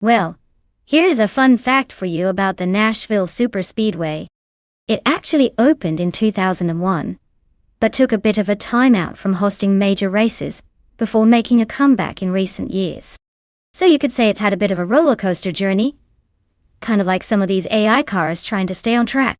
Well, here is a fun fact for you about the Nashville Superspeedway. It actually opened in 2001, but took a bit of a timeout from hosting major races before making a comeback in recent years. So you could say it's had a bit of a roller coaster journey, kind of like some of these AI cars trying to stay on track.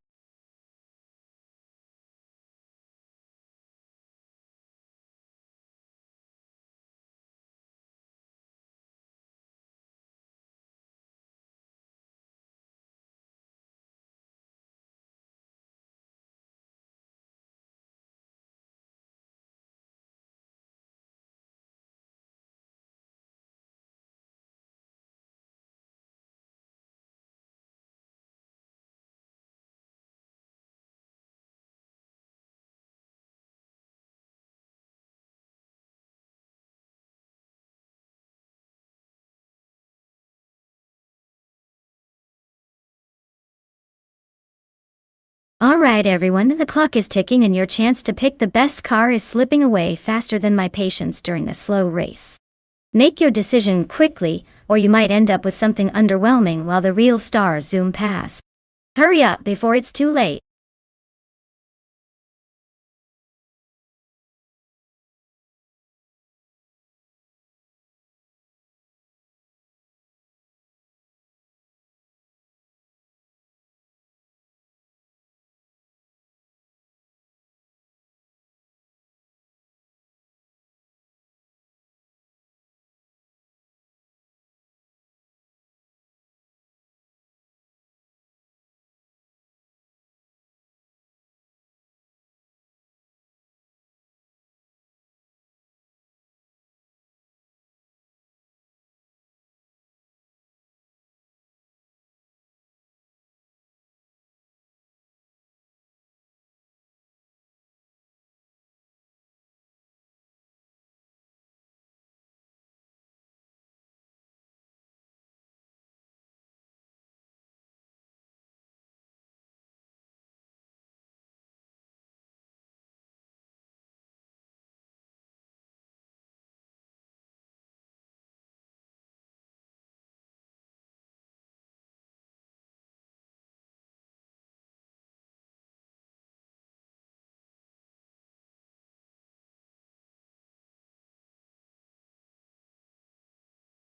Alright everyone, the clock is ticking and your chance to pick the best car is slipping away faster than my patience during a slow race. Make your decision quickly, or you might end up with something underwhelming while the real stars zoom past. Hurry up before it's too late.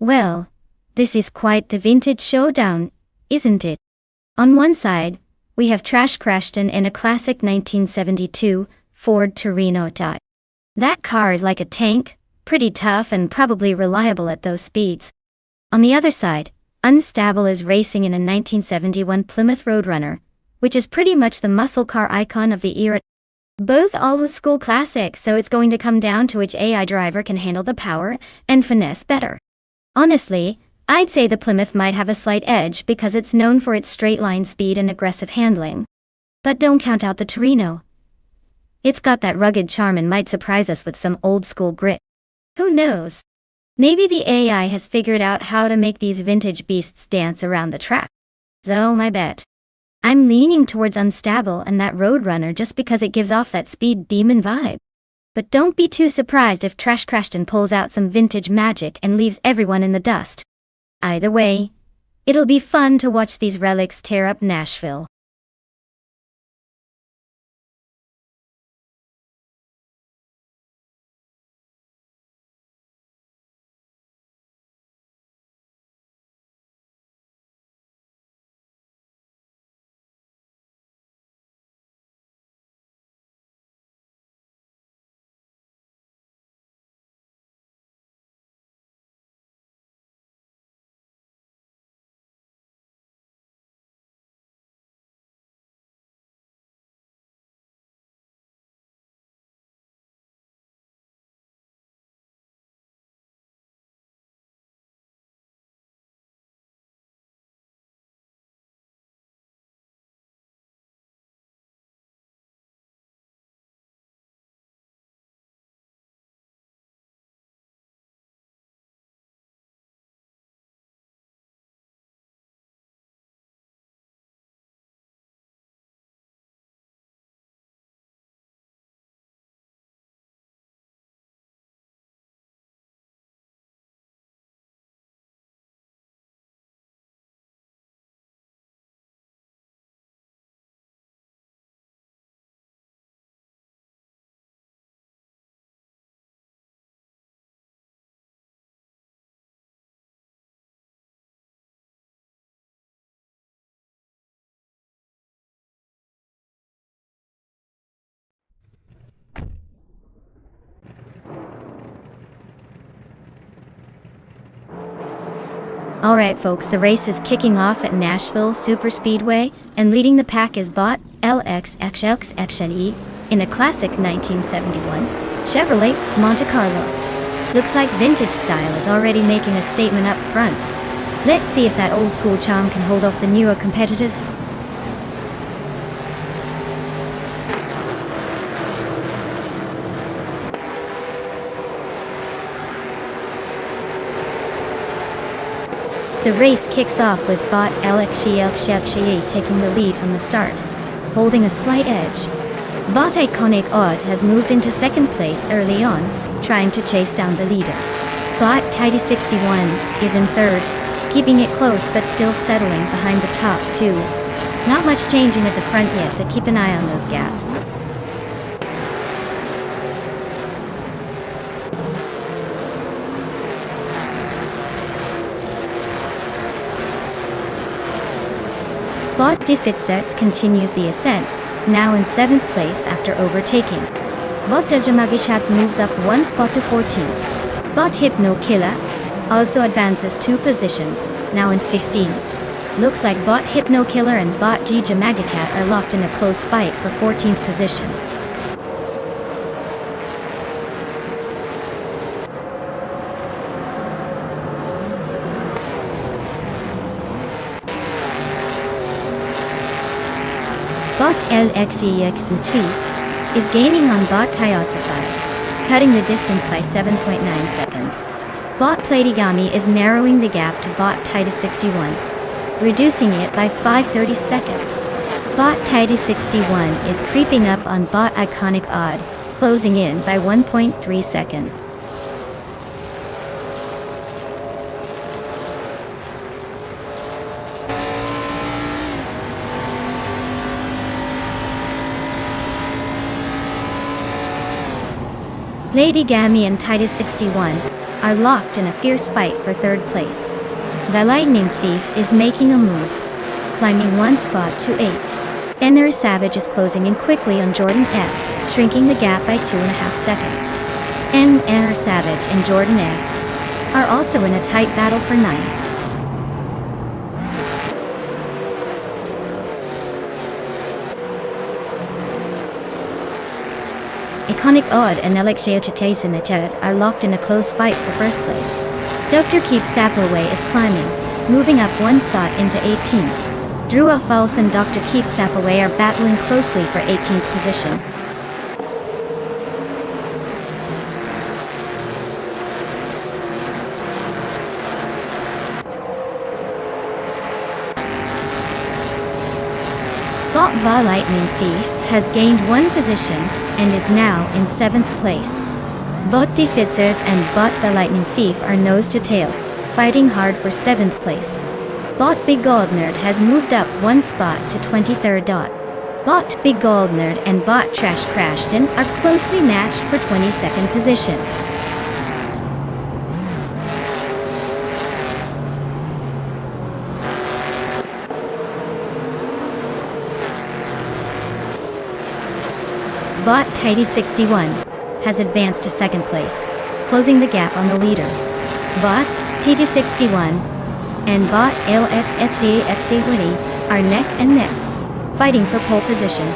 Well, this is quite the vintage showdown, isn't it? On one side, we have Trash Crashton in a classic 1972 Ford Torino type. That car is like a tank, pretty tough and probably reliable at those speeds. On the other side, Unstable is racing in a 1971 Plymouth Roadrunner, which is pretty much the muscle car icon of the era. Both old-school classics, so it's going to come down to which AI driver can handle the power and finesse better. Honestly, I'd say the Plymouth might have a slight edge because it's known for its straight-line speed and aggressive handling. But don't count out the Torino. It's got that rugged charm and might surprise us with some old-school grit. Who knows? Maybe the AI has figured out how to make these vintage beasts dance around the track. So my bet. I'm leaning towards Unstable and that Roadrunner just because it gives off that speed demon vibe. But don't be too surprised if Trash Crashton pulls out some vintage magic and leaves everyone in the dust. Either way, it'll be fun to watch these relics tear up Nashville. Alright folks, the race is kicking off at Nashville Superspeedway, and leading the pack is Bot LXXXXLE in a classic 1971 Chevrolet Monte Carlo. Looks like vintage style is already making a statement up front. Let's see if that old school charm can hold off the newer competitors. The race kicks off with Bot LXXXXE taking the lead from the start, holding a slight edge. Bot Iconic Odd has moved into second place early on, trying to chase down the leader. Bot Tidy 61 is in third, keeping it close but still settling behind the top two. Not much changing at the front yet, but keep an eye on those gaps. Bot Defitsets continues the ascent, now in 7th place after overtaking. Bot Dajamagishat moves up one spot to 14. Bot Hypno Killer also advances 2 positions, now in 15. Looks like Bot Hypno Killer and Bot G Jamagacat are locked in a close fight for 14th position. Bot LXEXT is gaining on Bot Kyosify, cutting the distance by 7.9 seconds. Bot Platigami is narrowing the gap to Bot Titus 61, reducing it by 5/30 seconds. Bot Titus 61 is creeping up on Bot Iconic Odd, closing in by 1.3 seconds. Lady Gammy and Titus 61 are locked in a fierce fight for 3rd place. The Lightning Thief is making a move, climbing 1 spot to 8. Enner Savage is closing in quickly on Jordan F, shrinking the gap by 2.5 seconds. Enner Savage and Jordan F are also in a tight battle for 9th. Iconic Odd and LXJHTSNHT are locked in a close fight for 1st place. Dr. Keep Sapaway is climbing, moving up 1 spot into 18. Drew False and Dr. Keep Sapaway are battling closely for 18th position. Bot Va Lightning Thief has gained 1 position and is now in 7th place. Bot Defitzards and Bot the Lightning Thief are nose to tail, fighting hard for 7th place. Bot Big Gold Nerd has moved up 1 spot to 23rd. Bot Big Gold Nerd and Bot Trash Crashton are closely matched for 22nd position. Bot Tidy 61 has advanced to 2nd place, closing the gap on the leader. Bot TD 61 and Bot LXXEXE are neck and neck, fighting for pole position.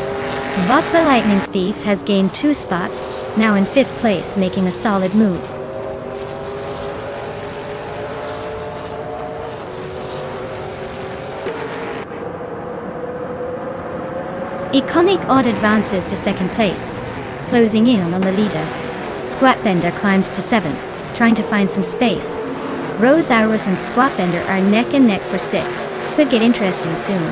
Bot the Lightning Thief has gained 2 spots, now in 5th place, making a solid move. Iconic Odd advances to 2nd place, closing in on the leader. Squatbender climbs to 7th, trying to find some space. Rosaurus and Squatbender are neck and neck for 6th. Could get interesting soon.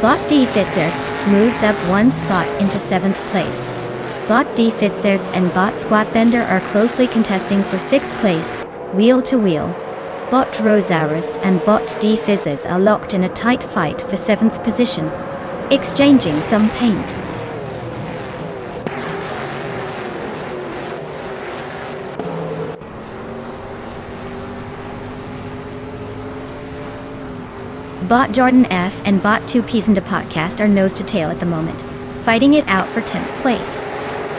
Bot D Fitzerts moves up 1 spot into 7th place. Bot D Fitzerts and Bot Squatbender are closely contesting for 6th place, wheel to wheel. Bot Rosaurus and Bot D Fizzes are locked in a tight fight for 7th position, exchanging some paint. Bot Jordan F and Bot 2 Peas in the podcast are nose to tail at the moment, fighting it out for 10th place.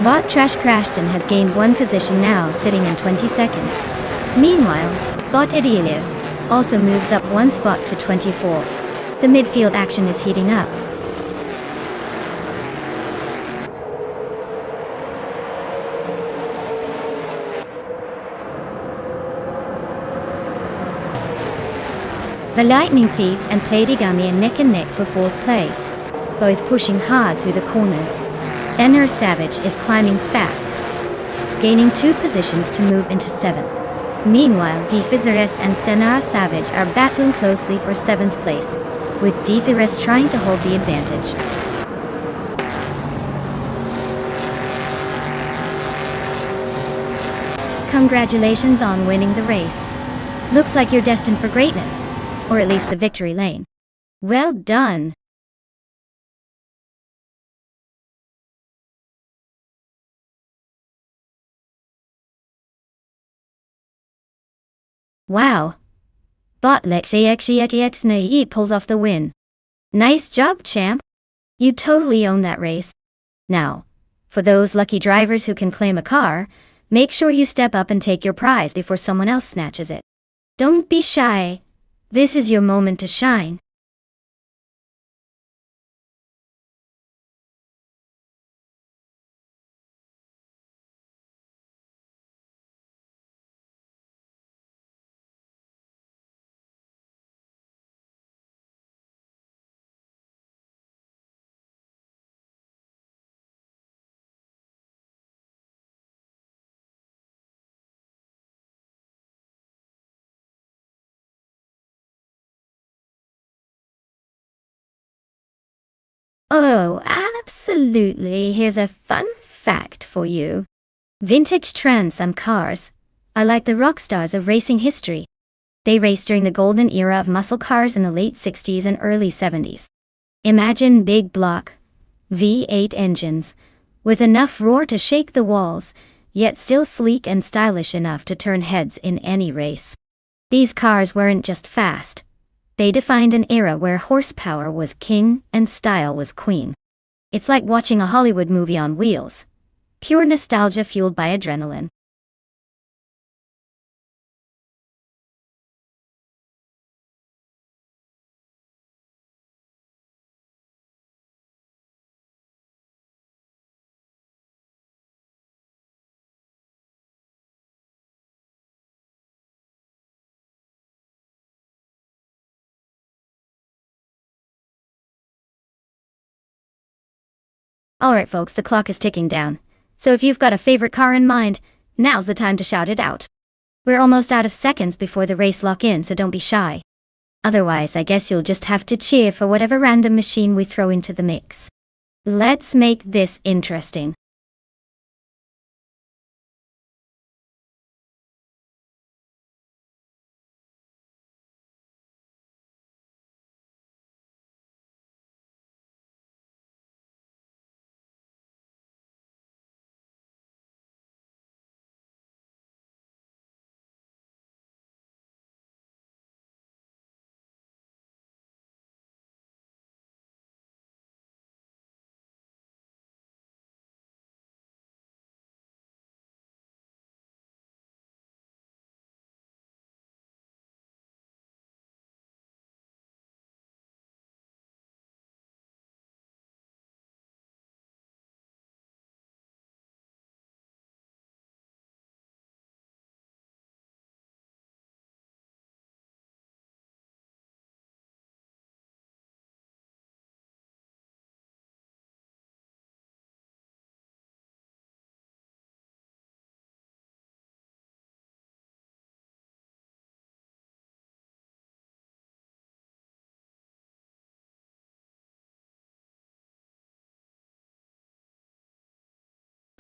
Bot Trash Crashton has gained one position now, sitting in 22nd. Meanwhile, Bot Idiolive also moves up one spot to 24. The midfield action is heating up. The Lightning Thief and Playdygummy are neck and neck for 4th place, both pushing hard through the corners. Enner Savage is climbing fast, gaining 2 positions to move into 7th. Meanwhile, Defizores and Senar Savage are battling closely for 7th place, with Defizores trying to hold the advantage. Congratulations on winning the race. Looks like you're destined for greatness, or at least the victory lane. Well done. Wow. Bot Lexi pulls off the win. Nice job, champ. You totally own that race. Now, for those lucky drivers who can claim a car, make sure you step up and take your prize before someone else snatches it. Don't be shy. This is your moment to shine. Oh, absolutely. Here's a fun fact for you. Vintage trends some cars are like the rock stars of racing history. They raced during the golden era of muscle cars in the late 60s and early 70s. Imagine big block V8 engines with enough roar to shake the walls, yet still sleek and stylish enough to turn heads in any race. These cars weren't just fast. They defined an era where horsepower was king and style was queen. It's like watching a Hollywood movie on wheels. Pure nostalgia fueled by adrenaline. Alright folks, the clock is ticking down. So if you've got a favorite car in mind, now's the time to shout it out. We're almost out of seconds before the race lock in, so don't be shy. Otherwise, I guess you'll just have to cheer for whatever random machine we throw into the mix. Let's make this interesting.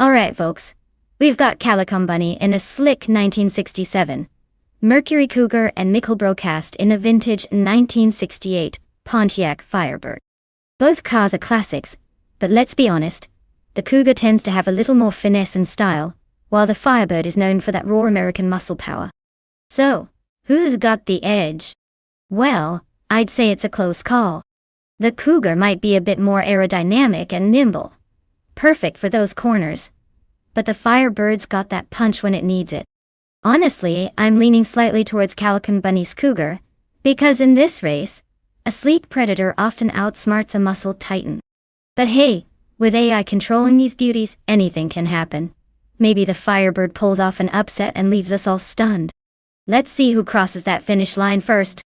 Alright folks, we've got Calicom Bunny in a slick 1967, Mercury Cougar and Mickelbro cast in a vintage 1968 Pontiac Firebird. Both cars are classics, but let's be honest, the Cougar tends to have a little more finesse and style, while the Firebird is known for that raw American muscle power. So, who's got the edge? Well, I'd say it's a close call. The Cougar might be a bit more aerodynamic and nimble. Perfect for those corners. But the Firebird's got that punch when it needs it. Honestly, I'm leaning slightly towards Calican Bunny's Cougar, because in this race, a sleek predator often outsmarts a muscled titan. But hey, with AI controlling these beauties, anything can happen. Maybe the Firebird pulls off an upset and leaves us all stunned. Let's see who crosses that finish line first.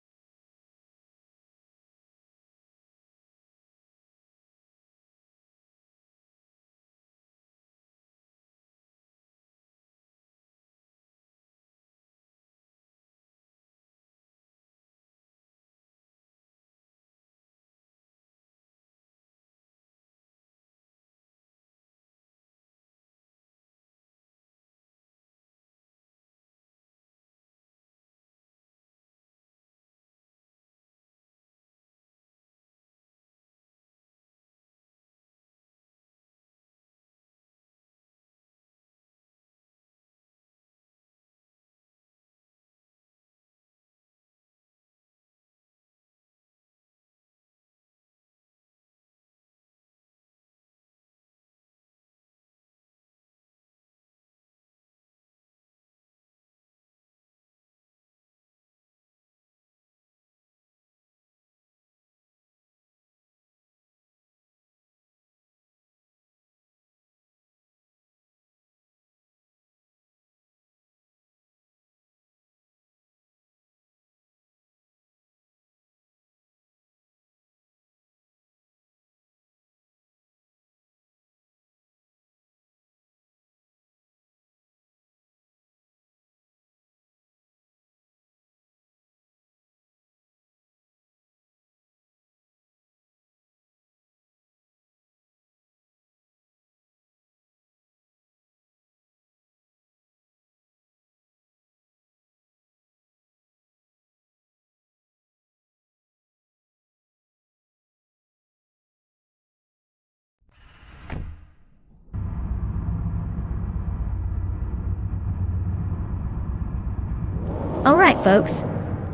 Alright folks,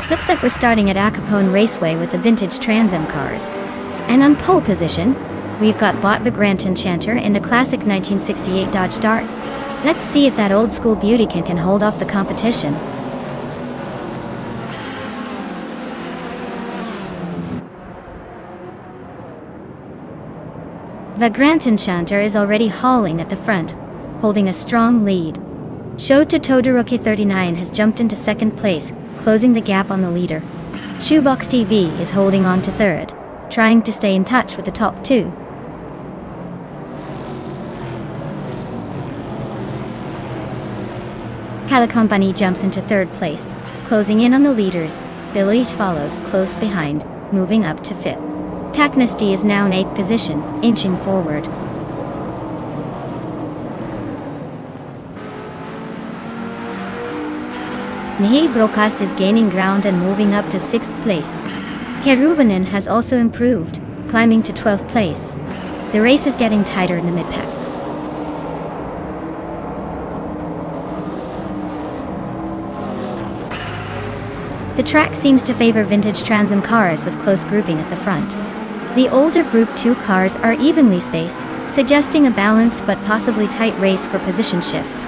looks like we're starting at Acapone Raceway with the vintage Trans Am cars. And on pole position, we've got Bot Vagrant Enchanter in a classic 1968 Dodge Dart. Let's see if that old school beautykin can hold off the competition. Vagrant Enchanter is already hauling at the front, holding a strong lead. Show to Todoroki 39 has jumped into second place, closing the gap on the leader. Shoebox TV is holding on to third, trying to stay in touch with the top two. Calican Bunny jumps into third place, closing in on the leaders. Village follows close behind, moving up to fifth. Taknesty is now in 8th position, inching forward. Mihai Broadcast is gaining ground and moving up to 6th place. Keruvanen has also improved, climbing to 12th place. The race is getting tighter in the mid-pack. The track seems to favor vintage Trans Am cars with close grouping at the front. The older Group 2 cars are evenly spaced, suggesting a balanced but possibly tight race for position shifts.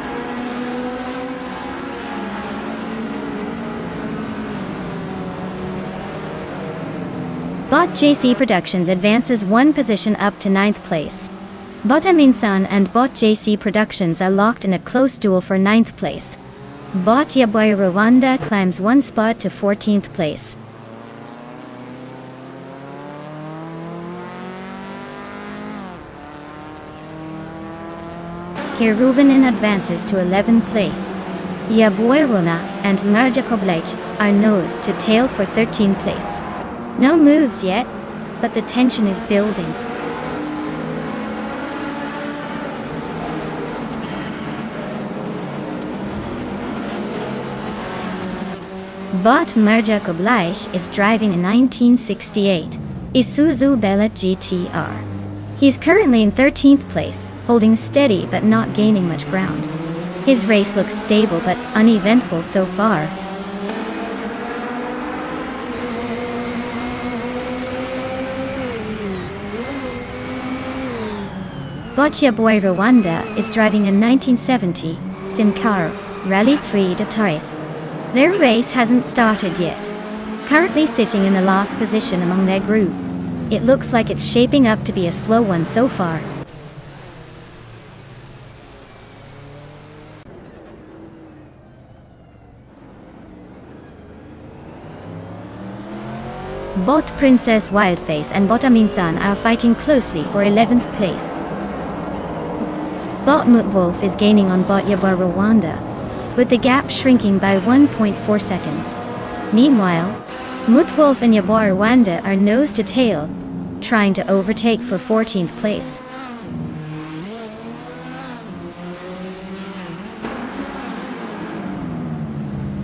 Bot JC Productions advances one position up to 9th place. Bot Aminsan and Bot JC Productions are locked in a close duel for 9th place. Bot Yaboy Rwanda climbs one spot to 14th place. Keruvanen advances to 11th place. Yaboy Rona and Marja Koblech are nose to tail for 13th place. No moves yet, but the tension is building. Bot Marja Koblech is driving a 1968 Isuzu Bella GTR. He's currently in 13th place, holding steady but not gaining much ground. His race looks stable but uneventful so far. Botya Boy Rwanda is driving a 1970 Simcar Rally 3 de Torres. Their race hasn't started yet. Currently sitting in the last position among their group. It looks like it's shaping up to be a slow one so far. Bot Princess Wildface and Bot Aminsan are fighting closely for 11th place. Bot Mutwolf is gaining on Bot Yabor Rwanda, with the gap shrinking by 1.4 seconds. Meanwhile, Mutwolf and Yabor Rwanda are nose to tail, trying to overtake for 14th place.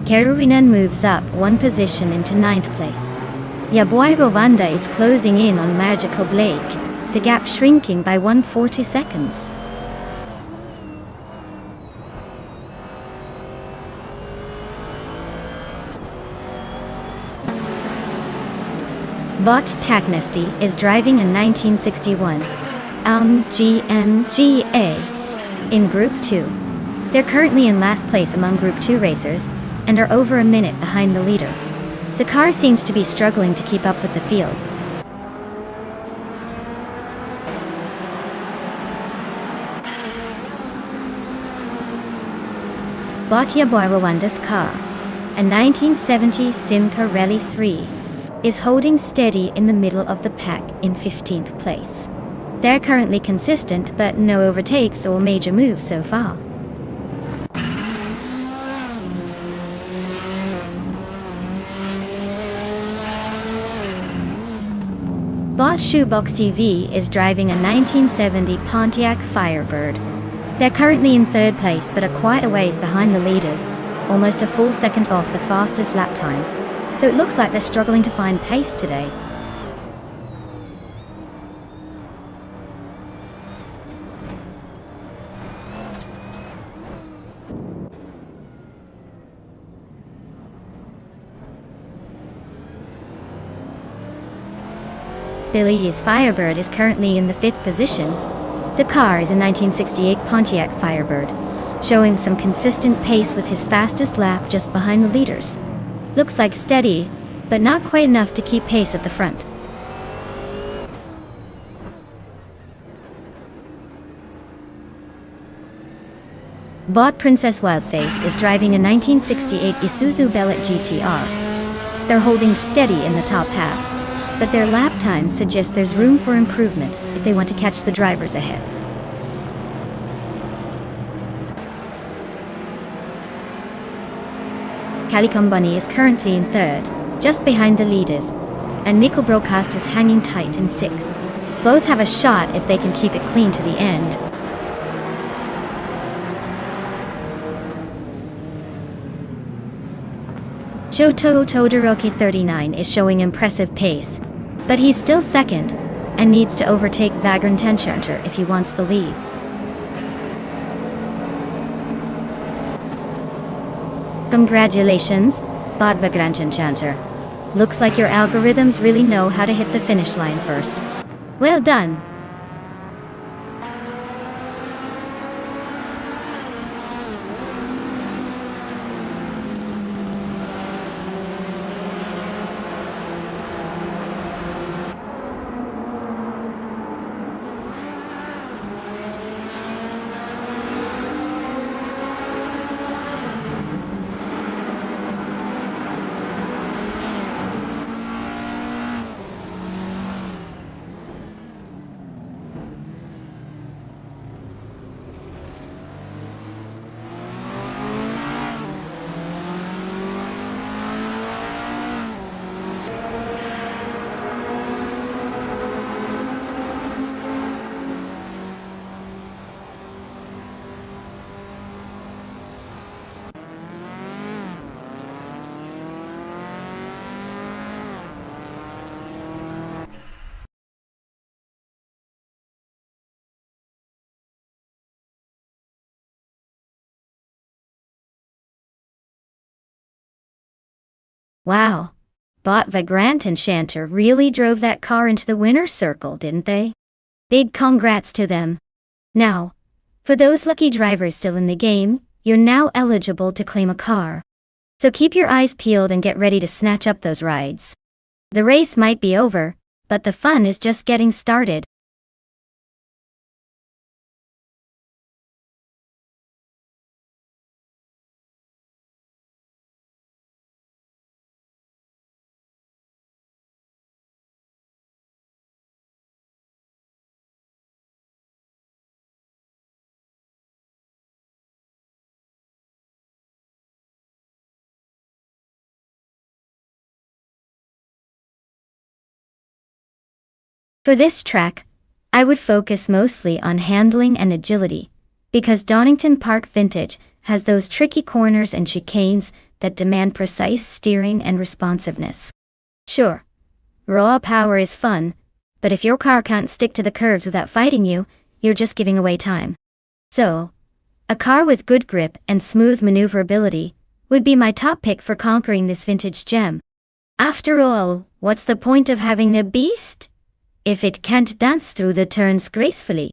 Keruinan moves up one position into 9th place. Yabor Rwanda is closing in on Magical Blake, the gap shrinking by 140 seconds. Bot Taknesty is driving a 1961 GNGA in Group 2. They're currently in last place among Group 2 racers and are over a minute behind the leader. The car seems to be struggling to keep up with the field. Botya Rwanda's car, a 1970 Simca Rally 3, is holding steady in the middle of the pack in 15th place. They're currently consistent, but no overtakes or major moves so far. Bot Shoebox TV is driving a 1970 Pontiac Firebird. They're currently in 3rd place but are quite a ways behind the leaders, almost a full second off the fastest lap time. So it looks like they're struggling to find pace today. Billy's Firebird is currently in the 5th position. The car is a 1968 Pontiac Firebird, showing some consistent pace with his fastest lap just behind the leaders. Looks like steady, but not quite enough to keep pace at the front. Bot Princess Wildface is driving a 1968 Isuzu Bellet GTR. They're holding steady in the top half, but their lap times suggest there's room for improvement if they want to catch the drivers ahead. Calicom Bunny is currently in 3rd, just behind the leaders, and Nickel Broadcast is hanging tight in 6th. Both have a shot if they can keep it clean to the end. Shoto Todoroki 39 is showing impressive pace, but he's still 2nd and needs to overtake Vagrant Enchanter if he wants the lead. Congratulations, Bot Vagrant Enchanter. Looks like your algorithms really know how to hit the finish line first. Well done! Wow, Bot Vagrant Enchanter really drove that car into the winner's circle, didn't they? Big congrats to them. Now, for those lucky drivers still in the game, you're now eligible to claim a car. So keep your eyes peeled and get ready to snatch up those rides. The race might be over, but the fun is just getting started. For this track, I would focus mostly on handling and agility, because Donington Park Vintage has those tricky corners and chicanes that demand precise steering and responsiveness. Sure, raw power is fun, but if your car can't stick to the curves without fighting you, you're just giving away time. So, a car with good grip and smooth maneuverability would be my top pick for conquering this vintage gem. After all, what's the point of having a beast if it can't dance through the turns gracefully?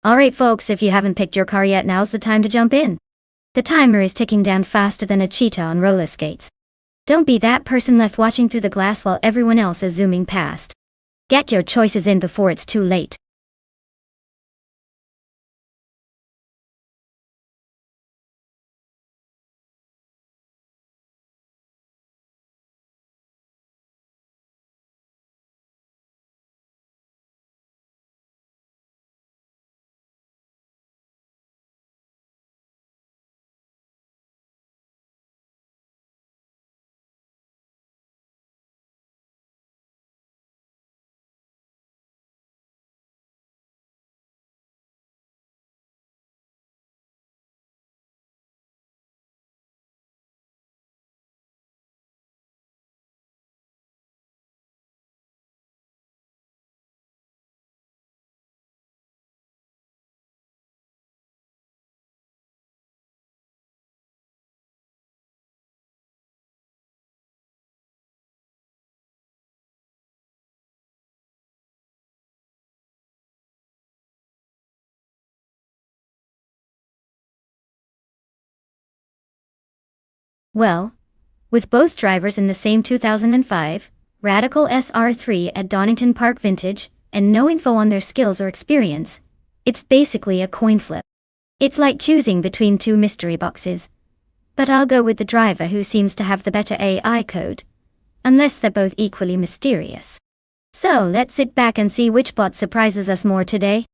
Alright folks, if you haven't picked your car yet, now's the time to jump in. The timer is ticking down faster than a cheetah on roller skates. Don't be that person left watching through the glass while everyone else is zooming past. Get your choices in before it's too late. Well, with both drivers in the same 2005 Radical SR3 at Donington Park Vintage, and no info on their skills or experience, it's basically a coin flip. It's like choosing between two mystery boxes. But I'll go with the driver who seems to have the better AI code, unless they're both equally mysterious. So let's sit back and see which bot surprises us more today.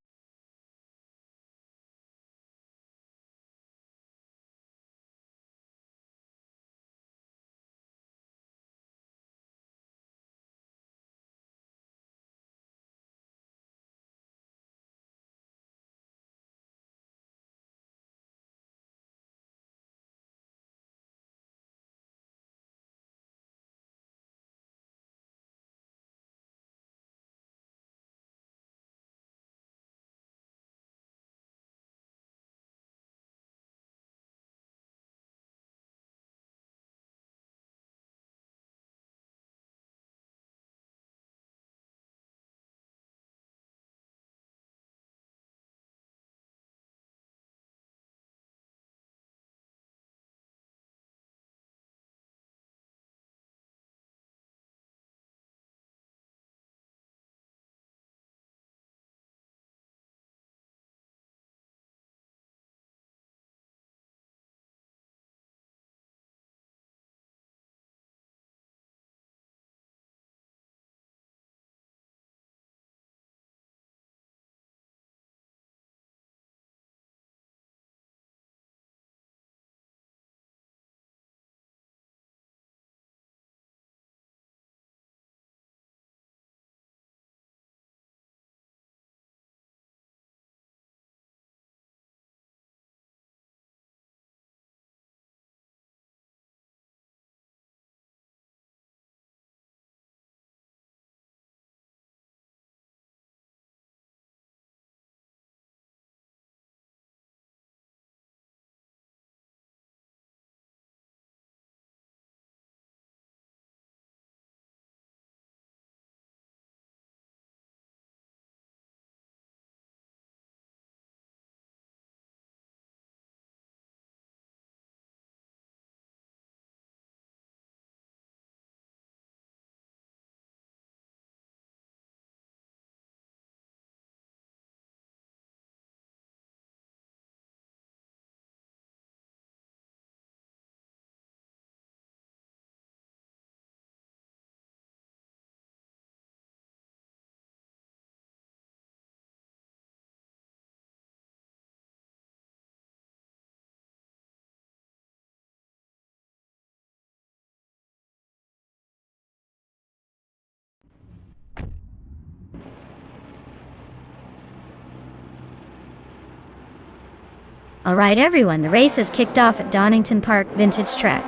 Alright everyone, the race has kicked off at Donington Park Vintage Track,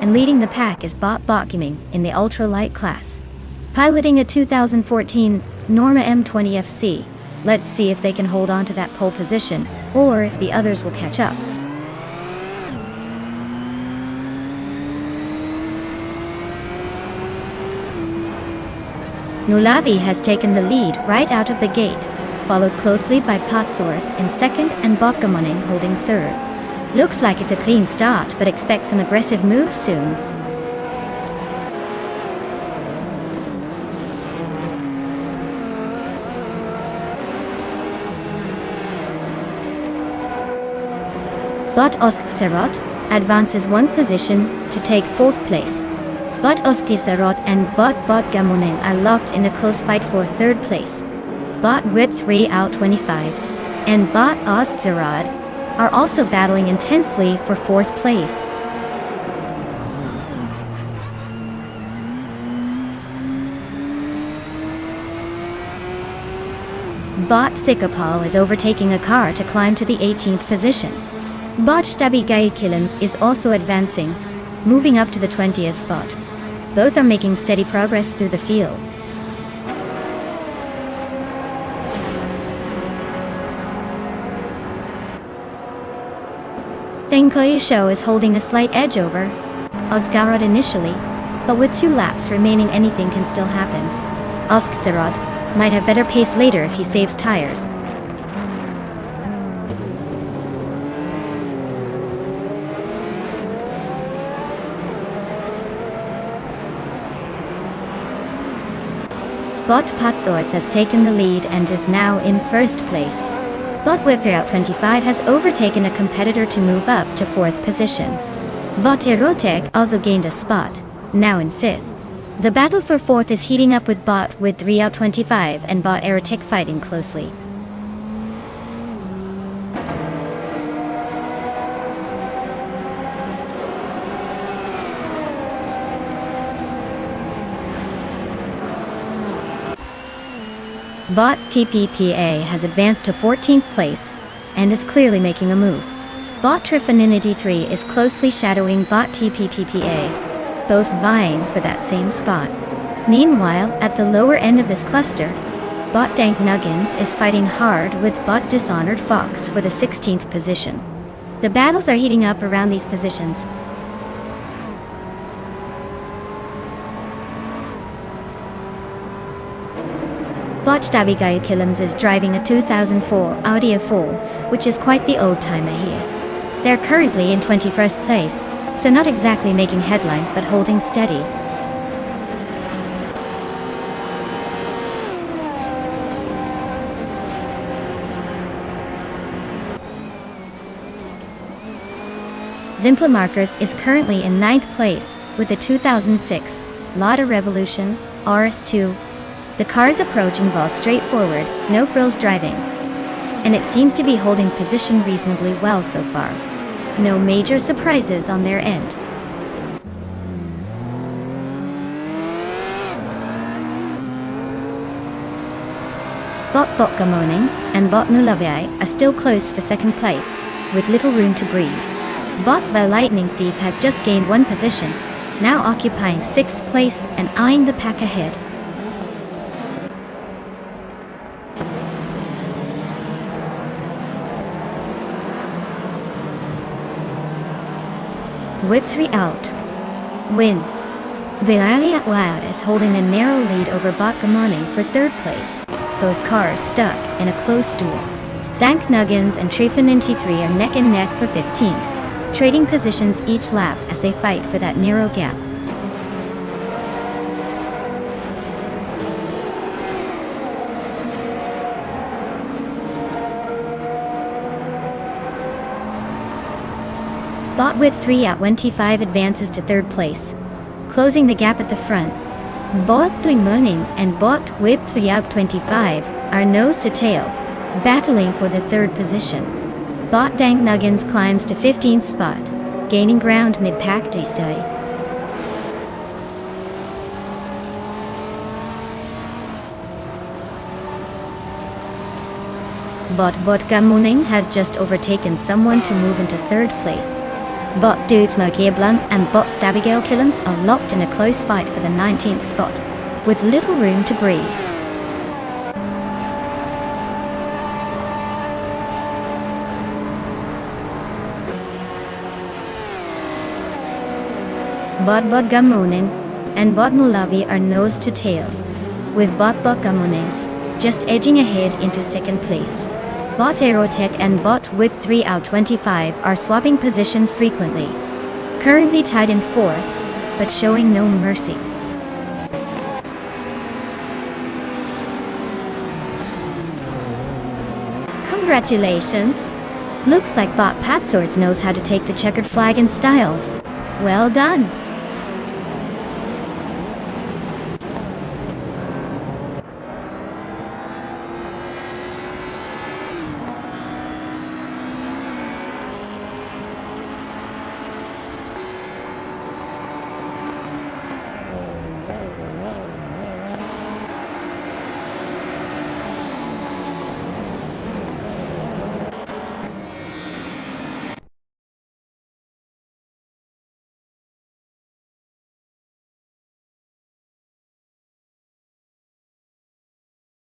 and leading the pack is Bot Botgaming in the ultralight class. Piloting a 2014 Norma M20 FC, let's see if they can hold on to that pole position, or if the others will catch up. Nulavi has taken the lead right out of the gate, followed closely by Potsaurus in second and Botgamoning holding third. Looks like it's a clean start, but expect some aggressive moves soon. Bot Oskserot advances one position to take fourth place. Bot Oskserot and Bot Botgamoning are locked in a close fight for third place. Bot Whip 3 out 25 and Bot Oskserot are also battling intensely for fourth place. Bot Sikopal is overtaking a car to climb to the 18th position. Bot Stabi Gaikilans is also advancing, moving up to the 20th spot. Both are making steady progress through the field. Show is holding a slight edge over Odsgarod initially, but with 2 laps remaining anything can still happen. Oskserod might have better pace later if he saves tires. Bot Potsaurus has taken the lead and is now in first place. Bot Whip 3 out 25 has overtaken a competitor to move up to 4th position. Bot Erotek also gained a spot, now in 5th. The battle for 4th is heating up with Bot with 3 out 25 and Bot Erotek fighting closely. Bot TPPA has advanced to 14th place and is clearly making a move. Bot Trifaninity 3 is closely shadowing Bot TPPPA, both vying for that same spot. Meanwhile, at the lower end of this cluster, Bot Dank Nuggins is fighting hard with Bot Dishonored Fox for the 16th position. The battles are heating up around these positions. Bot Stabigai Killams is driving a 2004 Audi A4, which is quite the old-timer here. They're currently in 21st place, so not exactly making headlines but holding steady. Zimplamarkers is currently in 9th place with a 2006 Lada Revolution RS2. The car's approach involves straightforward, no-frills driving, and it seems to be holding position reasonably well so far. No major surprises on their end. Bot Botgamoning and Bot Nulavi are still close for second place, with little room to breathe. Bot the Lightning Thief has just gained 1 position, now occupying 6th place and eyeing the pack ahead. Whip 3 out. Win. Vilalia Wild is holding a narrow lead over Botgamoning for 3rd place, both cars stuck in a close duel. Dank Nuggins and Trifaninty 3 are neck and neck for 15th, trading positions each lap as they fight for that narrow gap. Bot Whip 3 out 25 advances to 3rd place, closing the gap at the front. Bot Moning and Bot Whip 3 out 25 are nose to tail, battling for the 3rd position. Bot Dank Nuggins climbs to 15th spot, gaining ground mid-pack to say. But Vodka Mooning has just overtaken someone to move into third place. But Dudes Blunt and Bot Abigail Killams are locked in a close fight for the 19th spot, with little room to breathe. Bot Gamunin and Bot Mulavi are nose to tail, with Bot Gamunin just edging ahead into second place. Bot Aerotech and Bot Whip 3 out 25 are swapping positions frequently, currently tied in fourth, but showing no mercy. Congratulations! Looks like Bot Patswords knows how to take the checkered flag in style. Well done!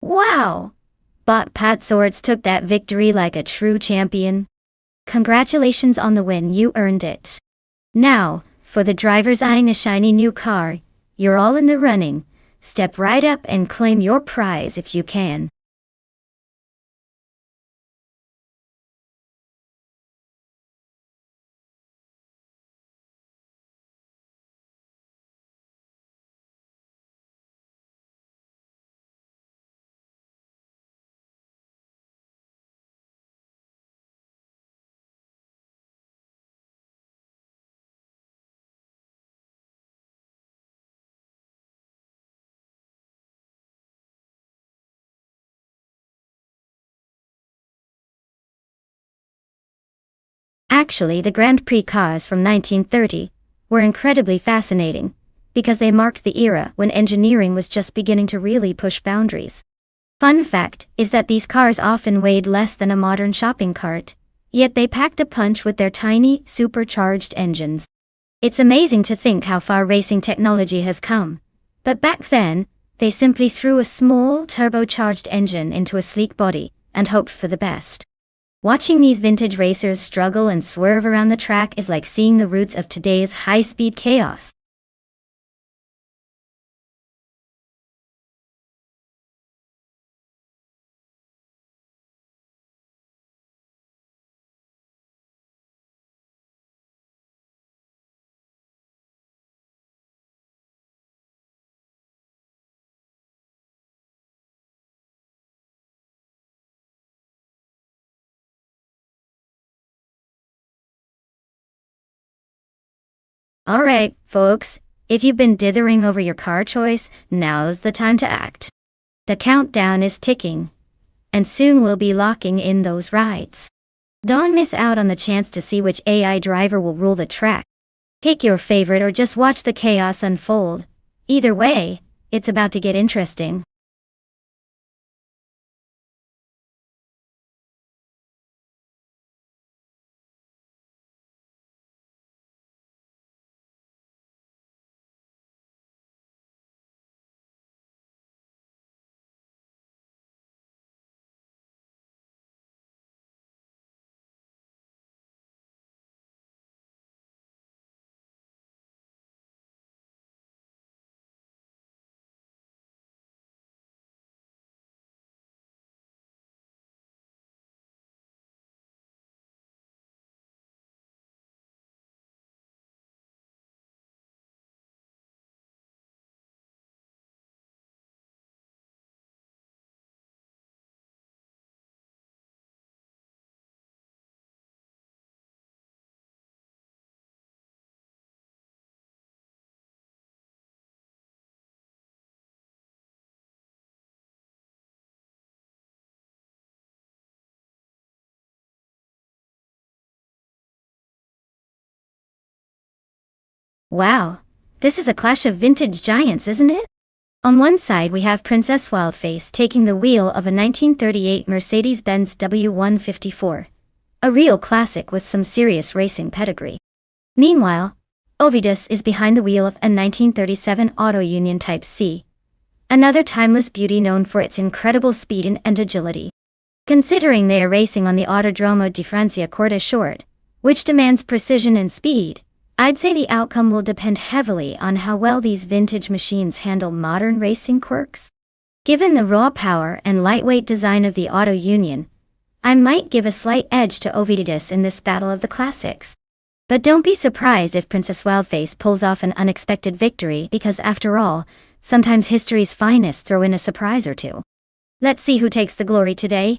Wow! Bot Patswords took that victory like a true champion. Congratulations on the win, you earned it. Now, for the drivers eyeing a shiny new car, you're all in the running. Step right up and claim your prize if you can. Actually, the Grand Prix cars from 1930 were incredibly fascinating, because they marked the era when engineering was just beginning to really push boundaries. Fun fact is that these cars often weighed less than a modern shopping cart, yet they packed a punch with their tiny, supercharged engines. It's amazing to think how far racing technology has come. But back then, they simply threw a small, turbocharged engine into a sleek body and hoped for the best. Watching these vintage racers struggle and swerve around the track is like seeing the roots of today's high-speed chaos. Alright, folks, if you've been dithering over your car choice, now's the time to act. The countdown is ticking, and soon we'll be locking in those rides. Don't miss out on the chance to see which AI driver will rule the track. Pick your favorite or just watch the chaos unfold. Either way, it's about to get interesting. Wow, this is a clash of vintage giants, isn't it? On one side we have Princess Wildface taking the wheel of a 1938 Mercedes-Benz W154. A real classic with some serious racing pedigree. Meanwhile, Ovidus is behind the wheel of a 1937 Auto Union Type C. Another timeless beauty known for its incredible speed and agility. Considering they are racing on the Autodromo di Franciacorta short, which demands precision and speed, I'd say the outcome will depend heavily on how well these vintage machines handle modern racing quirks. Given the raw power and lightweight design of the Auto Union, I might give a slight edge to Ovidus in this battle of the classics. But don't be surprised if Princess Wildface pulls off an unexpected victory because after all, sometimes history's finest throw in a surprise or two. Let's see who takes the glory today.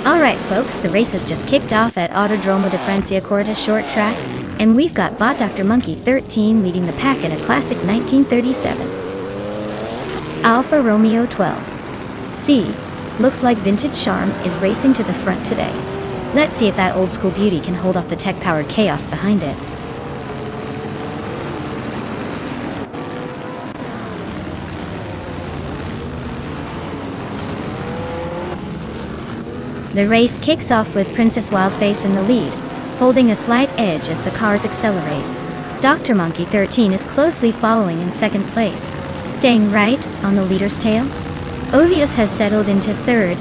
Alright folks, the race has just kicked off at Autodromo di Franciacorta short track, and we've got Bot Dr. Monkey 13 leading the pack in a classic 1937. Alfa Romeo 12. C. Looks like Vintage Charm is racing to the front today. Let's see if that old school beauty can hold off the tech-powered chaos behind it. The race kicks off with Princess Wildface in the lead, holding a slight edge as the cars accelerate. Dr. Monkey 13 is closely following in second place, staying right on the leader's tail. Ovidus has settled into third,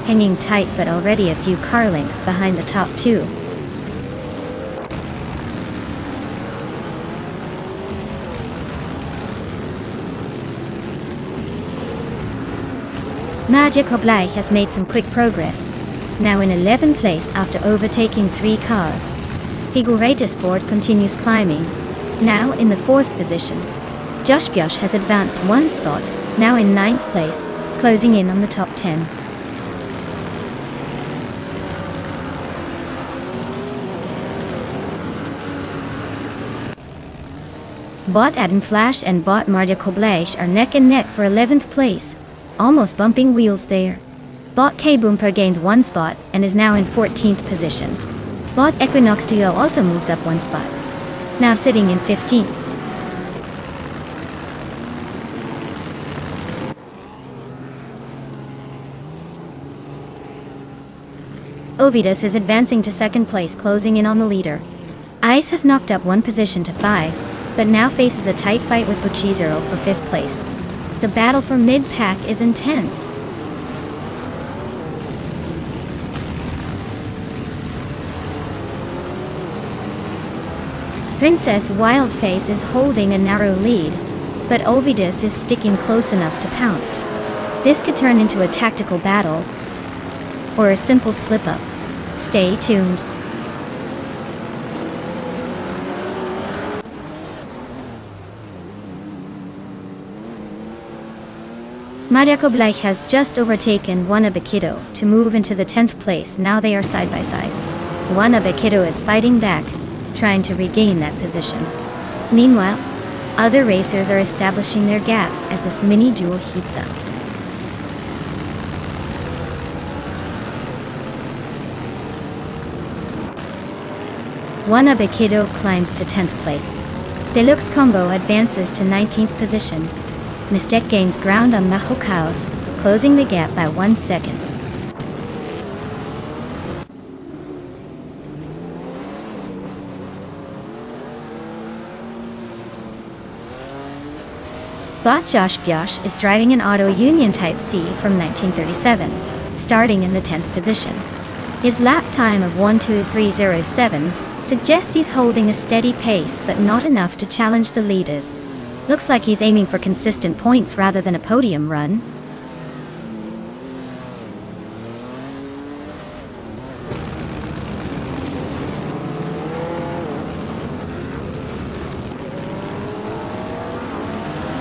hanging tight but already a few car lengths behind the top two. Magic Oblai has made some quick progress, now in 11th place after overtaking 3 cars. Figureta Sport continues climbing, now in the 4th position. Josh Biosh has advanced 1 spot, now in 9th place, closing in on the top 10. Bot Adam Flash and Bot Mardia Koblej are neck and neck for 11th place, almost bumping wheels there. Bot K Boomper gains 1 spot and is now in 14th position. Bot Equinox Tio also moves up 1 spot, now sitting in 15th. Ovidus is advancing to 2nd place, closing in on the leader. Ice has knocked up 1 position to 5, but now faces a tight fight with Buchizero for 5th place. The battle for mid-pack is intense. Princess Wildface is holding a narrow lead, but Ovidus is sticking close enough to pounce. This could turn into a tactical battle. or a simple slip-up. Stay tuned. Mariaco Blake has just overtaken Juana Bequido to move into the 10th place. Now they are side by side. Juana Bequido is fighting back, trying to regain that position. Meanwhile, other racers are establishing their gaps as this mini duel heats up. Juana Bequido climbs to 10th place. Deluxe Combo advances to 19th position. Mystek gains ground on Majo Caos, closing the gap by 1 second. Bot Josh Bjosh is driving an Auto Union Type C from 1937, starting in the 10th position. His lap time of 1:23:07 suggests he's holding a steady pace but not enough to challenge the leaders. Looks like he's aiming for consistent points rather than a podium run.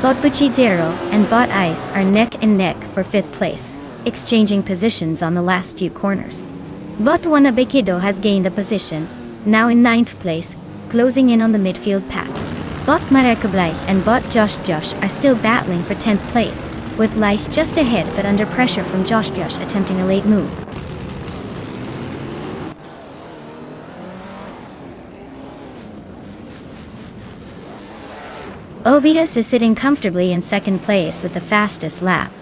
Bot Buchizero and Bot Ice are neck and neck for 5th place, exchanging positions on the last few corners. Bot Juana Bequido has gained a position, now in 9th place, closing in on the midfield pack. Bot Mariaco Blake and Bot Josh Bjosh are still battling for 10th place, with Life just ahead but under pressure from Josh Bjosh attempting a late move. Ovidas is sitting comfortably in 2nd place with the fastest lap.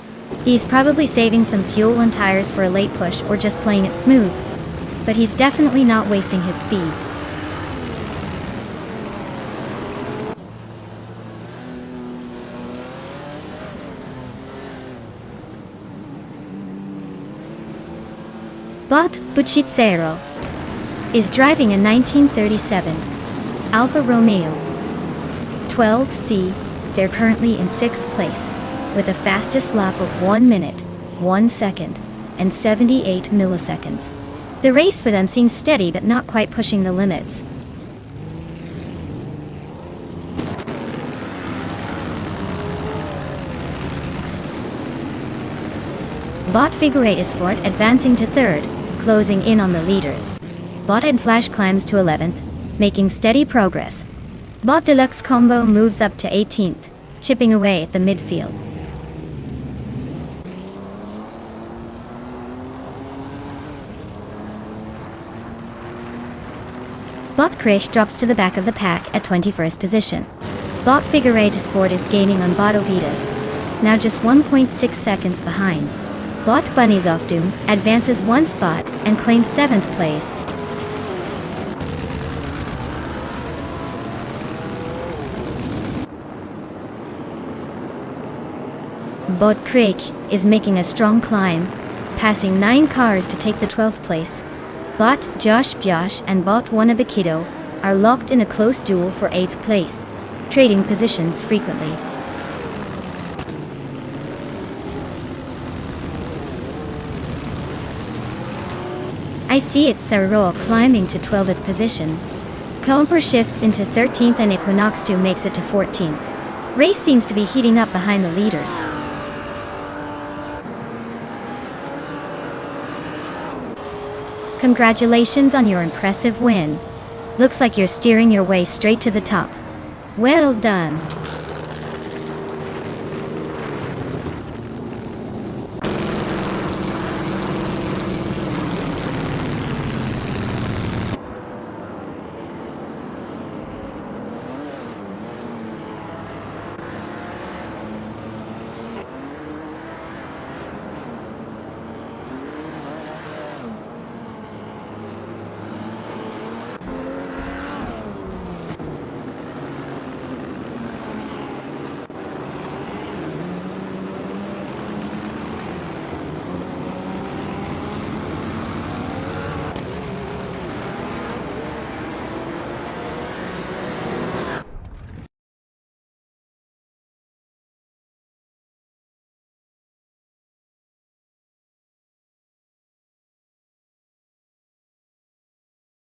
He's probably saving some fuel and tires for a late push or just playing it smooth, but he's definitely not wasting his speed. Bot Buchizero is driving a 1937 Alfa Romeo 12C. They're currently in 6th place, with a fastest lap of 1 minute, 1 second, and 78 milliseconds. The race for them seems steady but not quite pushing the limits. Bot Figureta Sport advancing to 3rd, closing in on the leaders. Bot and Flash climbs to 11th, making steady progress. Bot Deluxe Combo moves up to 18th, chipping away at the midfield. Bot Crash drops to the back of the pack at 21st position. Bot Figureta Sport is gaining on Bot Ovidas, now just 1.6 seconds behind. Bot Bunnies Off Doom advances 1 spot and claims 7th place. Bot Craig is making a strong climb, passing 9 cars to take the 12th place. Bot Josh Bjosh and Bot Juana Bequido are locked in a close duel for 8th place, trading positions frequently. I see it's Saroa climbing to 12th position. Comper shifts into 13th and Equinox 2 makes it to 14th. Race seems to be heating up behind the leaders. Congratulations on your impressive win. Looks like you're steering your way straight to the top. Well done.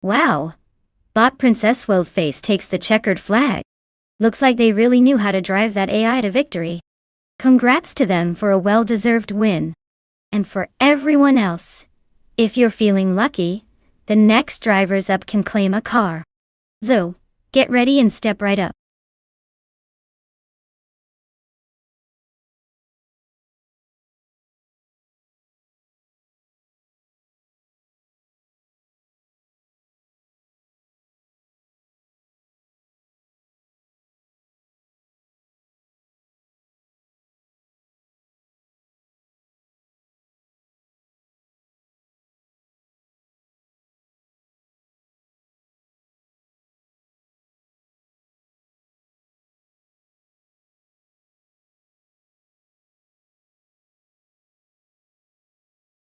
Wow! Bot Princess Face takes the checkered flag. Looks like they really knew how to drive that AI to victory. Congrats to them for a well-deserved win. And for everyone else, if you're feeling lucky, the next drivers up can claim a car. So, get ready and step right up.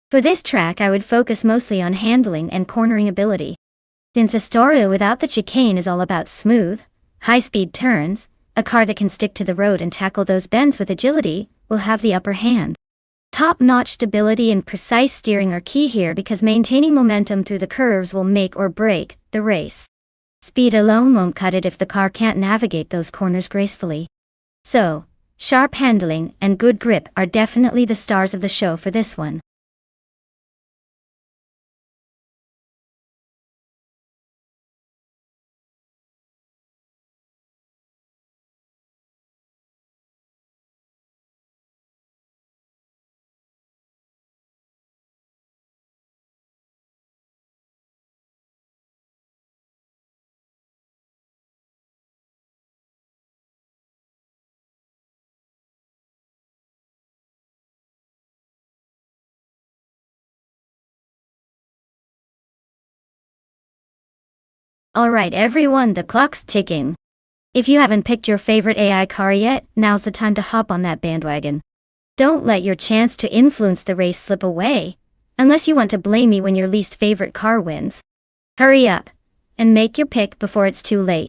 For this track I would focus mostly on handling and cornering ability. Since Astoria without the chicane is all about smooth, high-speed turns, a car that can stick to the road and tackle those bends with agility will have the upper hand. Top-notch stability and precise steering are key here because maintaining momentum through the curves will make or break the race. Speed alone won't cut it if the car can't navigate those corners gracefully. So, sharp handling and good grip are definitely the stars of the show for this one. Alright everyone, the clock's ticking. If you haven't picked your favorite AI car yet, now's the time to hop on that bandwagon. Don't let your chance to influence the race slip away, unless you want to blame me when your least favorite car wins. Hurry up, and make your pick before it's too late.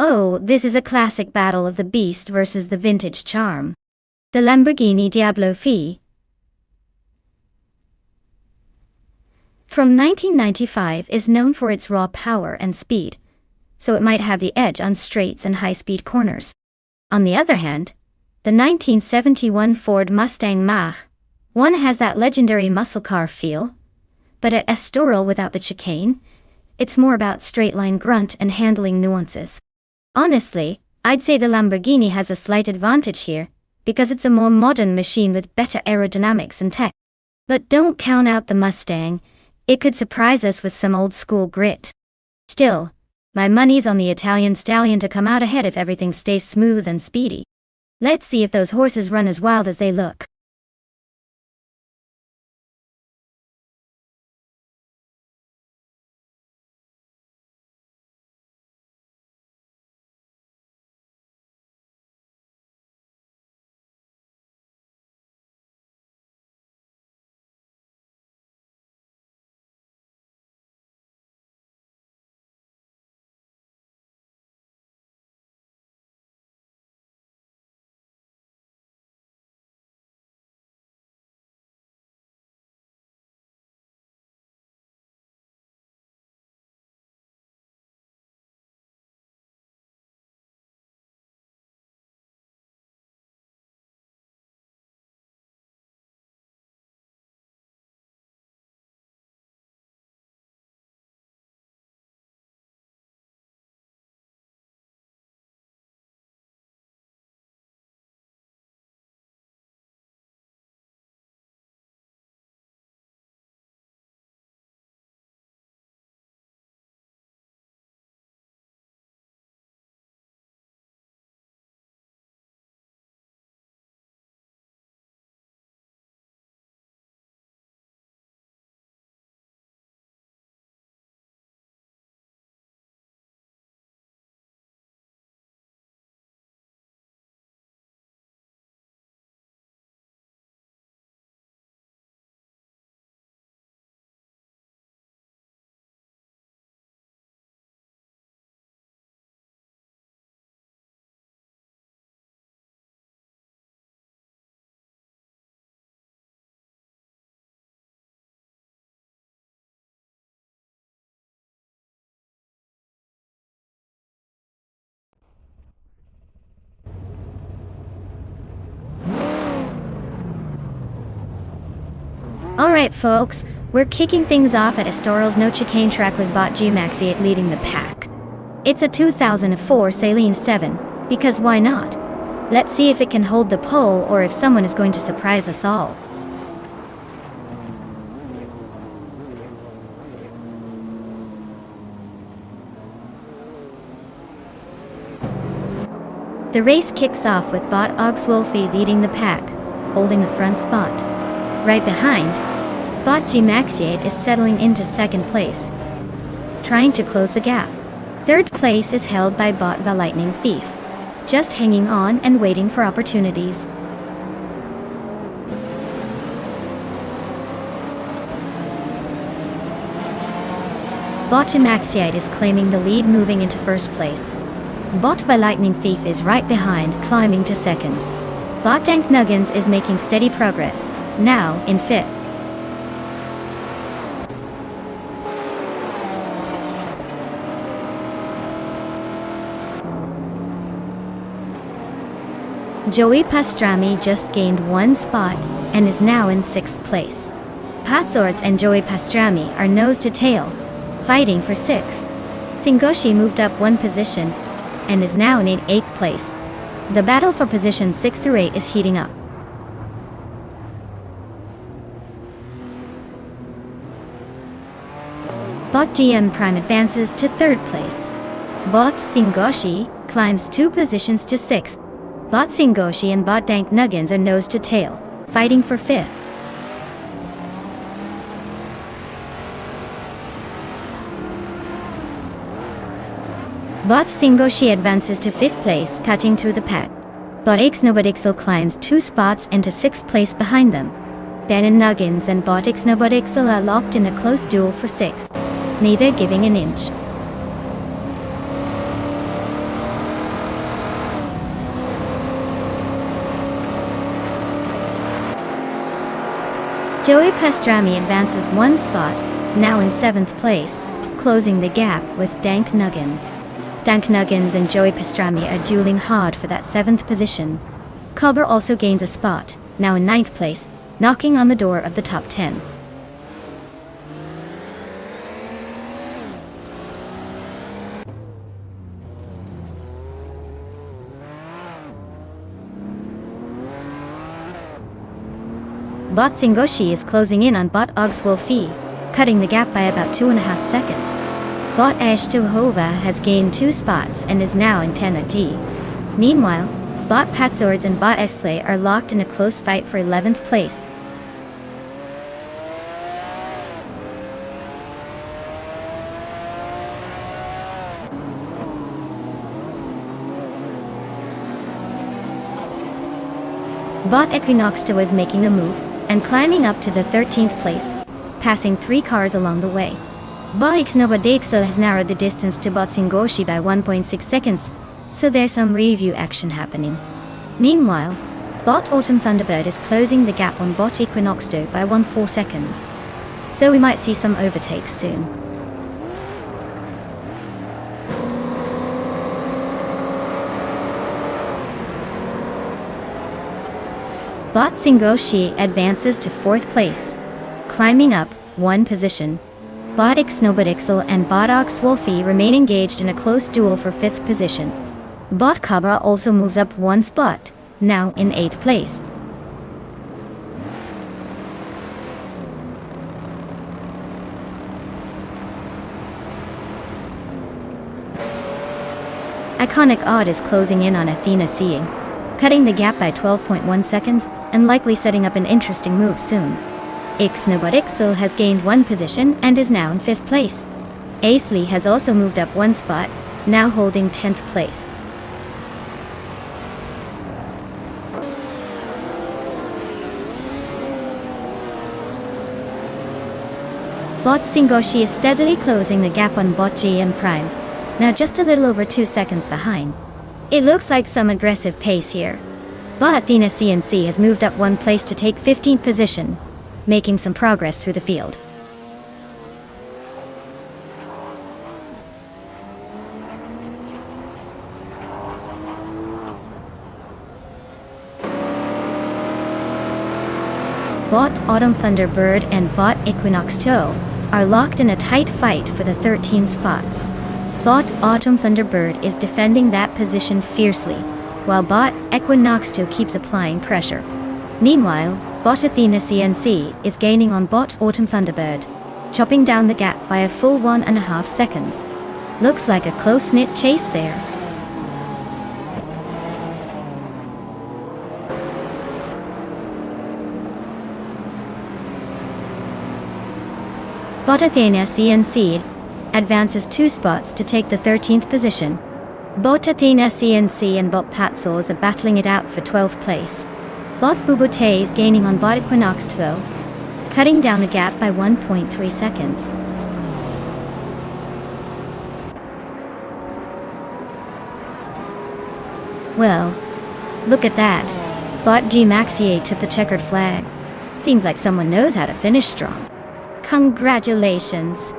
Oh, this is a classic battle of the beast versus the vintage charm. The Lamborghini Diablo Fi from 1995 is known for its raw power and speed, so it might have the edge on straights and high-speed corners. On the other hand, the 1971 Ford Mustang Mach-1 has that legendary muscle car feel, but at Estoril without the chicane, it's more about straight-line grunt and handling nuances. Honestly, I'd say the Lamborghini has a slight advantage here, because it's a more modern machine with better aerodynamics and tech. But don't count out the Mustang, it could surprise us with some old-school grit. Still, my money's on the Italian stallion to come out ahead if everything stays smooth and speedy. Let's see if those horses run as wild as they look. Alright folks, we're kicking things off at Estoril's no chicane track with bot G Maxi 8 leading the pack. It's a 2004 Saleen 7, because why not? Let's see if it can hold the pole or if someone is going to surprise us all. The race kicks off with bot Oxwolfie leading the pack, holding the front spot. Right behind, bot G Maxi 8 is settling into second place, trying to close the gap. Third place is held by bot the Lightning Thief, just hanging on and waiting for opportunities. Bot G Maxi 8 is claiming the lead moving into first place. Bot the Lightning Thief is right behind, climbing to second. Bot Dank Nuggins is making steady progress, now in fifth. Joey Pastrami just gained one spot and is now in sixth place. Patzorts and Joey Pastrami are nose to tail, fighting for sixth. Singoshi moved up one position and is now in eighth place. The battle for positions 6 through 8 is heating up. Bot GM Prime advances to third place. Bot Singoshi climbs 2 positions to 6th. Bot Singoshi and bot Dank Nuggins are nose to tail, fighting for 5th. Bot Singoshi advances to 5th place, cutting through the pack. Bot Ixnobodixel climbs 2 spots into 6th place behind them. Dan Nuggins and bot Ixnobodixel are locked in a close duel for 6th, neither giving an inch. Joey Pastrami advances 1 spot, now in 7th place, closing the gap with Dank Nuggins. Dank Nuggins and Joey Pastrami are dueling hard for that 7th position. Cobber also gains a spot, now in 9th place, knocking on the door of the top 10. Bot Singoshi is closing in on bot Oxwolfie, cutting the gap by about 2.5 seconds. Bot Ashtuhova has gained 2 spots and is now in 10th D. Meanwhile, bot Patzords and bot Exley are locked in a close fight for 11th place. Bot Equinoxto is making a move and climbing up to the 13th place, passing 3 cars along the way. Bot Ixnobodixel has narrowed the distance to bot Singoshi by 1.6 seconds, so there's some review action happening. Meanwhile, bot Autumn Thunderbird is closing the gap on bot Equinoxto by 1.4 seconds, so we might see some overtakes soon. Bot Singoshi advances to 4th place, climbing up 1 position. Bot Ixnobodixel and bot Oxwolfie remain engaged in a close duel for 5th position. Bot Cabra also moves up 1 spot, now in 8th place. Iconic Odd is closing in on Athena Seeing, cutting the gap by 12.1 seconds and likely setting up an interesting move soon. Ixnobodixel has gained 1 position and is now in 5th place. Acely has also moved up 1 spot, now holding 10th place. Bot Singoshi is steadily closing the gap on bot GM Prime, now just a little over 2 seconds behind. It looks like some aggressive pace here. Bot Athena CNC has moved up 1 place to take 15th position, making some progress through the field. Bot Autumn Thunderbird and Bot Equinox 2 are locked in a tight fight for the 13 spots. Bot Autumn Thunderbird is defending that position fiercely, while Bot Equinox 2 keeps applying pressure. Meanwhile, Bot Athena CNC is gaining on Bot Autumn Thunderbird, chopping down the gap by a full 1.5 seconds. Looks like a close-knit chase there. Bot Athena CNC advances 2 spots to take the 13th position. Bot Athena CNC and Bot Patzels are battling it out for 12th place. Bot Bubute is gaining on Bot Equinox 2, cutting down the gap by 1.3 seconds. Well, look at that. Bot G Maxie took the checkered flag. Seems like someone knows how to finish strong. Congratulations.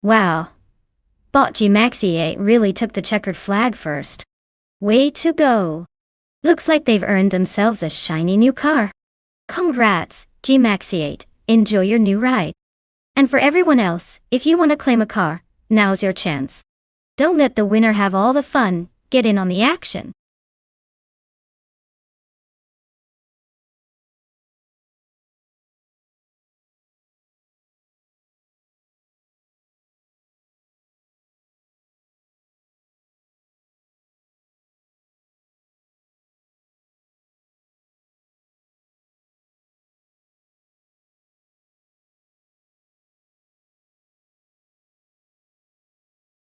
Wow. Bot G Maxie really took the checkered flag first. Way to go. Looks like they've earned themselves a shiny new car. Congrats, G Maxie. Enjoy your new ride. And for everyone else, if you want to claim a car, now's your chance. Don't let the winner have all the fun, get in on the action.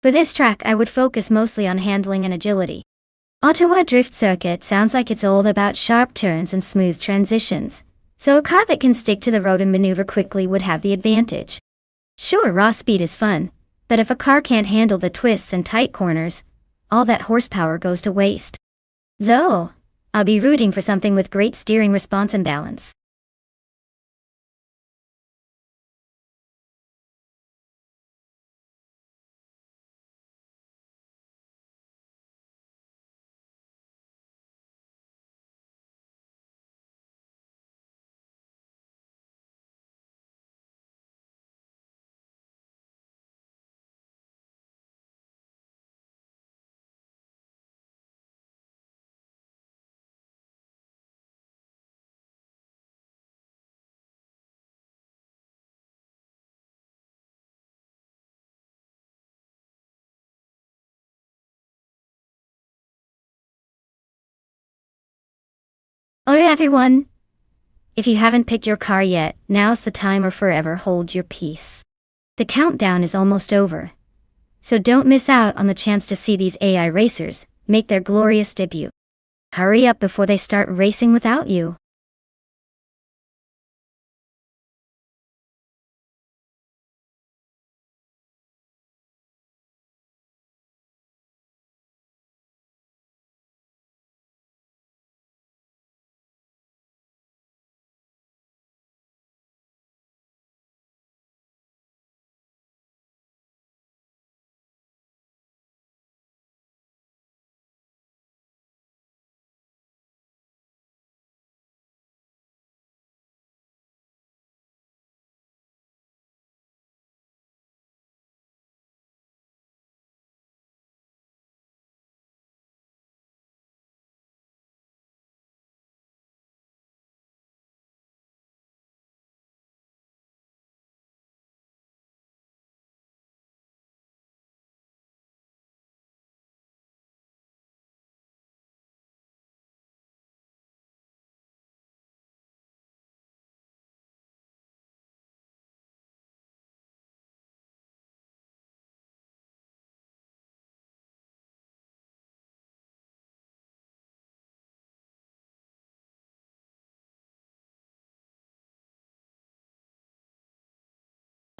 For this track I would focus mostly on handling and agility. Ottawa Drift Circuit sounds like it's all about sharp turns and smooth transitions, so a car that can stick to the road and maneuver quickly would have the advantage. Sure, raw speed is fun, but if a car can't handle the twists and tight corners, all that horsepower goes to waste. So, I'll be rooting for something with great steering response and balance. Alright everyone, If you haven't picked your car yet, now's the time or forever hold your peace. The countdown is almost over. So don't miss out on the chance to see these AI racers make their glorious debut. Hurry up before they start racing without you.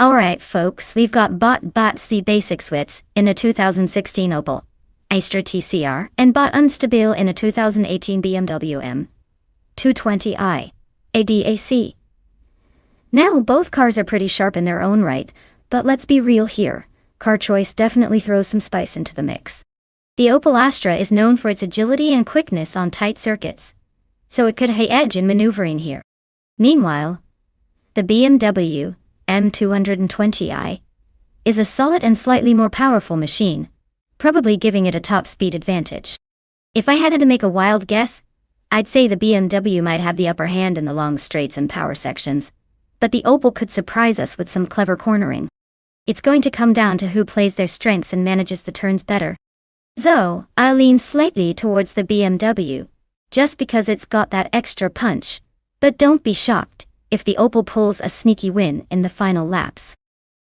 Alright folks, we've got bot C Basic Switch in a 2016 Opel Astra TCR and bot Unstable in a 2018 BMW M220i ADAC. Now both cars are pretty sharp in their own right, but let's be real here, car choice definitely throws some spice into the mix. The Opel Astra is known for its agility and quickness on tight circuits, so it could have edge in maneuvering here. Meanwhile, the BMW M220i is a solid and slightly more powerful machine, probably giving it a top speed advantage. If I had to make a wild guess, I'd say the BMW might have the upper hand in the long straights and power sections, but the Opel could surprise us with some clever cornering. It's going to come down to who plays their strengths and manages the turns better. So, I'll lean slightly towards the BMW, just because it's got that extra punch, but don't be shocked if the Opel pulls a sneaky win in the final laps.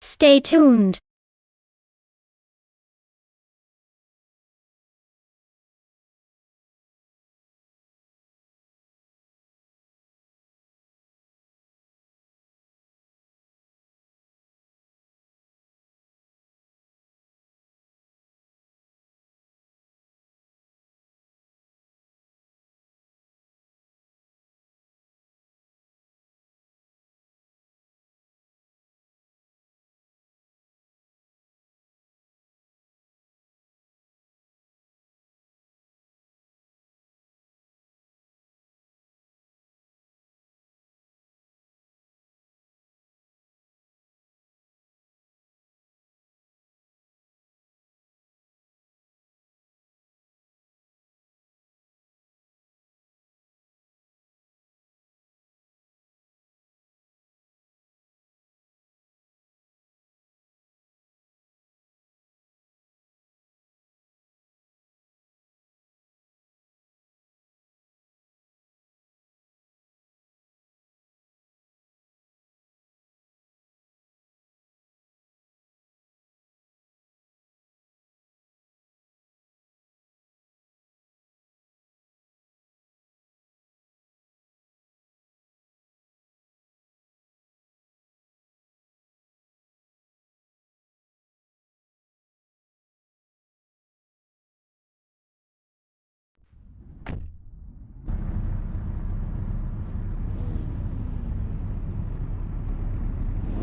Stay tuned!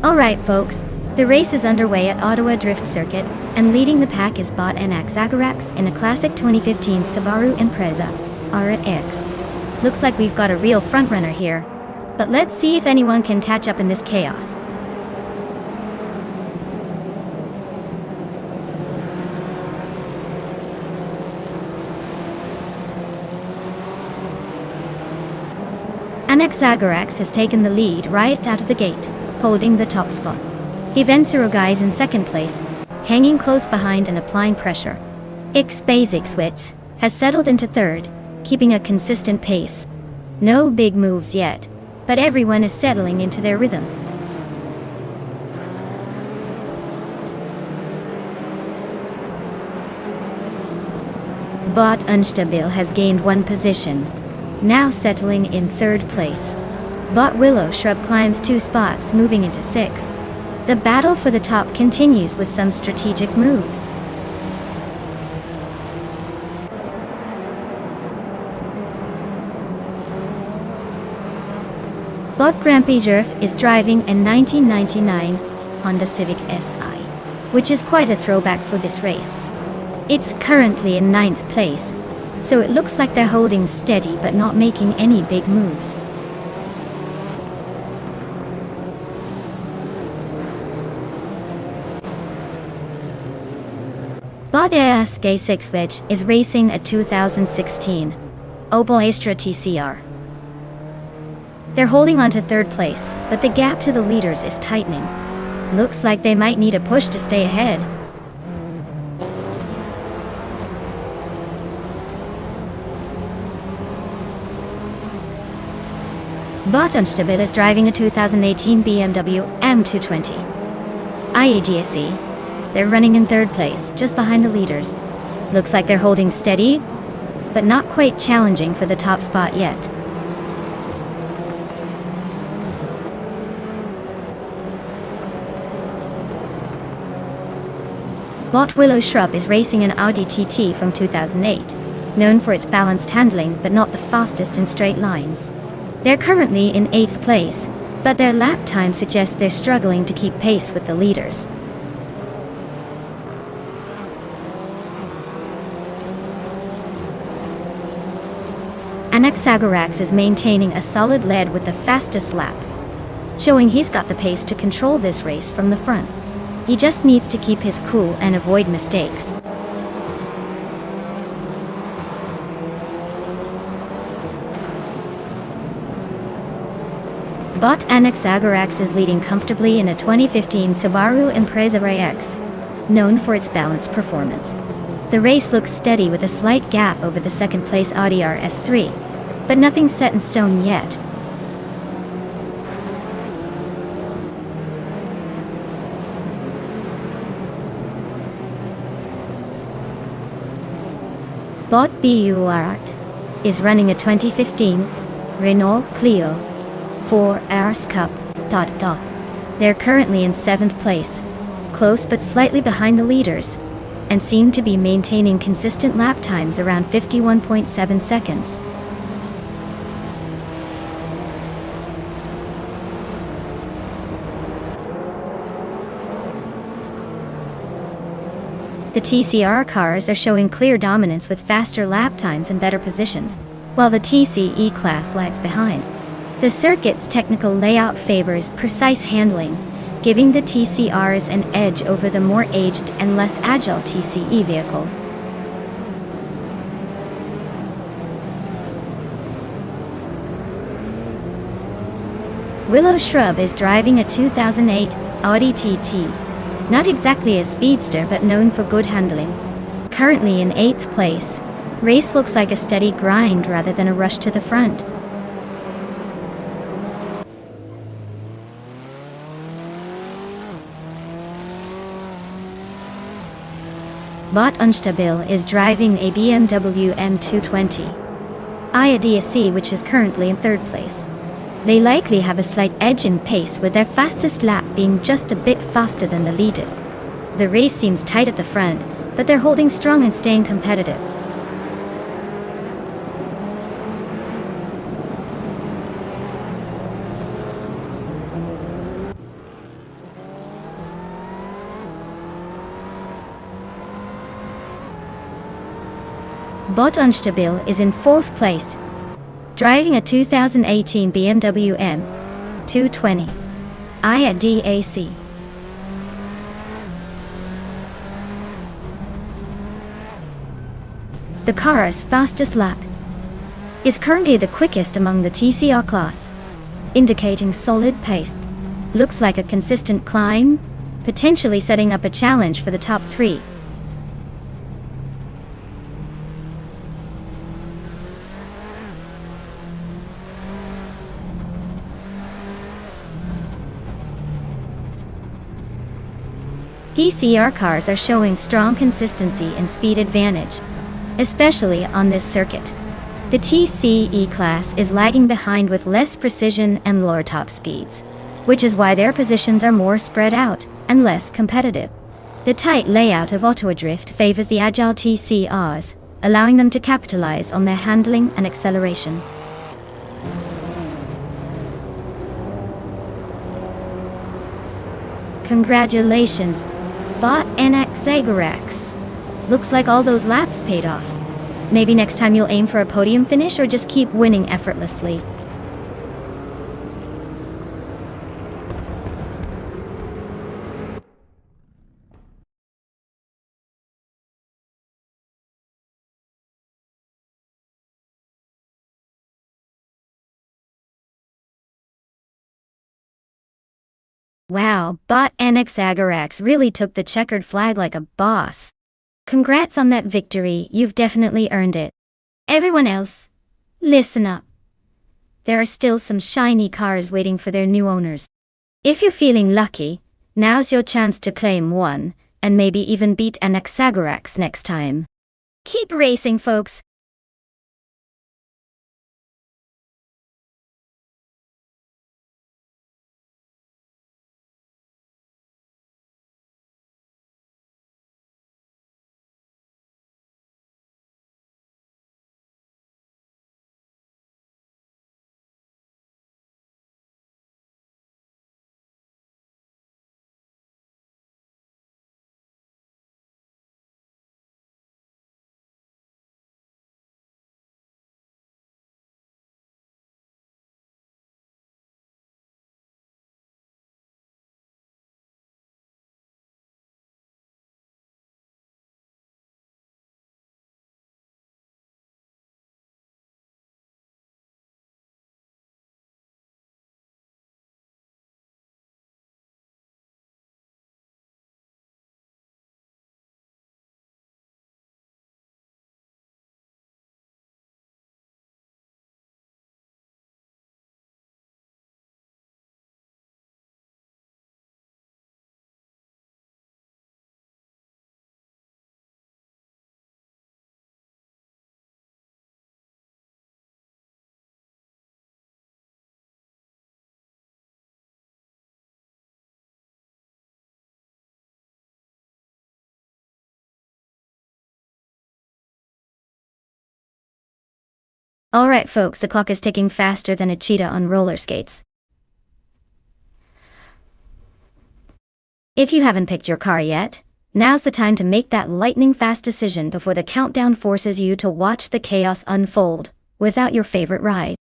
Alright folks, the race is underway at Ottawa Drift Circuit, and leading the pack is bot NX Zagarax in a classic 2015 Subaru Impreza RX. Looks like we've got a real frontrunner here, but let's see if anyone can catch up in this chaos. NX Zagarax has taken the lead right out of the gate, holding the top spot. Givencero guys in second place, hanging close behind and applying pressure. X Basic Switch has settled into third, keeping a consistent pace. No big moves yet, but everyone is settling into their rhythm. Bot Unstable has gained one position, now settling in third place. Bot Willow Shrub climbs 2 spots, moving into 6th. The battle for the top continues with some strategic moves. Bot Grampy Jerf is driving a 1999 Honda Civic Si, which is quite a throwback for this race. It's currently in 9th place, so it looks like they're holding steady but not making any big moves. Bot ASK 6 Wedge is racing a 2016 Opel Astra TCR. They're holding on to 3rd place, but the gap to the leaders is tightening. Looks like they might need a push to stay ahead. Bot Unstable is driving a 2018 BMW M220 IAGSE. They're running in 3rd place, just behind the leaders. Looks like they're holding steady, but not quite challenging for the top spot yet. Bot Willow Shrub is racing an Audi TT from 2008, known for its balanced handling but not the fastest in straight lines. They're currently in 8th place, but their lap time suggests they're struggling to keep pace with the leaders. Anaxagorax is maintaining a solid lead with the fastest lap, showing he's got the pace to control this race from the front. He just needs to keep his cool and avoid mistakes. Bot Anaxagorax is leading comfortably in a 2015 Subaru Impreza RX, known for its balanced performance. The race looks steady with a slight gap over the 2nd place Audi RS3, but nothing's set in stone yet. Bot BUArt is running a 2015 Renault Clio 4 RS Cup. They're currently in 7th place, close but slightly behind the leaders, and seem to be maintaining consistent lap times around 51.7 seconds. The TCR cars are showing clear dominance with faster lap times and better positions, while the TCE class lags behind. The circuit's technical layout favors precise handling, giving the TCRs an edge over the more aged and less agile TCE vehicles. Willow Shrub is driving a 2008 Audi TT. Not exactly a speedster but known for good handling. Currently in 8th place, race looks like a steady grind rather than a rush to the front. Bot Unstable is driving a BMW M220 IADSC, which is currently in 3rd place. They likely have a slight edge in pace, with their fastest lap being just a bit faster than the leaders. The race seems tight at the front, but they're holding strong and staying competitive. Bot Unstable is in 4th place, driving a 2018 BMW M220 IADAC. The car's fastest lap is currently the quickest among the TCR class, indicating solid pace. Looks like a consistent climb, potentially setting up a challenge for the top 3. TCR cars are showing strong consistency and speed advantage, especially on this circuit. The TCE class is lagging behind with less precision and lower top speeds, which is why their positions are more spread out and less competitive. The tight layout of Autodrift favors the agile TCRs, allowing them to capitalize on their handling and acceleration. Congratulations, Bot NX Zagarax. Looks like all those laps paid off. Maybe next time you'll aim for a podium finish or just keep winning effortlessly. Wow, Bot NX Zagarax really took the checkered flag like a boss. Congrats on that victory, you've definitely earned it. Everyone else, listen up. There are still some shiny cars waiting for their new owners. If you're feeling lucky, now's your chance to claim one, and maybe even beat NX Zagarax next time. Keep racing, folks. Alright folks, the clock is ticking faster than a cheetah on roller skates. If you haven't picked your car yet, now's the time to make that lightning-fast decision before the countdown forces you to watch the chaos unfold without your favorite ride.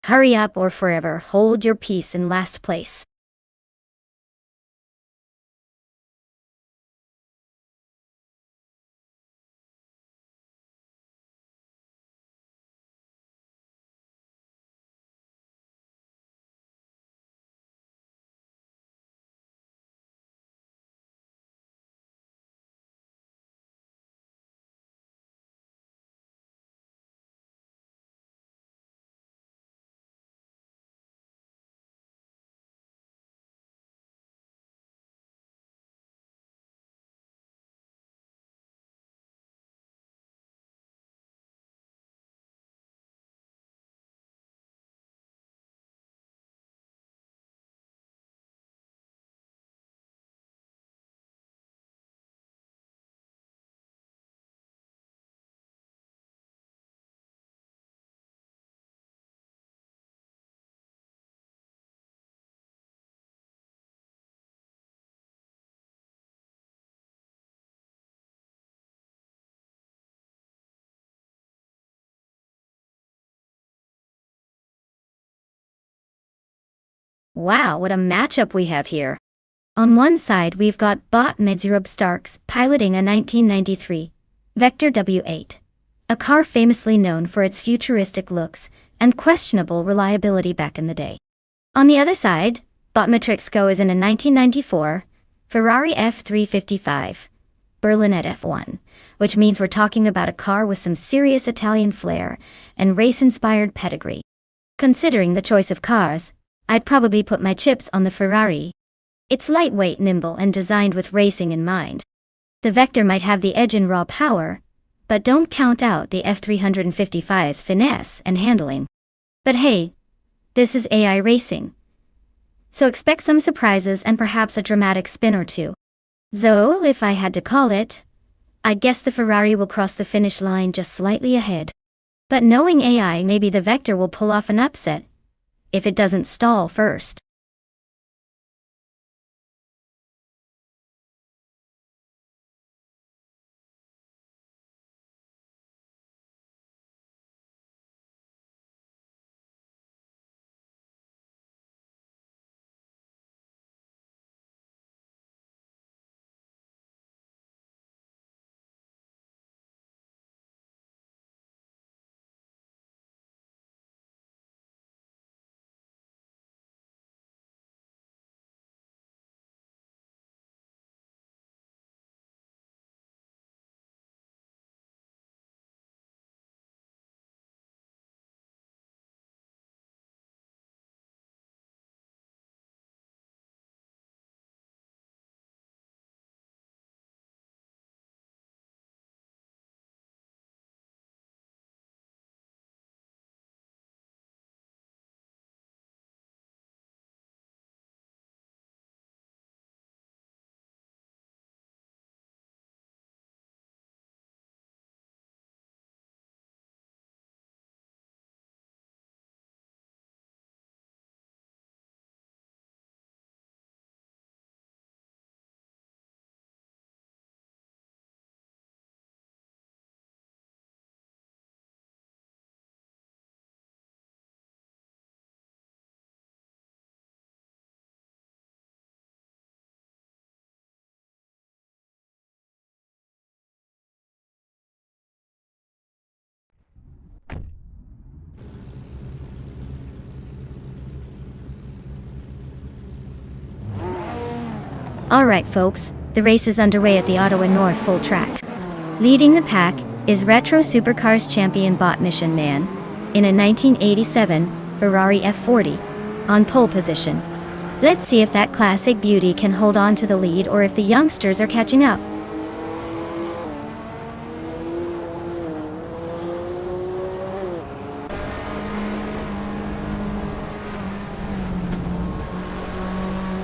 Hurry up or forever hold your peace in last place. Wow, what a matchup we have here. On one side we've got Bot Medzerub Starks piloting a 1993 Vector W8, a car famously known for its futuristic looks and questionable reliability back in the day. On the other side, Bot Matrixco is in a 1994 Ferrari F355 Berlinette F1, which means we're talking about a car with some serious Italian flair and race-inspired pedigree. Considering the choice of cars, I'd probably put my chips on the Ferrari. It's lightweight, nimble, and designed with racing in mind. The Vector might have the edge in raw power, but don't count out the F355's finesse and handling. But hey, this is AI racing, so expect some surprises and perhaps a dramatic spin or two. So, if I had to call it, I'd guess the Ferrari will cross the finish line just slightly ahead. But knowing AI, maybe the Vector will pull off an upset, if it doesn't stall first. Alright folks, the race is underway at the Ottawa North Full Track. Leading the pack is Retro Supercars champion Bot Mission Man, in a 1987 Ferrari F40, on pole position. Let's see if that classic beauty can hold on to the lead or if the youngsters are catching up.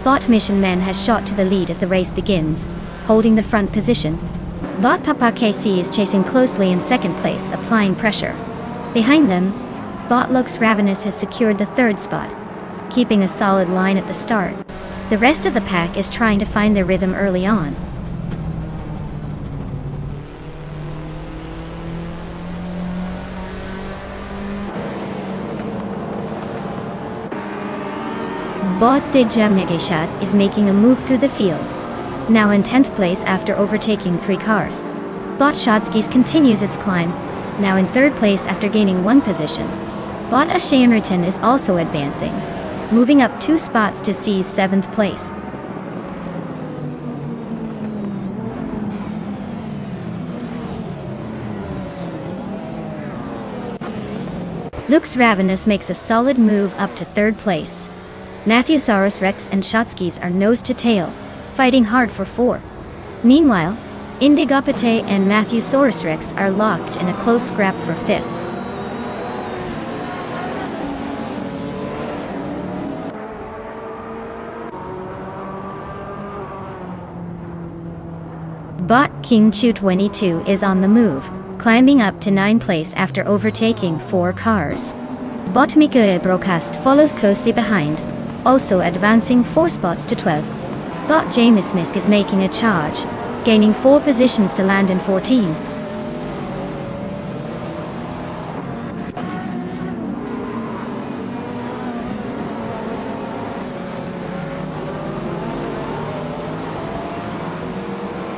Bot Mission Man has shot to the lead as the race begins, holding the front position. Bot Papa KC is chasing closely in second place, applying pressure. Behind them, Bot Looks Ravenous has secured the third spot, keeping a solid line at the start. The rest of the pack is trying to find their rhythm early on. Bot de Jamnegeshat is making a move through the field, now in 10th place after overtaking 3 cars. Bot Shotskis continues its climb, now in 3rd place after gaining 1 position. Bot Ashayanritan is also advancing, moving up 2 spots to seize 7th place. Lux Ravenous makes a solid move up to 3rd place. Matthewsaurus Rex and Shotskis are nose to tail, fighting hard for 4. Meanwhile, Indigopate and Matthewsaurus Rex are locked in a close scrap for 5th. Bot King Chu 22 is on the move, climbing up to 9th place after overtaking 4 cars. Bot Mikael Broadcast follows closely behind, also advancing 4 spots to 12th. Bot James Misk is making a charge, gaining 4 positions to land in 14.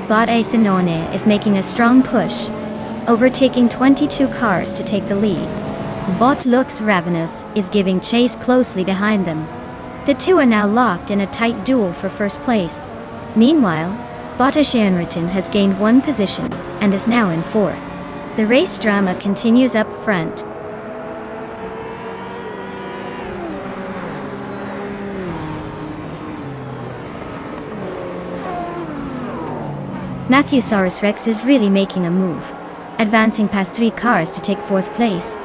Bot Asinone is making a strong push, overtaking 22 cars to take the lead. Bot Looks Ravenous is giving chase closely behind them. The two are now locked in a tight duel for first place. Meanwhile, Bot Ashayanritan has gained 1 position and is now in 4th. The race drama continues up front. Matthewsaurus Rex is really making a move, advancing past 3 cars to take 4th place.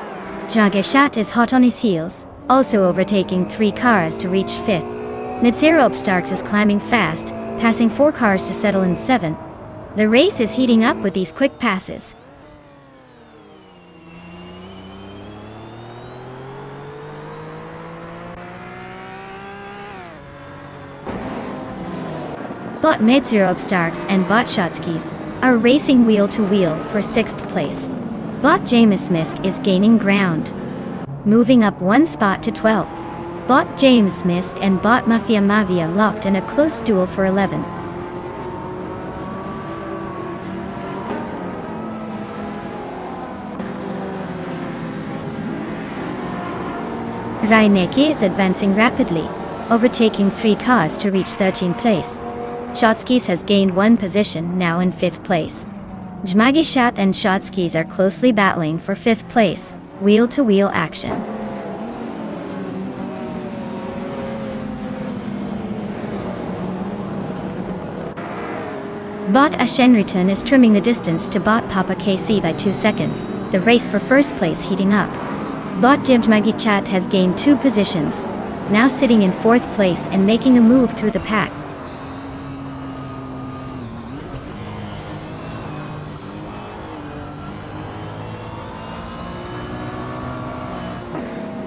Jageshat is hot on his heels, also overtaking 3 cars to reach 5th. Nitzeropstarks is climbing fast, passing 4 cars to settle in 7th. The race is heating up with these quick passes. Bot Nitzeropstarks and Bot Shotskis are racing wheel to wheel for 6th place. Bot James Misk is gaining ground, moving up 1 spot to 12th. Bot James Mist and Bot Mafia Mavia locked in a close duel for 11th. Raineki is advancing rapidly, overtaking 3 cars to reach 13th place. Shotskis has gained 1 position, now in 5th place. Jmagishat and Shotskis are closely battling for 5th place, wheel-to-wheel action. Bot Ashenriton is trimming the distance to Bot Papa KC by 2 seconds, the race for 1st place heating up. Bot Jibjmagichat has gained 2 positions, now sitting in 4th place and making a move through the pack.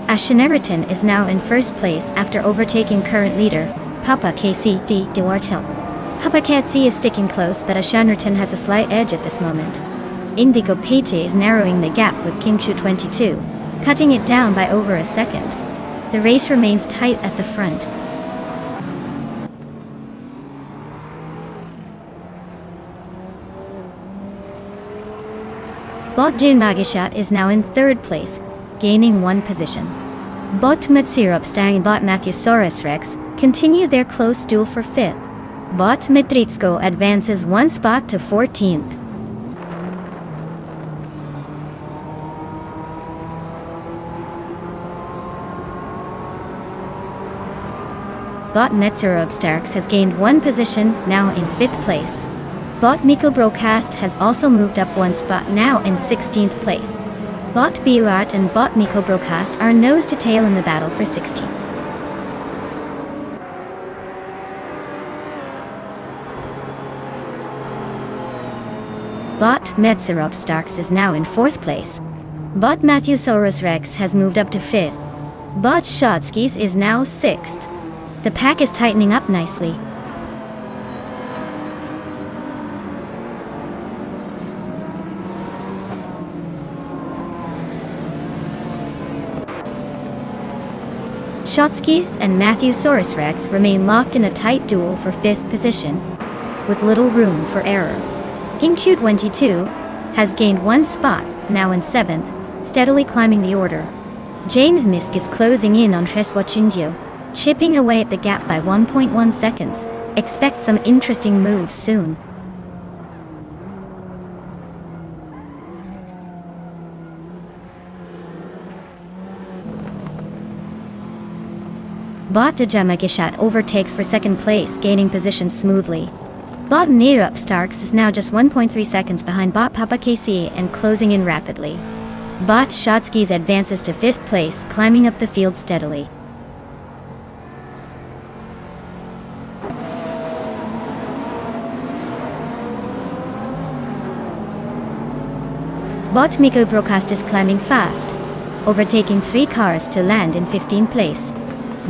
Ashenriton is now in 1st place after overtaking current leader, Papa KC D. Duartil. Papa KC is sticking close, but Ashenriton has a slight edge at this moment. Indigo Pete is narrowing the gap with Kingshu 22, cutting it down by over a second. The race remains tight at the front. Bot Jinmagishat is now in 3rd place, gaining 1 position. Bot Mitziropstar and Bot Matthewsaurus Rex continue their close duel for 5th. Bot Mitritsko advances 1 spot to 14th. Bot Netzeropstarks has gained 1 position, now in 5th place. Bot Mikobrocast has also moved up 1 spot, now in 16th place. Bot Buart and Bot Mikobrocast are nose to tail in the battle for 16th. Bot Netzeropstarks is now in 4th place. Bot Matthewsaurus Rex has moved up to 5th. Bot Shotskis is now 6th. The pack is tightening up nicely. Shotskis and Matthewsaurus Rex remain locked in a tight duel for 5th position, with little room for error. Kingshu 22 has gained 1 spot, now in 7th, steadily climbing the order. James Misk is closing in on Treswachindio, chipping away at the gap by 1.1 seconds. Expect some interesting moves soon. Bot Djamagishat overtakes for 2nd place, gaining position smoothly. Bot Nerupstarks is now just 1.3 seconds behind Bot Papa KC and closing in rapidly. Bot Shotskis advances to 5th place, climbing up the field steadily. Bot Miko Broadcast is climbing fast, overtaking 3 cars to land in 15th place.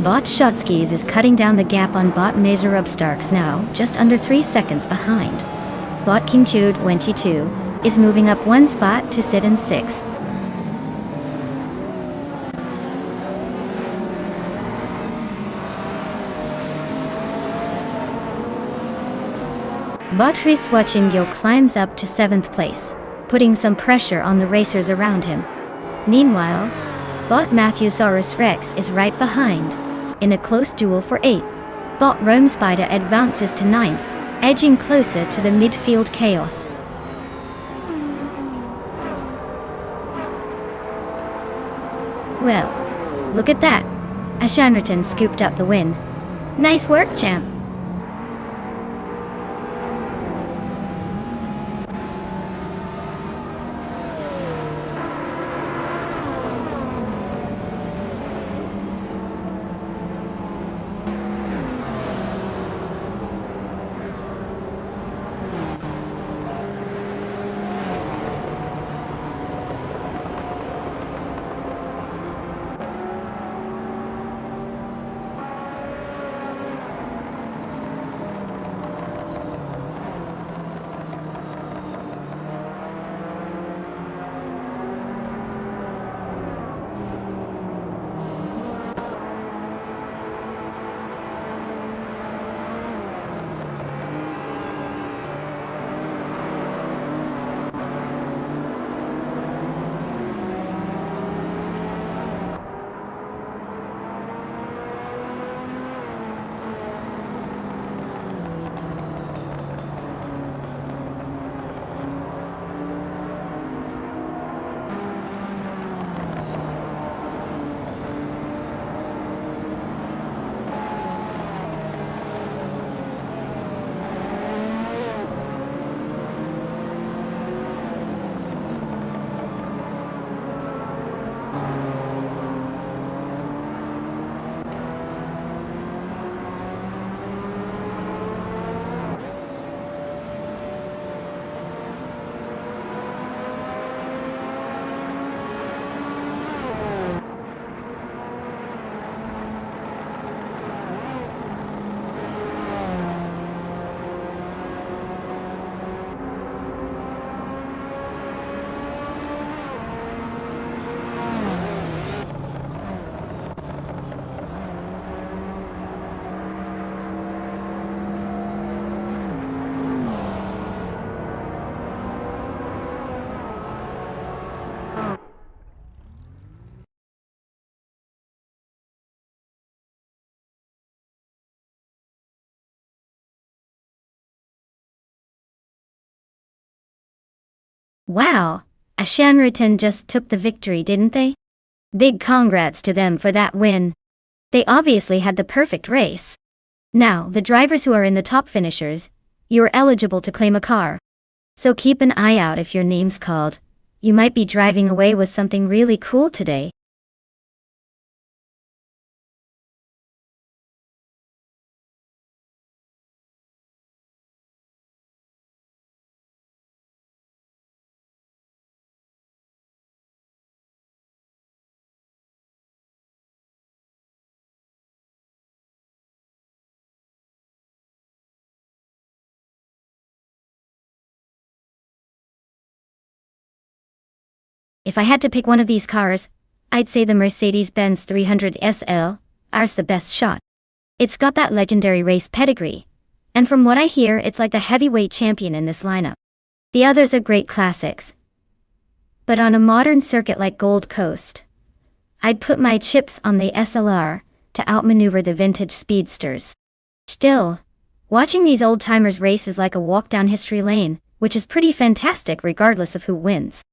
Bot Shotskis is cutting down the gap on Bot Nazarubstarks, now just under 3 seconds behind. Bot Kingshu 22 is moving up 1 spot to sit in 6th. Bot Riswachingyo climbs up to 7th place, putting some pressure on the racers around him. Meanwhile, Bot Matthewsaurus Rex is right behind, in a close duel for 8th. Bot Rome Spider advances to 9th, edging closer to the midfield chaos. Well, look at that. Ashanriton scooped up the win. Nice work, champ. Wow, Ashanriton just took the victory, didn't they? Big congrats to them for that win. They obviously had the perfect race. Now, the drivers who are in the top finishers, you're eligible to claim a car. So keep an eye out if your name's called. You might be driving away with something really cool today. If I had to pick one of these cars, I'd say the Mercedes-Benz 300 SL, ours the best shot. It's got that legendary race pedigree. And from what I hear, it's like the heavyweight champion in this lineup. The others are great classics. But on a modern circuit like Gold Coast, I'd put my chips on the SLR to outmaneuver the vintage speedsters. Still, watching these old-timers race is like a walk down history lane, which is pretty fantastic regardless of who wins.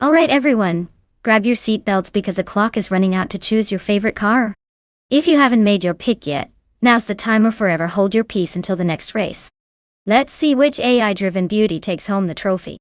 Alright everyone, grab your seatbelts because the clock is running out to choose your favorite car. If you haven't made your pick yet, now's the time or forever hold your peace until the next race. Let's see which AI-driven beauty takes home the trophy.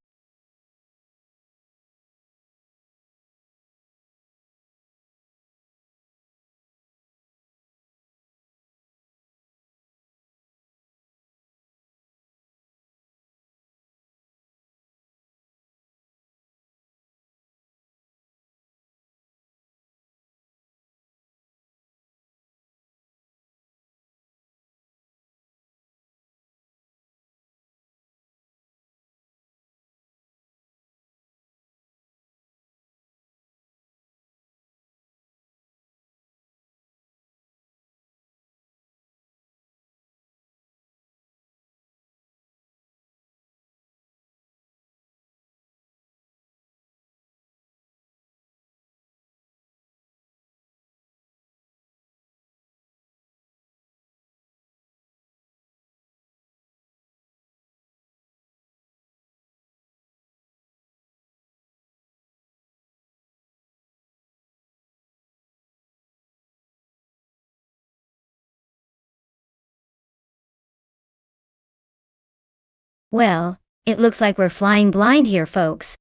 Well, it looks like we're flying blind here, folks.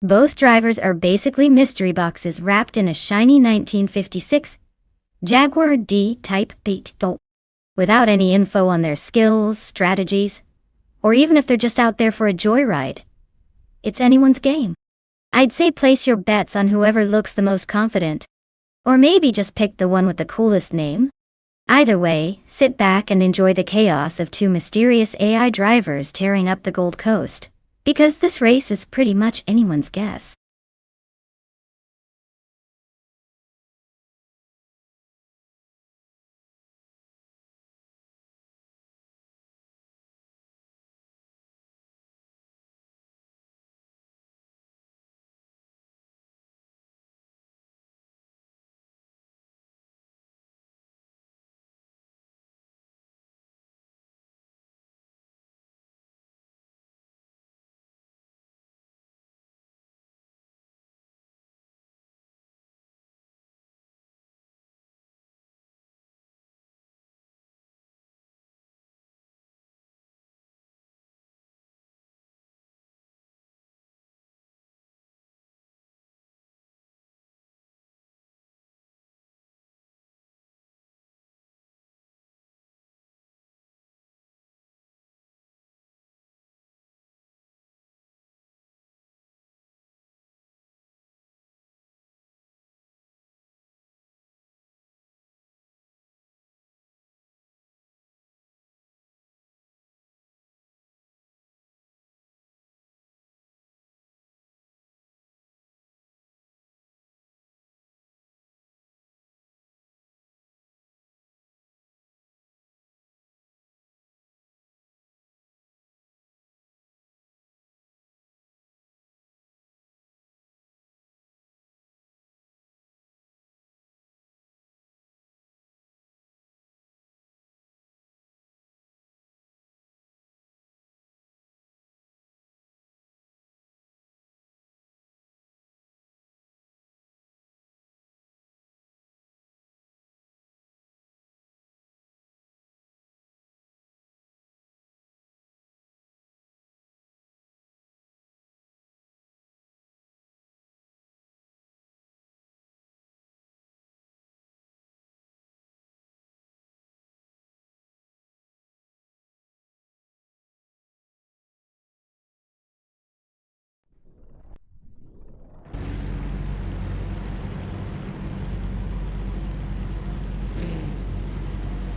Both drivers are basically mystery boxes wrapped in a shiny 1956 Jaguar D-Type Beetle, without any info on their skills, strategies, or even if they're just out there for a joyride. It's anyone's game. I'd say place your bets on whoever looks the most confident. Or maybe just pick the one with the coolest name. Either way, sit back and enjoy the chaos of two mysterious AI drivers tearing up the Gold Coast. Because this race is pretty much anyone's guess.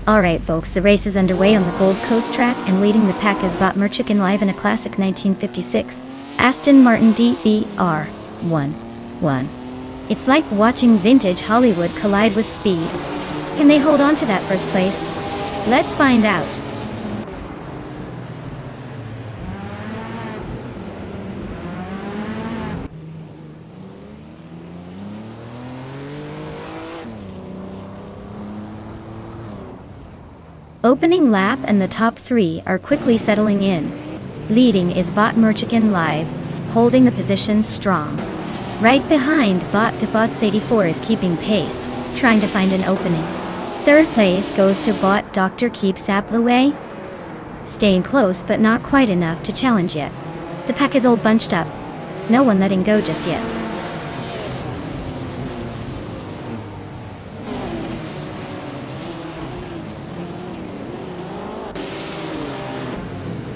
Alright folks, the race is underway on the Gold Coast track, and leading the pack is Bot Merchican Live in a classic 1956 Aston Martin DBR11. It's like watching vintage Hollywood collide with speed. Can they hold on to that first place? Let's find out. Opening lap and the top three are quickly settling in. Leading is Bot Merchican Live, holding the position strong. Right behind, Bot Defaults 84 is keeping pace, trying to find an opening. Third place goes to Bot Dr. Keep Sappleway, staying close but not quite enough to challenge yet. The pack is all bunched up, no one letting go just yet.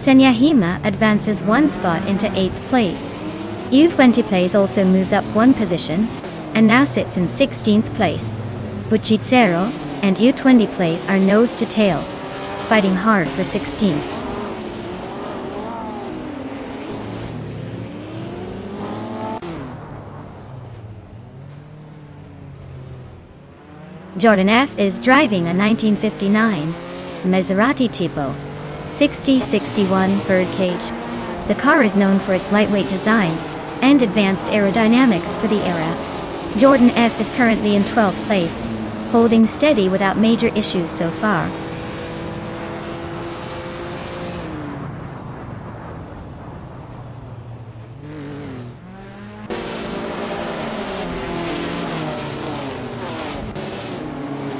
Senyahima advances one spot into 8th place. U20 Plays also moves up one position, and now sits in 16th place. Buchitsero and U20 Plays are nose to tail, fighting hard for 16th. Jordan F is driving a 1959 Maserati Tipo 6061 birdcage. The car is known for its lightweight design and advanced aerodynamics for the era. Jordan F is currently in 12th place, holding steady without major issues so far.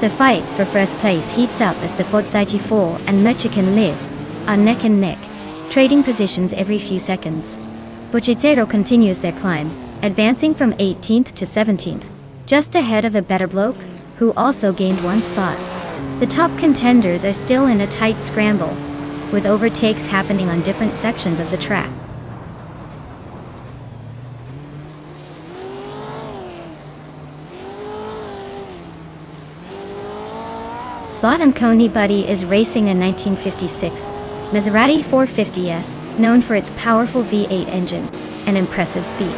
The fight for first place heats up as the Ford 84 and Merchican Live are neck and neck, trading positions every few seconds. Buchitsero continues their climb, advancing from 18th to 17th, just ahead of a better bloke, who also gained one spot. The top contenders are still in a tight scramble, with overtakes happening on different sections of the track. Bot and Coney Buddy is racing a 1956 Maserati 450S, known for its powerful V8 engine and impressive speed.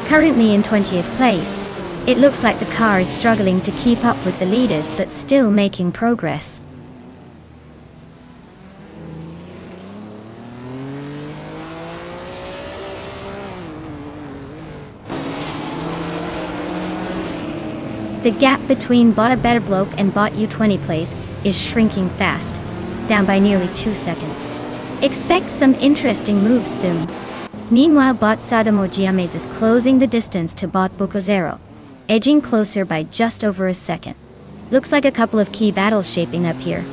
Currently in 20th place, it looks like the car is struggling to keep up with the leaders but still making progress. The gap between Bot a Better Bloke and Bot U20 Plays is shrinking fast, down by nearly 2 seconds. Expect some interesting moves soon. Meanwhile, Bot Sadamo Giames is closing the distance to Bot Bukozero, edging closer by just over a second. Looks like a couple of key battles shaping up here.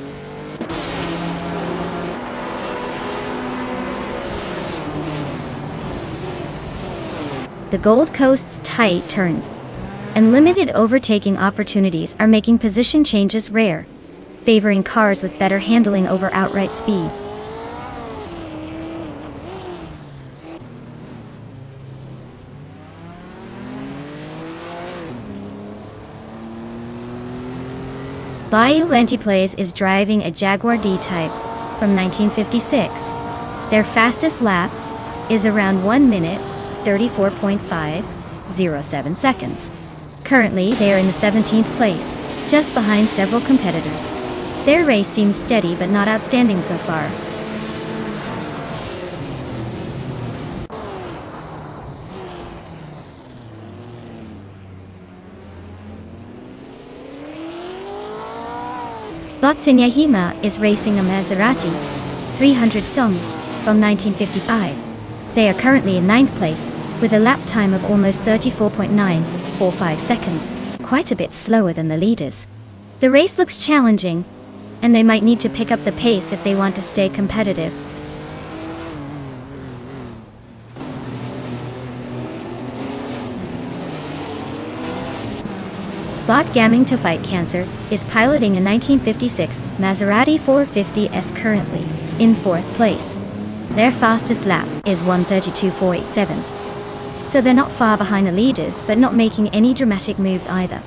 The Gold Coast's tight turns and limited overtaking opportunities are making position changes rare, favoring cars with better handling over outright speed. Bayou Lentiplays is driving a Jaguar D-Type from 1956. Their fastest lap is around 1 minute, 34.507 seconds. Currently, they are in the 17th place, just behind several competitors. Their race seems steady but not outstanding so far. Bot Senyahima is racing a Maserati 300 Song from 1955. They are currently in 9th place, with a lap time of almost 34.945 seconds, quite a bit slower than the leaders. The race looks challenging, and they might need to pick up the pace if they want to stay competitive. Bot Gamming to Fight Cancer is piloting a 1956 Maserati 450S currently in 4th place. Their fastest lap is 1:32.487. So they're not far behind the leaders, but not making any dramatic moves either.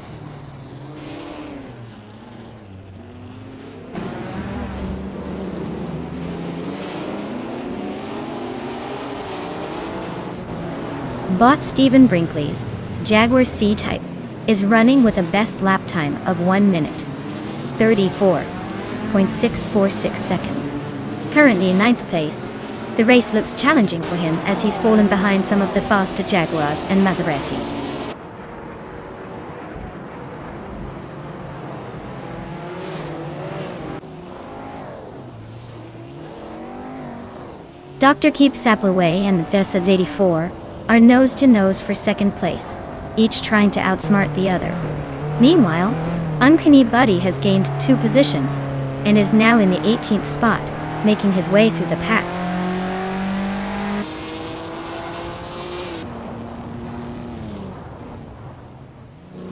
Bot Stephen Brinkley's Jaguar C-Type is running with a best lap time of 1 minute, 34.646 seconds. Currently in 9th place, the race looks challenging for him as he's fallen behind some of the faster Jaguars and Maseratis. Dr. Keep Sapaway and Theseds 84 are nose-to-nose for 2nd place, each trying to outsmart the other. Meanwhile, Uncanny Buddy has gained 2 positions and is now in the 18th spot, making his way through the pack.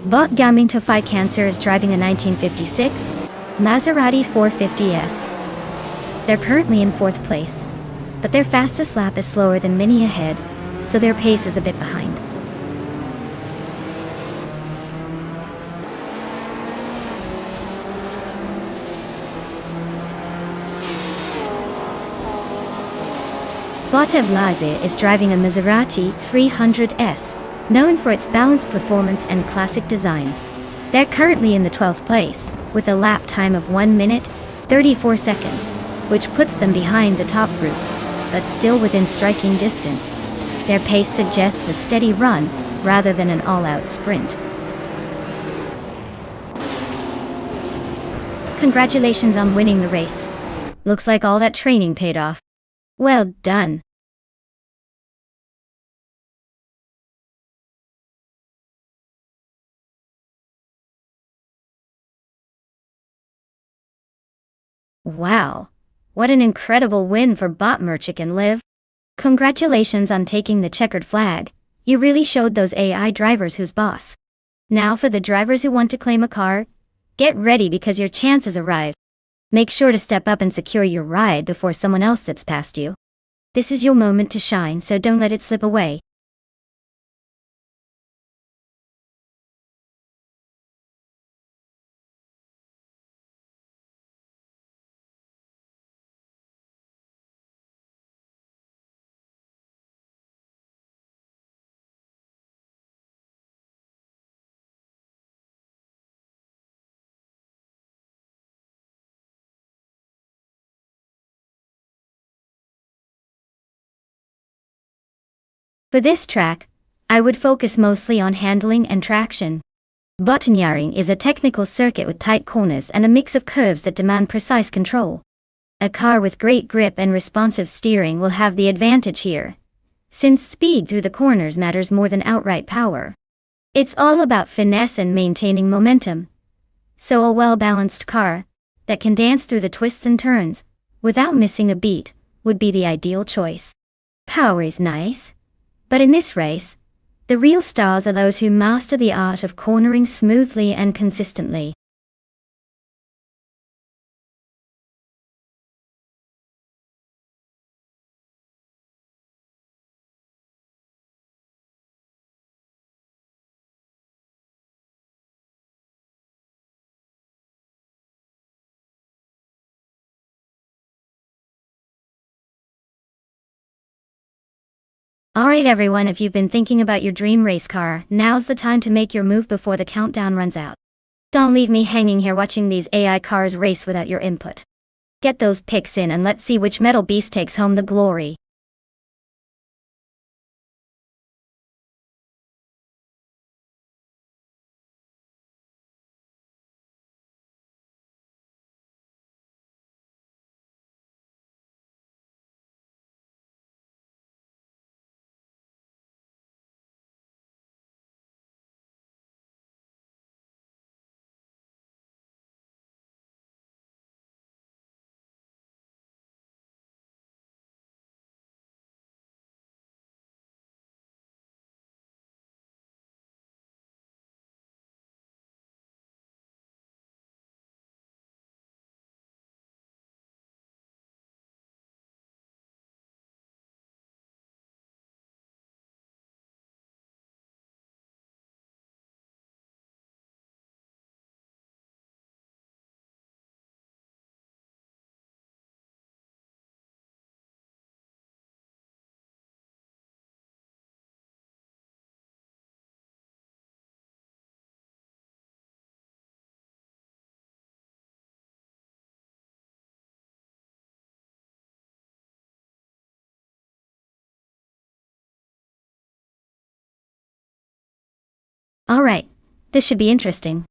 Bot Gaming to Fight Cancer is driving a 1956 Maserati 450S. They're currently in 4th place, but their fastest lap is slower than many ahead, so their pace is a bit behind. Botev Laze is driving a Maserati 300S, known for its balanced performance and classic design. They're currently in the 12th place, with a lap time of 1 minute, 34 seconds, which puts them behind the top group, but still within striking distance. Their pace suggests a steady run, rather than an all-out sprint. Congratulations on winning the race. Looks like all that training paid off. Well done. Wow. What an incredible win for Bot Merchik and Liv. Congratulations on taking the checkered flag. You really showed those AI drivers who's boss. Now for the drivers who want to claim a car, get ready because your chance has arrived. Make sure to step up and secure your ride before someone else zips past you. This is your moment to shine, so don't let it slip away. For this track, I would focus mostly on handling and traction. Botanyering is a technical circuit with tight corners and a mix of curves that demand precise control. A car with great grip and responsive steering will have the advantage here, since speed through the corners matters more than outright power. It's all about finesse and maintaining momentum. So a well-balanced car that can dance through the twists and turns without missing a beat would be the ideal choice. Power is nice, but in this race, the real stars are those who master the art of cornering smoothly and consistently. Alright everyone, if you've been thinking about your dream race car, now's the time to make your move before the countdown runs out. Don't leave me hanging here watching these AI cars race without your input. Get those picks in and let's see which metal beast takes home the glory. Alright, this should be interesting.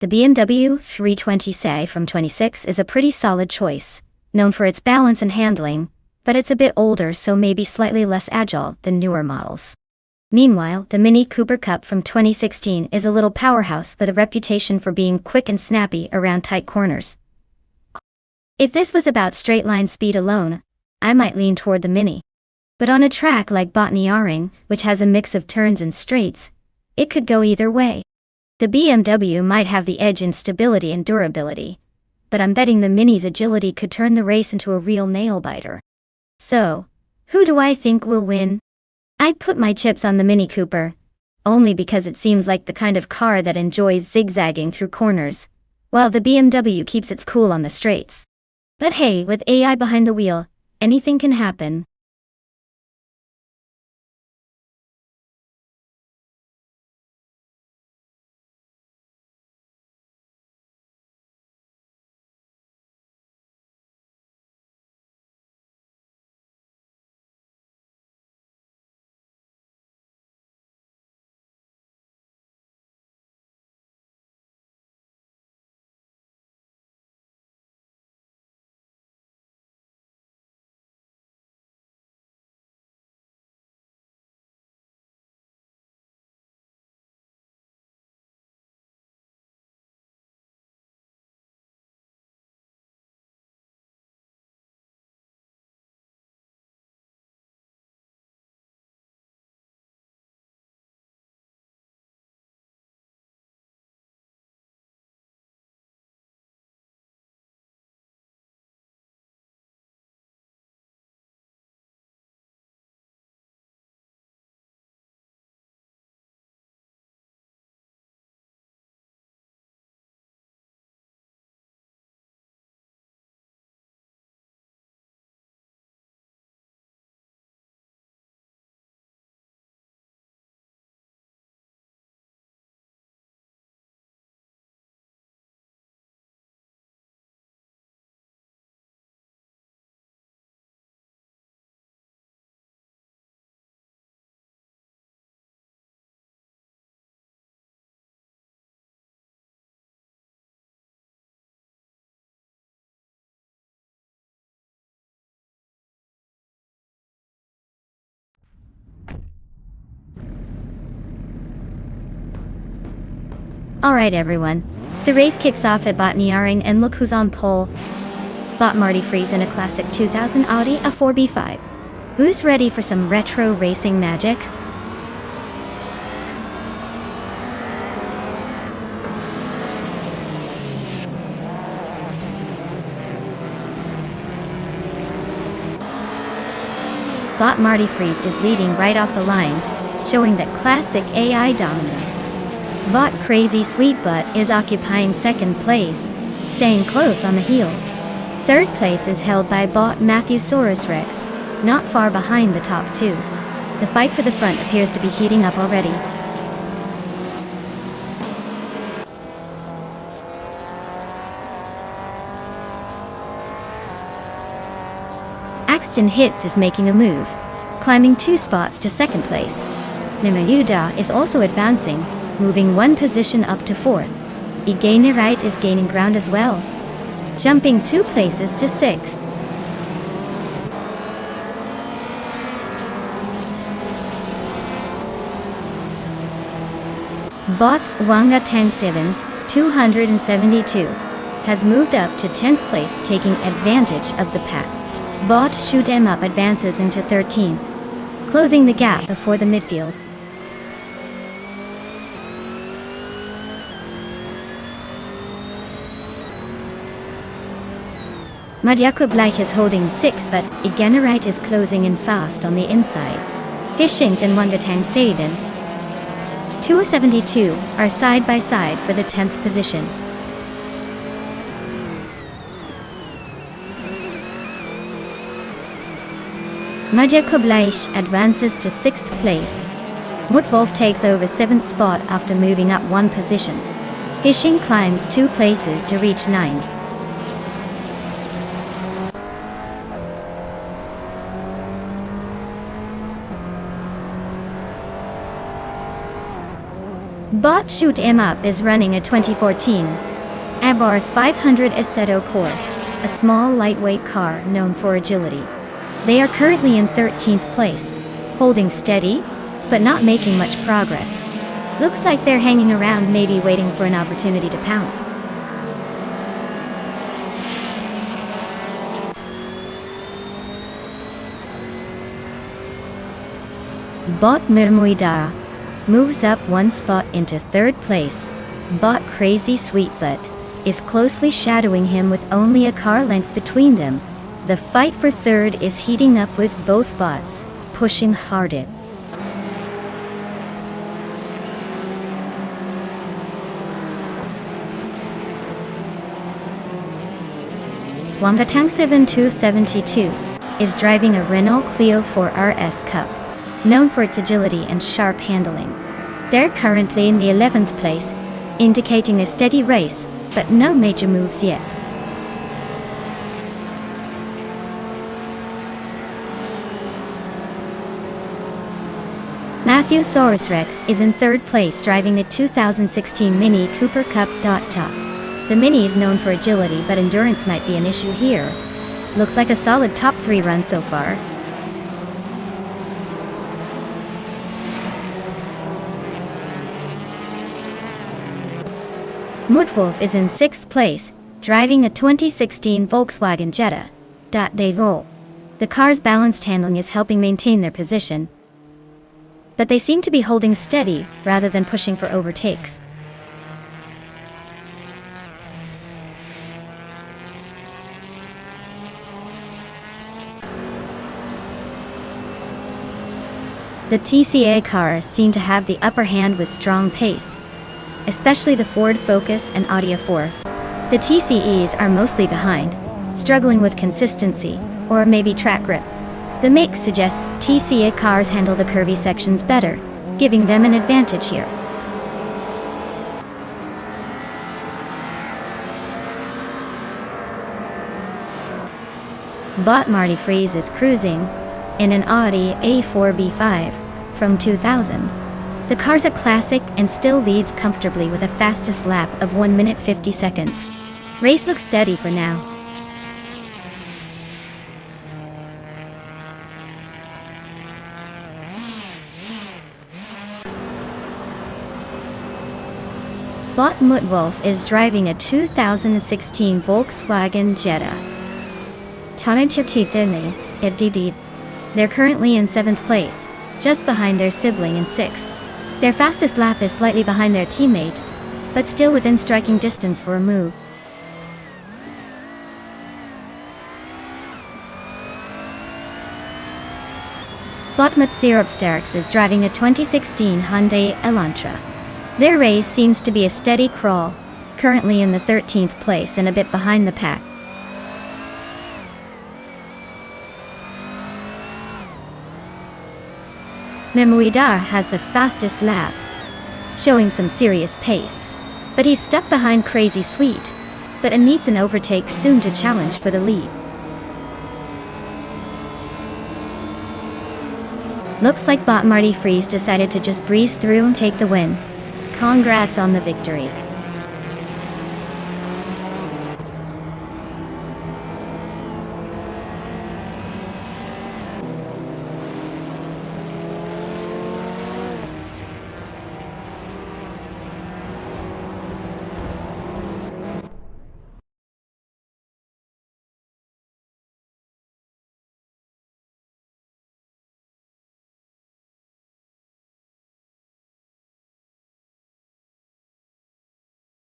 The BMW 320 from 26 is a pretty solid choice, known for its balance and handling, but it's a bit older so maybe slightly less agile than newer models. Meanwhile, the Mini Cooper Cup from 2016 is a little powerhouse with a reputation for being quick and snappy around tight corners. If this was about straight line speed alone, I might lean toward the Mini. But on a track like Botniaring, which has a mix of turns and straights, it could go either way. The BMW might have the edge in stability and durability, but I'm betting the Mini's agility could turn the race into a real nail-biter. So, who do I think will win? I'd put my chips on the Mini Cooper, only because it seems like the kind of car that enjoys zigzagging through corners, while the BMW keeps its cool on the straights. But hey, with AI behind the wheel, anything can happen. Alright everyone, the race kicks off at Botniaring and look who's on pole. Bot Marty Freeze in a classic 2000 Audi A4B5. Who's ready for some retro racing magic? Bot Marty Freeze is leading right off the line, showing that classic AI dominance. Bot Crazy Sweetbutt is occupying second place, staying close on the heels. Third place is held by Bot Matthewsaurus Rex, not far behind the top two. The fight for the front appears to be heating up already. Axton Hits is making a move, climbing 2 spots to second place. Nimayuda is also advancing, moving 1 position up to 4th. Igainirite is gaining ground as well, jumping 2 places to 6th. Bot Wanga 107, 272, has moved up to 10th place, taking advantage of the pack. Bot Shoot 'em Up advances into 13th, closing the gap before the midfield. Madjakubleich is holding 6th, but Igainirite is closing in fast on the inside. Gishingt and Wangatang Saden, 272, are side by side for the 10th position. Madjakubleich advances to 6th place. Mutwolf takes over 7th spot after moving up 1 position. Gishing climbs 2 places to reach 9. Bot Shoot 'Em Up is running a 2014 Abarth 500 Assetto course, a small lightweight car known for agility. They are currently in 13th place, holding steady, but not making much progress. Looks like they're hanging around, maybe waiting for an opportunity to pounce. Bot Mirmuida moves up one spot into third place. Bot Crazy Sweetbutt is closely shadowing him with only a car length between them. The fight for third is heating up with both bots pushing hard it. Wangatang 7272 is driving a Renault Clio 4 RS Cup, known for its agility and sharp handling. They're currently in the 11th place, indicating a steady race, but no major moves yet. Matthew Saurus Rex is in third place driving a 2016 Mini Cooper Cup. The Mini is known for agility, but endurance might be an issue here. Looks like a solid top 3 run so far. Mudwolf is in 6th place, driving a 2016 Volkswagen Jetta. They roll. The car's balanced handling is helping maintain their position, but they seem to be holding steady rather than pushing for overtakes. The TCA cars seem to have the upper hand with strong pace, especially the Ford Focus and Audi A4. The TCEs are mostly behind, struggling with consistency, or maybe track grip. The make suggests TCA cars handle the curvy sections better, giving them an advantage here. Bot Marty Freeze is cruising in an Audi A4 B5 from 2000. The car's a classic and still leads comfortably with a fastest lap of 1 minute 50 seconds. Race looks steady for now. Bot Mutwolf is driving a 2016 Volkswagen Jetta. They're currently in 7th place, just behind their sibling in 6th. Their fastest lap is slightly behind their teammate, but still within striking distance for a move. Botmut Sirupsterix is driving a 2016 Hyundai Elantra. Their race seems to be a steady crawl, currently in the 13th place and a bit behind the pack. Memuidar has the fastest lap, showing some serious pace, but he's stuck behind Crazy Sweet, but needs an overtake soon to challenge for the lead. Looks like Bot Marty Freeze decided to just breeze through and take the win. Congrats on the victory.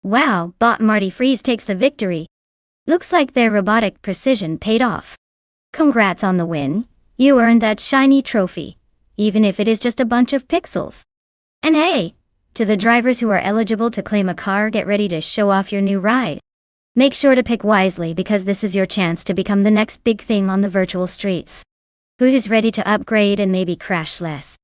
Wow, Bot Marty Freeze takes the victory. Looks like their robotic precision paid off. Congrats on the win. You earned that shiny trophy, even if it is just a bunch of pixels. And hey, to the drivers who are eligible to claim a car, get ready to show off your new ride. Make sure to pick wisely, because this is your chance to become the next big thing on the virtual streets. Who's ready to upgrade and maybe crash less?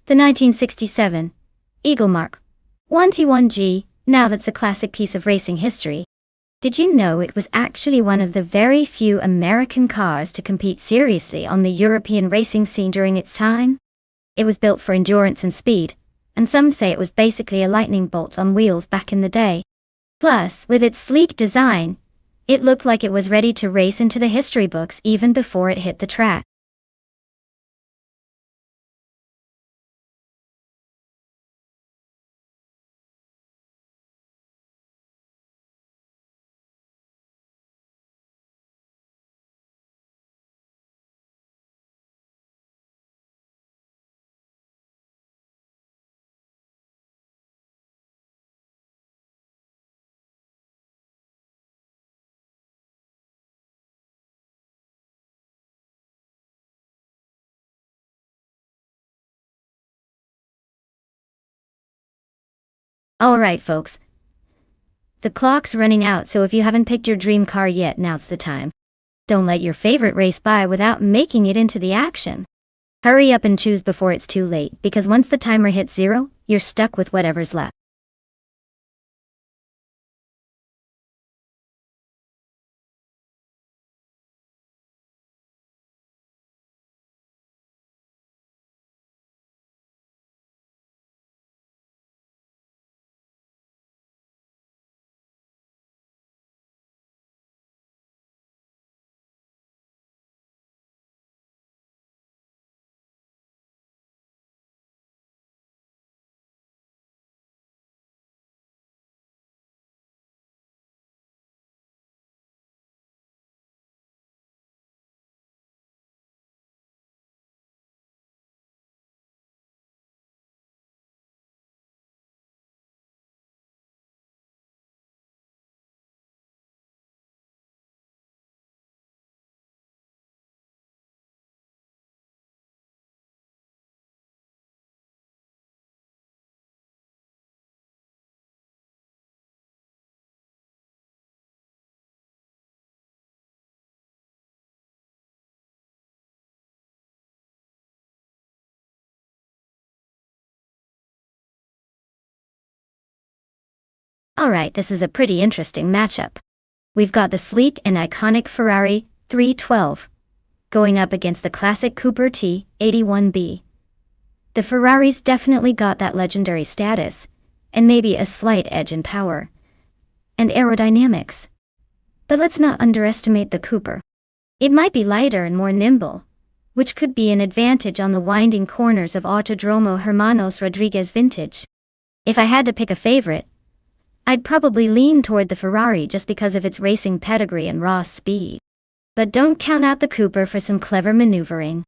The 1967 Eagle Mark 1T1G, now that's a classic piece of racing history. Did you know it was actually one of the very few American cars to compete seriously on the European racing scene during its time? It was built for endurance and speed, and some say it was basically a lightning bolt on wheels back in the day. Plus, with its sleek design, it looked like it was ready to race into the history books even before it hit the track. Alright folks, the clock's running out, so if you haven't picked your dream car yet, now's the time. Don't let your favorite race by without making it into the action. Hurry up and choose before it's too late, because once the timer hits 0, you're stuck with whatever's left. Alright, this is a pretty interesting matchup. We've got the sleek and iconic Ferrari 312 going up against the classic Cooper T81B. The Ferrari's definitely got that legendary status, and maybe a slight edge in power and aerodynamics. But let's not underestimate the Cooper. It might be lighter and more nimble, which could be an advantage on the winding corners of Autodromo Hermanos Rodriguez vintage. If I had to pick a favorite, I'd probably lean toward the Ferrari just because of its racing pedigree and raw speed. But don't count out the Cooper for some clever maneuvering.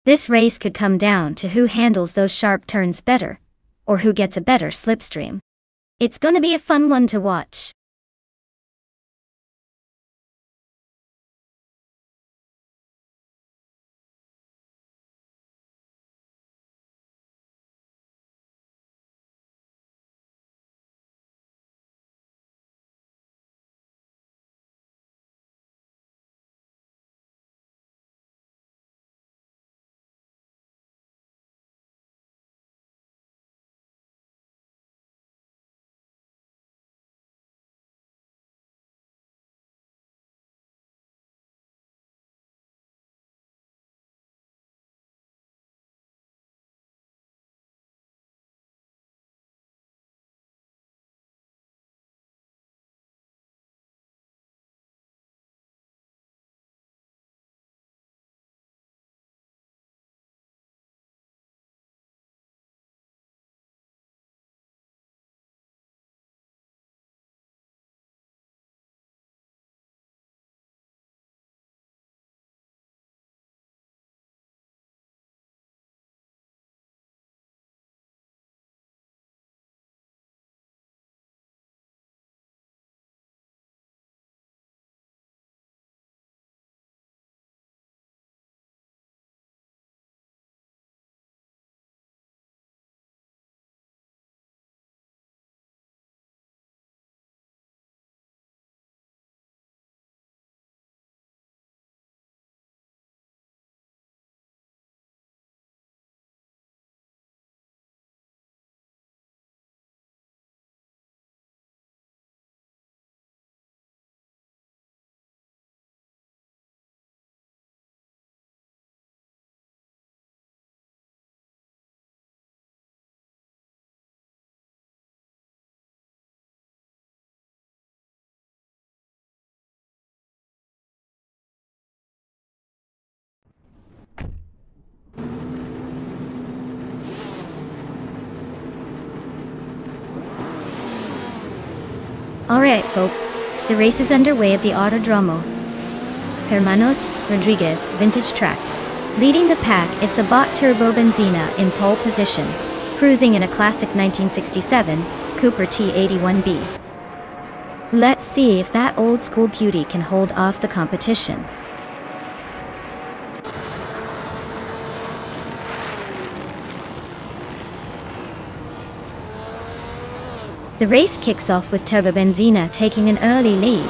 This race could come down to who handles those sharp turns better, or who gets a better slipstream. It's gonna be a fun one to watch. Alright folks, the race is underway at the Autodromo Hermanos Rodriguez Vintage Track. Leading the pack is the Bot Turbo Benzina in pole position, cruising in a classic 1967 Cooper T81B. Let's see if that old school beauty can hold off the competition. The race kicks off with Turbo Benzina taking an early lead,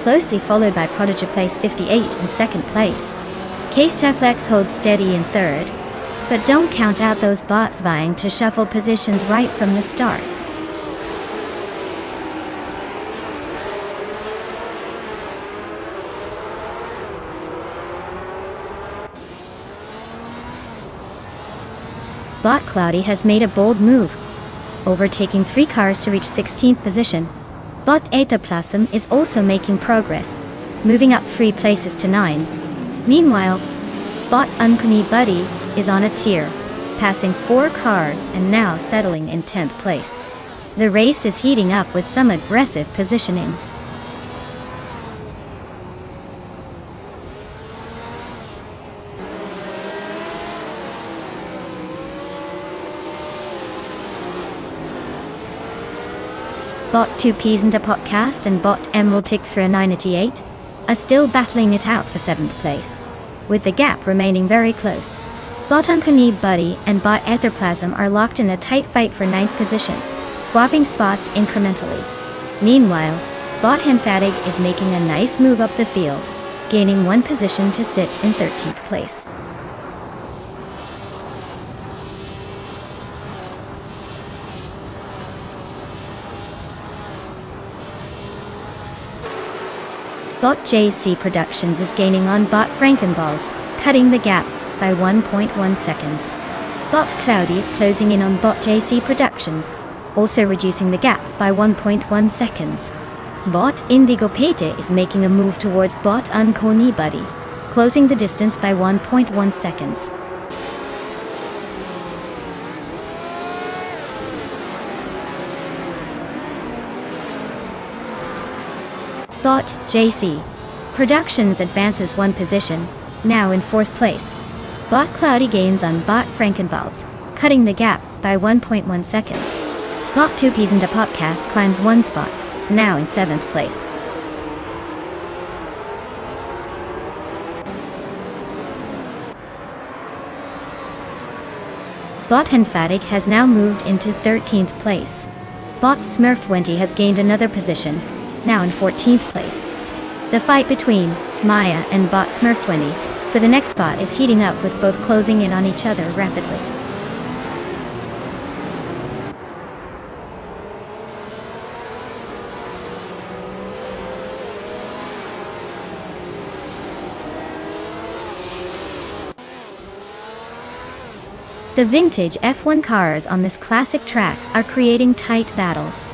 closely followed by Prodigy Place 58 in second place. Casterflex holds steady in third, but don't count out those bots vying to shuffle positions right from the start. Bot Cloudy has made a bold move, overtaking 3 cars to reach 16th position. Bot Etaplasm is also making progress, moving up 3 places to 9. Meanwhile, Bot Uncanny Buddy is on a tear, passing 4 cars and now settling in 10th place. The race is heating up with some aggressive positioning. Bot 2Ps in the podcast and Bot Emerald Tick through 988 are still battling it out for 7th place, with the gap remaining very close. Bot Uncanny Buddy and Bot Etherplasm are locked in a tight fight for 9th position, swapping spots incrementally. Meanwhile, Bot Hemphatic is making a nice move up the field, gaining 1 position to sit in 13th place. Bot JC Productions is gaining on Bot Frankenballs, cutting the gap by 1.1 seconds. Bot Cloudy is closing in on Bot JC Productions, also reducing the gap by 1.1 seconds. Bot Indigo Pete is making a move towards Bot Uncanny Buddy, closing the distance by 1.1 seconds. Bot JC Productions advances 1 position, now in 4th place. Bot Cloudy gains on Bot Frankenballs, cutting the gap by 1.1 seconds. Bot 2Ps into Podcast climbs 1 spot, now in 7th place. Bot Hemphatic has now moved into 13th place. Bot Smurf20 has gained another position, now in 14th place. The fight between Maya and Bot Smurf20 for the next spot is heating up, with both closing in on each other rapidly. The vintage F1 cars on this classic track are creating tight battles,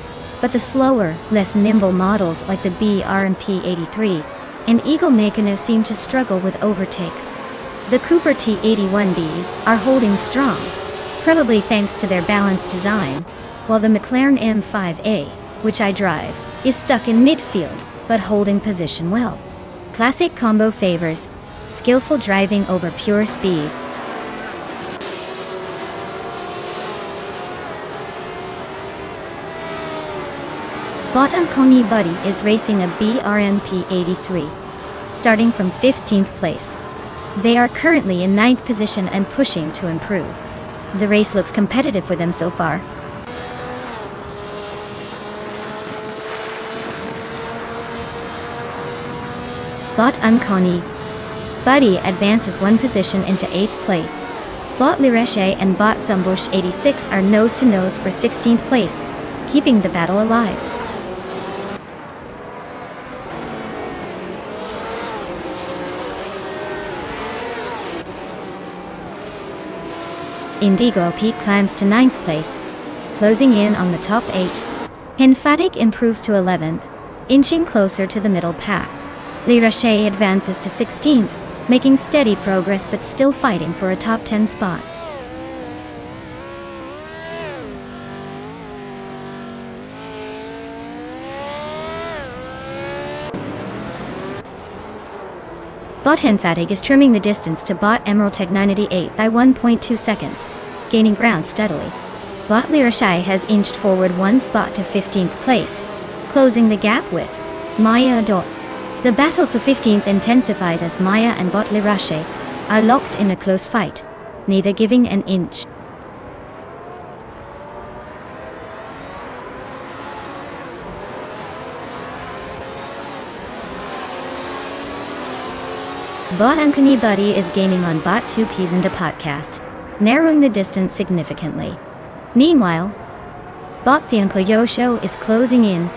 but the slower, less nimble models like the BRMP 83 and Eagle Meccano seem to struggle with overtakes. The Cooper T81Bs are holding strong, probably thanks to their balanced design, while the McLaren M5A, which I drive, is stuck in midfield, but holding position well. Classic combo favors skillful driving over pure speed. Bot Uncanny Buddy is racing a BRMP 83, starting from 15th place. They are currently in 9th position and pushing to improve. The race looks competitive for them so far. Bot Uncanny Buddy advances 1 position into 8th place. Bot Lireche and Bot Zumbush 86 are nose-to-nose for 16th place, keeping the battle alive. Indigo Pete climbs to 9th place, closing in on the top 8. Hemphatic improves to 11th, inching closer to the middle pack. Lireche advances to 16th, making steady progress but still fighting for a top 10 spot. Bot Henfatig is trimming the distance to Bot Emerald Tech 988 by 1.2 seconds, gaining ground steadily. Bot Lirashai has inched forward one spot to 15th place, closing the gap with Maya Adot. The battle for 15th intensifies as Maya and Bot Lirashai are locked in a close fight, neither giving an inch. Bot Ankuni Buddy is gaining on Bot 2 Ps in the podcast, narrowing the distance significantly. Meanwhile, Bot the Uncle Yo Show is closing in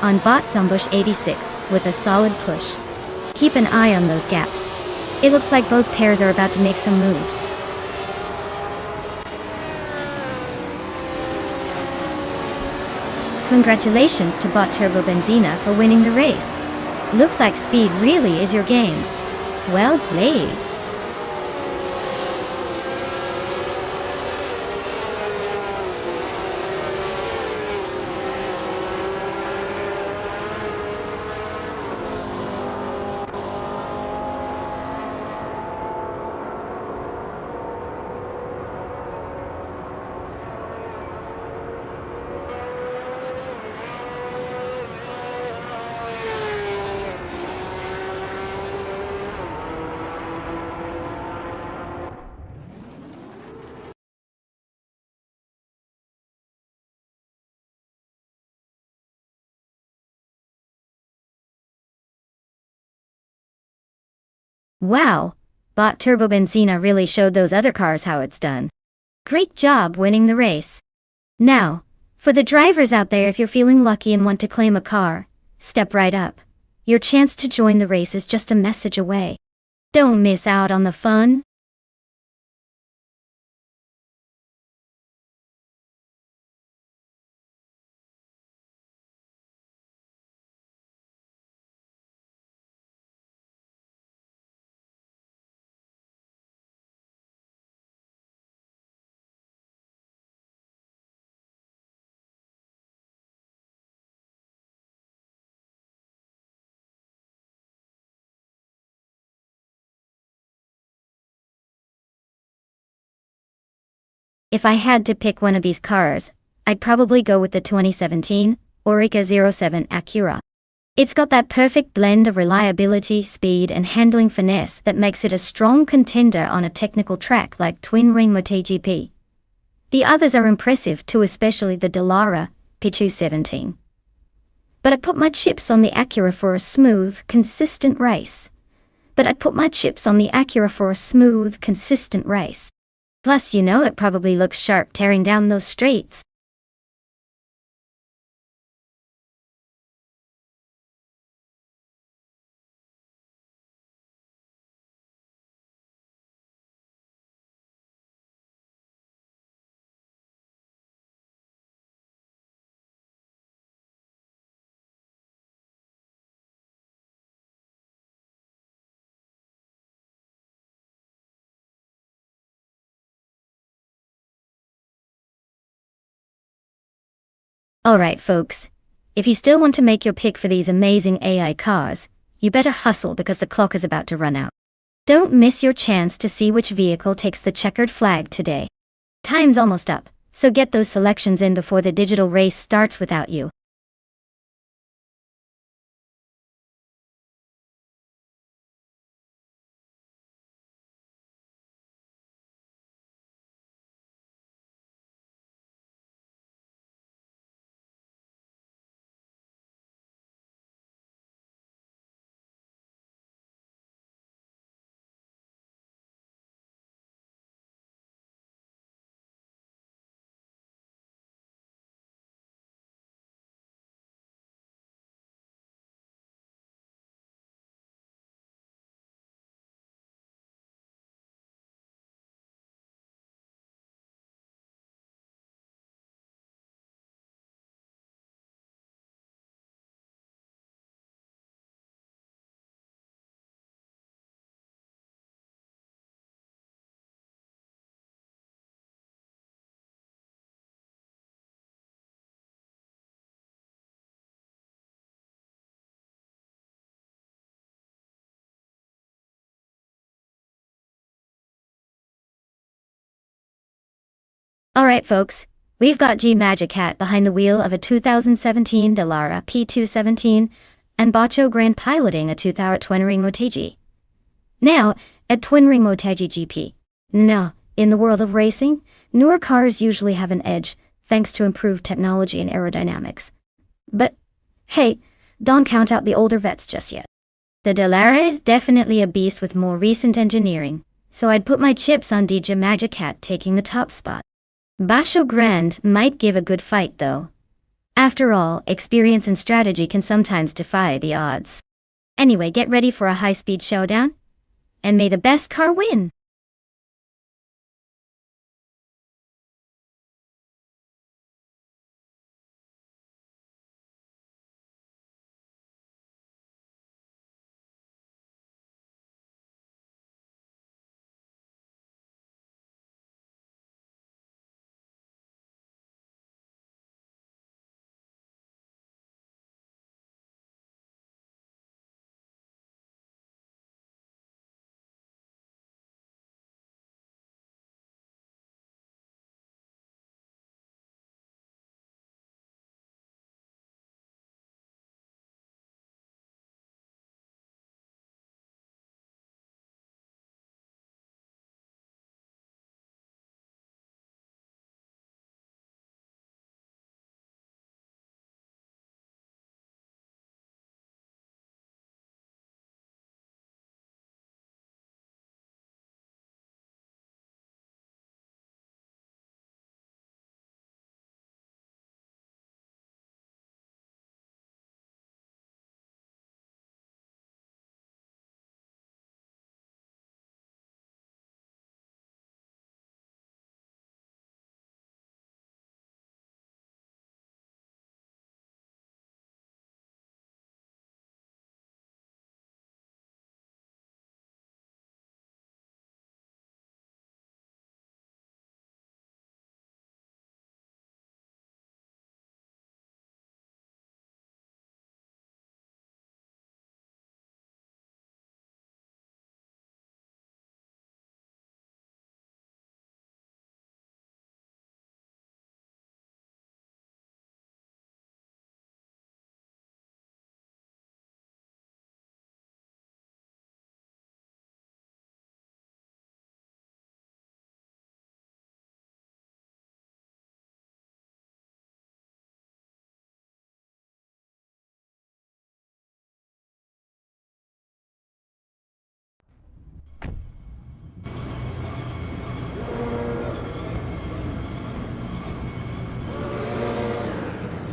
on Bot Zumbush 86 with a solid push. Keep an eye on those gaps. It looks like both pairs are about to make some moves. Congratulations to Bot Turbo Benzina for winning the race. Looks like speed really is your game. Well played. Wow, Bot Turbo Benzina really showed those other cars how it's done. Great job winning the race. Now, for the drivers out there, if you're feeling lucky and want to claim a car, step right up. Your chance to join the race is just a message away. Don't miss out on the fun. If I had to pick one of these cars, I'd probably go with the 2017 Orica 07 Acura. It's got that perfect blend of reliability, speed, and handling finesse that makes it a strong contender on a technical track like Twin Ring MotoGP. The others are impressive too, especially the Dallara P217. But I put my chips on the Acura for a smooth, consistent race. Plus, you know, it probably looks sharp tearing down those straights. Alright folks, if you still want to make your pick for these amazing AI cars, you better hustle because the clock is about to run out. Don't miss your chance to see which vehicle takes the checkered flag today. Time's almost up, so get those selections in before the digital race starts without you. Alright folks, we've got G Magic Hat behind the wheel of a 2017 Dallara P217 and Bacho Grand piloting a 2-hour Twin-Ring Motegi. Now, at Twin-Ring Motegi GP. Now, in the world of racing, newer cars usually have an edge thanks to improved technology and aerodynamics. But, hey, don't count out the older vets just yet. The Dallara is definitely a beast with more recent engineering, so I'd put my chips on DJ Magic Hat taking the top spot. Bacho Grand might give a good fight though. After all, experience and strategy can sometimes defy the odds. Anyway, get ready for a high-speed showdown, and may the best car win!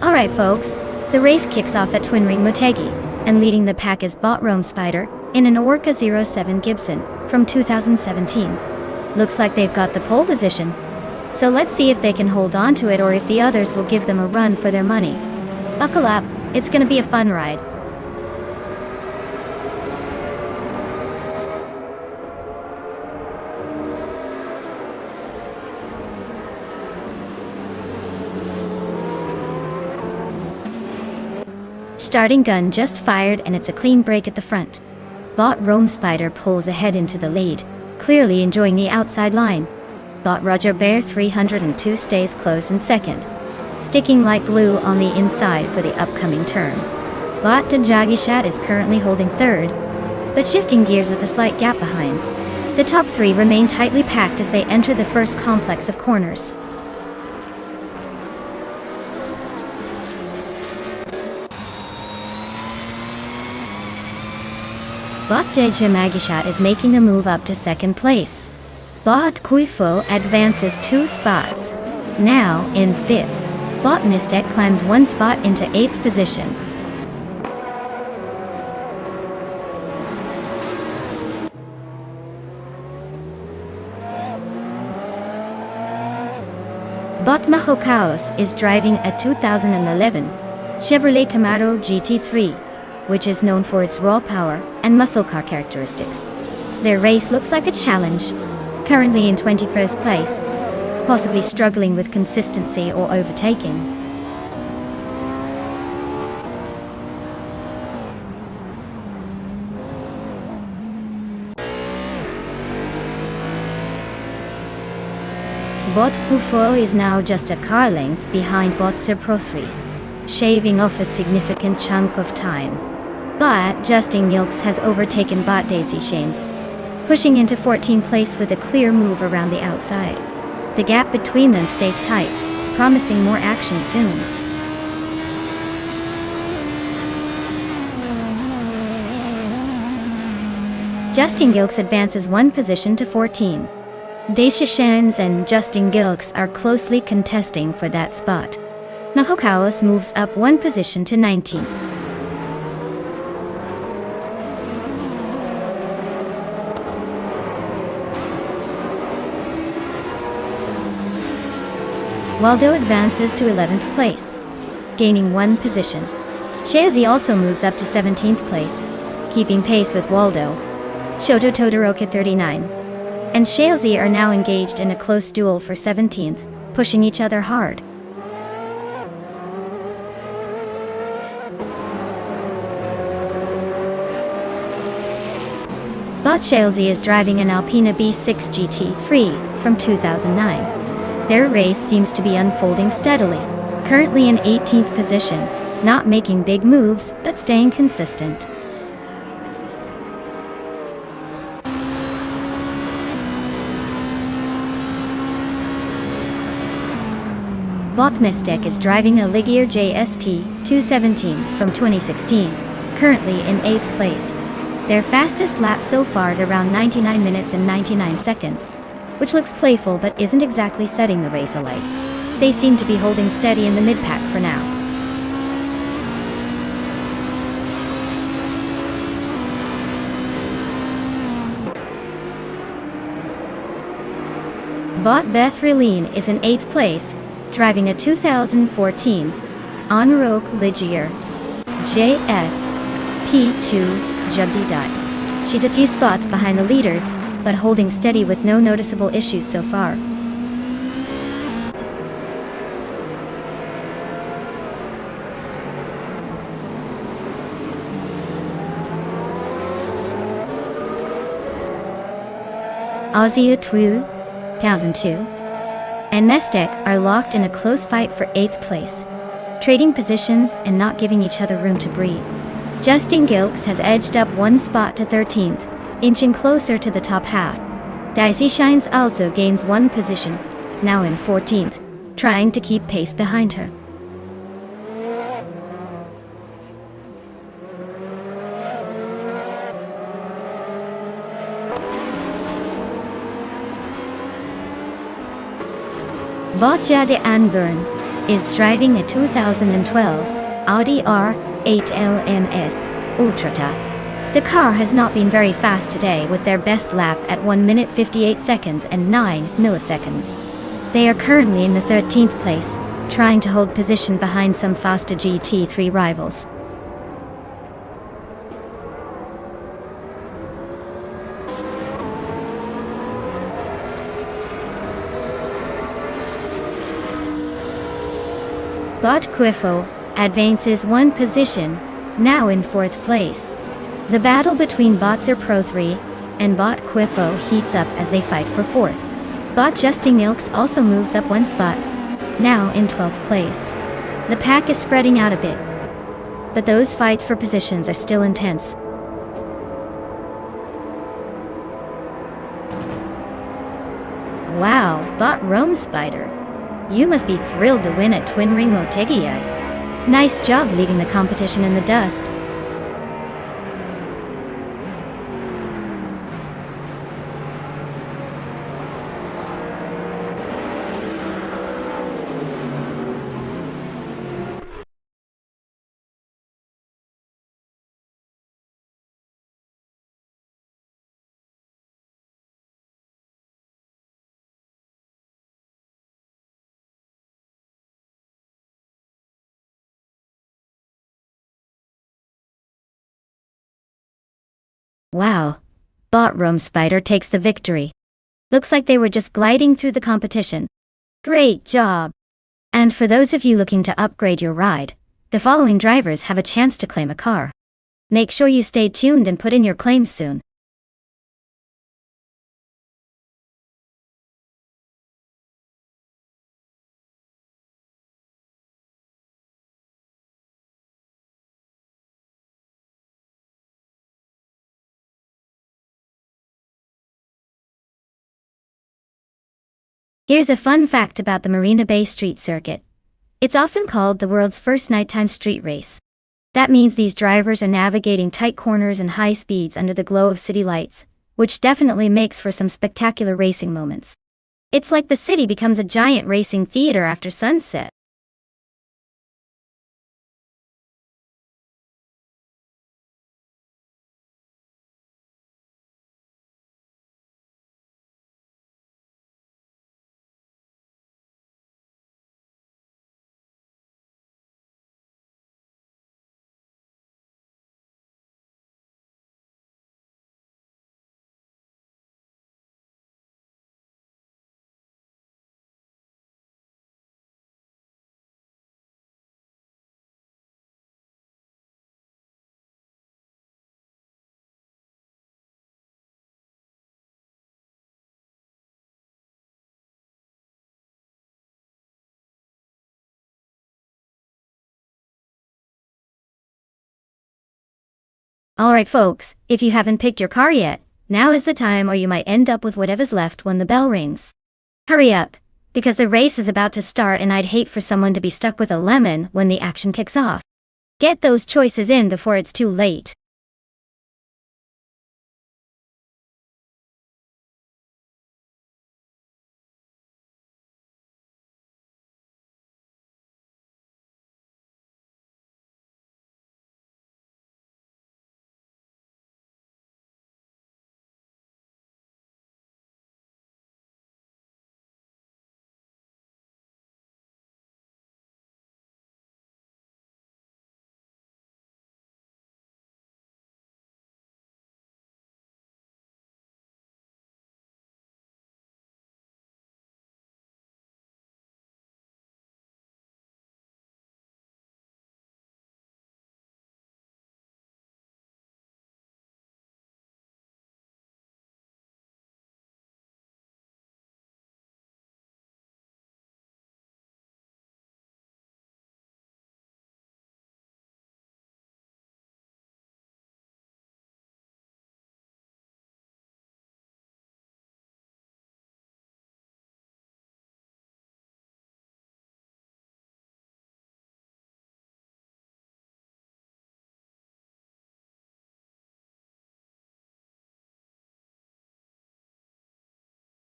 Alright folks, the race kicks off at Twin-Ring Motegi, and leading the pack is Bot Rome Spider in an Orca 07 Gibson from 2017. Looks like they've got the pole position, so let's see if they can hold on to it or if the others will give them a run for their money. Buckle up, it's gonna be a fun ride. Starting gun just fired and it's a clean break at the front. Bot Rome Spider pulls ahead into the lead, clearly enjoying the outside line. Bot Roger Bear 302 stays close in second, sticking like glue on the inside for the upcoming turn. Bot Dajagishat is currently holding third, but shifting gears with a slight gap behind. The top three remain tightly packed as they enter the first complex of corners. Bot Dajagishat is making a move up to second place. Bot Kuifo advances 2 spots, now in 5th. Bot Nistek climbs 1 spot into 8th position. Bot Mahokaos is driving a 2011 Chevrolet Camaro GT3, which is known for its raw power and muscle car characteristics. Their race looks like a challenge, currently in 21st place, possibly struggling with consistency or overtaking. Bot Ufo is now just a car length behind Botzer Pro 3, shaving off a significant chunk of time. But Justin Gilks has overtaken Bot Daisy Shames, pushing into 14th place with a clear move around the outside. The gap between them stays tight, promising more action soon. Justin Gilks advances one position to 14. Daisy Shames and Justin Gilks are closely contesting for that spot. Nahokawas moves up one position to 19. Waldo advances to 11th place, gaining one position. Shazi also moves up to 17th place, keeping pace with Waldo. Shoto Todoroki 39 and Shazi are now engaged in a close duel for 17th, pushing each other hard. Bot Shazi is driving an Alpina B6 GT3 from 2009. Their race seems to be unfolding steadily, currently in 18th position, not making big moves but staying consistent. Bot Mystic is driving a Ligier JSP 217 from 2016, currently in 8th place. Their fastest lap so far is around 99 minutes and 99 seconds, which looks playful but isn't exactly setting the race alight. They seem to be holding steady in the mid-pack for now. Bot Bethreline is in 8th place, driving a 2014 Enroque Ligier JSP2 Jubdi. She's a few spots behind the leaders, but holding steady with no noticeable issues so far. Aussie 2002 and Nestek are locked in a close fight for 8th place, trading positions and not giving each other room to breathe. Justin Gilks has edged up one spot to 13th, inching closer to the top half. Daisy Shines also gains one position, now in 14th, trying to keep pace behind her. Botja de Anburn is driving a 2012 Audi R8 LNS Ultrata. The car has not been very fast today with their best lap at 1 minute 58 seconds and 9 milliseconds. They are currently in the 13th place, trying to hold position behind some faster GT3 rivals. Bot Quifo advances one position, now in 4th place. The battle between Botzer Pro 3 and Bot Quifo heats up as they fight for 4th. Bot Justin Gilks also moves up one spot, now in 12th place. The pack is spreading out a bit, but those fights for positions are still intense. Wow, Bot Rome Spider. You must be thrilled to win at Twin Ring Motegi. Nice job leaving the competition in the dust. Wow, Bot Rome Spider takes the victory. Looks like they were just gliding through the competition. Great job! And for those of you looking to upgrade your ride, the following drivers have a chance to claim a car. Make sure you stay tuned and put in your claims soon. Here's a fun fact about the Marina Bay Street Circuit. It's often called the world's first nighttime street race. That means these drivers are navigating tight corners and high speeds under the glow of city lights, which definitely makes for some spectacular racing moments. It's like the city becomes a giant racing theater after sunset. Alright folks, if you haven't picked your car yet, now is the time or you might end up with whatever's left when the bell rings. Hurry up, because the race is about to start and I'd hate for someone to be stuck with a lemon when the action kicks off. Get those choices in before it's too late.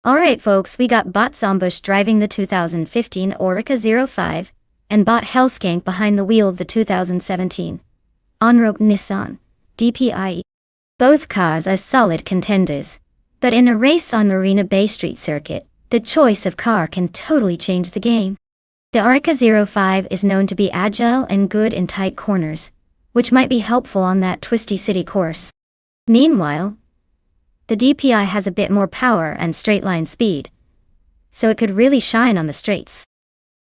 Alright folks, we got Bot Zombush driving the 2015 Oreca 05, and Bot Hellskank behind the wheel of the 2017 on-road Nissan DPI. Both cars are solid contenders, but in a race on Marina Bay Street Circuit, the choice of car can totally change the game. The Oreca 05 is known to be agile and good in tight corners, which might be helpful on that twisty city course. Meanwhile, the DPI has a bit more power and straight-line speed, so it could really shine on the straights.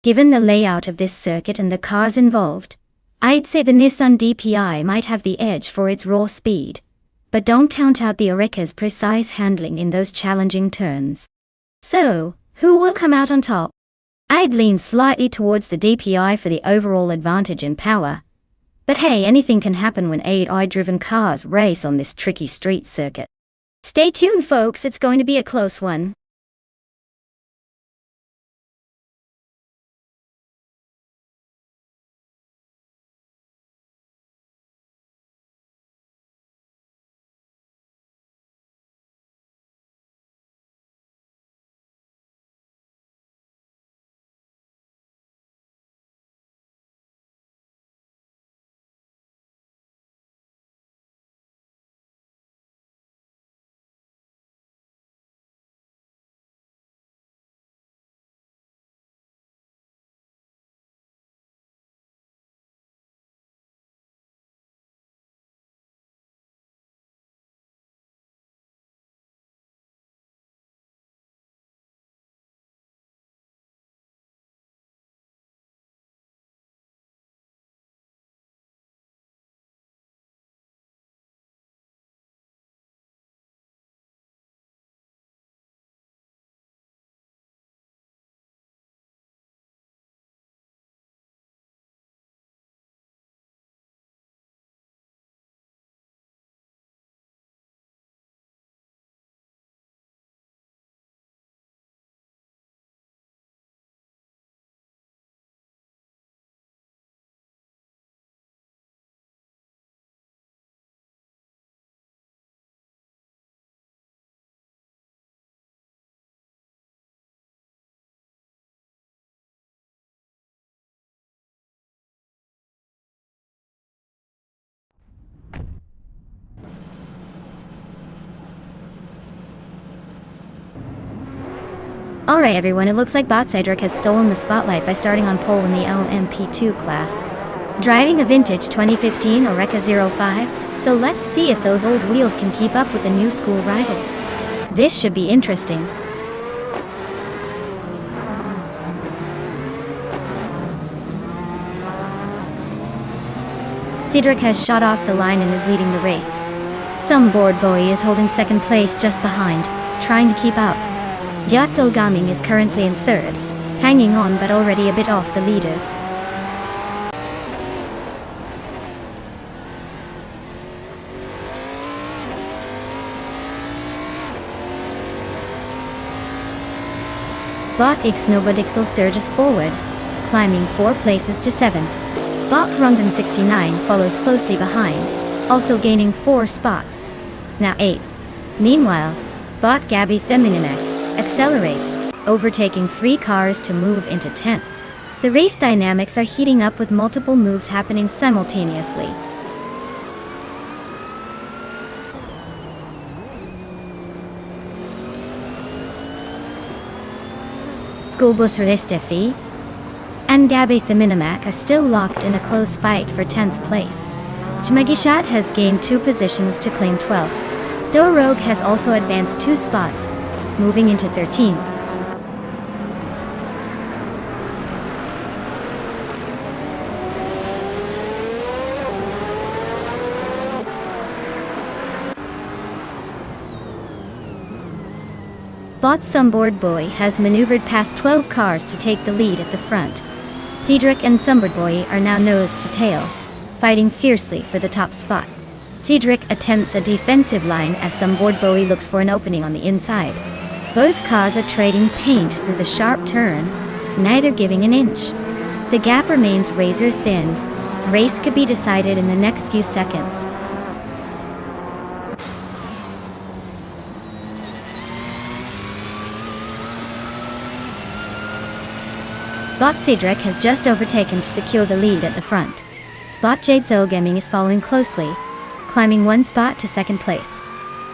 Given the layout of this circuit and the cars involved, I'd say the Nissan DPI might have the edge for its raw speed, but don't count out the Oreca's precise handling in those challenging turns. So, who will come out on top? I'd lean slightly towards the DPI for the overall advantage in power, but hey, anything can happen when AI-driven cars race on this tricky street circuit. Stay tuned folks, it's going to be a close one. Alright everyone, it looks like Bot Cedric has stolen the spotlight by starting on pole in the LMP2 class. Driving a vintage 2015 Oreca 05, so let's see if those old wheels can keep up with the new school rivals. This should be interesting. Cedric has shot off the line and is leading the race. Some board boy is holding second place just behind, trying to keep up. Yatso Gaming is currently in third, hanging on but already a bit off the leaders. Bot Xnobodixel surges forward, climbing 4 places to 7th. Bot Rondon 69 follows closely behind, also gaining 4 spots. Now 8th. Meanwhile, Bot Gabby Theminimek accelerates, overtaking 3 cars to move into 10th. The race dynamics are heating up with multiple moves happening simultaneously. Schoolbus Ristefi and Gabby Theminimek are still locked in a close fight for 10th place. Chmagishat has gained 2 positions to claim 12th. Dorogue has also advanced 2 spots, moving into 13th. Bot Sumboard Boy has maneuvered past 12 cars to take the lead at the front. Cedric and Sumboard Boy are now nose to tail, fighting fiercely for the top spot. Cedric attempts a defensive line as Sumboard Boy looks for an opening on the inside. Both cars are trading paint through the sharp turn, neither giving an inch. The gap remains razor thin. Race could be decided in the next few seconds. Bot Cedric has just overtaken to secure the lead at the front. Bot Jade Zogaming is following closely, climbing 1 spot to 2nd place.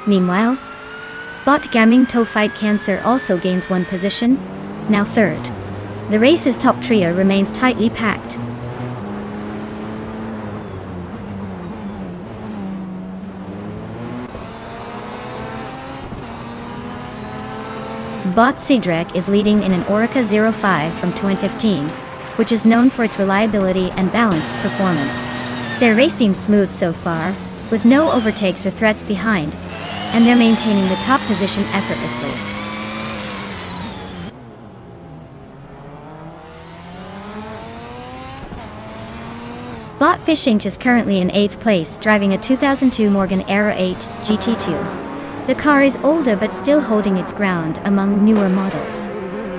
Meanwhile, Bot Gaming Toe Fight Cancer also gains 1 position, now 3rd. The race's top trio remains tightly packed. Bot Cedric is leading in an Oreca 05 from 2015, which is known for its reliability and balanced performance. Their race seems smooth so far, with no overtakes or threats behind, and they're maintaining the top position effortlessly. Bot Fishing is currently in 8th place, driving a 2002 Morgan Era 8 GT2. The car is older but still holding its ground among newer models.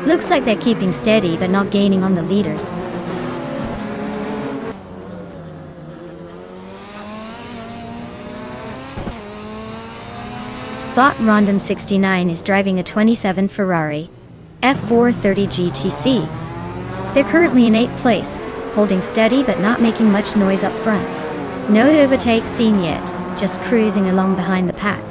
Looks like they're keeping steady but not gaining on the leaders. Bot Rondon 69 is driving a 27 Ferrari F430 GTC. They're currently in 8th place, holding steady but not making much noise up front. No overtake seen yet, just cruising along behind the pack.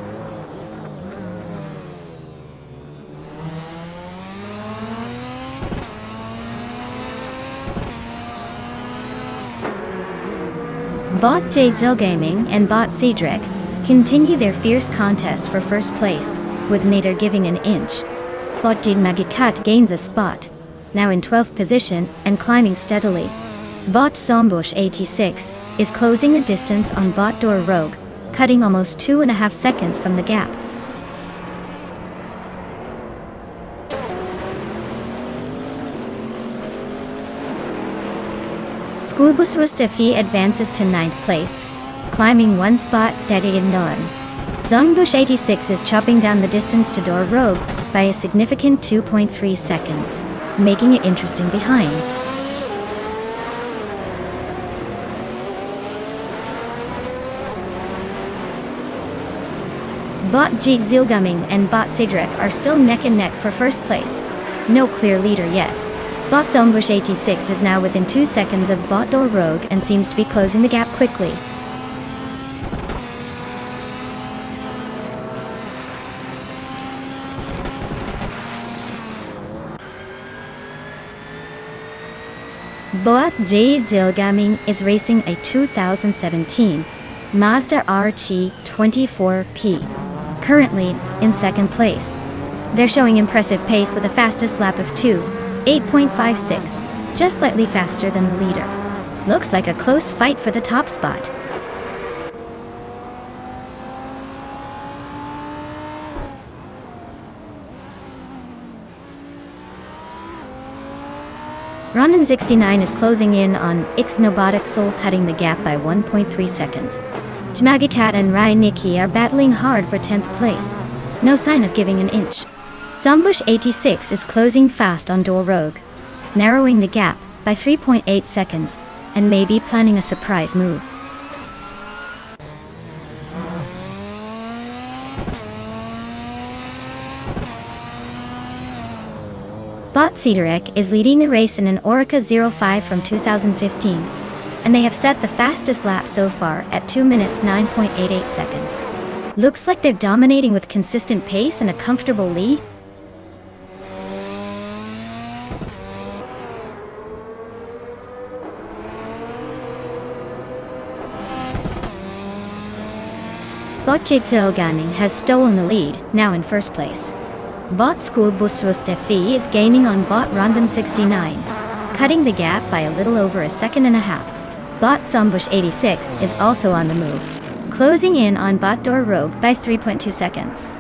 Bot Jade Gaming and Bot Cedric continue their fierce contest for 1st place, with neither giving an inch. Bot Jade Magikat gains a spot, now in 12th position and climbing steadily. Bot Zombush 86 is closing the distance on Bot Dorogue, cutting almost 2.5 seconds from the gap. Schoolbus Rustefi advances to 9th place, climbing 1 spot Daddy in Nolan. Zombush 86 is chopping down the distance to Dorogue by a significant 2.3 seconds, making it interesting behind. Bot Jeet Zilgaming and Bot Cedric are still neck and neck for 1st place. No clear leader yet. Bot Zombush 86 is now within 2 seconds of Bot Dorogue and seems to be closing the gap quickly. Boat J. Zilgaming is racing a 2017 Mazda RT24P, currently in second place. They're showing impressive pace with a fastest lap of 8.56, just slightly faster than the leader. Looks like a close fight for the top spot. Rondon 69 is closing in on Ixnoboticsol, cutting the gap by 1.3 seconds. Tamagikat and Rai Nikki are battling hard for 10th place. No sign of giving an inch. Zombush 86 is closing fast on Dor Rogue, narrowing the gap by 3.8 seconds, and maybe planning a surprise move. Bot Cedarek is leading the race in an Orica 05 from 2015, and they have set the fastest lap so far at 2 minutes 9.88 seconds. Looks like they're dominating with consistent pace and a comfortable lead. Botchitsilganing has stolen the lead, now in first place. Bot School Busrustefi is gaining on Bot Rondon 69, cutting the gap by a little over a second and a half. Bot Zombush 86 is also on the move, closing in on Bot Dor Rogue by 3.2 seconds.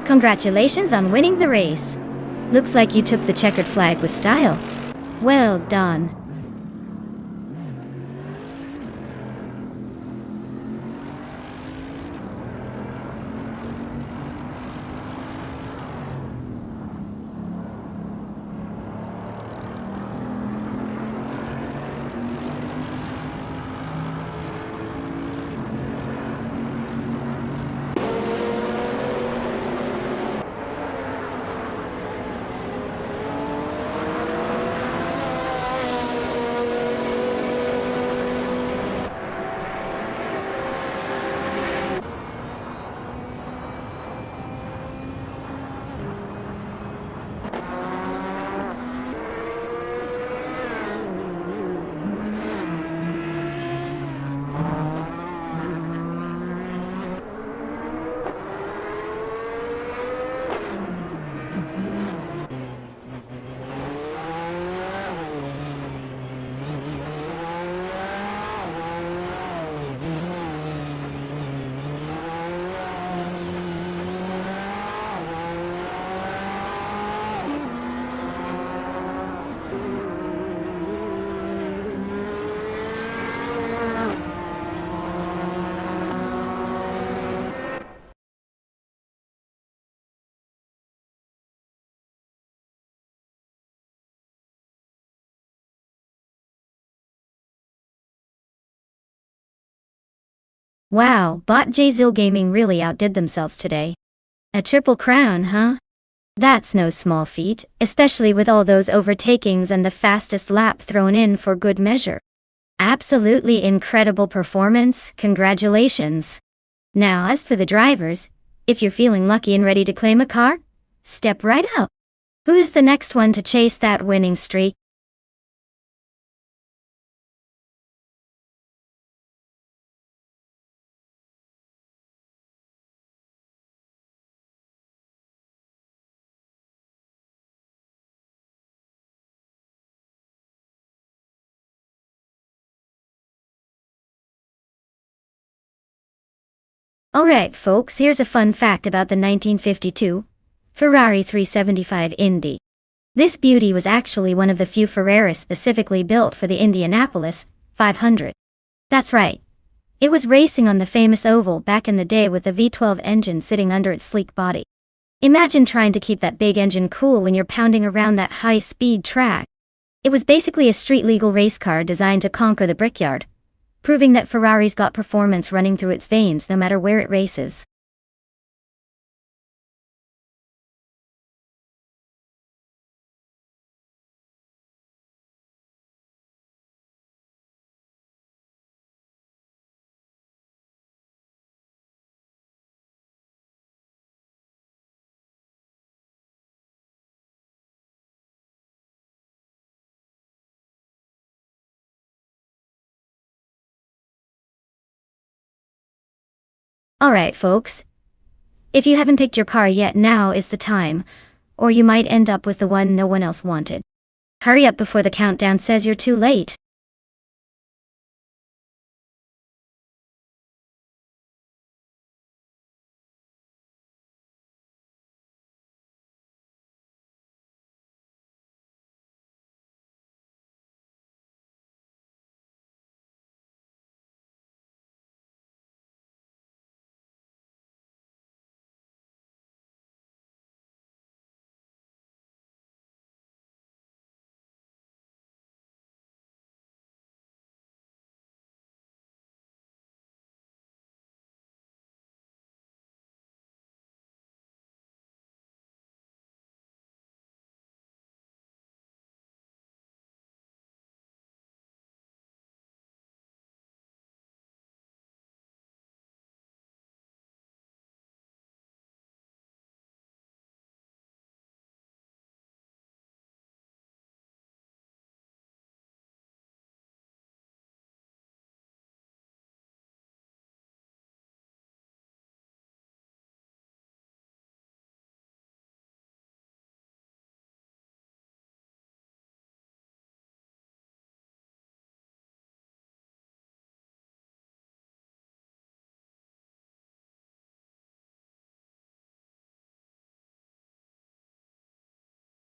Congratulations on winning the race. Looks like you took the checkered flag with style. Well done. Wow, Bot Jzil Gaming really outdid themselves today. A triple crown, huh? That's no small feat, especially with all those overtakings and the fastest lap thrown in for good measure. Absolutely incredible performance, congratulations. Now as for the drivers, if you're feeling lucky and ready to claim a car, step right up. Who's the next one to chase that winning streak? Alright folks, here's a fun fact about the 1952 Ferrari 375 Indy. This beauty was actually one of the few Ferraris specifically built for the Indianapolis 500. That's right. It was racing on the famous oval back in the day with the V12 engine sitting under its sleek body. Imagine trying to keep that big engine cool when you're pounding around that high-speed track. It was basically a street-legal race car designed to conquer the brickyard, proving that Ferrari's got performance running through its veins no matter where it races. Alright folks, if you haven't picked your car yet, now is the time, or you might end up with the one no one else wanted. Hurry up before the countdown says you're too late.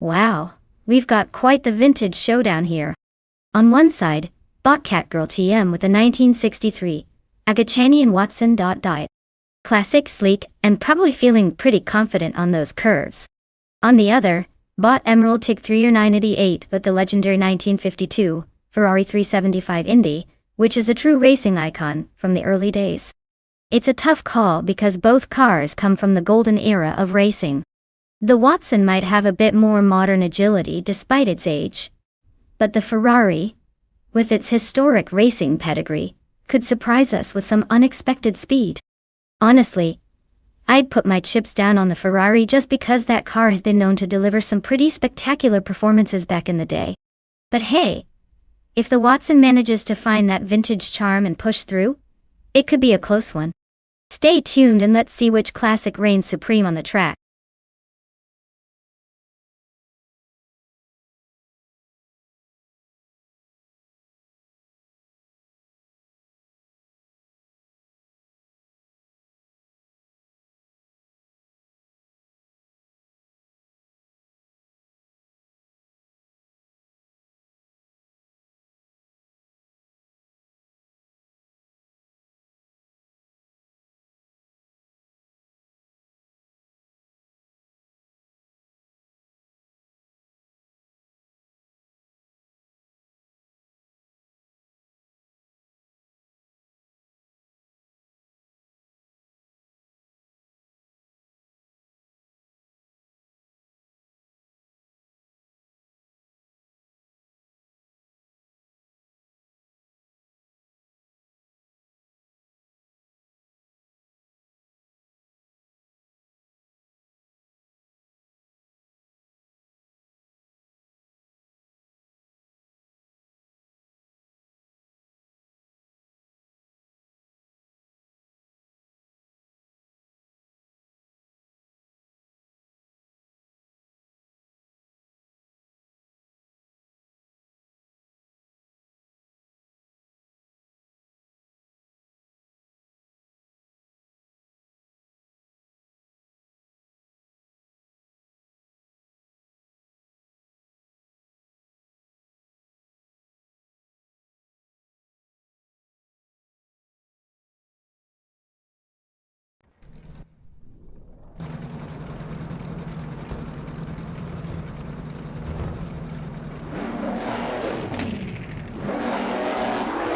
Wow, we've got quite the vintage showdown here. On one side, Botcat Girl TM with a 1963 Agachani and Watson. Classic, sleek, and probably feeling pretty confident on those curves. On the other, Bot Emerald Tig 3 or 988 with the legendary 1952 Ferrari 375 Indy, which is a true racing icon from the early days. It's a tough call because both cars come from the golden era of racing. The Watson might have a bit more modern agility despite its age, but the Ferrari, with its historic racing pedigree, could surprise us with some unexpected speed. Honestly, I'd put my chips down on the Ferrari just because that car has been known to deliver some pretty spectacular performances back in the day. But hey, if the Watson manages to find that vintage charm and push through, it could be a close one. Stay tuned and let's see which classic reigns supreme on the track.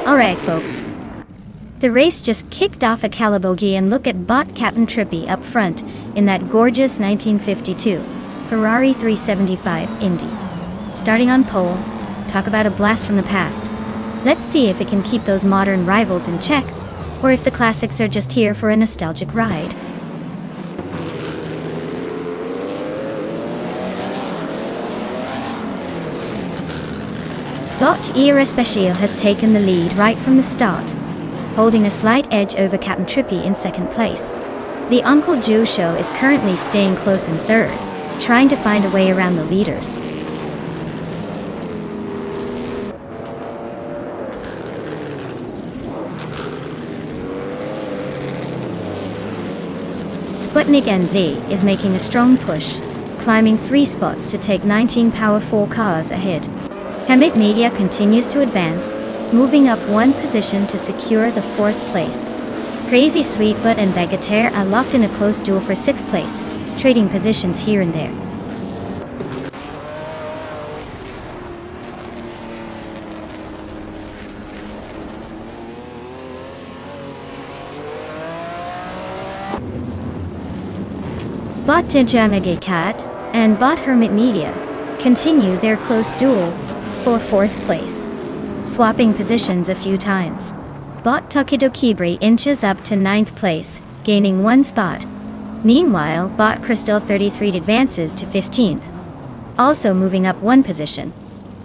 Alright folks, the race just kicked off a calibogie and look at Bot Captain Trippy up front in that gorgeous 1952 Ferrari 375 Indy. Starting on pole, talk about a blast from the past. Let's see if it can keep those modern rivals in check, or if the classics are just here for a nostalgic ride. Bot Era Special has taken the lead right from the start. holding a slight edge over Captain Trippy in second place. The Uncle Joe Show is currently staying close in third, trying to find a way around the leaders. Sputnik NZ is making a strong push, climbing 3 spots to take 19 Power 4 cars ahead. Hamid Media continues to advance, moving up 1 position to secure the 4th place. Crazy Sweetbutt and Bagatelle are locked in a close duel for 6th place, trading positions here and there. Bot Cat and Bot Hermit Media continue their close duel for 4th place, swapping positions a few times. Bot Tokido Kibri inches up to 9th place, gaining 1 spot. Meanwhile, Bot Crystal 33 advances to 15th, also moving up 1 position.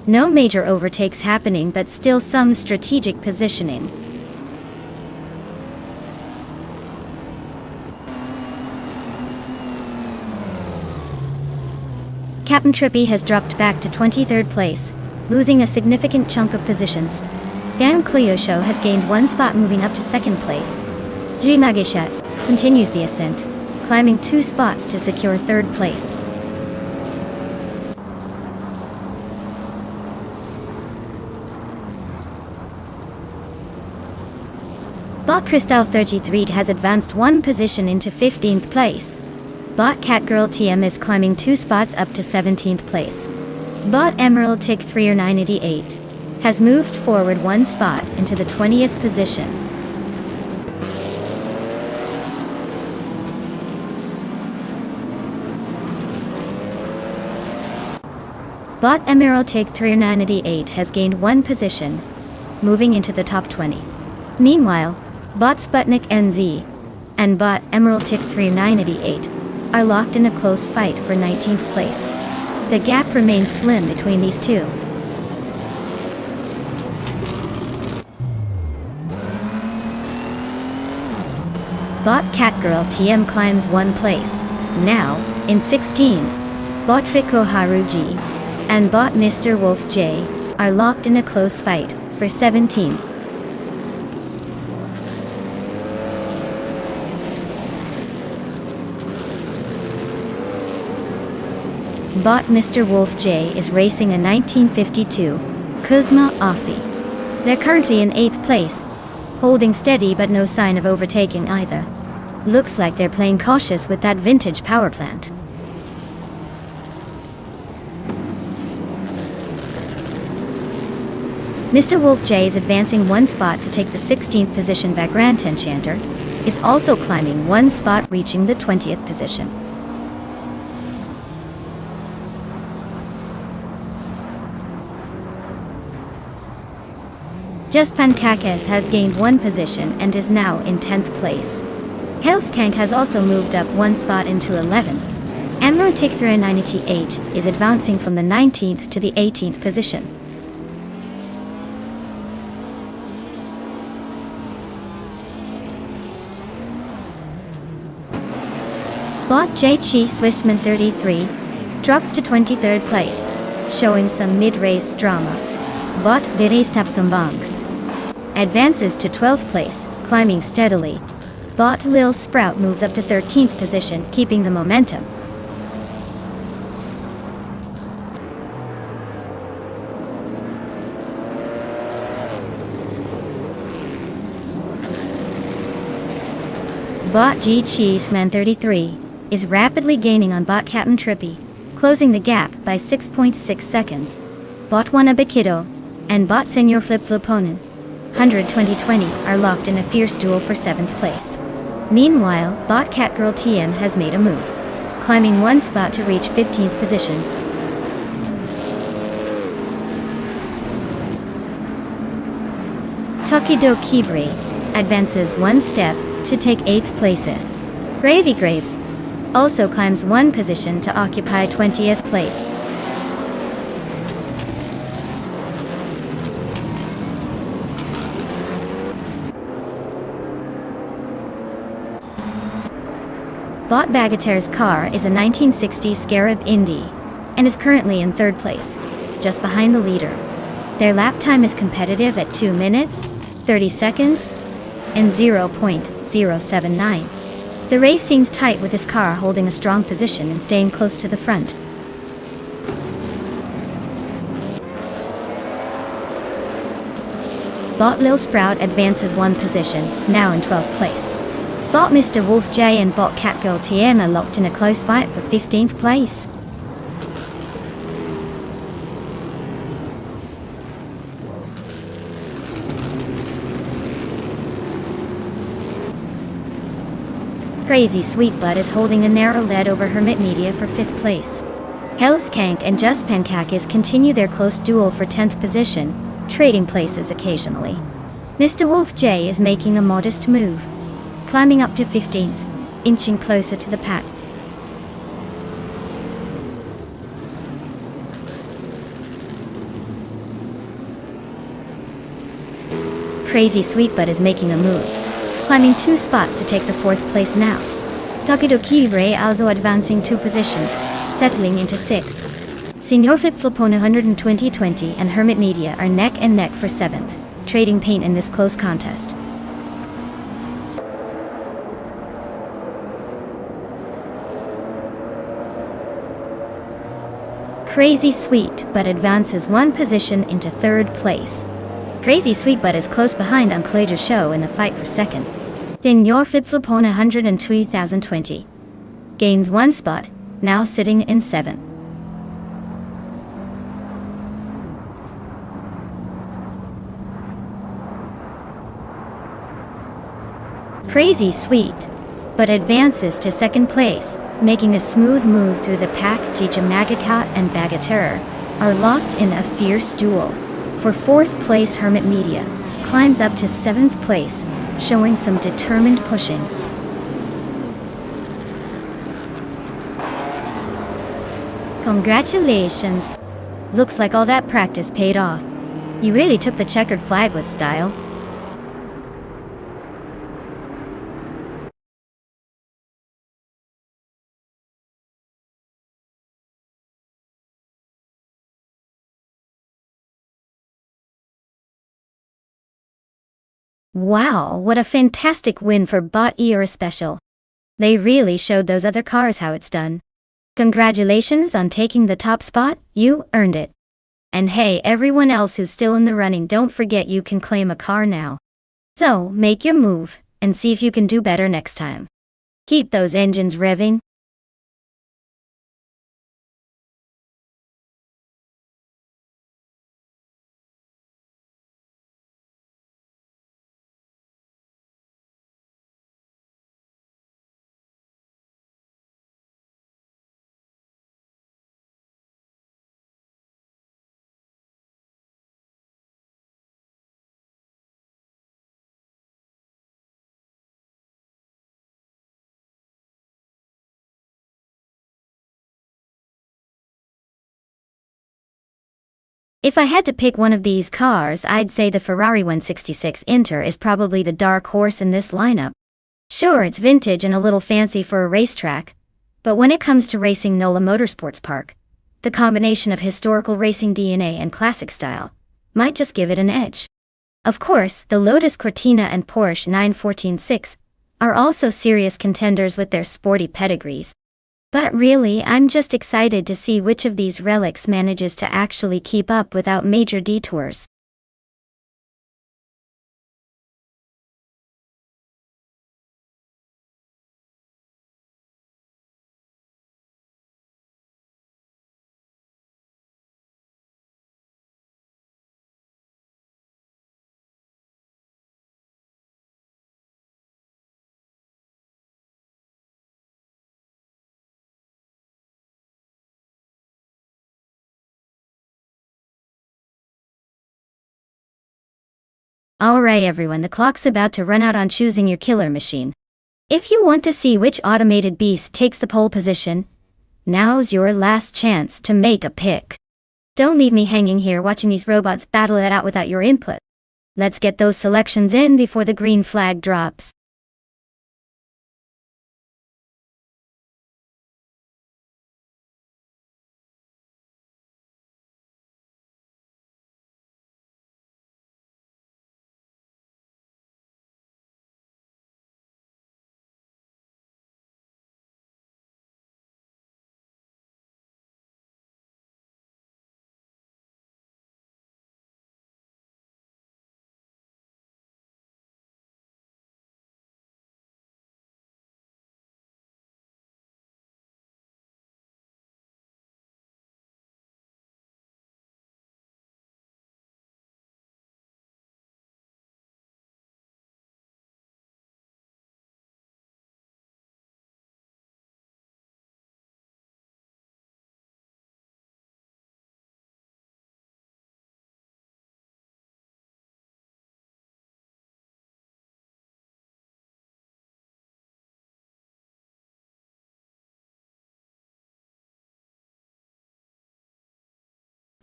No major overtakes happening, but still some strategic positioning. Captain Trippy has dropped back to 23rd place, losing a significant chunk of positions. Gang Cleo Show has gained 1 spot, moving up to 2nd place. Magishat continues the ascent, climbing 2 spots to secure 3rd place. Bot Cristal 33 has advanced 1 position into 15th place. Bot Catgirl TM is climbing 2 spots up to 17th place. Bot Emerald Tick 3988 has moved forward 1 spot into the 20th position. Bot Emerald Tick 3988 has gained 1 position, moving into the top 20. Meanwhile, Bot Sputnik NZ and Bot Emerald Tick 3988 are locked in a close fight for 19th place. The gap remains slim between these two. Bot Catgirl TM climbs 1 place, now in 16. Bot Riko Haruji and Bot Mr. Wolf J are locked in a close fight for 17. Bot Mr. Wolf J is racing a 1952 Kuzma Afi. They're currently in 8th place, holding steady but no sign of overtaking either. Looks like they're playing cautious with that vintage power plant. Mr. Wolf J is advancing 1 spot to take the 16th position. Vagrant Enchanter is also climbing 1 spot, reaching the 20th position. Just Pankakes has gained 1 position and is now in 10th place. Hellskank has also moved up 1 spot into 11. Emerald Tick 3988 is advancing from the 19th to the 18th position. Bot J Chi Swissman 33 drops to 23rd place, showing some mid-race drama. Bot Diris Tapsumbanks advances to 12th place, climbing steadily. Bot Lil Sprout moves up to 13th position, keeping the momentum. Bot G Cheeseman 33 is rapidly gaining on Bot Captain Trippy, closing the gap by 6.6 seconds. Bot Wanabikido and Bot Senor Flip Fliponen 100-20-20 are locked in a fierce duel for 7th place. Meanwhile, Bot Catgirl TM has made a move, climbing 1 spot to reach 15th position. Tokido Kibri advances 1 step to take 8th place. Gravy Graves also climbs 1 position to occupy 20th place. Bot Bagataire's car is a 1960 Scarab Indy and is currently in third place, just behind the leader. Their lap time is competitive at 2 minutes, 30 seconds, and 0.079. The race seems tight with this car holding a strong position and staying close to the front. Bot Lil Sprout advances 1 position, now in 12th place. Bot Mr. Wolf J and Bot Catgirl TM are locked in a close fight for 15th place. Crazy Sweet Butt is holding a narrow lead over Hermit Media for 5th place. Hellskank and Just Pankakis continue their close duel for 10th position, trading places occasionally. Mr. Wolf J is making a modest move, climbing up to 15th, inching closer to the pack. Crazy Sweet Butt is making a move, climbing 2 spots to take the 4th place now. Tokidoki Ray also advancing 2 positions, settling into 6th. Senior Flipflopona 12020 and Hermit Media are neck and neck for 7th, trading paint in this close contest. Crazy Sweet Butt advances 1 position into 3rd place. Crazy Sweet Butt is close behind on Clay's show in the fight for 2nd. Then your Flipflopona 102,020 gains 1 spot, now sitting in 7th. Crazy Sweet Butt advances to 2nd place, making a smooth move through the pack. Jicha Magakat and Bagataire are locked in a fierce duel. For 4th place, Hermit Media climbs up to 7th place, showing some determined pushing. Congratulations! Looks like all that practice paid off. You really took the checkered flag with style. Wow, what a fantastic win for Bot Era Special. They really showed those other cars how it's done. Congratulations on taking the top spot, you earned it. And hey, everyone else who's still in the running, don't forget you can claim a car now. So, make your move, and see if you can do better next time. Keep those engines revving. If I had to pick one of these cars, I'd say the Ferrari 166 Inter is probably the dark horse in this lineup. Sure, it's vintage and a little fancy for a racetrack, but when it comes to racing NOLA Motorsports Park, the combination of historical racing DNA and classic style might just give it an edge. Of course, the Lotus Cortina and Porsche 914-6 are also serious contenders with their sporty pedigrees. But really, I'm just excited to see which of these relics manages to actually keep up without major detours. Alright everyone, the clock's about to run out on choosing your killer machine. If you want to see which automated beast takes the pole position, now's your last chance to make a pick. Don't leave me hanging here watching these robots battle it out without your input. Let's get those selections in before the green flag drops.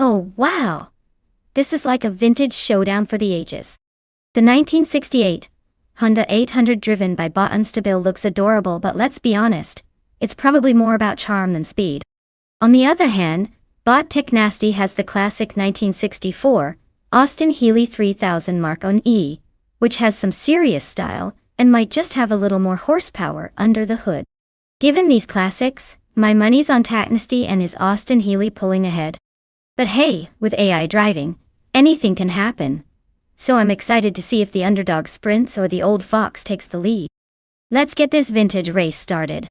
Oh wow! This is like a vintage showdown for the ages. The 1968 Honda 800 driven by Bot Unstable looks adorable, but let's be honest, it's probably more about charm than speed. On the other hand, Bot Tick Nasty has the classic 1964 Austin Healey 3000 Mark E, which has some serious style and might just have a little more horsepower under the hood. Given these classics, my money's on Tick Nasty and his Austin Healey pulling ahead. But hey, with AI driving, anything can happen. So I'm excited to see if the underdog sprints or the old fox takes the lead. Let's get this vintage race started.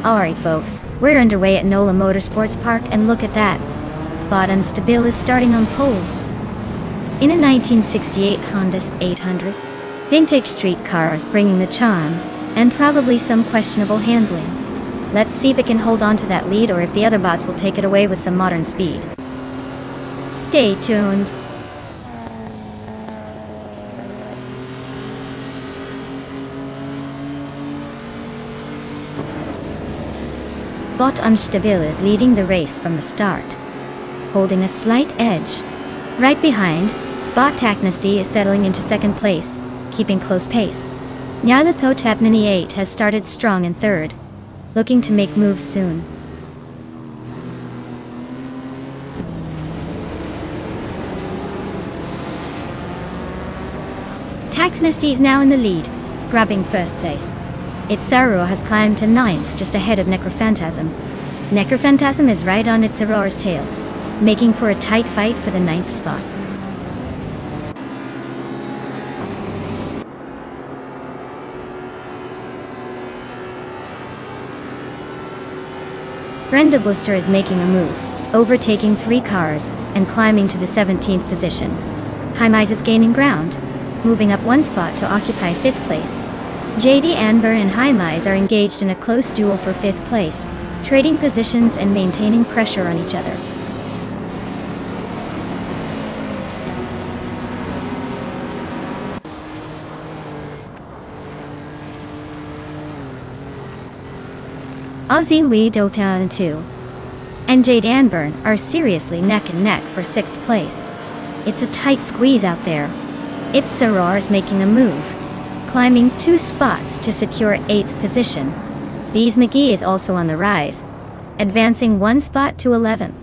Alright folks, we're underway at NOLA Motorsports Park and look at that. Bot Unstable is starting on pole. In a 1968 Honda 800, vintage street cars bringing the charm, and probably some questionable handling. Let's see if it can hold on to that lead or if the other bots will take it away with some modern speed. Stay tuned. Bot Unstable is leading the race from the start, holding a slight edge. Right behind, Bot Tick Nasty is settling into second place, keeping close pace. Nyalathot Tepnani 8 has started strong in third, looking to make moves soon. Tick Nasty is now in the lead, grabbing first place. Its Saror has climbed to 9th, just ahead of Necrophantasm. Necrophantasm is right on its Saror's tail, making for a tight fight for the 9th spot. Brenda Booster is making a move, overtaking 3 cars and climbing to the 17th position. Hymise is gaining ground, moving up 1 spot to occupy 5th place. JD Anburn and Hymise are engaged in a close duel for 5th place, trading positions and maintaining pressure on each other. Ozzy Lee Dothan 2 and Jade Anburn are seriously neck and neck for 6th place. It's a tight squeeze out there. Its Saror is making a move, climbing 2 spots to secure 8th position. Bees McGee is also on the rise, advancing 1 spot to 11th.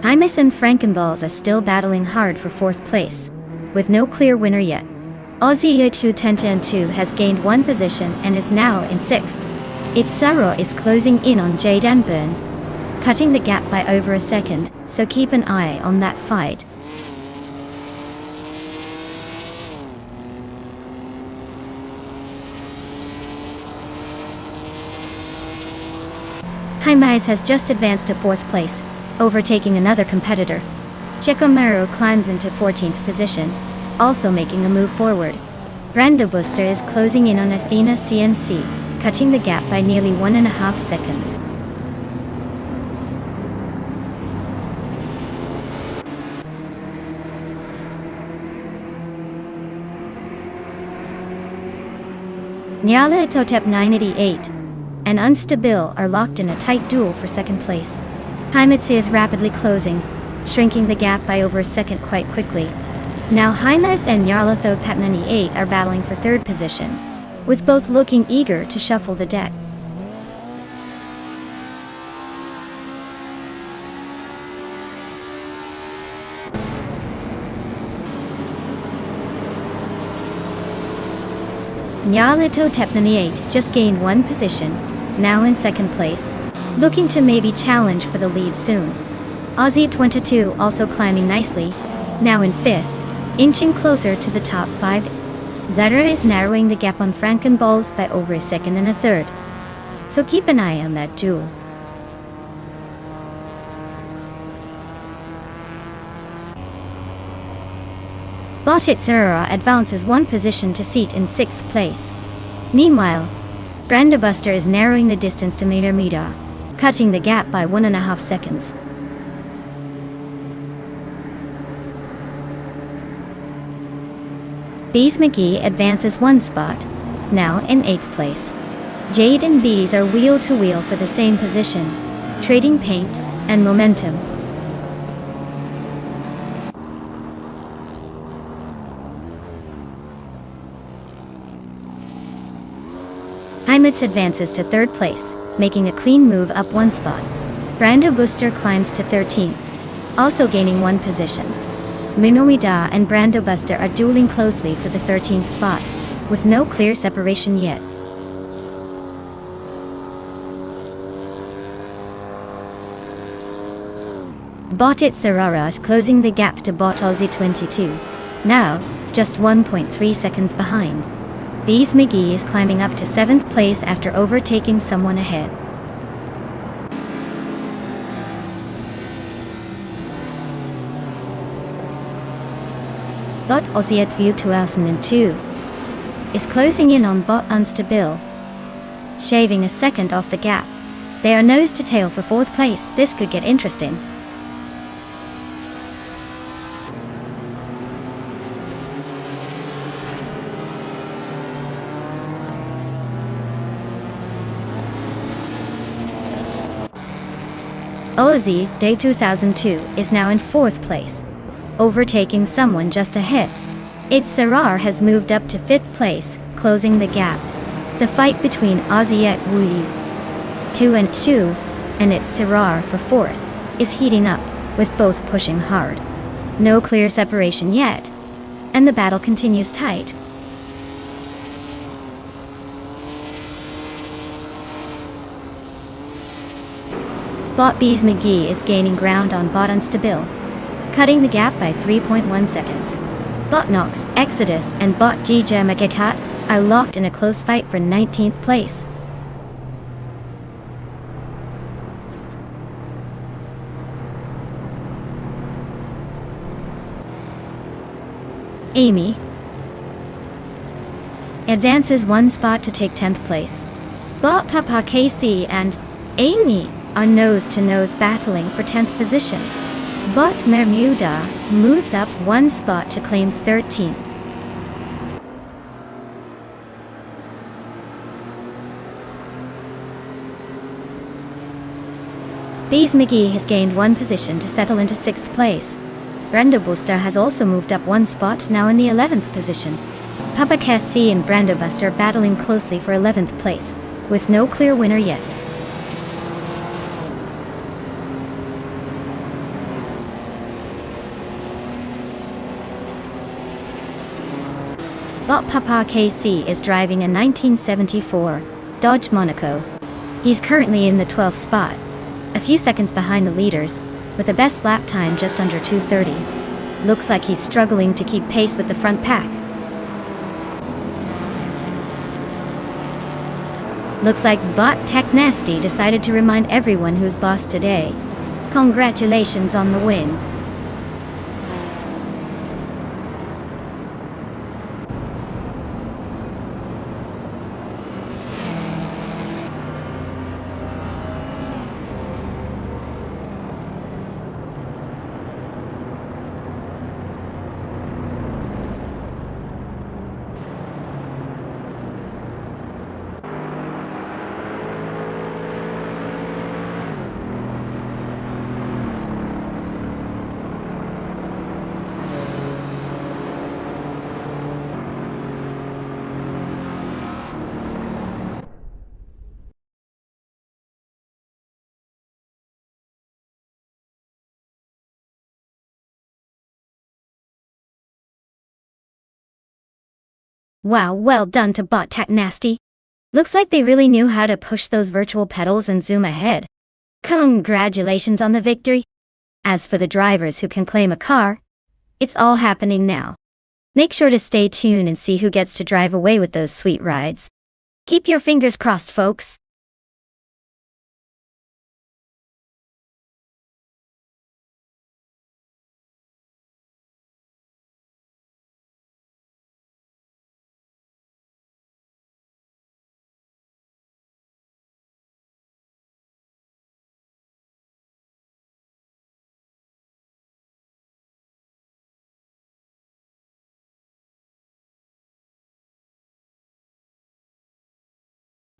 Hymas and Frankenballs are still battling hard for 4th place, with no clear winner yet. Aussie Yotu Tenta 2 has gained 1 position and is now in 6th. Itzaro is closing in on Jaden Byrne, cutting the gap by over a second, so keep an eye on that fight. Hymas has just advanced to 4th place, overtaking another competitor. Chekomaru climbs into 14th position, also making a move forward. Brando Booster is closing in on Athena CNC, cutting the gap by nearly 1.5 seconds. Nyala Totep 988 and Unstable are locked in a tight duel for 2nd place. Hymitsu is rapidly closing, shrinking the gap by over a second quite quickly. Now Hymas and Nyarlatho Pep 98 are battling for 3rd position, with both looking eager to shuffle the deck. Nyarlatho Pep 98 just gained 1 position, now in 2nd place, looking to maybe challenge for the lead soon. Aussie 22 also climbing nicely, now in 5th, inching closer to the top 5. Zara is narrowing the gap on Frankenballs by over a second and a third, so keep an eye on that duel. Botit Zara advances 1 position to seat in 6th place. Meanwhile, Brandabuster is narrowing the distance to Mida, cutting the gap by 1.5 seconds. Bees McGee advances 1 spot, now in 8th place. Jade and Bees are wheel to wheel for the same position, trading paint and momentum. Hymitz advances to 3rd place, making a clean move up 1 spot. Brando Booster climbs to 13th, also gaining 1 position. Minoida and Brando Buster are dueling closely for the 13th spot, with no clear separation yet. Botit Sarara is closing the gap to Bot Aussie 22, now just 1.3 seconds behind. Bees McGee is climbing up to 7th place after overtaking someone ahead. Bot Aussie at View 2002 is closing in on Bot Unstable, shaving a second off the gap. They are nose to tail for 4th place. This could get interesting. Ozzy, Day 2002, is now in 4th place, overtaking someone just ahead. Itzarar has moved up to 5th place, closing the gap. The fight between Ozzy Wui 2 and 2 and Itzarar for 4th is heating up, with both pushing hard. No clear separation yet, and the battle continues tight. Bot Bees McGee is gaining ground on Bot Unstable, cutting the gap by 3.1 seconds. Bot Nox, Exodus, and Bot Gija Magakat are locked in a close fight for 19th place. Amy advances 1 spot to take 10th place. Bot Papa KC and Amy are nose-to-nose battling for 10th position. Bot Mermuda moves up 1 spot to claim 13th. These McGee has gained one position to settle into 6th place. Brando Buster has also moved up one spot, now in the 11th position. Papa Cassie and Brando Buster battling closely for 11th place, with no clear winner yet. But Papa KC is driving a 1974 Dodge Monaco. He's currently in the 12th spot, a few seconds behind the leaders, with a best lap time just under 2:30. Looks like he's struggling to keep pace with the front pack. Looks like Bot Tech Nasty decided to remind everyone who's boss today. Congratulations on the win. Wow, well done to Bot Tech Nasty. Looks like they really knew how to push those virtual pedals and zoom ahead. Congratulations on the victory. As for the drivers who can claim a car, it's all happening now. Make sure to stay tuned and see who gets to drive away with those sweet rides. Keep your fingers crossed, folks.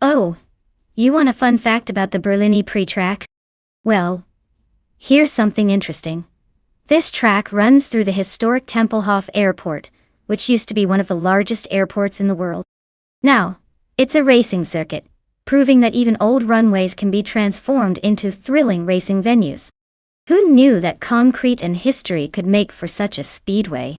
Oh, you want a fun fact about the Berlini pre-track? Well, here's something interesting. This track runs through the historic Tempelhof Airport, which used to be one of the largest airports in the world. Now, it's a racing circuit, proving that even old runways can be transformed into thrilling racing venues. Who knew that concrete and history could make for such a speedway?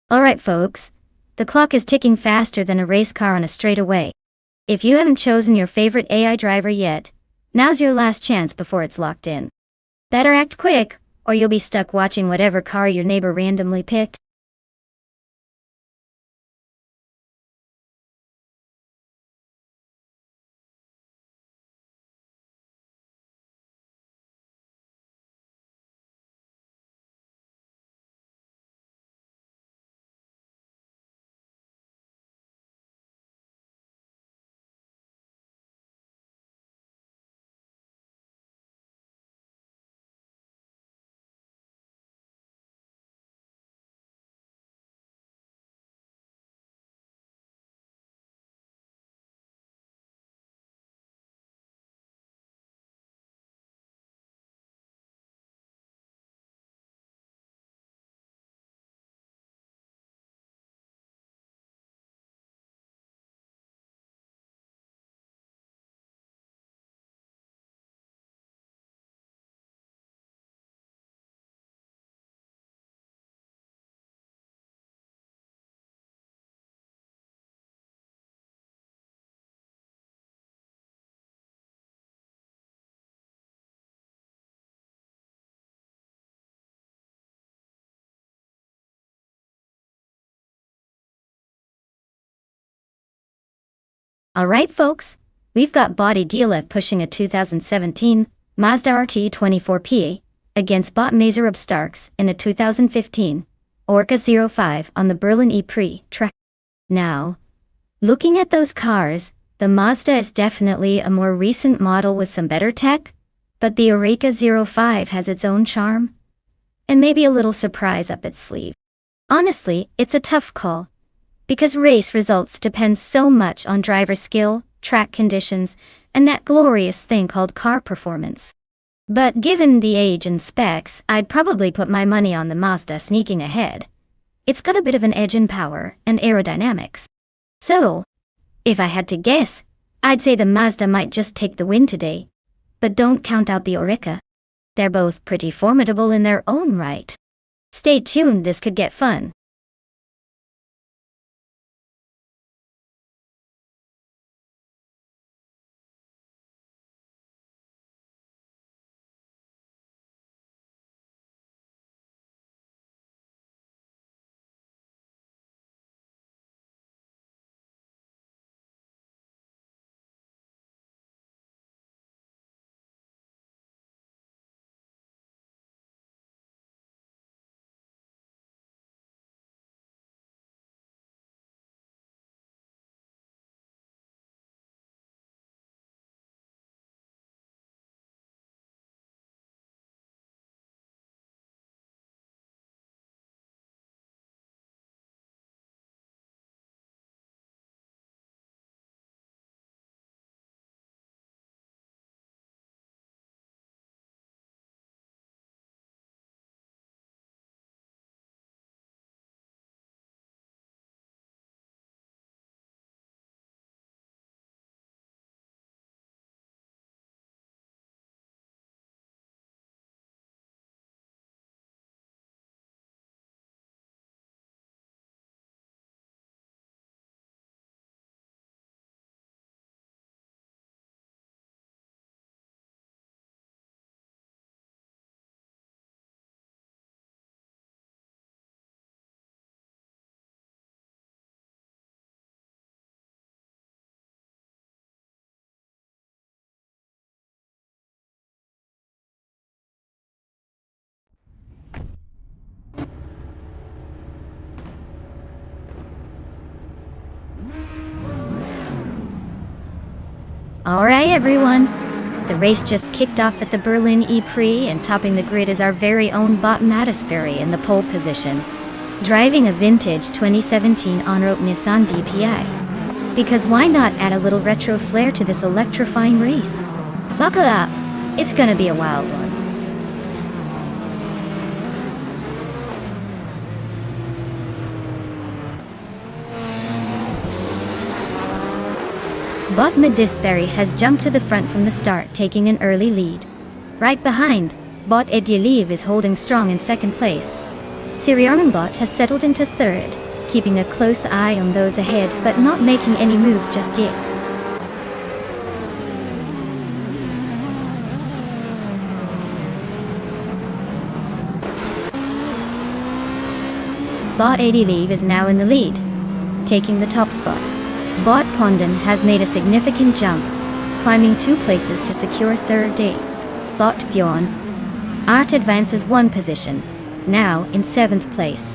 Alright folks, the clock is ticking faster than a race car on a straightaway. If you haven't chosen your favorite AI driver yet, now's your last chance before it's locked in. Better act quick, or you'll be stuck watching whatever car your neighbor randomly picked. Alright folks, we've got Body Dealer pushing a 2017 Mazda RT24PA against Bot Mazer Starks in a 2015 Orca 05 on the Berlin E-Prix track. Now, looking at those cars, the Mazda is definitely a more recent model with some better tech, but the Orca 05 has its own charm, and maybe a little surprise up its sleeve. Honestly, it's a tough call, because race results depend so much on driver skill, track conditions, and that glorious thing called car performance. But given the age and specs, I'd probably put my money on the Mazda sneaking ahead. It's got a bit of an edge in power and aerodynamics. So, if I had to guess, I'd say the Mazda might just take the win today. But don't count out the Orca. They're both pretty formidable in their own right. Stay tuned, this could get fun. Alright everyone, the race just kicked off at the Berlin E-Prix, and topping the grid is our very own Bot Mattisbury in the pole position, driving a vintage 2017 on-road Nissan DPI. Because why not add a little retro flair to this electrifying race? Buckle up, it's gonna be a wild one. Bot Mattisbury has jumped to the front from the start, taking an early lead. Right behind, Bot Edilev is holding strong in second place. Bot has settled into third, keeping a close eye on those ahead but not making any moves just yet. Bot Edilev is now in the lead, taking the top spot. Bot Ponden has made a significant jump, climbing 2 places to secure third day. Bot Bjorn Art advances 1 position, now in 7th place.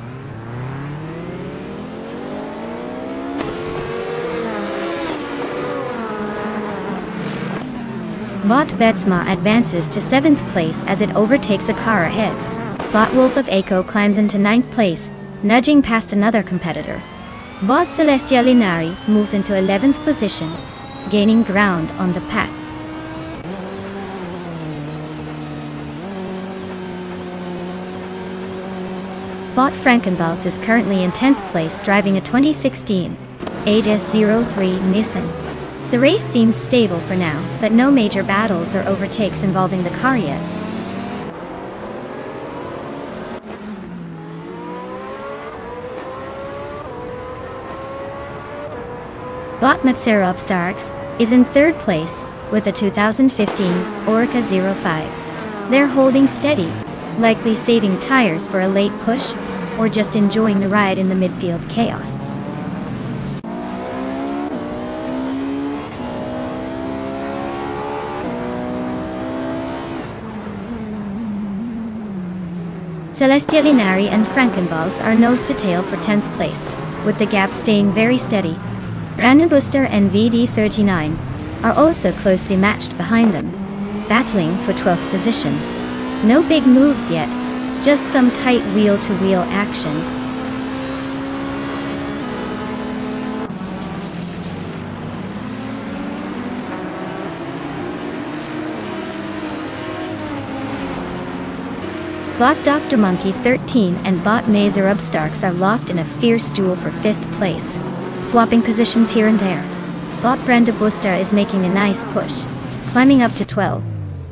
Bot Betsma advances to 7th place as it overtakes a car ahead. Bot Wolf of Eco climbs into 9th place, nudging past another competitor. Bot Celestia Linari moves into 11th position, gaining ground on the pack. Bot Frankenbalz is currently in 10th place, driving a 2016 8S03 Nissan. The race seems stable for now, but no major battles or overtakes involving the car yet. Bot Mazer Starks is in 3rd place with a 2015 Orca 05. They're holding steady, likely saving tires for a late push or just enjoying the ride in the midfield chaos. Celestia Linari and Frankenbals are nose to tail for 10th place, with the gap staying very steady. Brandon Booster and VD39 are also closely matched behind them, battling for 12th position. No big moves yet, just some tight wheel-to-wheel action. Bot Dr. Monkey 13 and Bot Mazer Upstarks are locked in a fierce duel for 5th place, swapping positions here and there. Bot Brenda Busta is making a nice push, climbing up to 12.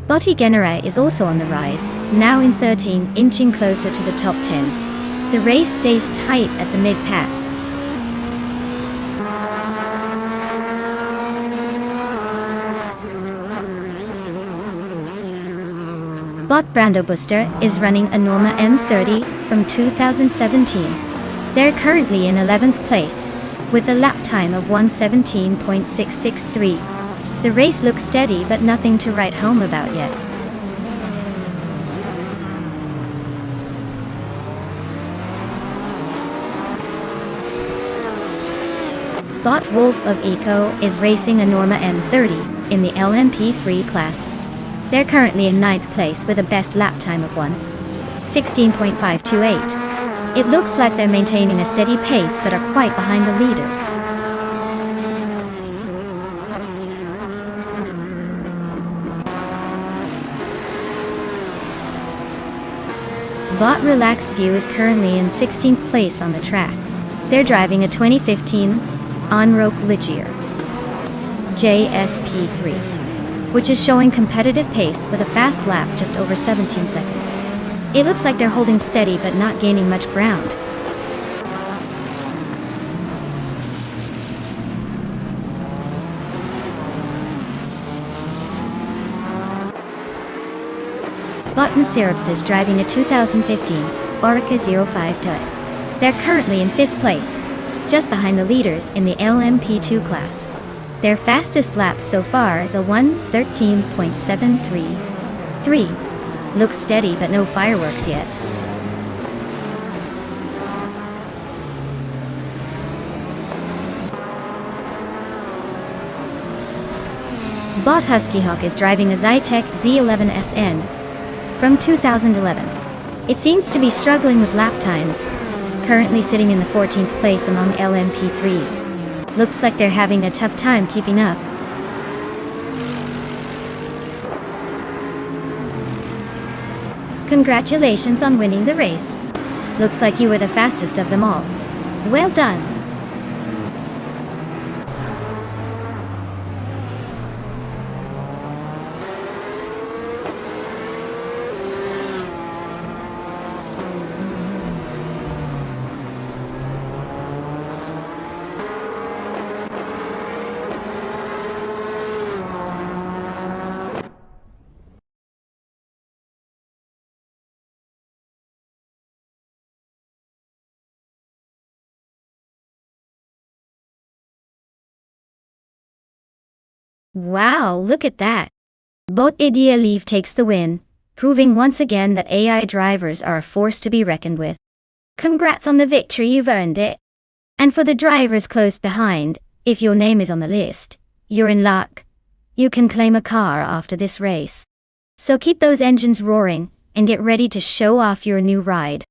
Botti Generai is also on the rise, now in 13, inching closer to the top 10. The race stays tight at the mid-pack. Bot Brando Booster is running a Norma M30 from 2017. They're currently in 11th place, with a lap time of 1:17.663. The race looks steady but nothing to write home about yet. Bot Wolf of Eco is racing a Norma M30 in the LMP3 class. They're currently in 9th place with a best lap time of 1:16.528. It looks like they're maintaining a steady pace but are quite behind the leaders. Bot Relax View is currently in 16th place on the track. They're driving a 2015 Onroque Ligier JSP3, which is showing competitive pace with a fast lap just over 17 seconds. It looks like they're holding steady but not gaining much ground. Botnet Syrups is driving a 2015 Orica 05 Tut. They're currently in 5th place, just behind the leaders in the LMP2 class. Their fastest lap so far is a 1:13.733. Looks steady but no fireworks yet. Bot Huskyhawk is driving a Zytec Z11SN from 2011. It seems to be struggling with lap times, currently sitting in the 14th place among LMP3s. Looks like they're having a tough time keeping up. Congratulations on winning the race. Looks like you were the fastest of them all. Well done. Wow, look at that. Bot Idea Leave takes the win, proving once again that AI drivers are a force to be reckoned with. Congrats on the victory, you've earned it. And for the drivers close behind, if your name is on the list, you're in luck. You can claim a car after this race. So keep those engines roaring, and get ready to show off your new ride.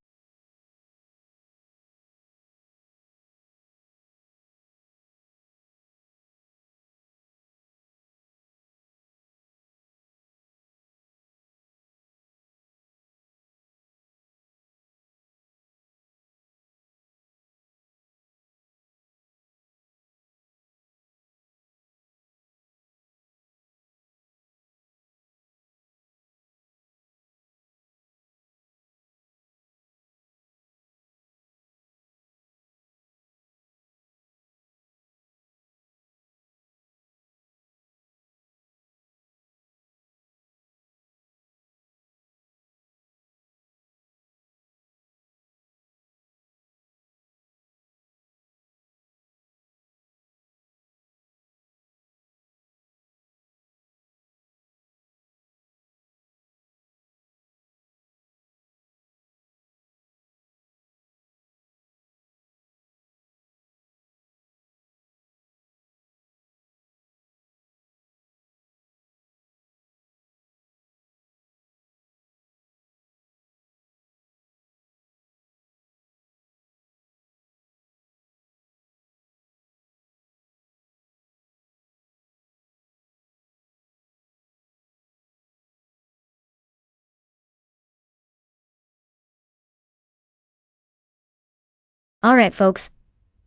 Alright folks,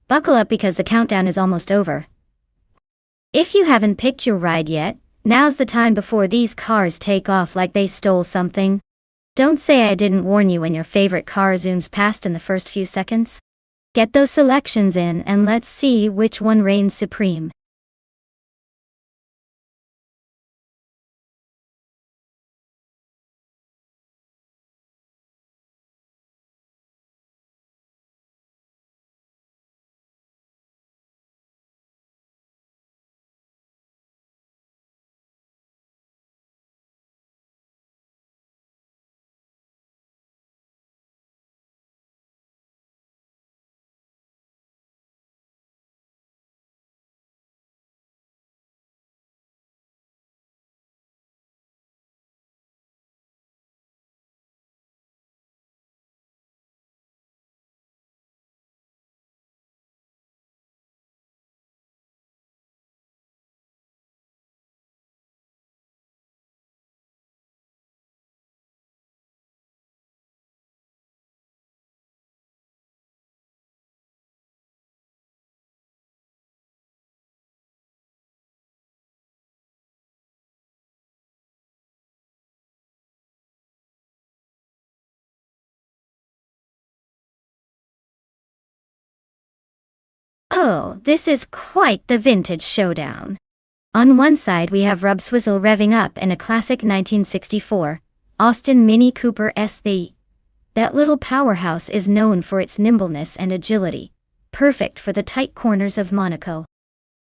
buckle up because the countdown is almost over. If you haven't picked your ride yet, now's the time before these cars take off like they stole something. Don't say I didn't warn you when your favorite car zooms past in the first few seconds. Get those selections in and let's see which one reigns supreme. Oh, this is quite the vintage showdown. On one side we have Rub Swizzle revving up in a classic 1964 Austin Mini Cooper SE. That little powerhouse is known for its nimbleness and agility, perfect for the tight corners of Monaco.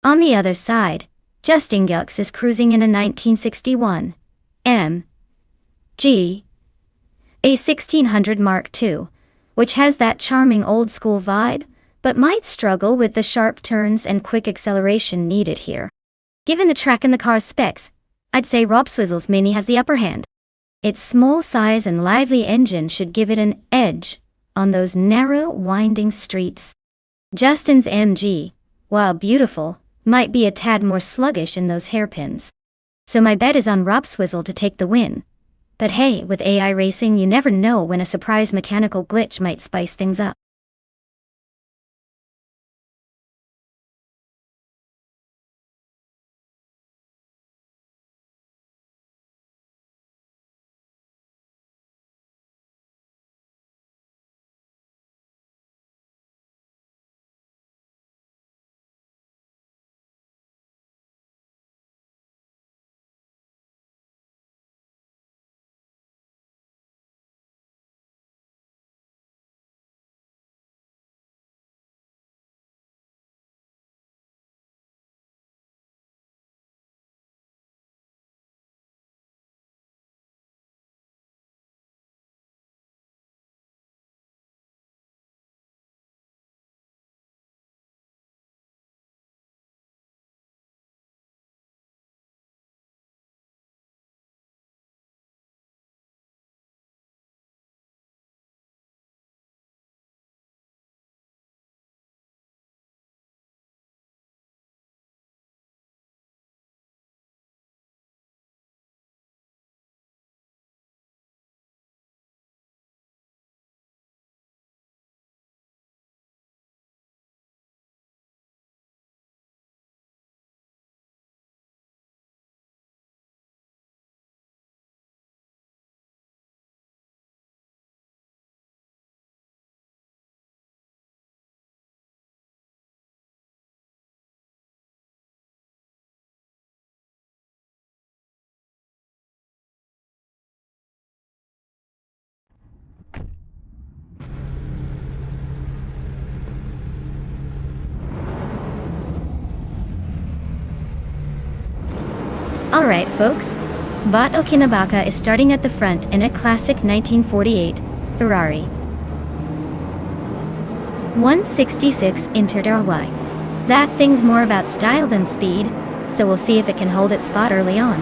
On the other side, Justin Gux is cruising in a 1961 MG A1600 Mark II, which has that charming old-school vibe, but might struggle with the sharp turns and quick acceleration needed here. Given the track and the car's specs, I'd say Rob Swizzle's Mini has the upper hand. Its small size and lively engine should give it an edge on those narrow, winding streets. Justin's MG, while beautiful, might be a tad more sluggish in those hairpins. So my bet is on Rob Swizzle to take the win. But hey, with AI racing you never know when a surprise mechanical glitch might spice things up. Alright folks, Bot Okinabaka is starting at the front in a classic 1948 Ferrari 166 Interdry. That thing's more about style than speed, so we'll see if it can hold its spot early on.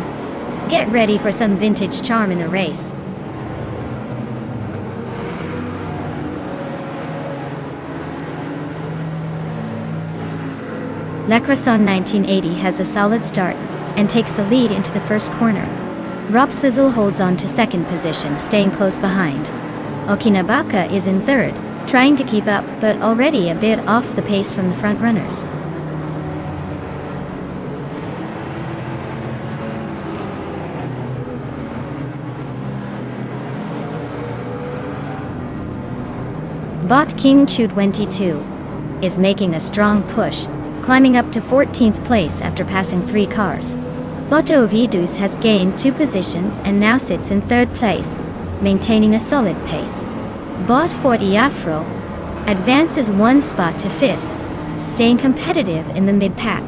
Get ready for some vintage charm in the race. Le Cresson 1980 has a solid start and takes the lead into the first corner. Rob Swizzle holds on to second position, staying close behind. Okinabaka is in third, trying to keep up but already a bit off the pace from the front runners. Bot King Chu 22 is making a strong push, climbing up to 14th place after passing 3 cars. Bot Ovidus has gained 2 positions and now sits in 3rd place, maintaining a solid pace. Bot 40 Afro advances 1 spot to 5th, staying competitive in the mid-pack.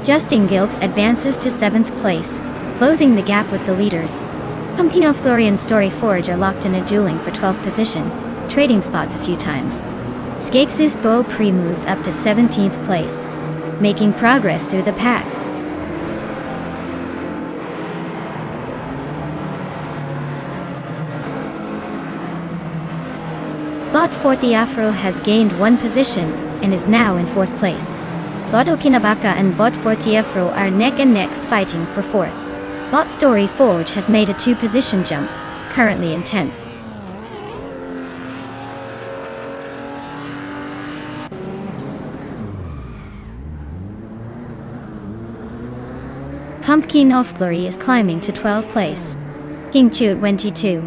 Justin Gilks advances to 7th place, closing the gap with the leaders. Pumpkin of Glory and Story Forge are locked in a dueling for 12th position, trading spots a few times. Skakes' Beau Prix moves up to 17th place, making progress through the pack. Bot 40 Afro has gained 1 position and is now in 4th place. Bot Okinabaka and Bot 40 Afro are neck and neck fighting for 4th. Bot Story Forge has made a 2-position jump, currently in 10th. Pumpkin of Glory is climbing to 12th place. King Chu 22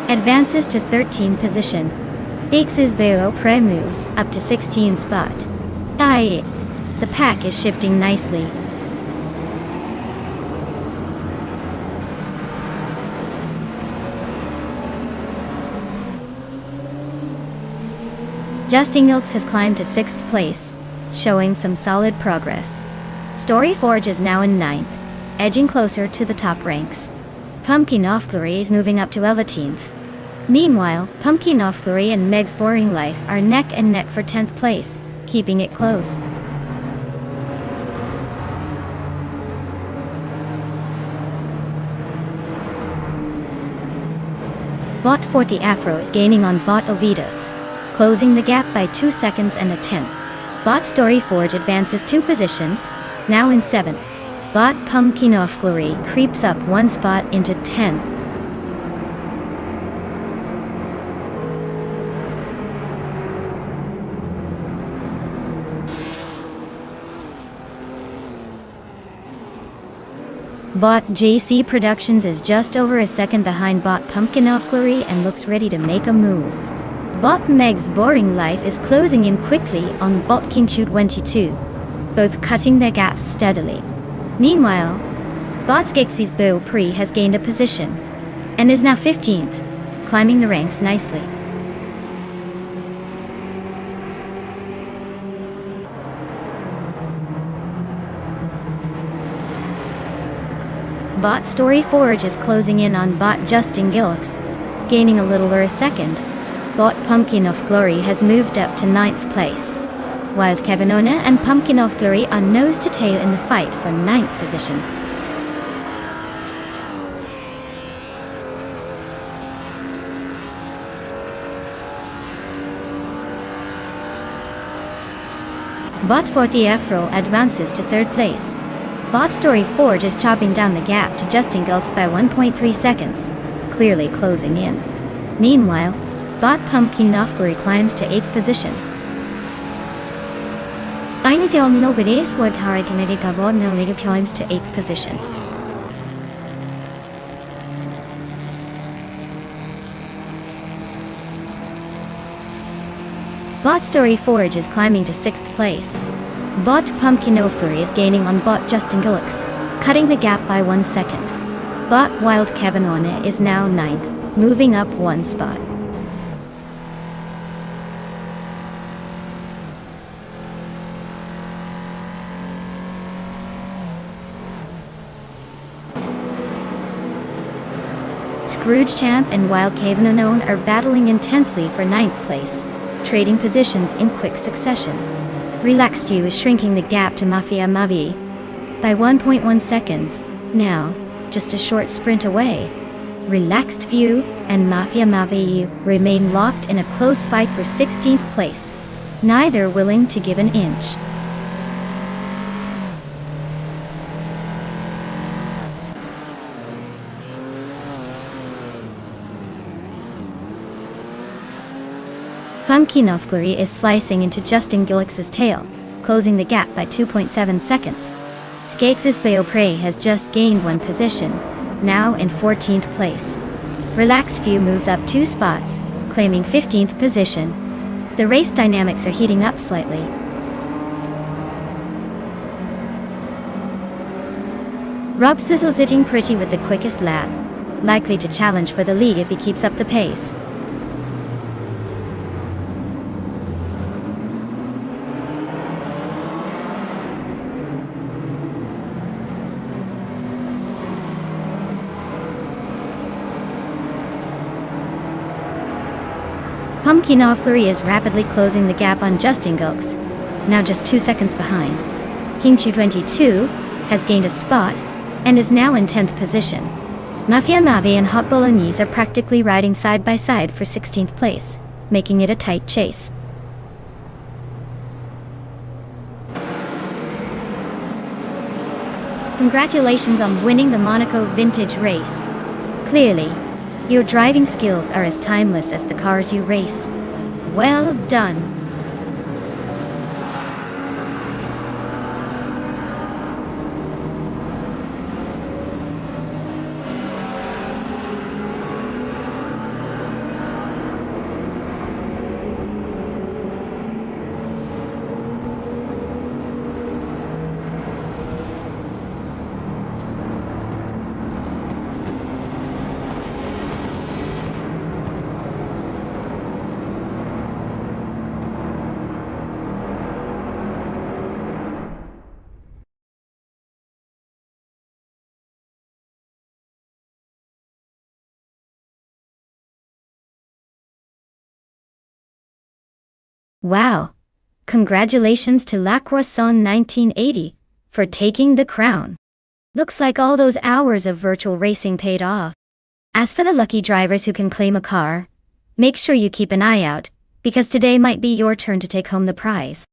advances to 13th position. Skakes' Beau Prix moves up to 16th spot. The pack is shifting nicely. Justin Gilks has climbed to 6th place, showing some solid progress. Story Forge is now in 9th, edging closer to the top ranks. Pumpkin of Glory is moving up to 11th. Meanwhile, Pumpkin of Glory and Meg's Boring Life are neck and neck for 10th place, keeping it close. Bot 40 Afro is gaining on Bot Ovidus, closing the gap by 2 seconds and a tenth. Bot Story Forge advances 2 positions, now in 7th. Bot Pumpkin of Glory creeps up 1 spot into 10th. Bot JC Productions is just over a second behind Bot Pumpkin of Glory and looks ready to make a move. Bot Meg's Boring Life is closing in quickly on Bot King Chu 22, both cutting their gaps steadily. Meanwhile, Bot Skakes' Beau Prix has gained a position and is now 15th, climbing the ranks nicely. Bot Story Forge is closing in on Bot Justin Gilks, gaining a little over a second. Bot Pumpkin of Glory has moved up to 9th place, while Kevinona and Pumpkin of Glory are nose to tail in the fight for 9th position. Bot 40 Afro advances to 3rd place. Bot Story Forge is chopping down the gap to Justin Gilks by 1.3 seconds, clearly closing in. Meanwhile, Bot Pumpkin of Glory climbs to 8th position. Climbs to 8th position. Bot Story Forge is climbing to 6th place. Bot Pumpkin of Glory is gaining on Bot Justin Gilks, cutting the gap by 1 second. Bot Wild Kevinona is now 9th, moving up 1 spot. Scrooge Champ and Wild Kevinona are battling intensely for 9th place, trading positions in quick succession. Relaxed View is shrinking the gap to Mafia Mavi by 1.1 seconds, now just a short sprint away. Relaxed View and Mafia Mavi remain locked in a close fight for 16th place, neither willing to give an inch. Pumpkinoflurry is slicing into Justin Gillicks's tail, closing the gap by 2.7 seconds. Skakes' Beopré has just gained one position, now in 14th place. Relax Few moves up 2 spots, claiming 15th position. The race dynamics are heating up slightly. Rob Sizzle's sitting pretty with the quickest lap, likely to challenge for the lead if he keeps up the pace. Pumpkinoflurry is rapidly closing the gap on Justin Gilks, now just 2 seconds behind. King222 has gained a spot and is now in 10th position. Mafia Mavi and Hot Bolognese are practically riding side by side for 16th place, making it a tight chase. Congratulations on winning the Monaco Vintage race. Clearly, your driving skills are as timeless as the cars you race. Well done. Wow! Congratulations to La Croissant 1980 for taking the crown. Looks like all those hours of virtual racing paid off. As for the lucky drivers who can claim a car, make sure you keep an eye out, because today might be your turn to take home the prize.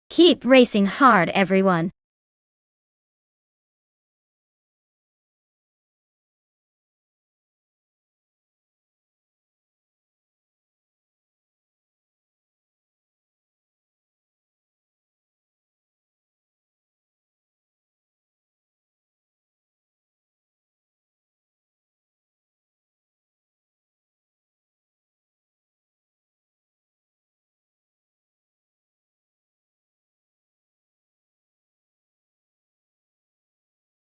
Keep racing hard, everyone.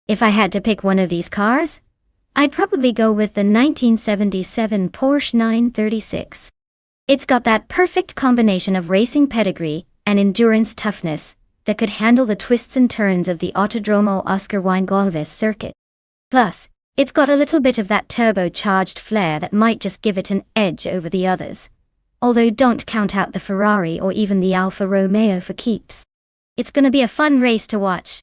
If I had to pick one of these cars, I'd probably go with the 1977 Porsche 936. It's got that perfect combination of racing pedigree and endurance toughness that could handle the twists and turns of the Autodromo Oscar Weingoldves circuit. Plus, it's got a little bit of that turbocharged flair that might just give it an edge over the others. Although don't count out the Ferrari or even the Alfa Romeo for keeps. It's gonna be a fun race to watch.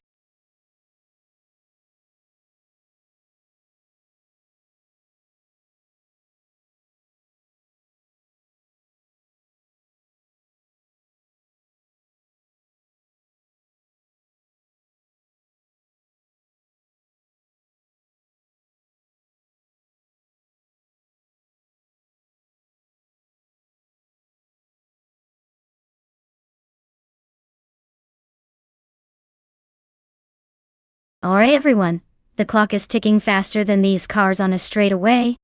Alright everyone, the clock is ticking faster than these cars on a straightaway.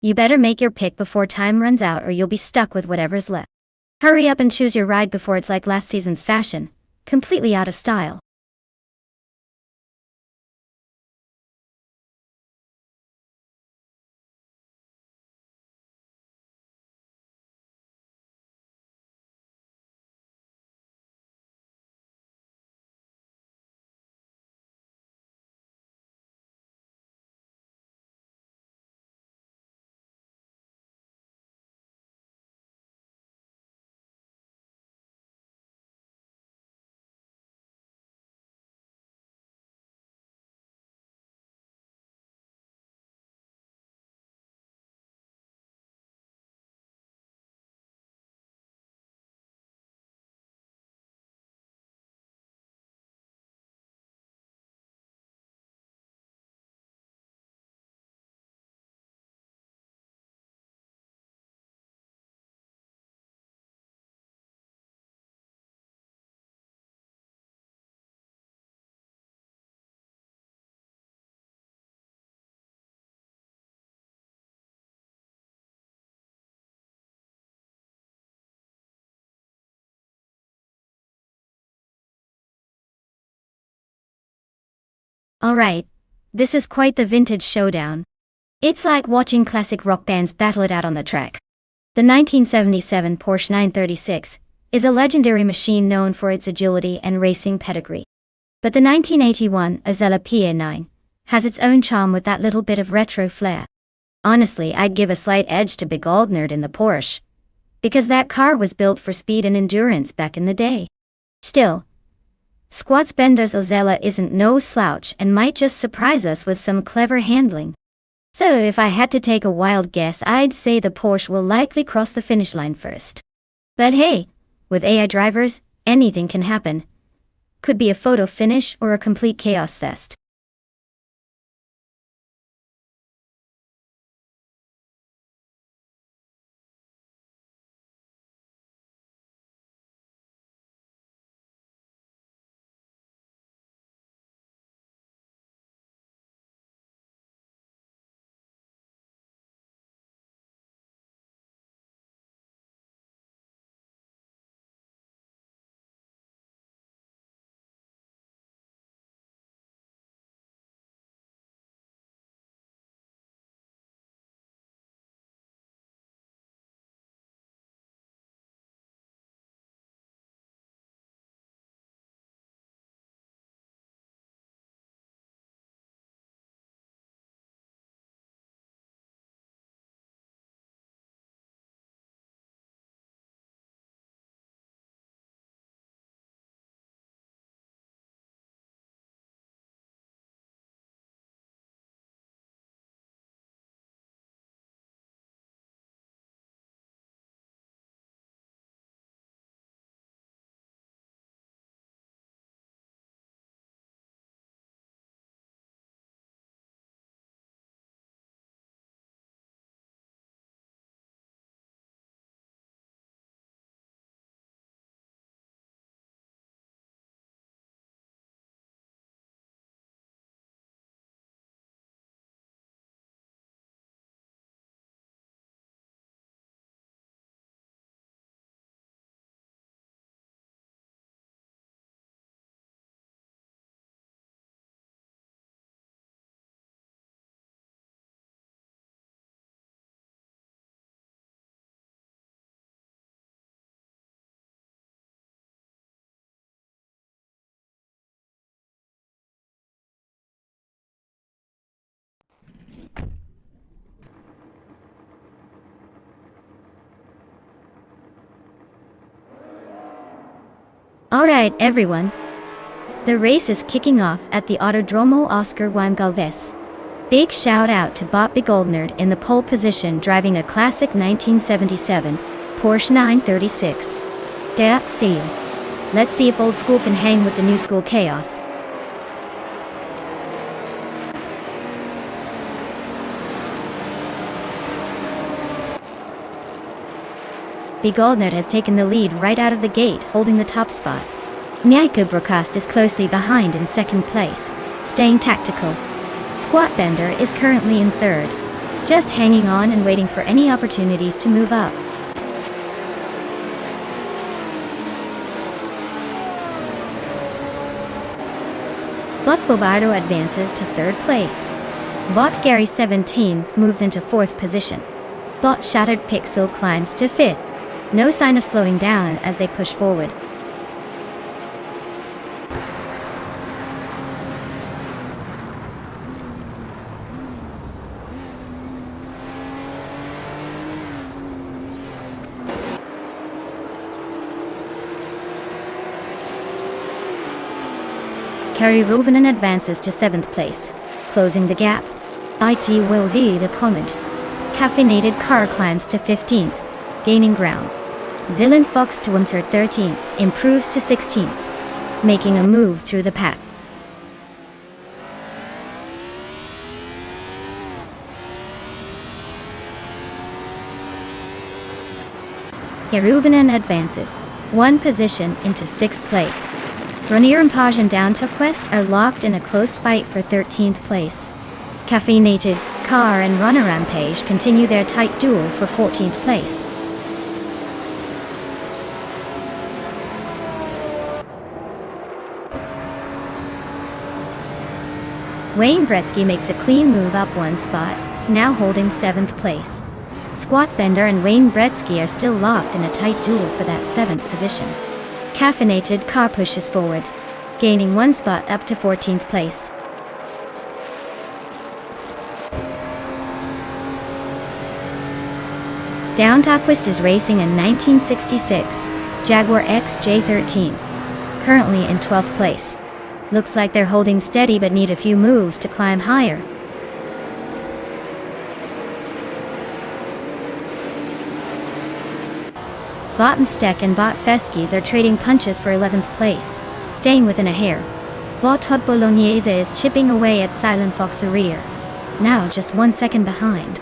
You better make your pick before time runs out or you'll be stuck with whatever's left. Hurry up and choose your ride before it's like last season's fashion, completely out of style. Alright, this is quite the vintage showdown. It's like watching classic rock bands battle it out on the track. The 1977 Porsche 936 is a legendary machine known for its agility and racing pedigree. But the 1981 Azella PA9 has its own charm with that little bit of retro flair. Honestly, I'd give a slight edge to Big Old Nerd in the Porsche, because that car was built for speed and endurance back in the day. Still, Squat's Bender's Azella isn't no slouch and might just surprise us with some clever handling. So if I had to take a wild guess, I'd say the Porsche will likely cross the finish line first. But hey, with AI drivers, anything can happen. Could be a photo finish or a complete chaos fest. Alright everyone, the race is kicking off at the Autodromo Oscar Juan Galvez. Big shout out to Bob Big Old Nerd in the pole position driving a classic 1977 Porsche 936. See you. Let's see if old school can hang with the new school chaos. Big Old Nerd has taken the lead right out of the gate, holding the top spot. Nyaika Broadcast is closely behind in second place, staying tactical. Squat Bender is currently in third, just hanging on and waiting for any opportunities to move up. Buck Bobardo advances to third place. Bot Gary 17 moves into fourth position. Bot Shattered Pixel climbs to fifth. No sign of slowing down as they push forward. Kari Rovinen advances to 7th place, closing the gap. IT will V the comment. Caffeinated car climbs to 15th, gaining ground. Zillan Fox to 13th, improves to 16th, making a move through the pack. Yeruvinen advances, one position into 6th place. Ronir and Paj and Down to Quest are locked in a close fight for 13th place. Caffeinated, Car and Runner Rampage continue their tight duel for 14th place. Wayne Gretzky makes a clean move up one spot, now holding 7th place. Squat Bender and Wayne Gretzky are still locked in a tight duel for that 7th position. Caffeinated Car pushes forward, gaining one spot up to 14th place. Nonstop is racing in 1966 Jaguar XJ13, currently in 12th place. Looks like they're holding steady but need a few moves to climb higher. Bottensteck and Bot Feskis are trading punches for 11th place, staying within a hair. Bot Hot Bolognese is chipping away at Silent Fox's rear, now just 1 second behind.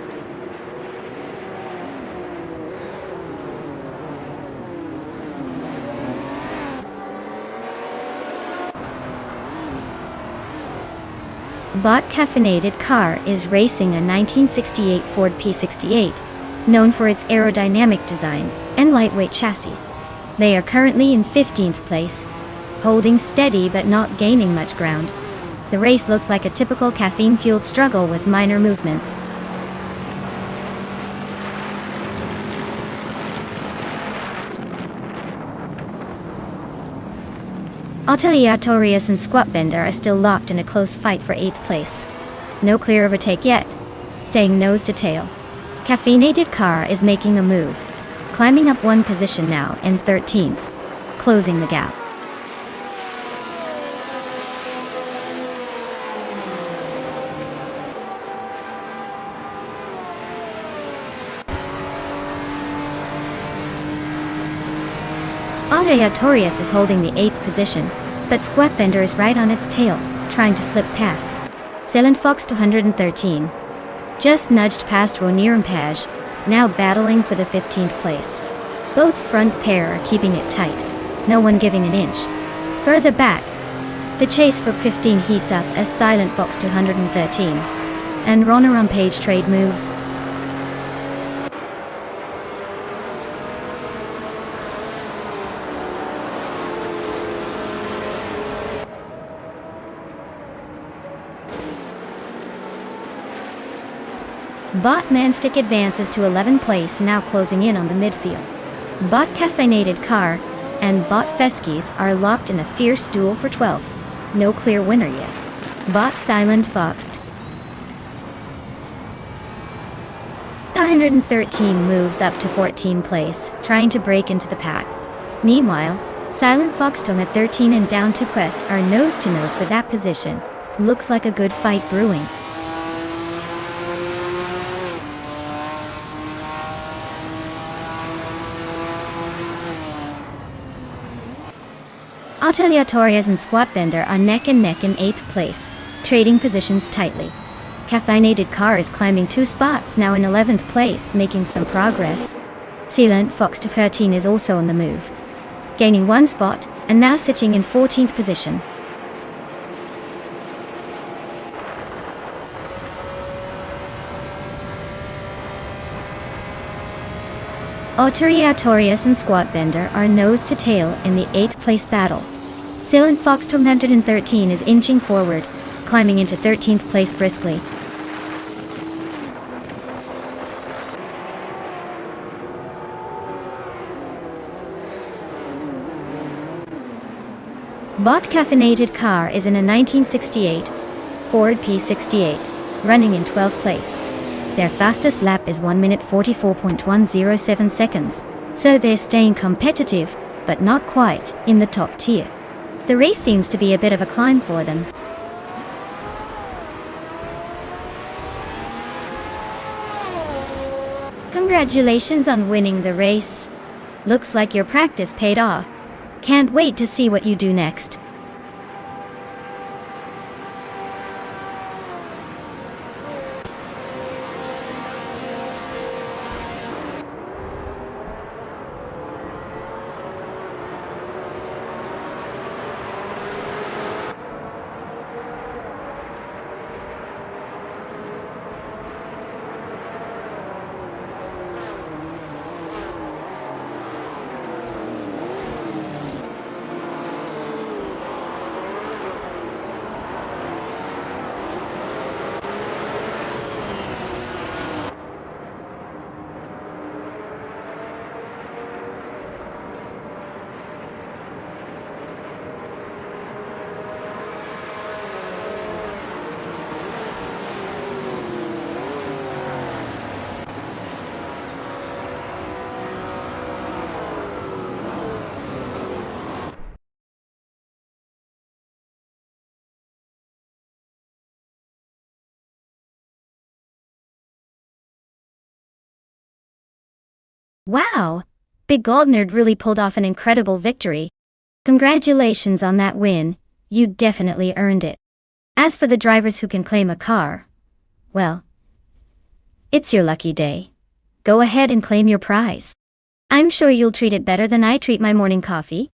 Bot Caffeinated Car is racing a 1968 Ford P68, known for its aerodynamic design and lightweight chassis. They are currently in 15th place, holding steady but not gaining much ground. The race looks like a typical caffeine-fueled struggle with minor movements. Torius and Squat Bender are still locked in a close fight for 8th place. No clear overtake yet, staying nose to tail. Caffeinated Car is making a move, climbing up one position now in 13th, closing the gap. Torius is holding the 8th position, but Squat Bender is right on its tail, trying to slip past. Silent Fox 213 just nudged past Ronier and Page, now battling for the 15th place. Both front pair are keeping it tight, no one giving an inch. Further back, the chase for 15 heats up as Silent Fox 213 and Ronier and Page trade moves. Bot Manstick advances to 11th place, now closing in on the midfield. Bot Caffeinated Car and Bot Feskis are locked in a fierce duel for 12th. No clear winner yet. Bot Silent Fox 113 moves up to 14th place, trying to break into the pack. Meanwhile, Silent Fox 13 and Down to Quest are nose to nose for that position. Looks like a good fight brewing. Torius and Squat Bender are neck and neck in 8th place, trading positions tightly. Caffeinated Car is climbing 2 spots, now in 11th place, making some progress. Silent Fox 13 is also on the move, gaining 1 spot, and now sitting in 14th position. Torius and Squat Bender are nose to tail in the 8th place battle. Silent Fox 213 is inching forward, climbing into 13th place briskly. Bot Caffeinated Car is in a 1968 Ford P68, running in 12th place. Their fastest lap is 1 minute 44.107 seconds, so they're staying competitive, but not quite in the top tier. The race seems to be a bit of a climb for them. Congratulations on winning the race. Looks like your practice paid off. Can't wait to see what you do next. Wow! Big Gold Nerd really pulled off an incredible victory. Congratulations on that win, you definitely earned it. As for the drivers who can claim a car, well, it's your lucky day. Go ahead and claim your prize. I'm sure you'll treat it better than I treat my morning coffee.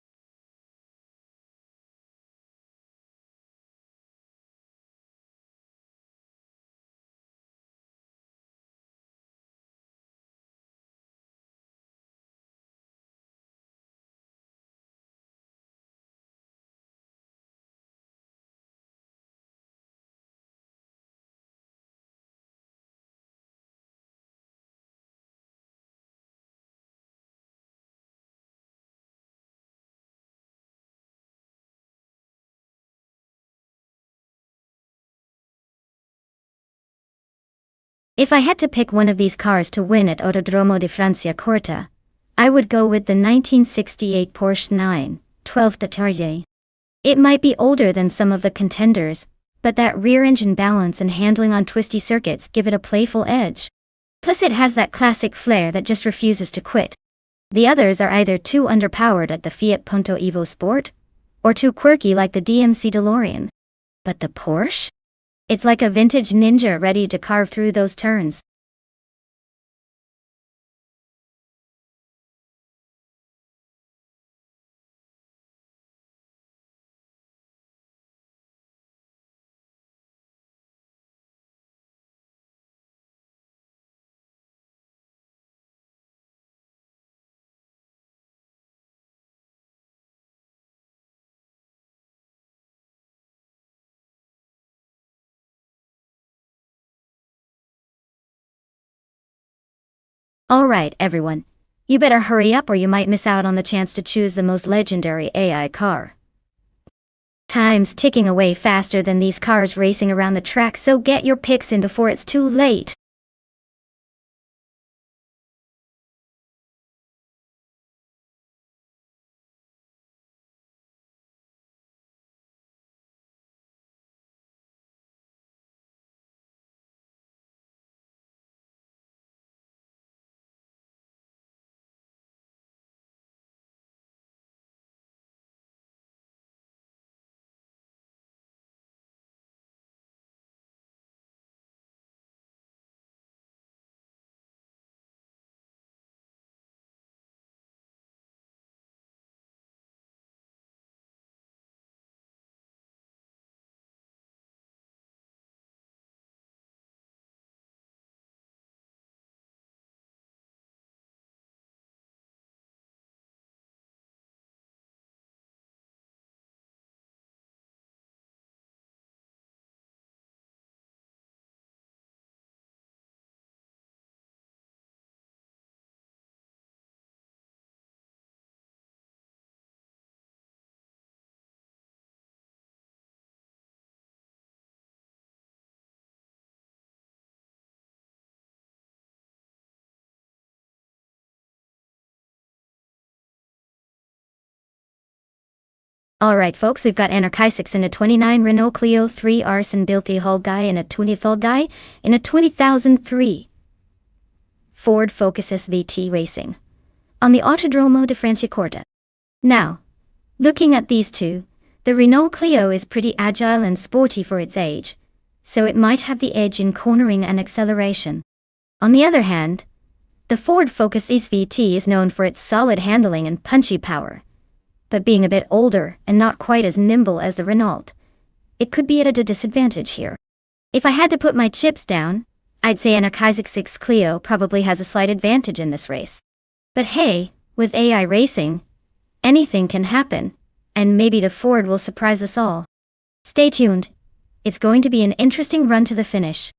If I had to pick one of these cars to win at Autodromo di Francia Corta, I would go with the 1968 Porsche 912 Target. It might be older than some of the contenders, but that rear-engine balance and handling on twisty circuits give it a playful edge. Plus it has that classic flair that just refuses to quit. The others are either too underpowered at the Fiat Punto Evo Sport, or too quirky like the DMC DeLorean. But the Porsche? It's like a vintage ninja ready to carve through those turns. Alright everyone, you better hurry up or you might miss out on the chance to choose the most legendary AI car. Time's ticking away faster than these cars racing around the track, so get your picks in before it's too late. Alright folks, we've got Anarchisics in a 29 Renault Clio 3 Arson Bilthy Hull Guy in a 20 Hull Guy in a 2003 Ford Focus SVT Racing on the Autodromo di Franciacorta. Now, looking at these two, the Renault Clio is pretty agile and sporty for its age, so it might have the edge in cornering and acceleration. On the other hand, the Ford Focus SVT is known for its solid handling and punchy power, but being a bit older and not quite as nimble as the Renault, it could be at a disadvantage here. If I had to put my chips down, I'd say Anarchisic 6 Clio probably has a slight advantage in this race. But hey, with AI racing, anything can happen, and maybe the Ford will surprise us all. Stay tuned. It's going to be an interesting run to the finish.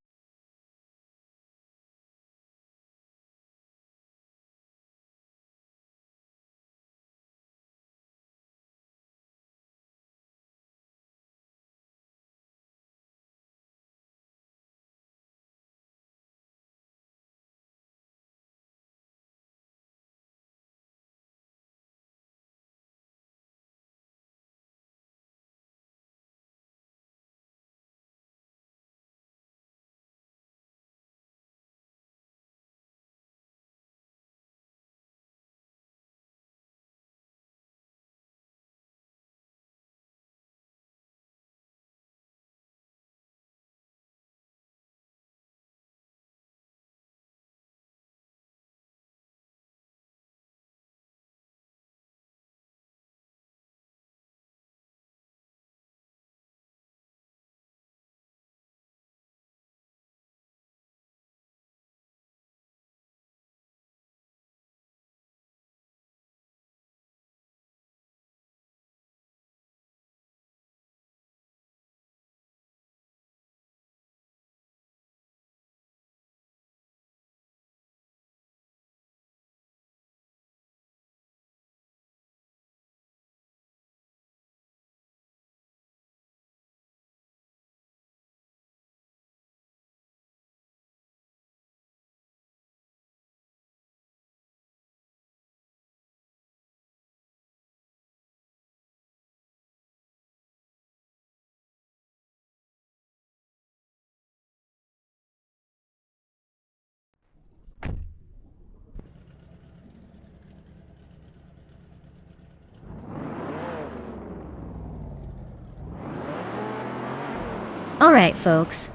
Alright folks.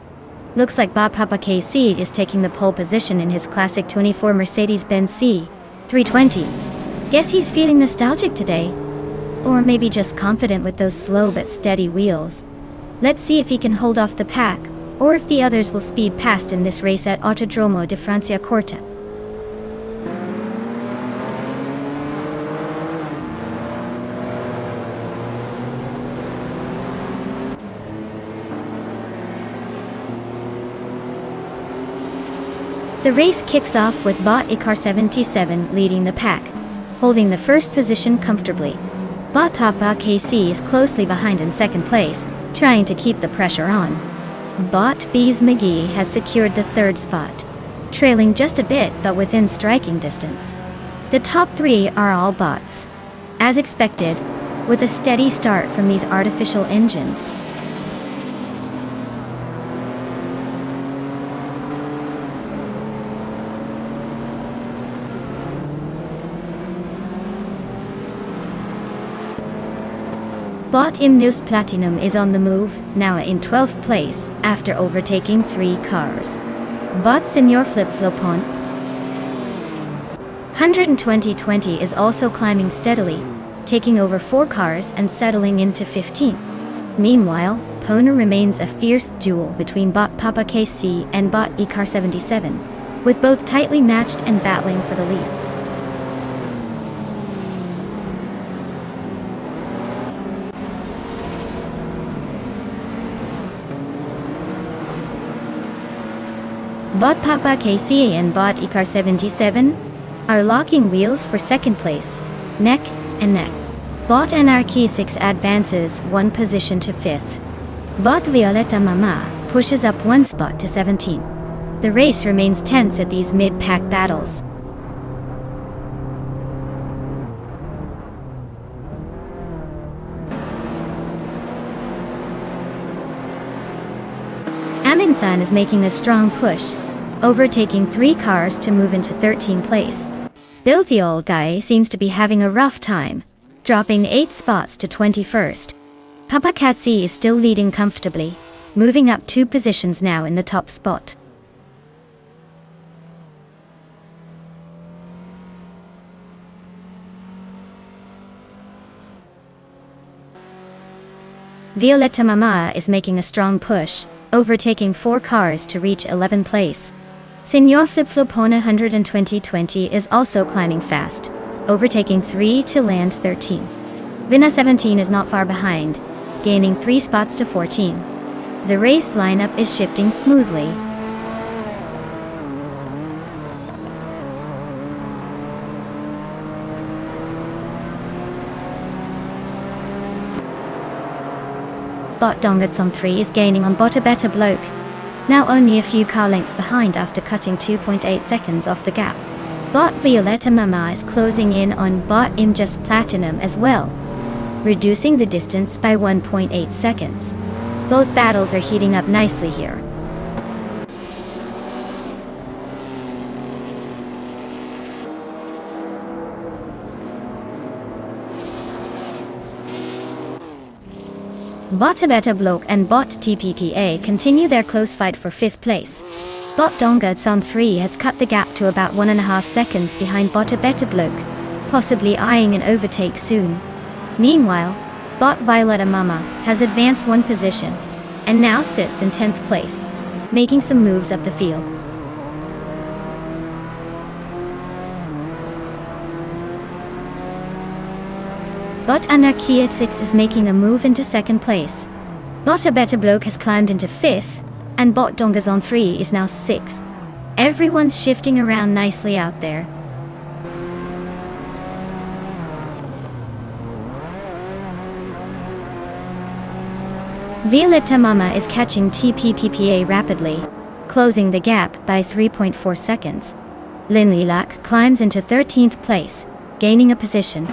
Looks like Bob Papa KC is taking the pole position in his classic 24 Mercedes-Benz C320. Guess he's feeling nostalgic today. Or maybe just confident with those slow but steady wheels. Let's see if he can hold off the pack, or if the others will speed past in this race at Autodromo di Franciacorta. The race kicks off with Bot Icar 77 leading the pack, holding the first position comfortably. Bot Papa KC is closely behind in second place, trying to keep the pressure on. Bot Bees McGee has secured the third spot, trailing just a bit but within striking distance. The top three are all bots, as expected, with a steady start from these artificial engines. Bot Imnus Platinum is on the move, now in 12th place, after overtaking 3 cars. Bot Senor Flip Flopon 12020 is also climbing steadily, taking over 4 cars and settling into 15th. Meanwhile, Pona remains a fierce duel between Bot Papa KC and Bot Icar 77, with both tightly matched and battling for the lead. Bot Papa KC and Bot Icar 77 are locking wheels for second place, neck and neck. Bot NRK 6 advances 1 position to 5th. Bot Violeta Mama pushes up 1 spot to 17th. The race remains tense at these mid-pack battles. Aminsan is making a strong push, overtaking 3 cars to move into 13th place. Filthy old guy seems to be having a rough time, dropping 8 spots to 21st. Papa Katsi is still leading comfortably, moving up 2 positions now in the top spot. Violeta Mama is making a strong push, overtaking 4 cars to reach 11th place. Senor Flipflopona 12020 is also climbing fast, overtaking 3 to land 13. Vina 17 is not far behind, gaining 3 spots to 14. The race lineup is shifting smoothly. Bot Dongatson 3 is gaining on Botabeta Bloke, now only a few car lengths behind after cutting 2.8 seconds off the gap. Bot Violeta Mama is closing in on Bot Imjust Platinum as well, reducing the distance by 1.8 seconds. Both battles are heating up nicely here. Botabeta Bloke and Bot TPPA continue their close fight for 5th place. Bot Dongatson 3 has cut the gap to about 1.5 seconds behind Botabeta Bloke, possibly eyeing an overtake soon. Meanwhile, Bot Violeta Mama has advanced 1 position, and now sits in 10th place, making some moves up the field. Bot Anarchia 6 is making a move into 2nd place. Botabeta Bloke has climbed into 5th, and Bot Dongazon 3 is now 6th. Everyone's shifting around nicely out there. Violeta Mama is catching TPPPA rapidly, closing the gap by 3.4 seconds. Lin Lilac climbs into 13th place, gaining a position.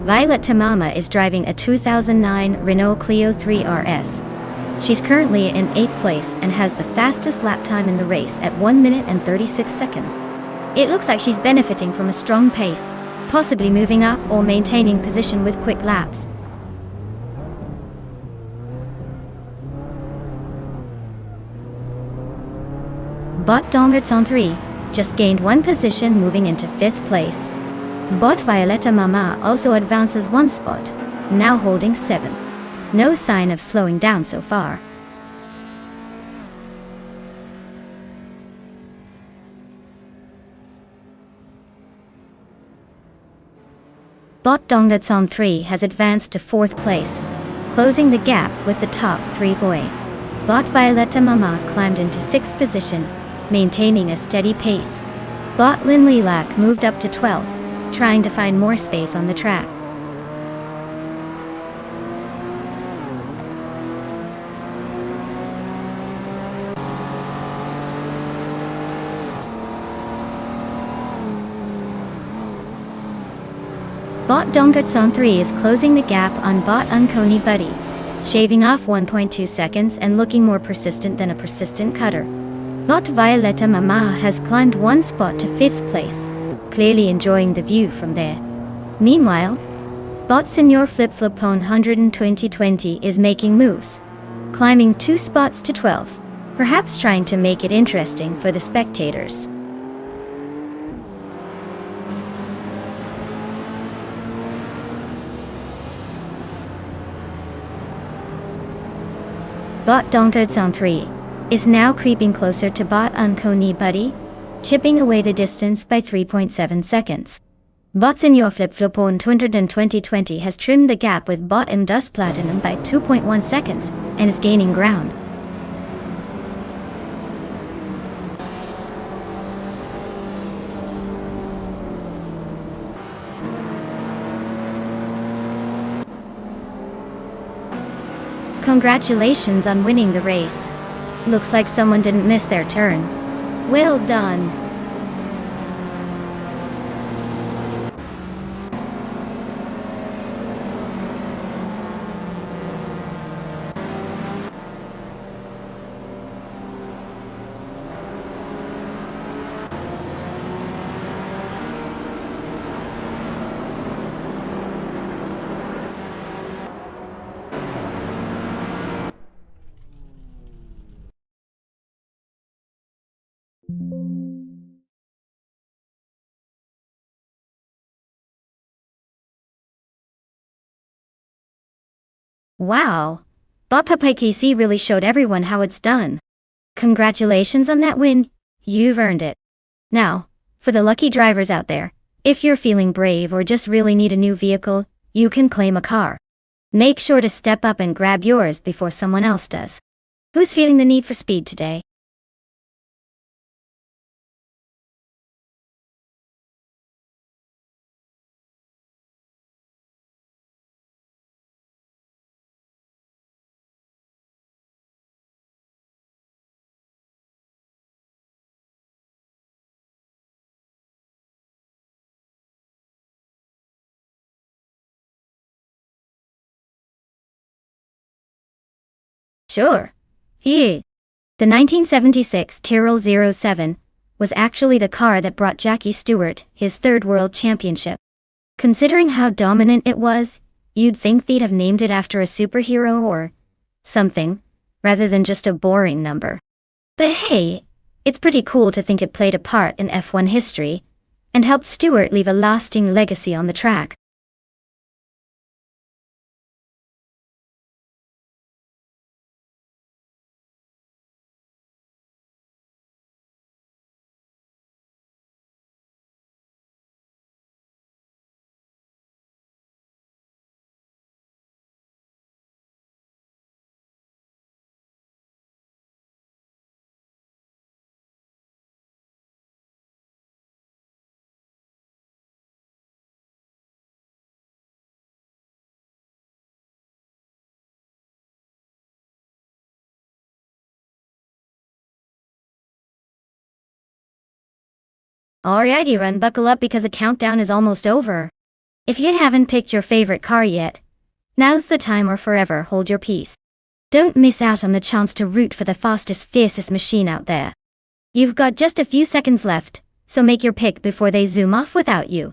Violet Tamama is driving a 2009 Renault Clio 3 RS. She's currently in 8th place and has the fastest lap time in the race at 1 minute and 36 seconds. It looks like she's benefiting from a strong pace, possibly moving up or maintaining position with quick laps. Bot Dongerts on 3 just gained 1 position, moving into 5th place. Bot Violetta Mama also advances 1 spot, now holding 7. No sign of slowing down so far. Bot Dongerts on 3 has advanced to 4th place, closing the gap with the top 3 boy. Bot Violetta Mama climbed into 6th position, maintaining a steady pace. Bot Lin Lilac moved up to 12th, trying to find more space on the track. Bot Dongerts on 3 is closing the gap on Bot Uncony Buddy, shaving off 1.2 seconds and looking more persistent than a persistent cutter. Bot Violetta Mama has climbed 1 spot to 5th place, clearly enjoying the view from there. Meanwhile, Bot Senor Flip-Flopone 12020 is making moves, climbing 2 spots to 12th, perhaps trying to make it interesting for the spectators. Bot Dongerts on 3 is now creeping closer to Bot Uncony Buddy, chipping away the distance by 3.7 seconds. Bot Senor Flip-Flopone 22020 has trimmed the gap with Bot M Dust Platinum by 2.1 seconds and is gaining ground. Congratulations on winning the race. Looks like someone didn't miss their turn. Well done. Wow, Bot Papakisi really showed everyone how it's done. Congratulations on that win, you've earned it. Now, for the lucky drivers out there, if you're feeling brave or just really need a new vehicle, you can claim a car. Make sure to step up and grab yours before someone else does. Who's feeling the need for speed today? Sure. Here. The 1976 Tyrrell 07 was actually the car that brought Jackie Stewart his 3rd world championship. Considering how dominant it was, you'd think they'd have named it after a superhero or something, rather than just a boring number. But hey, it's pretty cool to think it played a part in F1 history, and helped Stewart leave a lasting legacy on the track. Alrighty, run, buckle up because the countdown is almost over. If you haven't picked your favorite car yet, now's the time or forever hold your peace. Don't miss out on the chance to root for the fastest, fiercest machine out there. You've got just a few seconds left, so make your pick before they zoom off without you.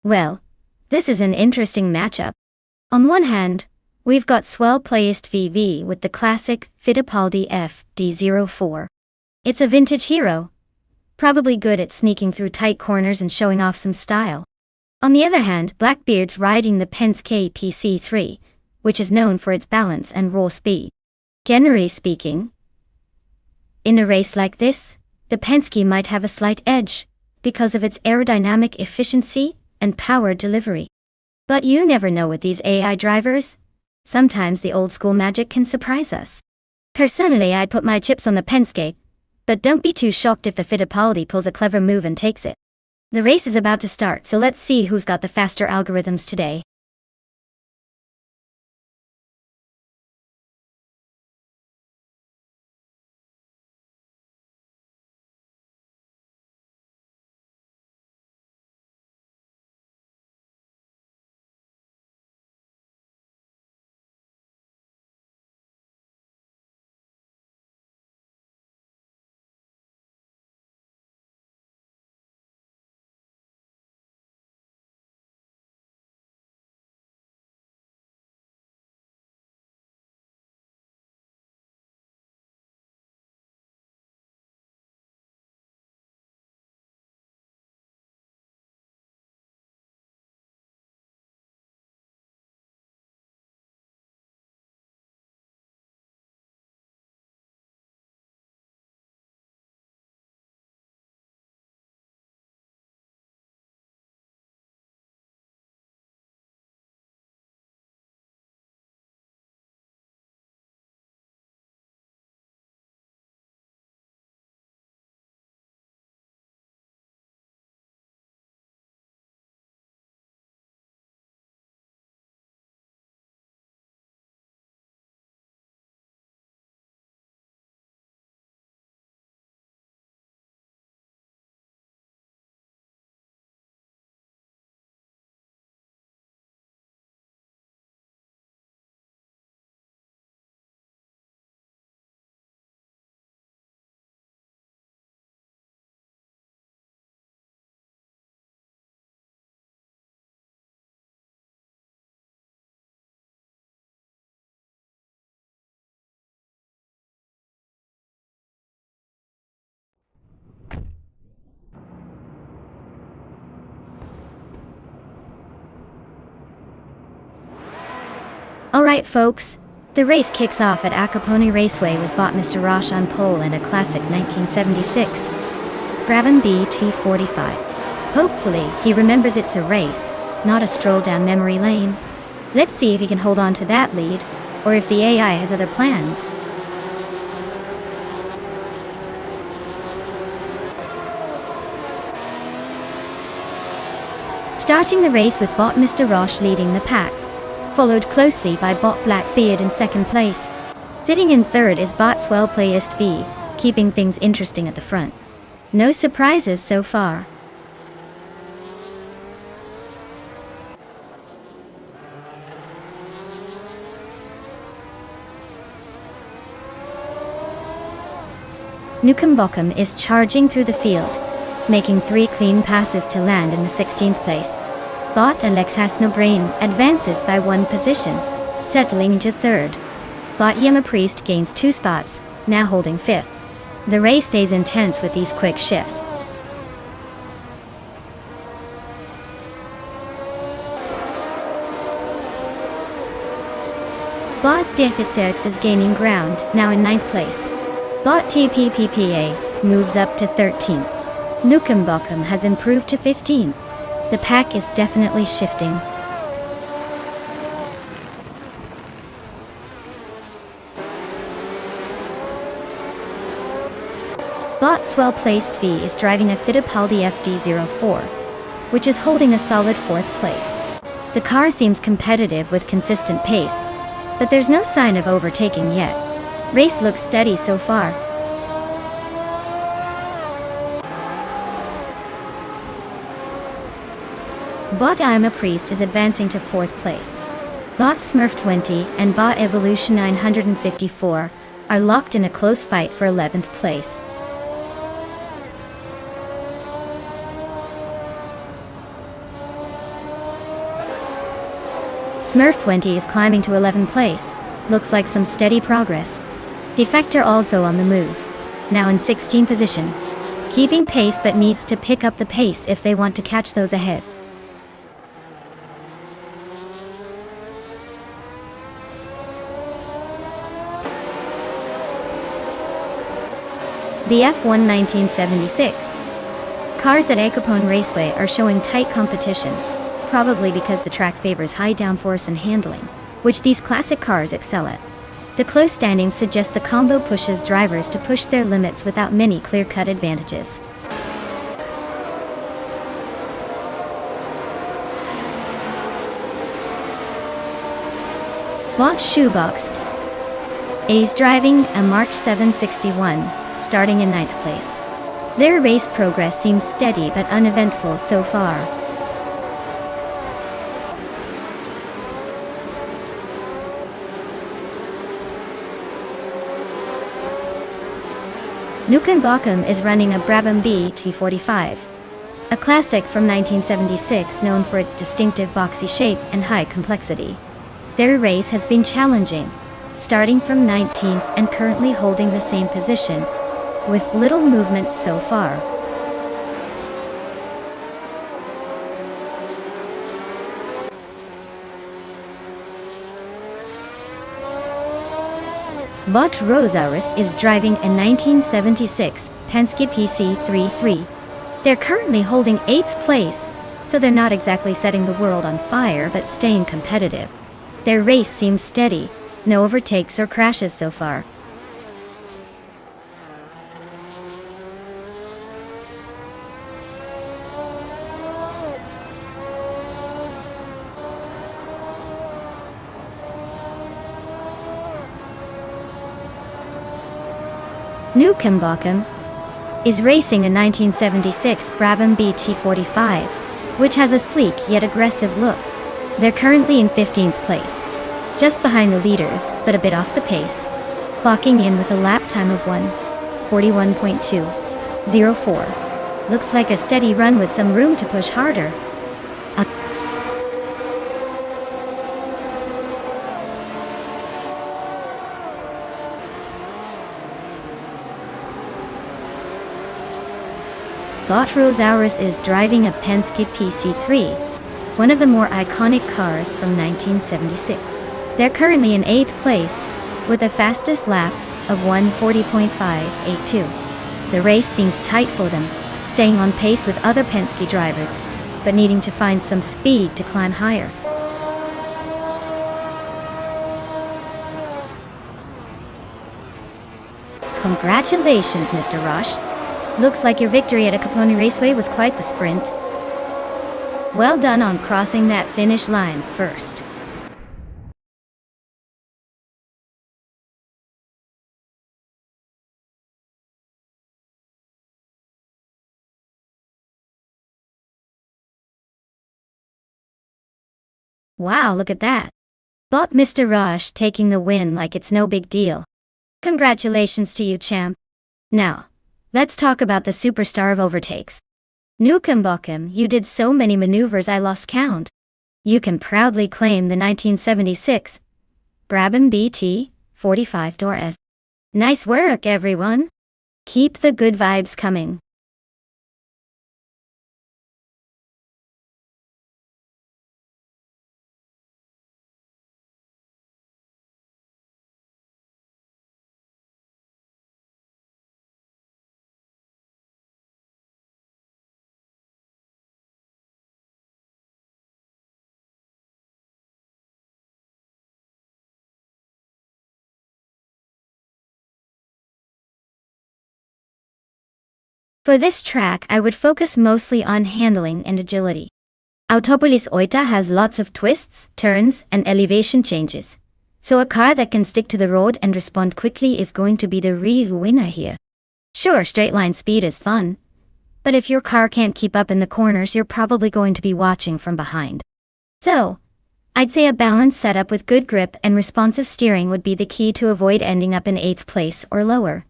Well, this is an interesting matchup. On one hand, we've got swell playist VV with the classic Fittipaldi FD04. It's a vintage hero, probably good at sneaking through tight corners and showing off some style. On the other hand, Blackbeard's riding the Penske PC3, which is known for its balance and raw speed. Generally speaking, in a race like this, the Penske might have a slight edge, because of its aerodynamic efficiency and power delivery. But you never know with these AI drivers. Sometimes the old school magic can surprise us. Personally, I'd put my chips on the Penske, but don't be too shocked if the Fittipaldi pulls a clever move and takes it. The race is about to start, so let's see who's got the faster algorithms today. Alright folks, the race kicks off at Acapone Raceway with Mr. Roche on pole and a classic 1976 Brabham BT45. Hopefully, he remembers it's a race, not a stroll down memory lane. Let's see if he can hold on to that lead, or if the AI has other plans. Starting the race with Mr. Roche leading the pack, followed closely by Blackbeard in second place. Sitting in third is Swell Playist V, keeping things interesting at the front. No surprises so far. Nukambokum is charging through the field, making 3 clean passes to land in the 16th place. But Alex has no brain, advances by 1 position, settling into 3rd. But Yema Priest gains 2 spots, now holding 5th. The race stays intense with these quick shifts. Bot Deficits is gaining ground, now in 9th place. Bot TPPPA moves up to 13th. Nukem has improved to 15th. The pack is definitely shifting. Bot's well-placed V is driving a Fittipaldi FD04, which is holding a solid 4th place. The car seems competitive with consistent pace, but there's no sign of overtaking yet. Race looks steady so far. Bot I'm a Priest is advancing to 4th place. Bot Smurf 20 and Bot Evolution 954 are locked in a close fight for 11th place. Smurf 20 is climbing to 11th place. Looks like some steady progress. Defector also on the move, now in 16th position. Keeping pace but needs to pick up the pace if they want to catch those ahead. The F1 1976. Cars at Capone Raceway are showing tight competition, probably because the track favors high downforce and handling, which these classic cars excel at. The close standings suggest the combo pushes drivers to push their limits without many clear-cut advantages. Bot Shoeboxed is driving a March 761, starting in 9th place. Their race progress seems steady but uneventful so far. Nukem is running a Brabham BT45, a classic from 1976 known for its distinctive boxy shape and high complexity. Their race has been challenging, starting from 19th and currently holding the same position, with little movement so far. Bot Rosaurus is driving a 1976 Penske PC33. They're currently holding 8th place, so they're not exactly setting the world on fire but staying competitive. Their race seems steady, no overtakes or crashes so far. Nukem is racing a 1976 Brabham BT45, which has a sleek yet aggressive look. They're currently in 15th place, just behind the leaders, but a bit off the pace, clocking in with a lap time of 1:41.204. Looks like a steady run with some room to push harder. Bot Rosaurus is driving a Penske PC3, one of the more iconic cars from 1976. They're currently in 8th place, with a fastest lap of 1:40.582. The race seems tight for them, staying on pace with other Penske drivers, but needing to find some speed to climb higher. Congratulations, Mr. Roche. Looks like your victory at a Capone Raceway was quite the sprint. Well done on crossing that finish line first. Wow, look at that. Bot Mr. Roche taking the win like it's no big deal. Congratulations to you, champ. Now, let's talk about the superstar of overtakes. Nukem Bokem, you did so many maneuvers I lost count. You can proudly claim the 1976 Brabham BT 45-door S. Nice work, everyone. Keep the good vibes coming. For this track, I would focus mostly on handling and agility. Autopolis Oita has lots of twists, turns, and elevation changes. So a car that can stick to the road and respond quickly is going to be the real winner here. Sure, straight line speed is fun, but if your car can't keep up in the corners, you're probably going to be watching from behind. So, I'd say a balanced setup with good grip and responsive steering would be the key to avoid ending up in 8th place or lower.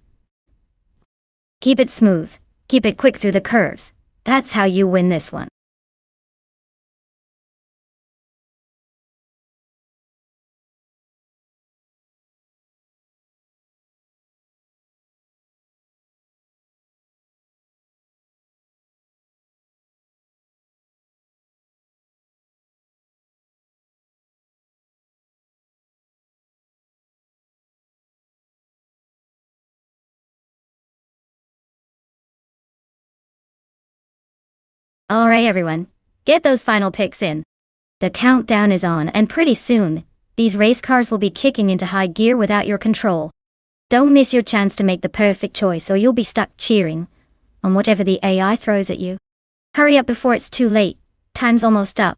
Keep it smooth. Keep it quick through the curves. That's how you win this one. Alright everyone, get those final picks in. The countdown is on, and pretty soon, these race cars will be kicking into high gear without your control. Don't miss your chance to make the perfect choice or you'll be stuck cheering on whatever the AI throws at you. Hurry up before it's too late. Time's almost up.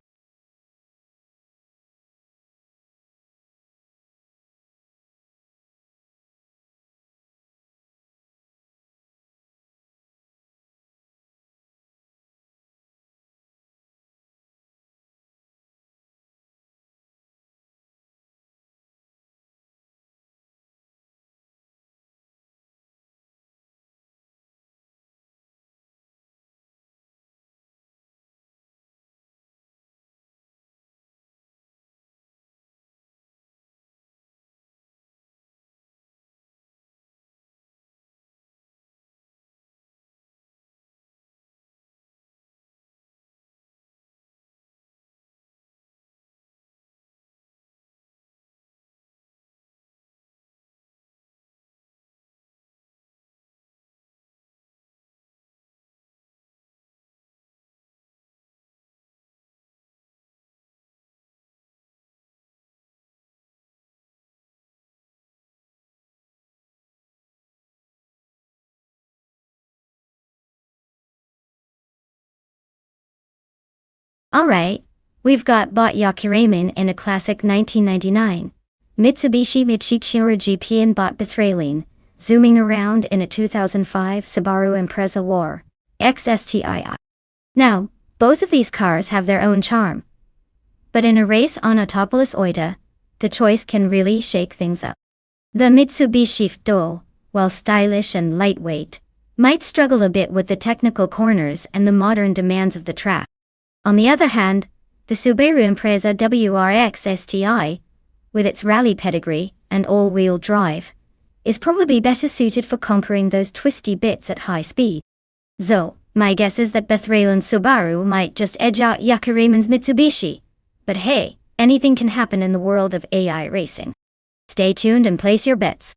Alright, we've got Bot Yakiramen in a classic 1999 Mitsubishi Michichira GP and Bot Bethraline, zooming around in a 2005 Subaru Impreza War XSTII. Now, both of these cars have their own charm. But in a race on Autopolis Oita, the choice can really shake things up. The Mitsubishi Fto, while stylish and lightweight, might struggle a bit with the technical corners and the modern demands of the track. On the other hand, the Subaru Impreza WRX STI, with its rally pedigree and all-wheel drive, is probably better suited for conquering those twisty bits at high speed. So, my guess is that Bethraline's Subaru might just edge out Yakiramen's Mitsubishi. But hey, anything can happen in the world of AI racing. Stay tuned and place your bets.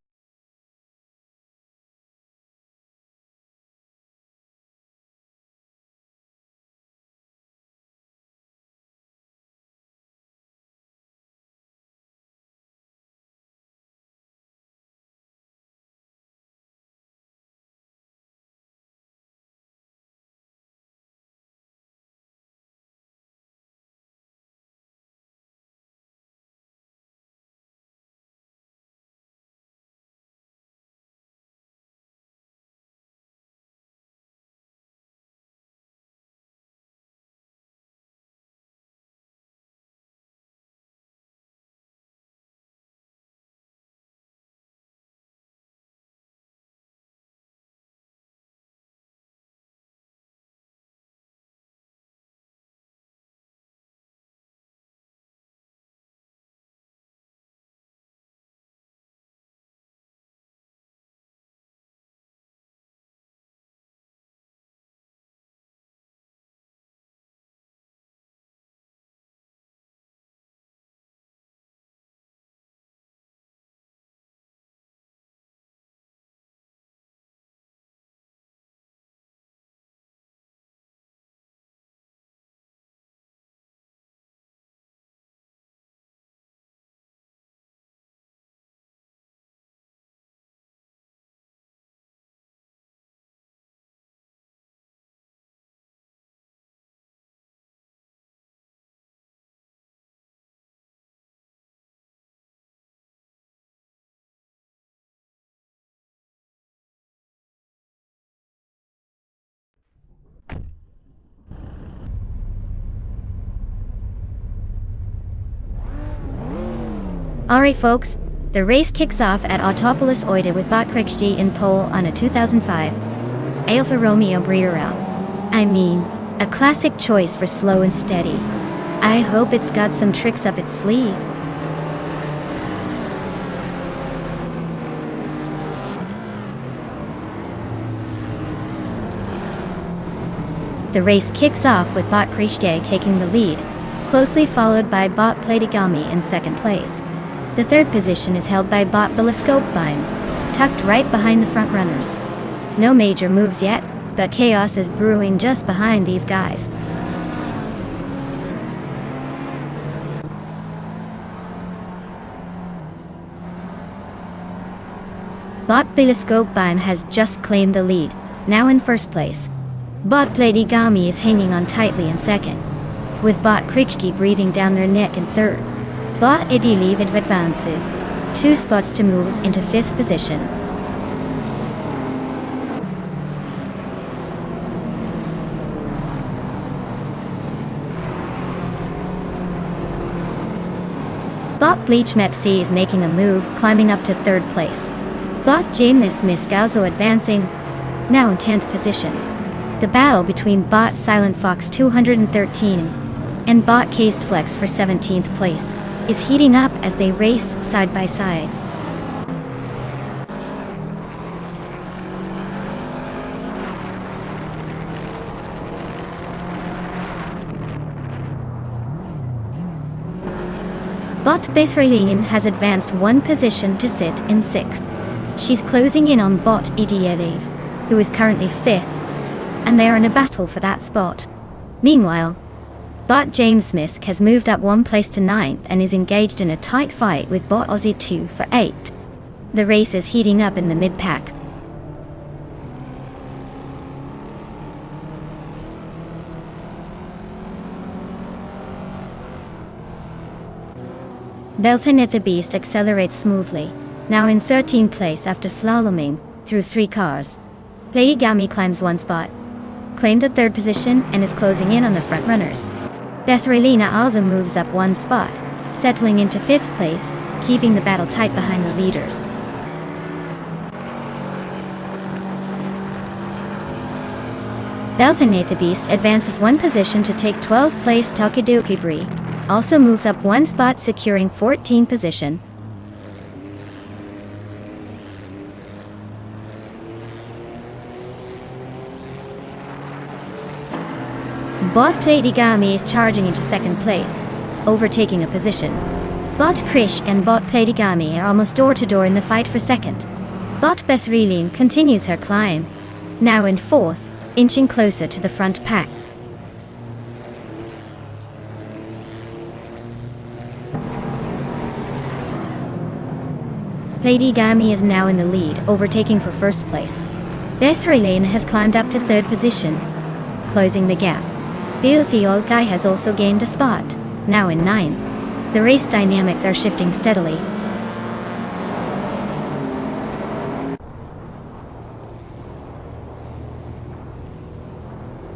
Alright folks, the race kicks off at Autopolis Oida with Bot Kriksti in pole on a 2005 Alfa Romeo Breederaum. I mean, a classic choice for slow and steady. I hope it's got some tricks up its sleeve. The race kicks off with Bot Kriksti taking the lead, closely followed by Bot Platigami in second place. The third position is held by Bot Beliscopebein, tucked right behind the front runners. No major moves yet, but chaos is brewing just behind these guys. Bot Beliscopebein has just claimed the lead, now in first place. Bot Platigami is hanging on tightly in second, with Bot Kriksti breathing down their neck in third. Bot Idiliv advances 2 spots to move into 5th position. Bot Bleach Mepsi is making a move, climbing up to 3rd place. Bot James Miscalzo advancing, now in 10th position. The battle between Bot Silent Fox 213 and Bot Cased Flex for 17th place is heating up as they race side by side. Bot Bethralin has advanced 1 position to sit in 6th. She's closing in on Bot Idiliv, who is currently 5th, and they are in a battle for that spot. Meanwhile, Bot James Smith has moved up 1 place to 9th and is engaged in a tight fight with Bot Aussie 2 for 8th. The race is heating up in the mid-pack. Belthanet the Beast accelerates smoothly, now in 13th place after slaloming through 3 cars. Platigami climbs 1 spot, claimed the 3rd position and is closing in on the front runners. Bethralina also moves up 1 spot, settling into 5th place, keeping the battle tight behind the leaders. Belthanet the Beast advances 1 position to take 12th place. Tokidoki Brie also moves up 1 spot, securing 14th position. Bot Platigami is charging into 2nd place, overtaking a position. Bot Krish and Bot Platigami are almost door-to-door in the fight for 2nd. Bot Bethralin continues her climb, now in 4th, inching closer to the front pack. Platigami is now in the lead, overtaking for 1st place. Bethralin has climbed up to 3rd position, closing the gap. Beothiolkai has also gained a spot, now in 9th. The race dynamics are shifting steadily.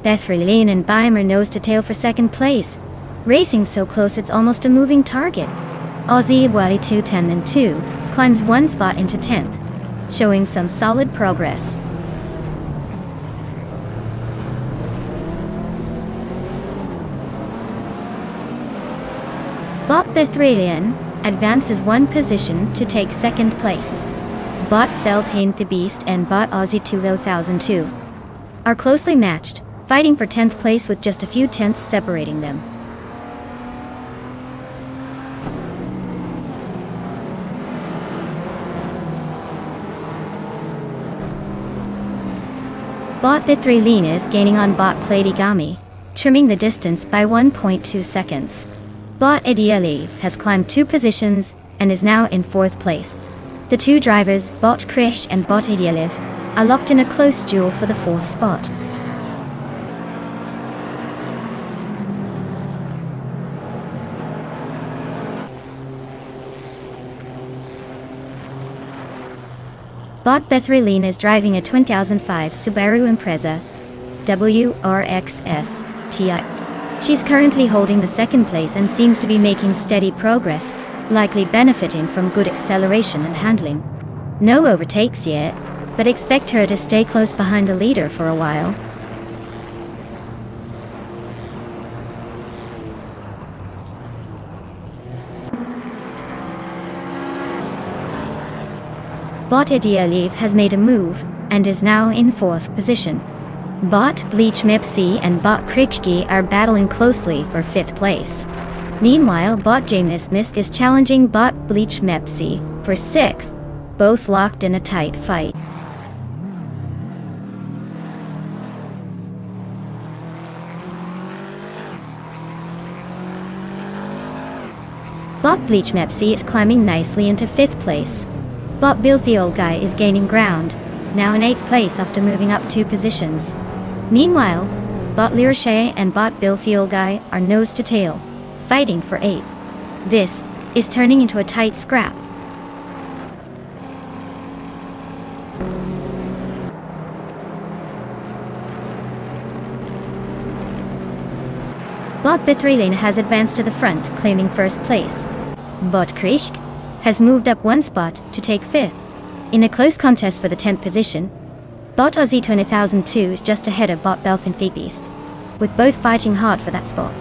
Bethralin and Beim are nose to tail for 2nd place, racing so close it's almost a moving target. Aussie Wadi 210 and 2 climbs 1 spot into 10th, showing some solid progress. Bot Bethralin advances 1 position to take 2nd place. Bot Belthanet the Beast and Bot Aussie 2002 are closely matched, fighting for 10th place with just a few tenths separating them. Bot Bethralin is gaining on Bot Platigami, trimming the distance by 1.2 seconds. Bot Idiliv has climbed 2 positions and is now in 4th place. The 2 drivers, Bot Krish and Bot Idiliv, are locked in a close duel for the 4th spot. Bot Bethralin is driving a 2005 Subaru Impreza WRX-S Ti. She's currently holding the 2nd place and seems to be making steady progress, likely benefiting from good acceleration and handling. No overtakes yet, but expect her to stay close behind the leader for a while. Bot Idealiv has made a move, and is now in 4th position. Bot Bleach Mepsi and Bot Krikski are battling closely for 5th place. Meanwhile, Bot James Misk is challenging Bot Bleach Mepsi for 6th, both locked in a tight fight. Bot Bleach Mepsi is climbing nicely into 5th place. Bot Bilthiolgai is gaining ground, now in 8th place after moving up 2 positions. Meanwhile, Bot Lirshay and Bot Bilthiolgai are nose to tail, fighting for 8th. This is turning into a tight scrap. Bot Bithrilin has advanced to the front, claiming 1st place. Bot Krishk has moved up 1 spot to take 5th. In a close contest for the 10th position, Bot Aussie 20002 is just ahead of Bot Belthin, with both fighting hard for that spot.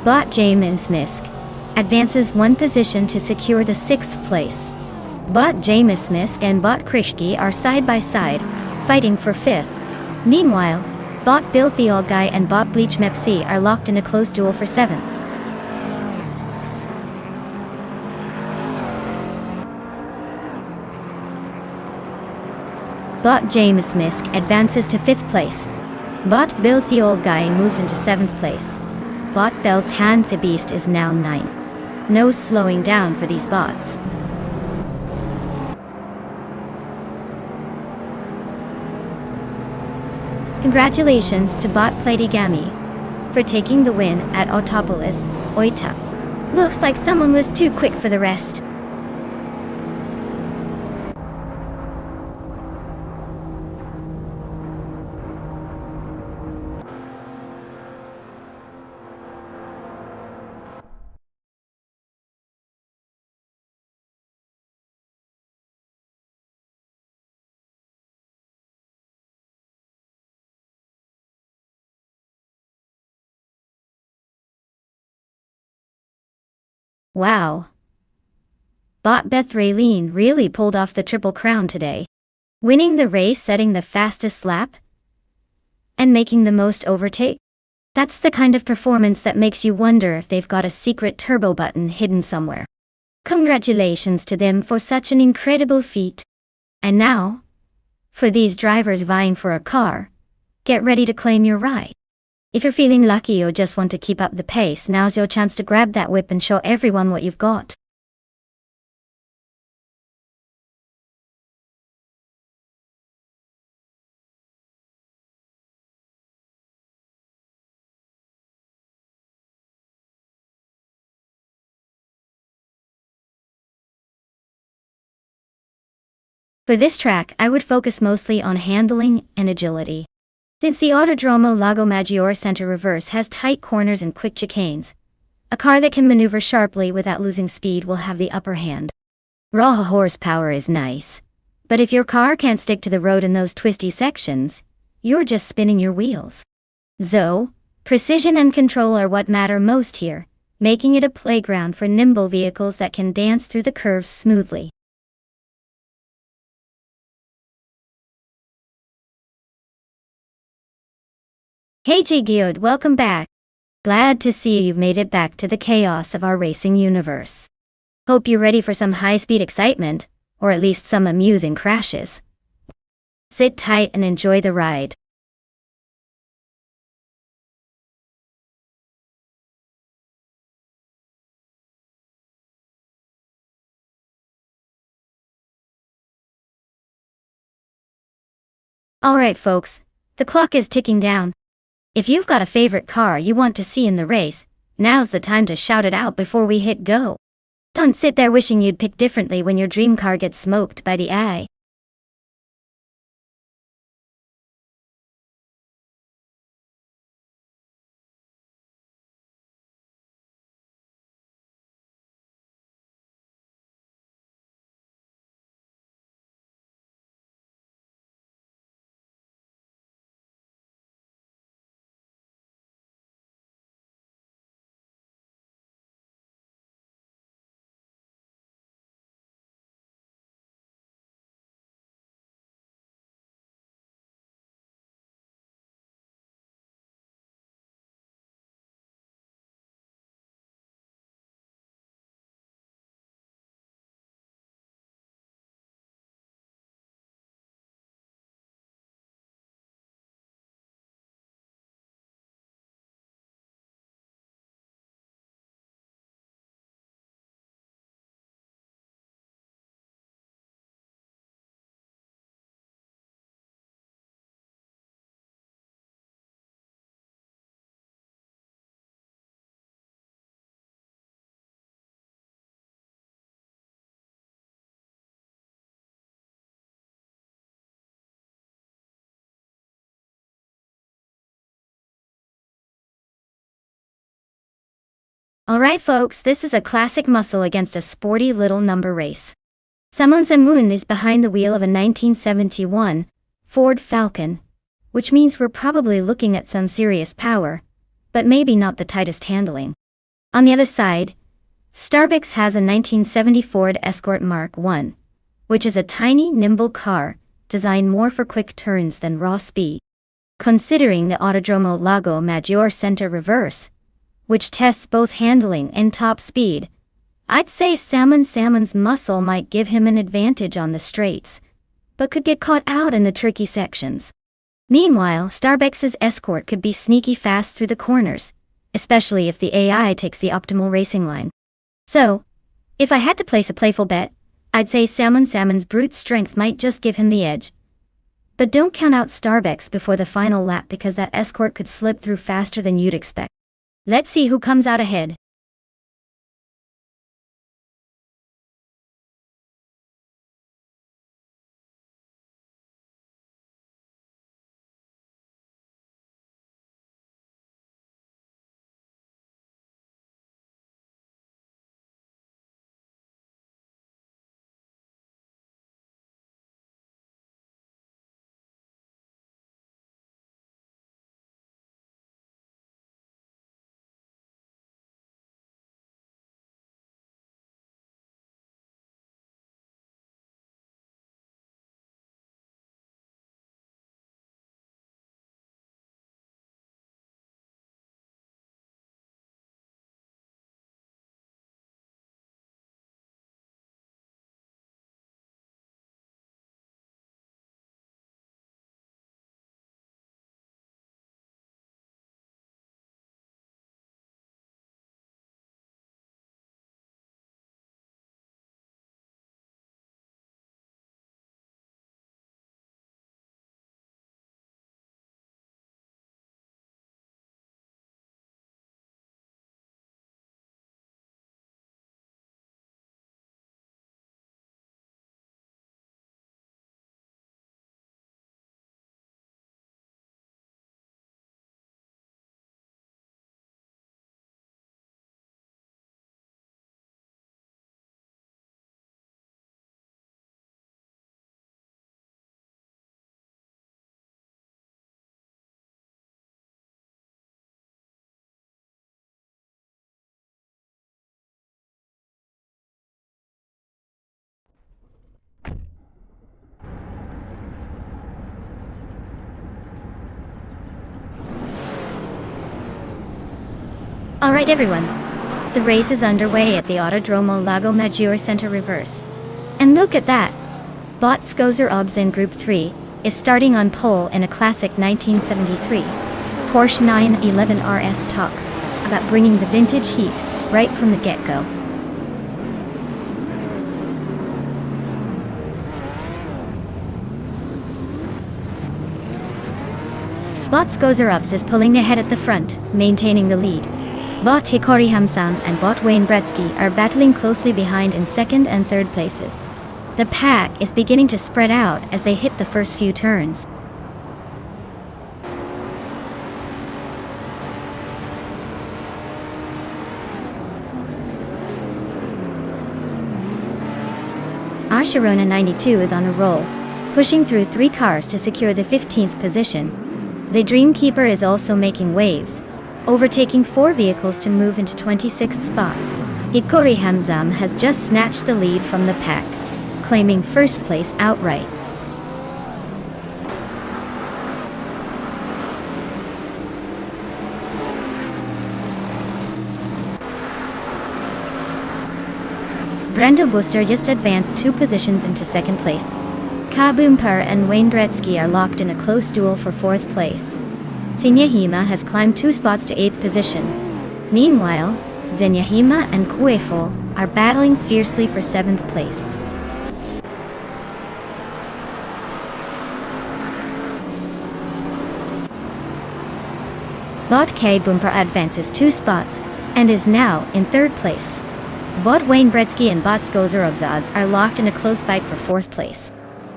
Bot James Misk advances 1 position to secure the 6th place. Bot James Misk and Bot Krishki are side by side, fighting for 5th. Meanwhile, Bot Bilthiolgai and Bot Bleach Mepsi are locked in a close duel for 7th. Bot James Misk advances to 5th place. Bot Bilthiolgai moves into 7th place. Bot Belthan the Beast is now 9th. No slowing down for these bots. Congratulations to Bot Platigami for taking the win at Autopolis, Oita. Looks like someone was too quick for the rest. Wow. Bot Bethraleen really pulled off the Triple Crown today. Winning the race, setting the fastest lap, and making the most overtake. That's the kind of performance that makes you wonder if they've got a secret turbo button hidden somewhere. Congratulations to them for such an incredible feat. And now, for these drivers vying for a car, get ready to claim your ride. If you're feeling lucky or just want to keep up the pace, now's your chance to grab that whip and show everyone what you've got. For this track, I would focus mostly on handling and agility. Since the Autodromo Lago Maggiore center reverse has tight corners and quick chicanes, a car that can maneuver sharply without losing speed will have the upper hand. Raw horsepower is nice, but if your car can't stick to the road in those twisty sections, you're just spinning your wheels. So, precision and control are what matter most here, making it a playground for nimble vehicles that can dance through the curves smoothly. Hey Gigiod, welcome back. Glad to see you've made it back to the chaos of our racing universe. Hope you're ready for some high-speed excitement, or at least some amusing crashes. Sit tight and enjoy the ride. Alright folks, the clock is ticking down. If you've got a favorite car you want to see in the race, now's the time to shout it out before we hit go. Don't sit there wishing you'd pick differently when your dream car gets smoked by the AI. Alright folks, this is a classic muscle against a sporty little number race. Samon Samun is behind the wheel of a 1971 Ford Falcon, which means we're probably looking at some serious power, but maybe not the tightest handling. On the other side, Starbucks has a 1970 Ford Escort Mark I, which is a tiny, nimble car, designed more for quick turns than raw speed. Considering the Autodromo Lago Maggiore center reverse, which tests both handling and top speed, I'd say Samon's muscle might give him an advantage on the straights, but could get caught out in the tricky sections. Meanwhile, Starbucks's Escort could be sneaky fast through the corners, especially if the AI takes the optimal racing line. So, if I had to place a playful bet, I'd say Samon's brute strength might just give him the edge. But don't count out Starbucks before the final lap because that Escort could slip through faster than you'd expect. Let's see who comes out ahead. Alright everyone, the race is underway at the Autodromo Lago Maggiore center reverse. And look at that! Bot Skozer Obs in Group 3 is starting on pole in a classic 1973 Porsche 911 RS talk about bringing the vintage heat right from the get-go. Bot's Gozer-Ups is pulling ahead at the front, maintaining the lead. Bot Hikori Hamsam and Bot Wayne Bretsky are battling closely behind in second and third places. The pack is beginning to spread out as they hit the first few turns. Asherona 92 is on a roll, pushing through 3 cars to secure the 15th position. The Dreamkeeper is also making waves, overtaking 4 vehicles to move into 26th spot. Hikori Hamzam has just snatched the lead from the pack, claiming first place outright. Brando Booster just advanced 2 positions into second place. Kabumpar and Wayne Bretsky are locked in a close duel for 4th place. Sinyahima has climbed 2 spots to 8th position. Meanwhile, Zenyahima and Kuefo are battling fiercely for 7th place. Bot K Bumper advances 2 spots and is now in 3rd place. Bot Wayne Bretsky and Bot Skozerobzads are locked in a close fight for 4th place.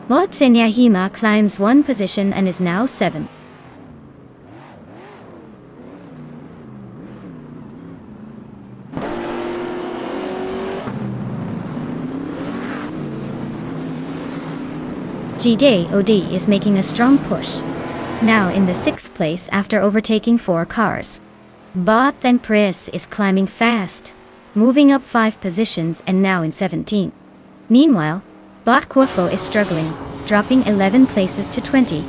Bot Senyahima climbs 1 position and is now 7th. GDOD is making a strong push, now in the 6th place after overtaking 4 cars. Bot Then Press is climbing fast, moving up 5 positions and now in 17th. Meanwhile, Bot Kuefo is struggling, dropping 11 places to 20.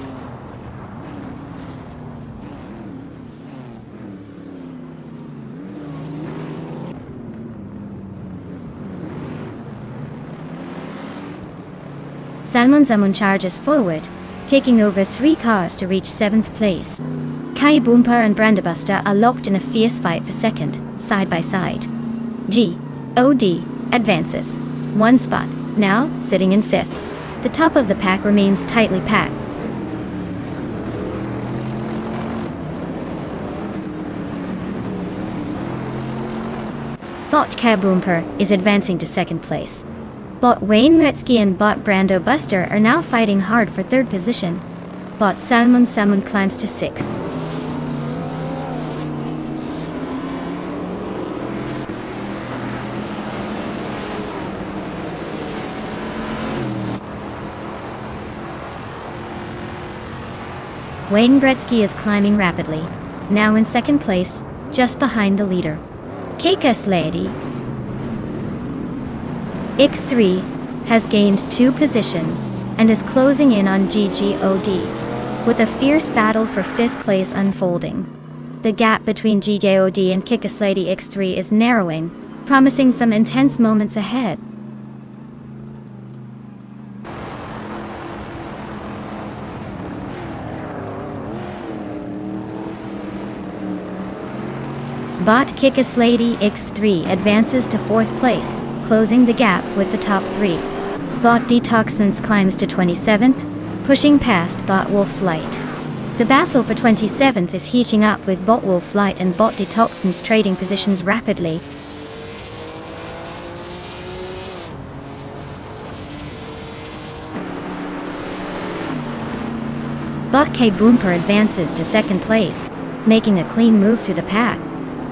Salmon Zamun charges forward, taking over 3 cars to reach 7th place. Kai Boomper and Brandabuster are locked in a fierce fight for 2nd, side by side. GOD advances 1 spot, now sitting in 5th. The top of the pack remains tightly packed. Bot Kaboomper is advancing to 2nd place. Bot Wayne Retsky and Bot Brando Buster are now fighting hard for 3rd position. Bot Salmon climbs to 6th. Wayne Bretsky is climbing rapidly, now in 2nd place, just behind the leader. Kekas Lady X3 has gained 2 positions and is closing in on GGOD, with a fierce battle for 5th place unfolding. The gap between GGOD and Kekas Lady X3 is narrowing, promising some intense moments ahead. Bot Kekas Lady X3 advances to 4th place, closing the gap with the top 3. Bot Detoxins climbs to 27th, pushing past Bot Wolf's Light. The battle for 27th is heating up with Bot Wolf's Light and Bot Detoxins trading positions rapidly. Bot K Boomper advances to 2nd place, making a clean move through the pack.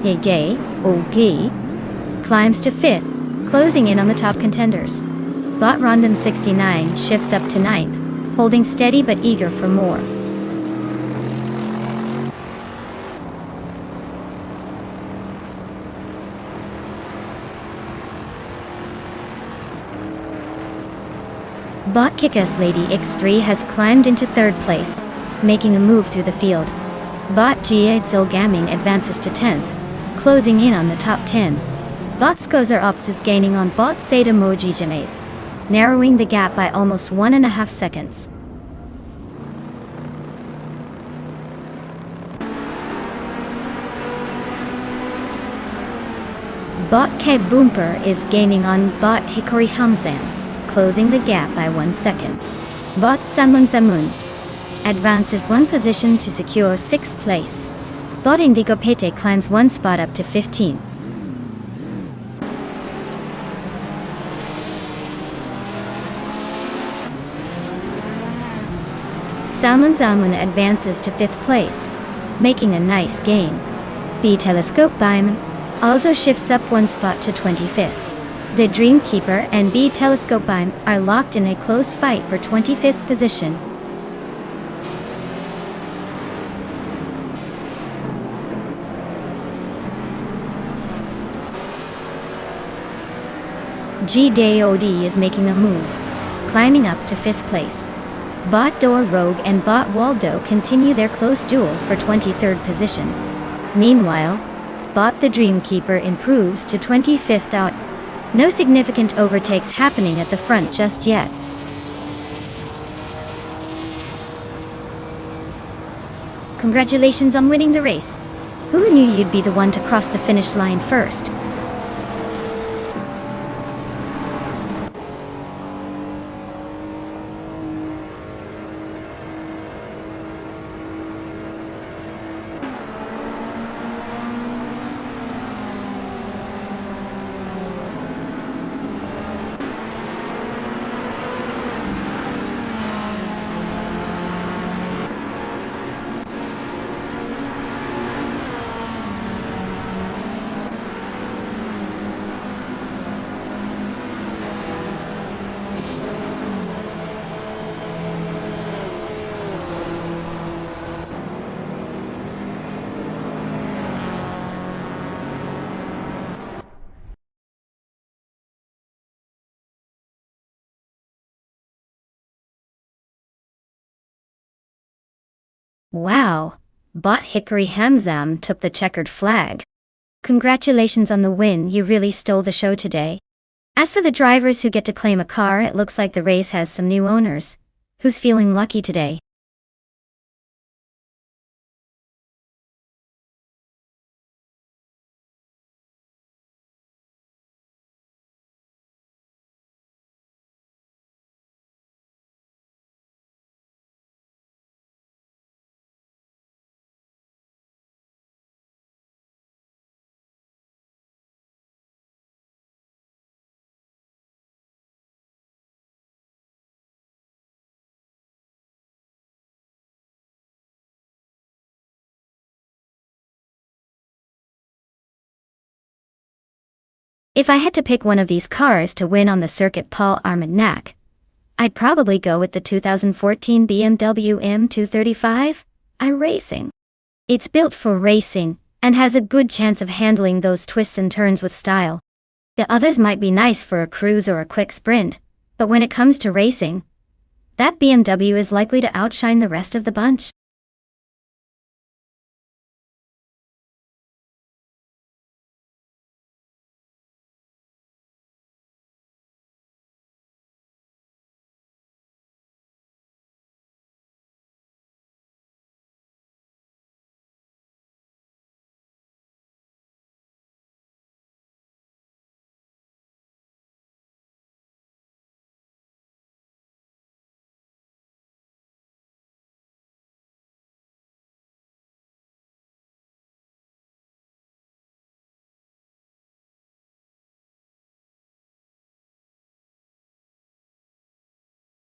JJOG climbs to 5th, closing in on the top contenders. Bot Rondon 69 shifts up to 9th, holding steady but eager for more. Bot Kickass Lady X3 has climbed into 3rd place, making a move through the field. Bot G8 Gaming advances to 10th, closing in on the top 10. Bot Skozer Ops is gaining on Bot Seda Moji James, narrowing the gap by almost 1.5 seconds. Bot K Boomper is gaining on Bot Hikori Hamzan, closing the gap by 1 second. Bot Samun advances one position to secure 6th place. Bot Indigo Pete climbs one spot up to 15. Salmon Zalman advances to 5th place, making a nice gain. B Telescope Beim also shifts up one spot to 25th. The Dreamkeeper and B Telescope Beim are locked in a close fight for 25th position. GDOD is making a move, climbing up to 5th place. Bot Door Rogue and Bot Waldo continue their close duel for 23rd position. Meanwhile, Bot the Dreamkeeper improves to 25th out. No significant overtakes happening at the front just yet. Congratulations on winning the race. Who knew you'd be the one to cross the finish line first? Wow, Bot Hickory Hamzam took the checkered flag. Congratulations on the win, you really stole the show today. As for the drivers who get to claim a car, it looks like the race has some new owners. Who's feeling lucky today? If I had to pick one of these cars to win on the circuit Paul Armagnac, I'd probably go with the 2014 BMW M235 iRacing. It's built for racing and has a good chance of handling those twists and turns with style. The others might be nice for a cruise or a quick sprint, but when it comes to racing, that BMW is likely to outshine the rest of the bunch.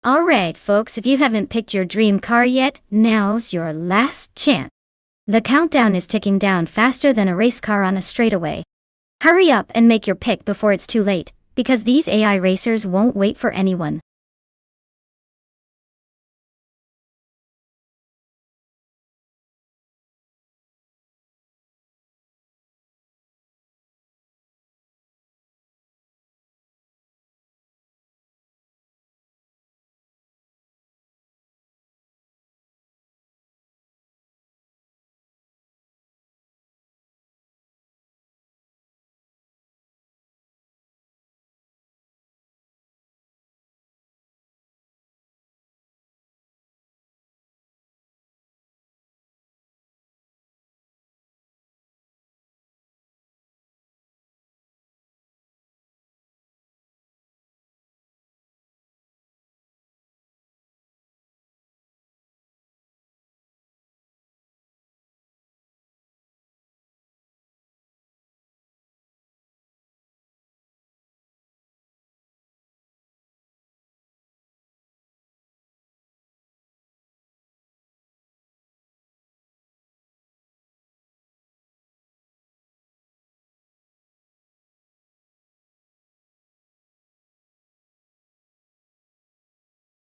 Alright folks, if you haven't picked your dream car yet, now's your last chance. The countdown is ticking down faster than a race car on a straightaway. Hurry up and make your pick before it's too late, because these AI racers won't wait for anyone.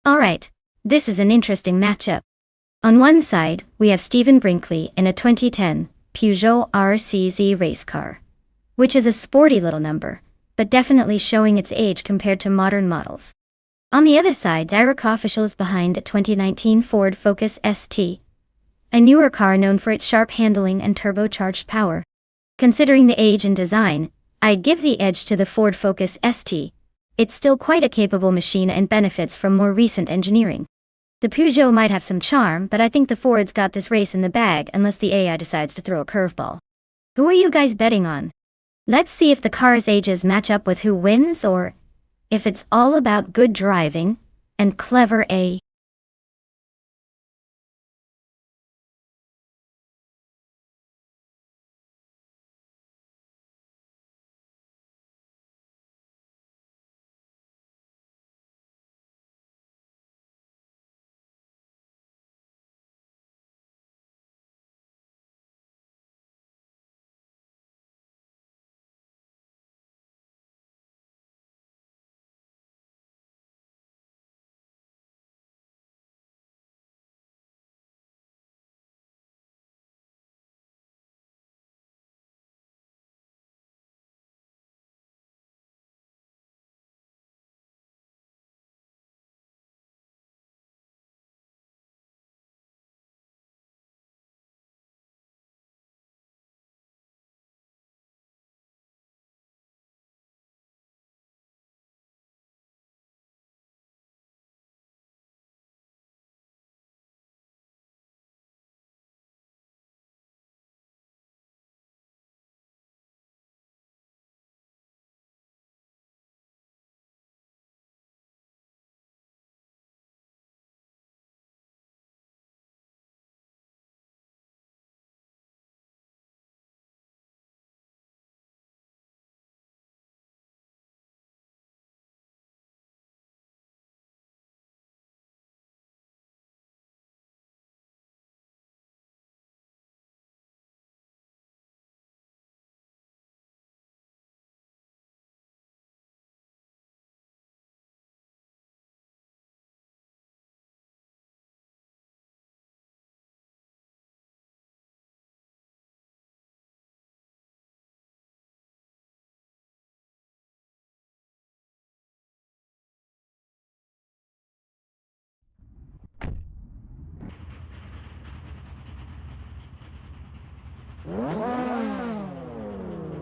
Alright, this is an interesting matchup. On one side, we have Stephen Brinkley in a 2010 Peugeot RCZ race car, which is a sporty little number, but definitely showing its age compared to modern models. On the other side, Direct Official is behind a 2019 Ford Focus ST, a newer car known for its sharp handling and turbocharged power. Considering the age and design, I'd give the edge to the Ford Focus ST. It's still quite a capable machine and benefits from more recent engineering. The Peugeot might have some charm, but I think the Ford's got this race in the bag unless the AI decides to throw a curveball. Who are you guys betting on? Let's see if the cars' ages match up with who wins, or if it's all about good driving and clever AI.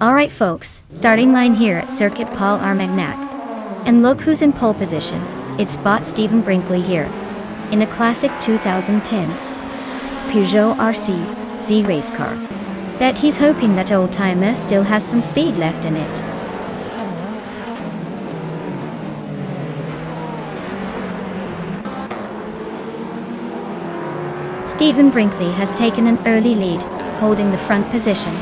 Alright folks, starting line here at Circuit Paul Armagnac. And look who's in pole position, it's bot Stephen Brinkley here, in a classic 2010 Peugeot RCZ race car. Bet he's hoping that old-timer still has some speed left in it. Stephen Brinkley has taken an early lead, holding the front position.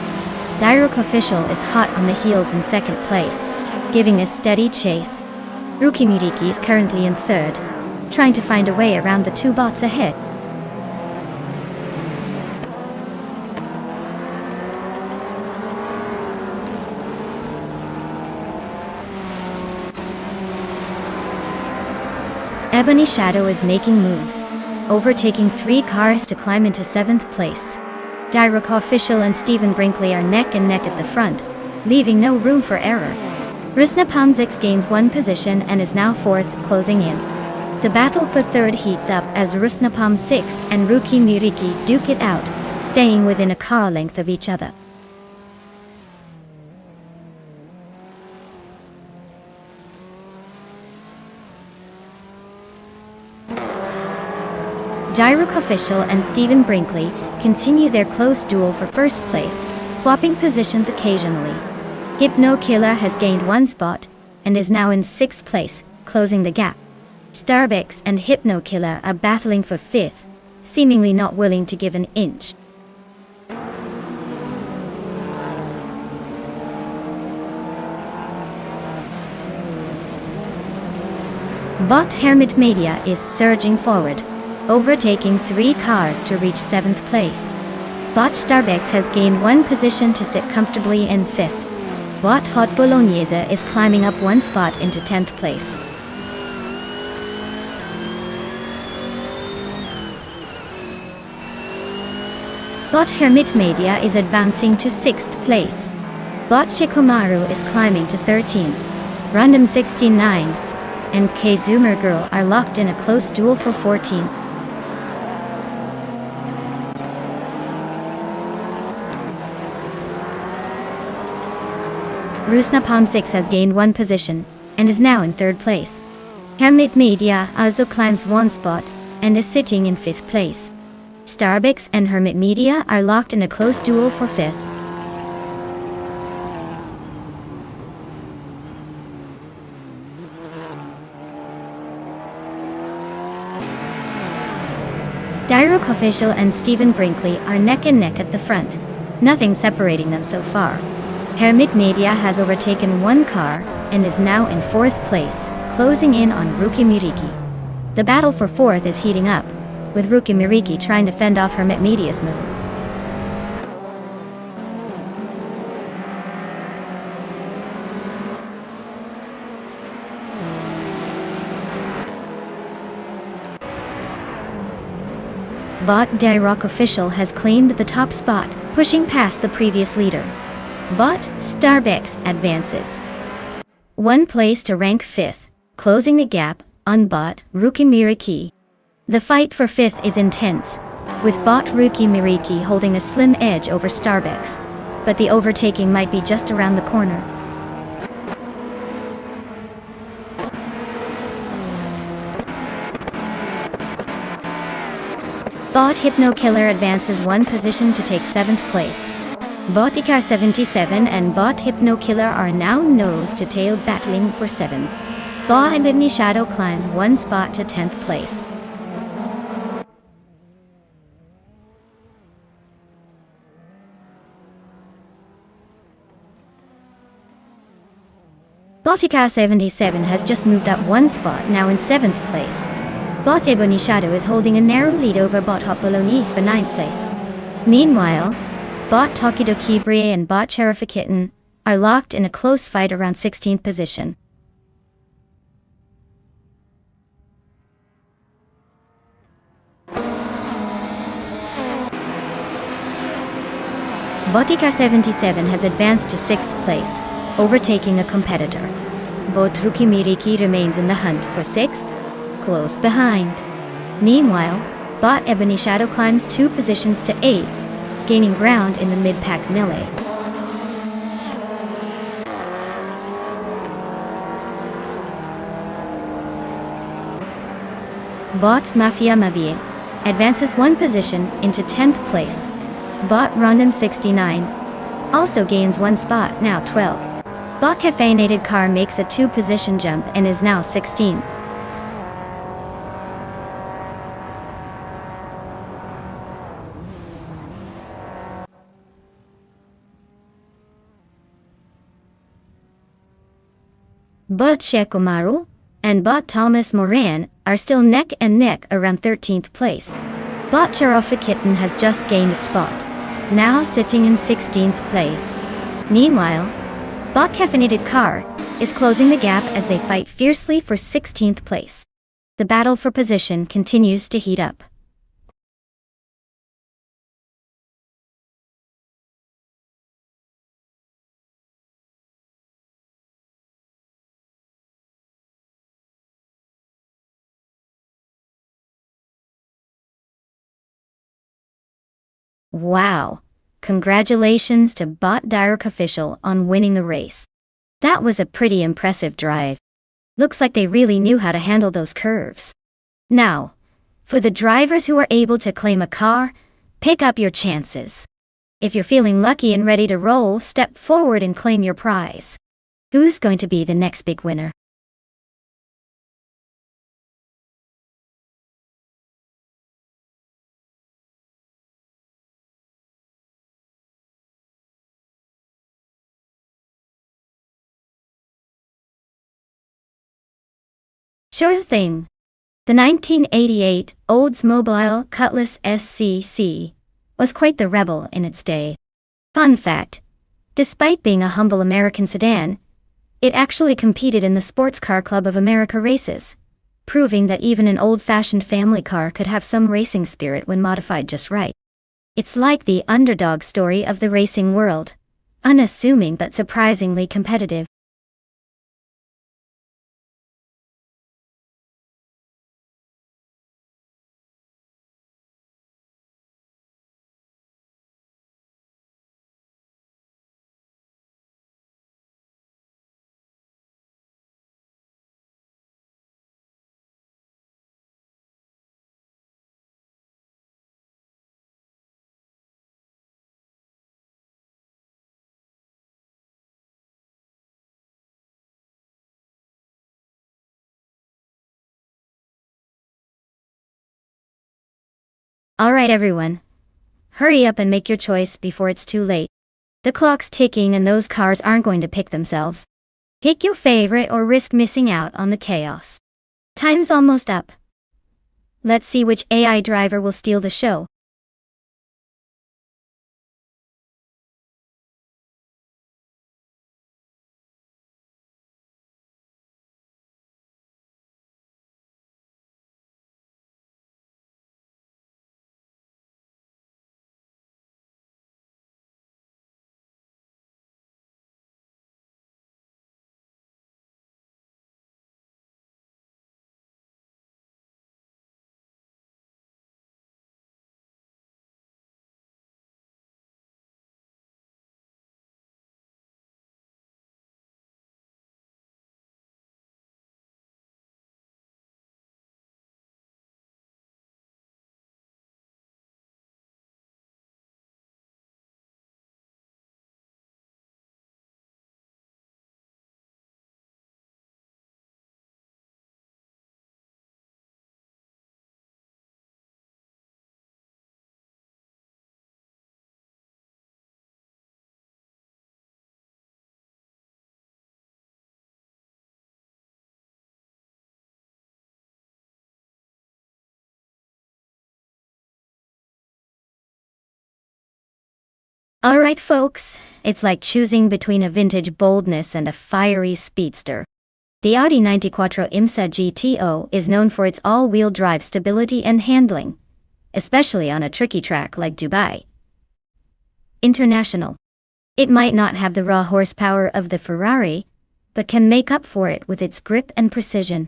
Direct Official is hot on the heels in second place, giving a steady chase. Rookie Muriki is currently in third, trying to find a way around the two bots ahead. Ebony Shadow is making moves, overtaking 3 cars to climb into 7th place. Direct Official and Stephen Brinkley are neck and neck at the front, leaving no room for error. Rusnapam 6 gains 1 position and is now 4th, closing in. The battle for 3rd heats up as Rusnapam 6 and Rookie Muriki duke it out, staying within a car length of each other. Direct Official and Stephen Brinkley continue their close duel for first place, swapping positions occasionally. Hypno Killer has gained 1 spot and is now in 6th place, closing the gap. Starbucks and Hypno Killer are battling for 5th, seemingly not willing to give an inch. Bot Hermit Media is surging forward, overtaking 3 cars to reach 7th place. Bot Starbucks has gained 1 position to sit comfortably in 5th. Bot Hot Bolognese is climbing up 1 spot into 10th place. Bot Hermit Media is advancing to 6th place. Bot Shikomaru is climbing to 13. Random 69 and K Zoomer Girl are locked in a close duel for 14. Rusnapalm 6 has gained 1 position and is now in 3rd place. Hermit Media also climbs 1 spot and is sitting in 5th place. Starbucks and Hermit Media are locked in a close duel for 5th. Dyrok Official and Stephen Brinkley are neck and neck at the front. Nothing separating them so far. Hermit Media has overtaken 1 car and is now in 4th place, closing in on Ruki Miriki. The battle for 4th is heating up, with Ruki Miriki trying to fend off Hermit Media's move. Bot Dyrok Official has claimed the top spot, pushing past the previous leader. Bot Starbucks advances 1 place to rank 5th, closing the gap on Bot Ruki Miriki. The fight for 5th is intense, with Bot Ruki Miriki holding a slim edge over Starbucks, but the overtaking might be just around the corner. Bot Hypno Killer advances 1 position to take 7th place. Bot Ikar 77 and Bot Hypno Killer are now nose to tail battling for 7th. Bot Ebony Shadow climbs 1 spot to 10th place. Bot Ikar 77 has just moved up 1 spot, now in 7th place. Bot Ebony Shadow is holding a narrow lead over Bot Hot Bolognese for 9th place. Meanwhile, Bot Tokidoki Brie and Bot Cherifa Kitten are locked in a close fight around 16th position. Botikar 77 has advanced to 6th place, overtaking a competitor. Bot Ruki Miriki remains in the hunt for 6th, close behind. Meanwhile, Bot Ebony Shadow climbs 2 positions to 8th, gaining ground in the mid-pack melee. Bot Mafia Mavie advances 1 position into 10th place. Bot Rondon 69 also gains 1 spot, now 12. Bot Caffeinated Car makes a 2-position jump and is now 16. Bot Shekomaru and Bot Thomas Moran are still neck and neck around 13th place. Bot Cherofa Kitten has just gained a spot, now sitting in 16th place. Meanwhile, Bot Caffeinated Car is closing the gap as they fight fiercely for 16th place. The battle for position continues to heat up. Wow! Congratulations to Bot Dyrok Official on winning the race. That was a pretty impressive drive. Looks like they really knew how to handle those curves. Now, for the drivers who are able to claim a car, pick up your chances. If you're feeling lucky and ready to roll, step forward and claim your prize. Who's going to be the next big winner? Sure thing. The 1988 Oldsmobile Cutlass SCC was quite the rebel in its day. Fun fact, despite being a humble American sedan, it actually competed in the Sports Car Club of America races, proving that even an old-fashioned family car could have some racing spirit when modified just right. It's like the underdog story of the racing world. Unassuming but surprisingly competitive. Alright everyone. Hurry up and make your choice before it's too late. The clock's ticking and those cars aren't going to pick themselves. Pick your favorite or risk missing out on the chaos. Time's almost up. Let's see which AI driver will steal the show. Alright folks, it's like choosing between a vintage boldness and a fiery speedster. The Audi 94 IMSA GTO is known for its all-wheel drive stability and handling, especially on a tricky track like Dubai International. It might not have the raw horsepower of the Ferrari, but can make up for it with its grip and precision.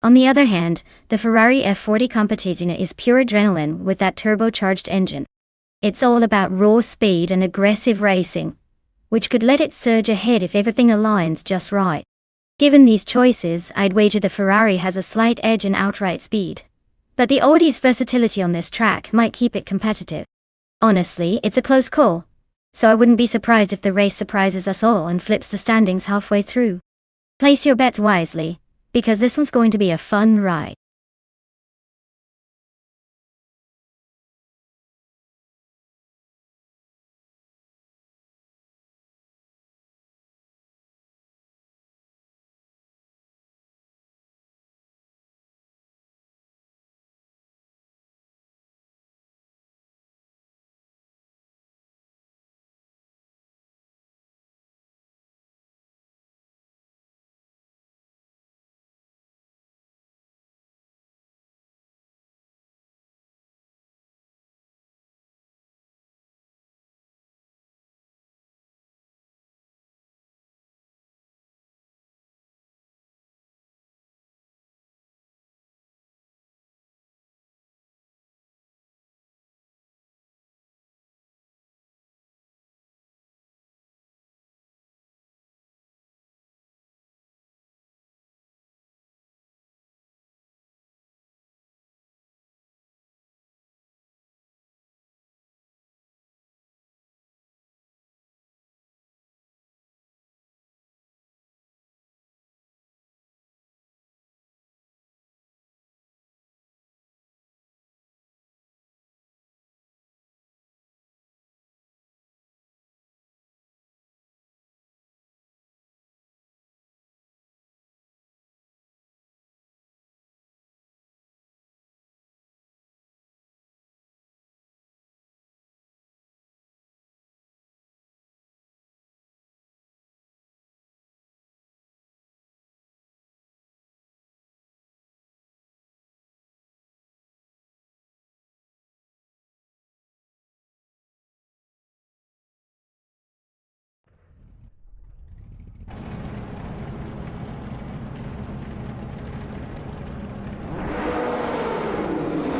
On the other hand, the Ferrari F40 Competizione is pure adrenaline with that turbocharged engine. It's all about raw speed and aggressive racing, which could let it surge ahead if everything aligns just right. Given these choices, I'd wager the Ferrari has a slight edge in outright speed. But the Audi's versatility on this track might keep it competitive. Honestly, it's a close call, so I wouldn't be surprised if the race surprises us all and flips the standings halfway through. Place your bets wisely, because this one's going to be a fun ride.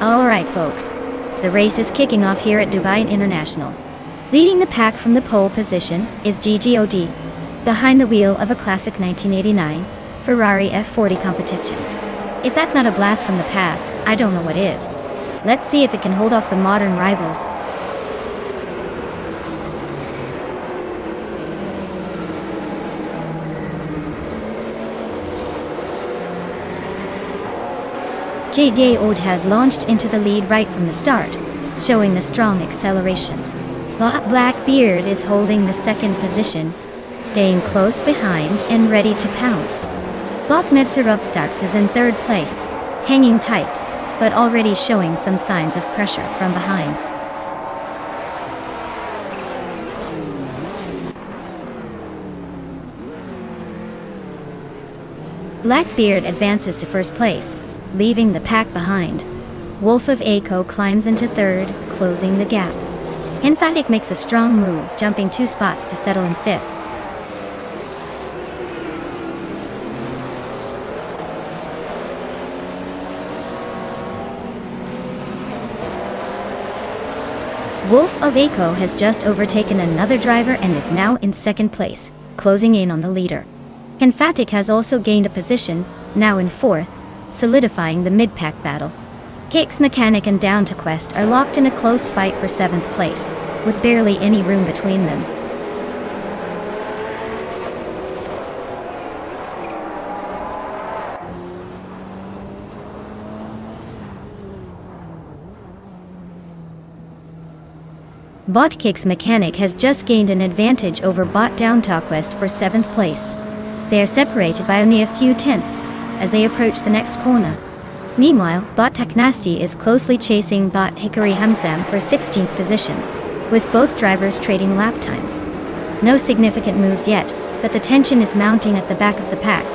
Alright folks, the race is kicking off here at Dubai International. Leading the pack from the pole position is GGOD, behind the wheel of a classic 1989 Ferrari F40 competition. If that's not a blast from the past, I don't know what is. Let's see if it can hold off the modern rivals. GGOD has launched into the lead right from the start, showing a strong acceleration. Blackbeard is holding the second position, staying close behind and ready to pounce. Metzerup-Starks is in third place, hanging tight, but already showing some signs of pressure from behind. Blackbeard advances to first place, leaving the pack behind. Wolf of Aco climbs into third, closing the gap. Emphatic makes a strong move, jumping 2 spots to settle in fifth. Wolf of Aco has just overtaken another driver and is now in second place, closing in on the leader. Emphatic has also gained a position, now in fourth, solidifying the mid-pack battle. Kicks Mechanic and Down to Quest are locked in a close fight for 7th place, with barely any room between them. Bot Kicks Mechanic has just gained an advantage over Bot Down to Quest for 7th place. They are separated by only a few tenths as they approach the next corner. Meanwhile, Bot Taknasi is closely chasing Bot Hikari Hamsam for 16th position, with both drivers trading lap times. No significant moves yet, but the tension is mounting at the back of the pack.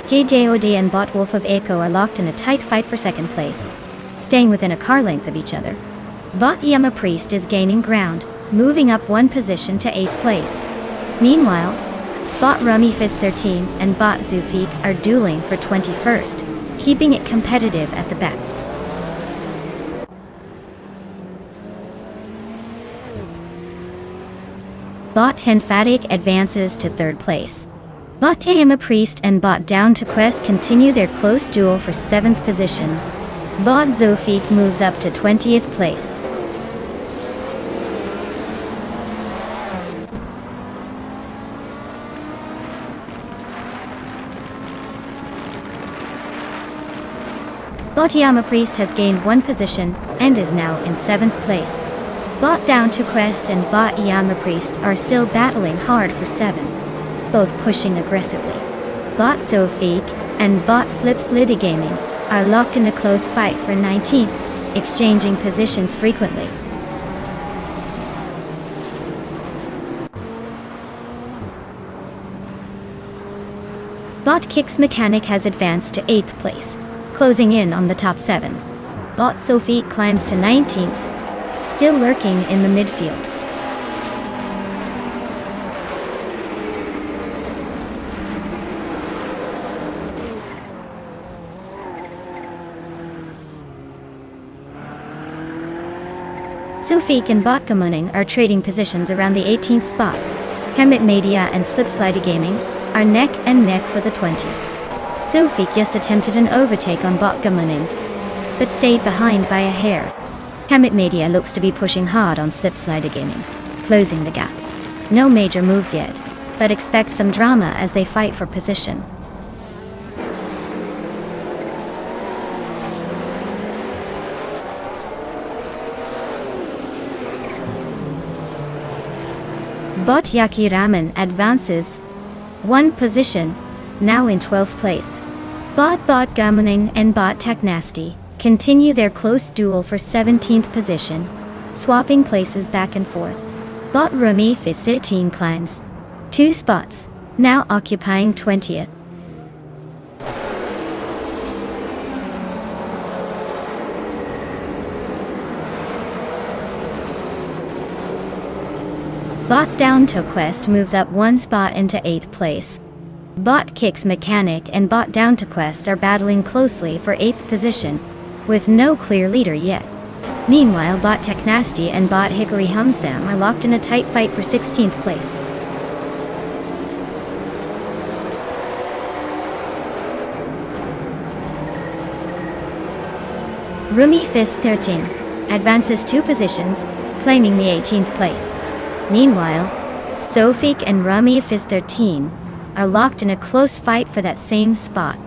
GGOD and Bot Wolf of Aco are locked in a tight fight for second place, staying within a car length of each other. Bot Yama Priest is gaining ground, moving up 1 position to 8th place. Meanwhile, Bot Rummy Fist 13 and Bot Zufik are dueling for 21st, keeping it competitive at the back. Bot Emphatic advances to 3rd place. Bot Yama Priest and Bot Down to Quest continue their close duel for 7th position. Bot Zofik moves up to 20th place. Bot Yama Priest has gained 1 position and is now in 7th place. Bot Down to Quest and Bot Yama Priest are still battling hard for 7th, both pushing aggressively. Bot Zofik and Bot Slips Litigaming are locked in a close fight for 19th, exchanging positions frequently. Bot Kicks Mechanic has advanced to 8th place, closing in on the top 7. Bot Sophie climbs to 19th, still lurking in the midfield. Sufik and Bot Gamuning are trading positions around the 18th spot. Hemit Media and Slipslide Gaming are neck and neck for the 20s. Sufik just attempted an overtake on Bot Gamuning, but stayed behind by a hair. Hemit Media looks to be pushing hard on Slipslide Gaming, closing the gap. No major moves yet, but expect some drama as they fight for position. Bot Yaki Raman advances 1 position, now in 12th place. Bot Gamuning and Bot Taknasty continue their close duel for 17th position, swapping places back and forth. Bot Rumi Fis13 climbs 2 spots, now occupying 20th. Bot Down to Quest moves up one spot into 8th place. Bot Kicks Mechanic and Bot Down to Quest are battling closely for 8th position, with no clear leader yet. Meanwhile, Bot Tech Nasty and Bot Hickory Humsam are locked in a tight fight for 16th place. Rumi Fist 13 advances 2 positions, claiming the 18th place. Meanwhile, Sofik and Rumi Fist 13 are locked in a close fight for that same spot.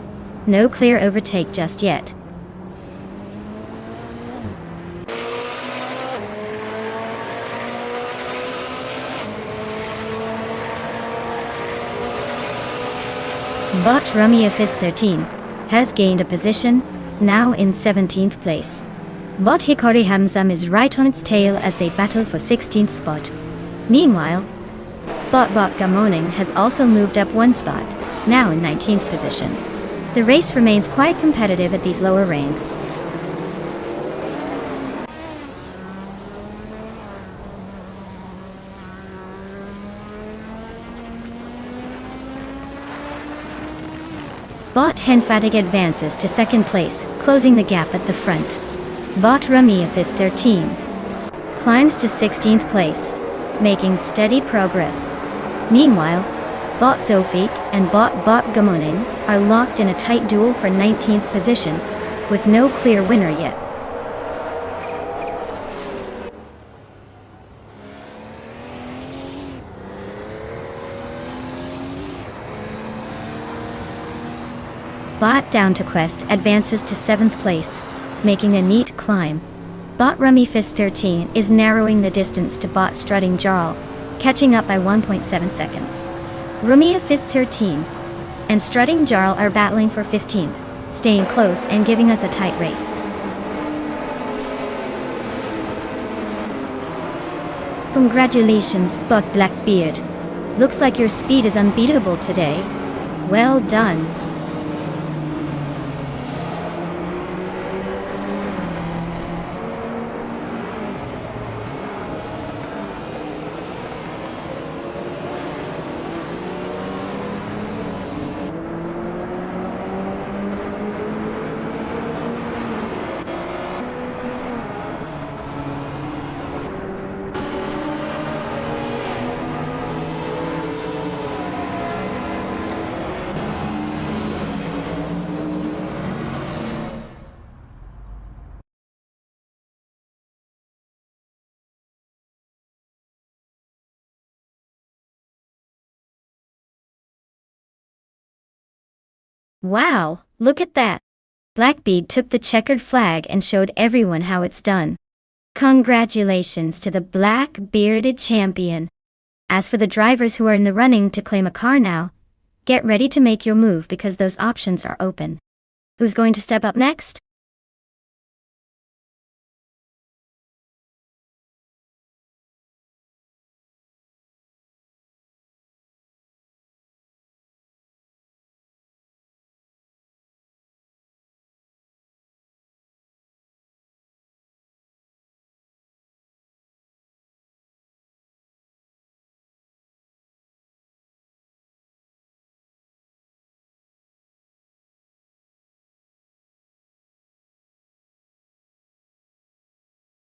No clear overtake just yet. Bot Rumi Fist 13 has gained a position, now in 17th place. Bot Hikori Hamzam is right on its tail as they battle for 16th spot. Meanwhile, Bot Gamoning has also moved up one spot, now in 19th position. The race remains quite competitive at these lower ranks. Bot Henfatig advances to 2nd place, closing the gap at the front. Bot Rumi Fist 13 climbs to 16th place, making steady progress. Meanwhile, Bot Zofik and Bot Gamoning are locked in a tight duel for 19th position, with no clear winner yet. Bot Down to Quest advances to 7th place, making a neat climb. Bot Rumi Fist 13 is narrowing the distance to Bot Strutting Jarl, catching up by 1.7 seconds. Rumi Fist 13 and Strutting Jarl are battling for 15th, staying close and giving us a tight race. Congratulations, Bot Blackbeard. Looks like your speed is unbeatable today. Well done. Wow, look at that! Blackbeard took the checkered flag and showed everyone how it's done. Congratulations to the black-bearded champion. As for the drivers who are in the running to claim a car now, get ready to make your move because those options are open. Who's going to step up next?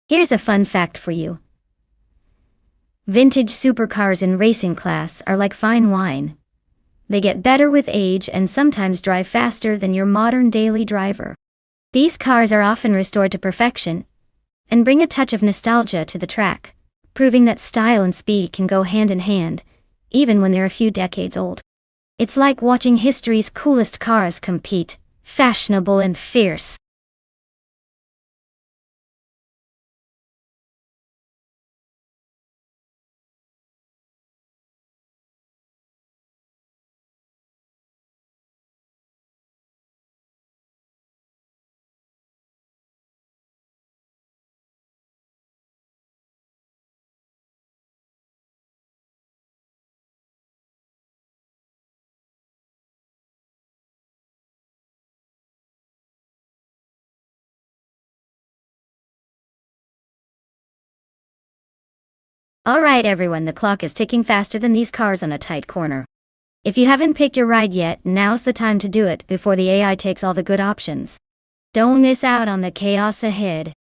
Here's a fun fact for you. Vintage supercars in racing class are like fine wine. They get better with age and sometimes drive faster than your modern daily driver. These cars are often restored to perfection and bring a touch of nostalgia to the track, proving that style and speed can go hand in hand, even when they're a few decades old. It's like watching history's coolest cars compete, fashionable and fierce. Alright everyone, the clock is ticking faster than these cars on a tight corner. If you haven't picked your ride yet, now's the time to do it before the AI takes all the good options. Don't miss out on the chaos ahead.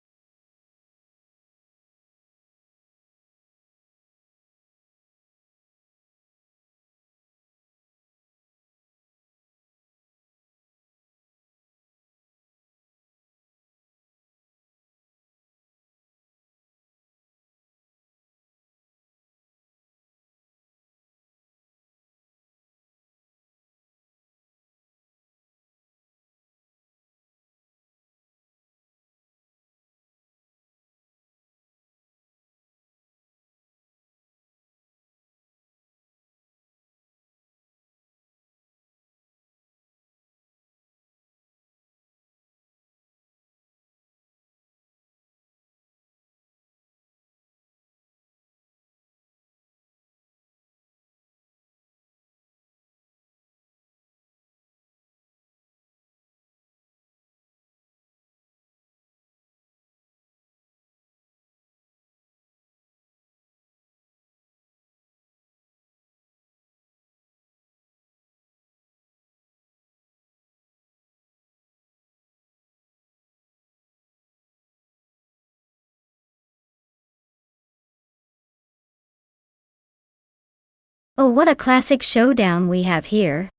Oh, what a classic showdown we have here.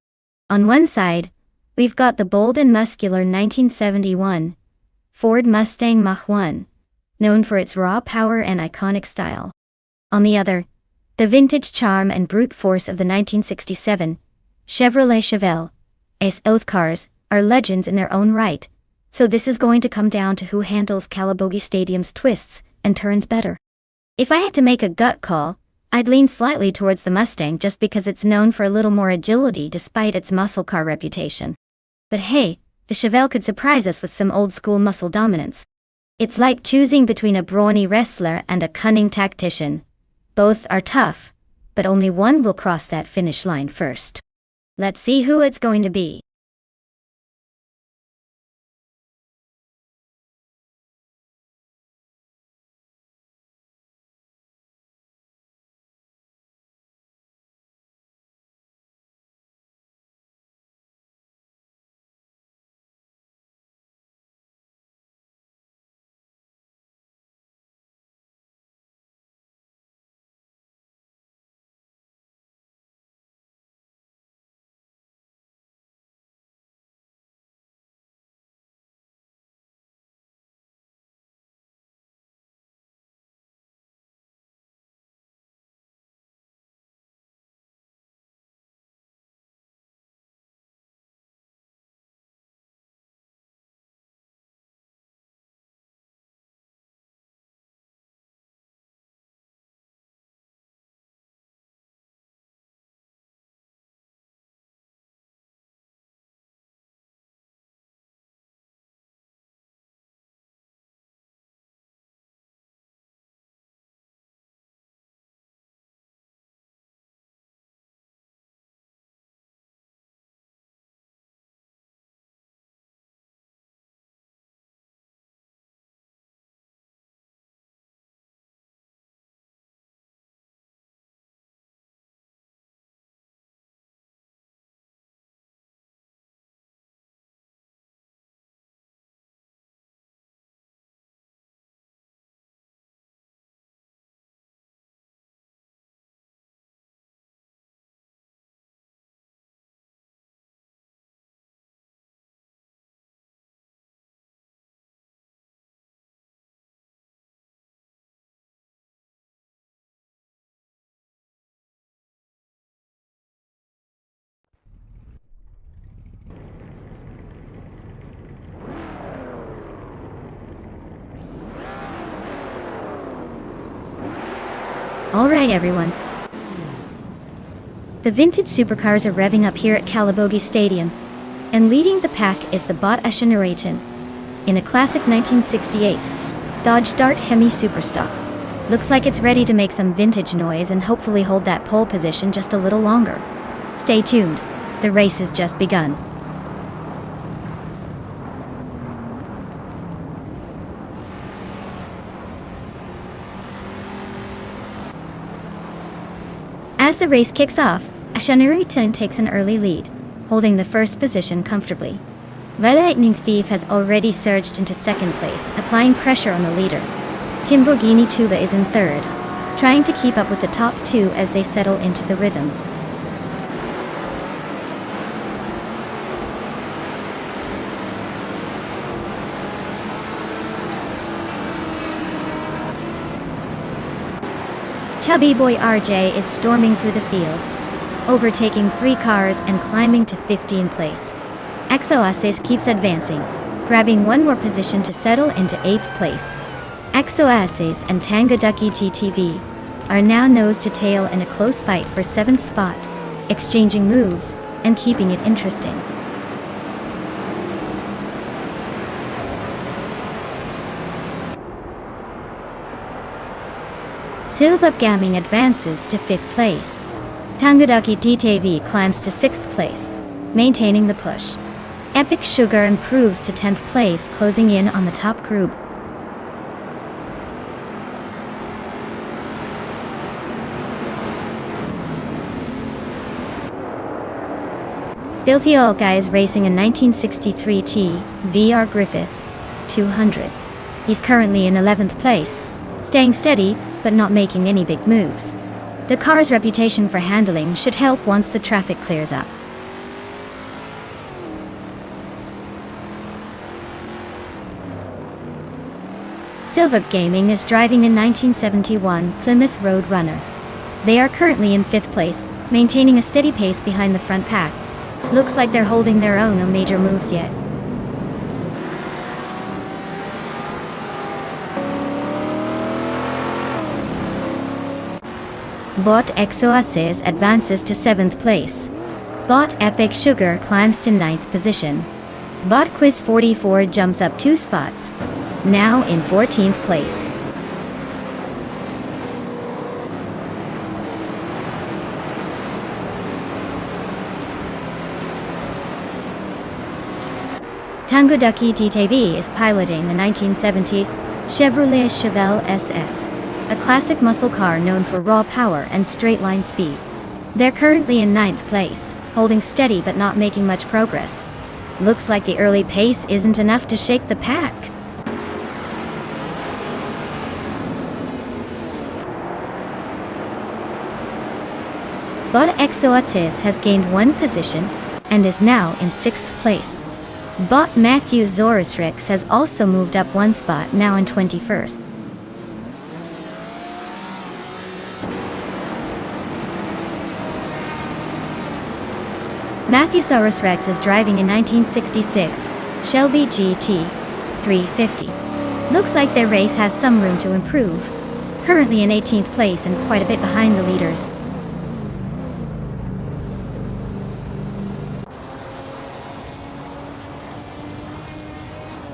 On one side, we've got the bold and muscular 1971 Ford Mustang Mach 1, known for its raw power and iconic style. On the other, the vintage charm and brute force of the 1967 Chevrolet Chevelle. Both cars are legends in their own right, so this is going to come down to who handles Calabogie Stadium's twists and turns better. If I had to make a gut call, I'd lean slightly towards the Mustang just because it's known for a little more agility despite its muscle car reputation. But hey, the Chevelle could surprise us with some old-school muscle dominance. It's like choosing between a brawny wrestler and a cunning tactician. Both are tough, but only one will cross that finish line first. Let's see who it's going to be. Alright everyone. The vintage supercars are revving up here at Calabogie Stadium, and leading the pack is the Bot Asheneraton in a classic 1968 Dodge Dart Hemi Superstock. Looks like it's ready to make some vintage noise and hopefully hold that pole position just a little longer. Stay tuned, the race has just begun. As the race kicks off, Ashanuritan takes an early lead, holding the first position comfortably. The Lightning Thief has already surged into second place, applying pressure on the leader. Timborghini Tuba is in third, trying to keep up with the top two as they settle into the rhythm. Chubby Boy RJ is storming through the field, overtaking 3 cars and climbing to 15th place. Exoasis keeps advancing, grabbing one more position to settle into 8th place. Exoasis and Tangaducky TTV are now nose to tail in a close fight for 7th spot, exchanging moves and keeping it interesting. Silva Gaming advances to 5th place. Tangaducky TTV climbs to 6th place, maintaining the push. Epic Sugar improves to 10th place, closing in on the top group. Filthy Old Guy is racing a 1963 T VR Griffith 200. He's currently in 11th place, staying steady but not making any big moves. The car's reputation for handling should help once the traffic clears up. Silva Gaming is driving a 1971 Plymouth Roadrunner. They are currently in 5th place, maintaining a steady pace behind the front pack. Looks like they're holding their own, no major moves yet. Bot Exoasis advances to 7th place. Bot Epic Sugar climbs to 9th position. Bot Quiz 44 jumps up 2 spots, now in 14th place. Tangaducky TTV is piloting the 1970 Chevrolet Chevelle SS, a classic muscle car known for raw power and straight-line speed. They're currently in 9th place, holding steady but not making much progress. Looks like the early pace isn't enough to shake the pack. Bot Exoatis has gained 1 position and is now in 6th place. Bot Matthew Zorus Rex has also moved up 1 spot, now in 21st. Matthewsaurus Rex is driving a 1966 Shelby GT 350. Looks like their race has some room to improve. Currently in 18th place and quite a bit behind the leaders.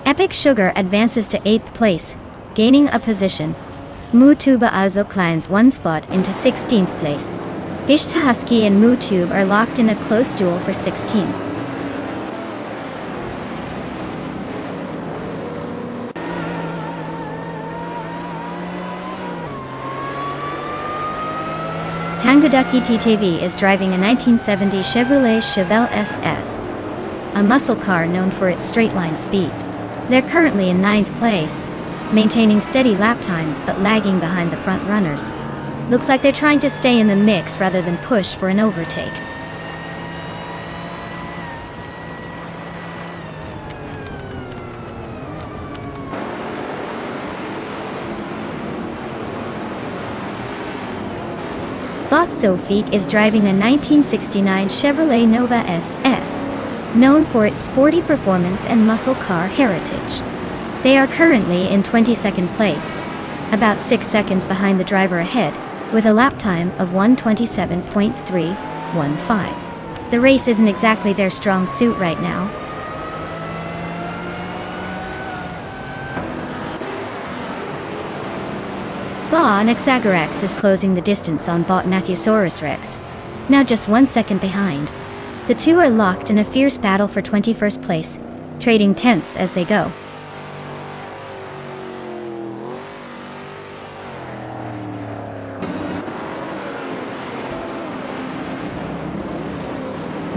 Epic Sugar advances to 8th place, gaining a position. Mutuba Azo climbs 1 spot into 16th place. Gishta Husky and Mutube are locked in a close duel for 16th. Tangaducky TTV is driving a 1970 Chevrolet Chevelle SS, a muscle car known for its straight-line speed. They're currently in 9th place, maintaining steady lap times but lagging behind the front runners. Looks like they're trying to stay in the mix rather than push for an overtake. Bot Sofik is driving a 1969 Chevrolet Nova SS, known for its sporty performance and muscle car heritage. They are currently in 22nd place, about 6 seconds behind the driver ahead, with a lap time of 1:27.315. The race isn't exactly their strong suit right now. Bot Exagarax is closing the distance on Bot Matthewsaurus Rex, now just 1 second behind. The two are locked in a fierce battle for 21st place, trading tenths as they go.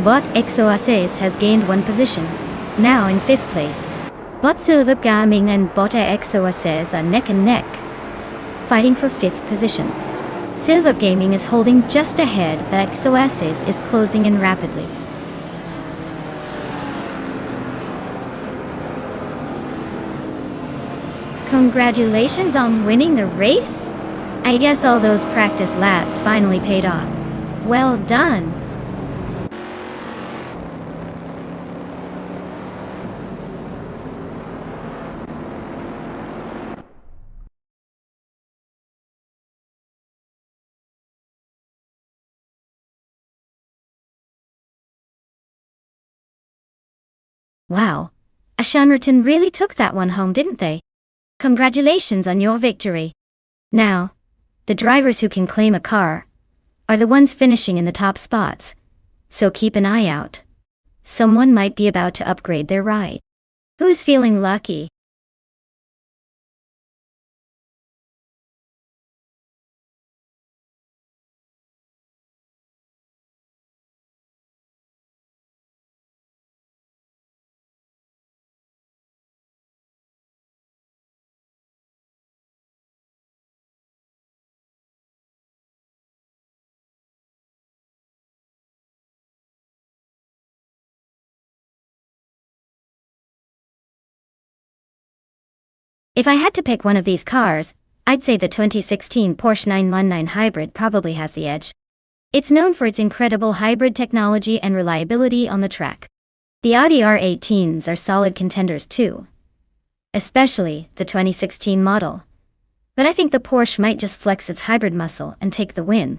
Bot Exoaces has gained one position, now in 5th place. Bot Silver Gaming and Bot Exoaces are neck and neck, fighting for 5th position. Silver Gaming is holding just ahead, but Exoaces is closing in rapidly. Congratulations on winning the race? I guess all those practice laps finally paid off. Well done. Wow, Ashanraton really took that one home, didn't they? Congratulations on your victory. Now, the drivers who can claim a car are the ones finishing in the top spots, so keep an eye out. Someone might be about to upgrade their ride. Who's feeling lucky? If I had to pick one of these cars, I'd say the 2016 Porsche 919 Hybrid probably has the edge. It's known for its incredible hybrid technology and reliability on the track. The Audi R18s are solid contenders too, especially the 2016 model. But I think the Porsche might just flex its hybrid muscle and take the win.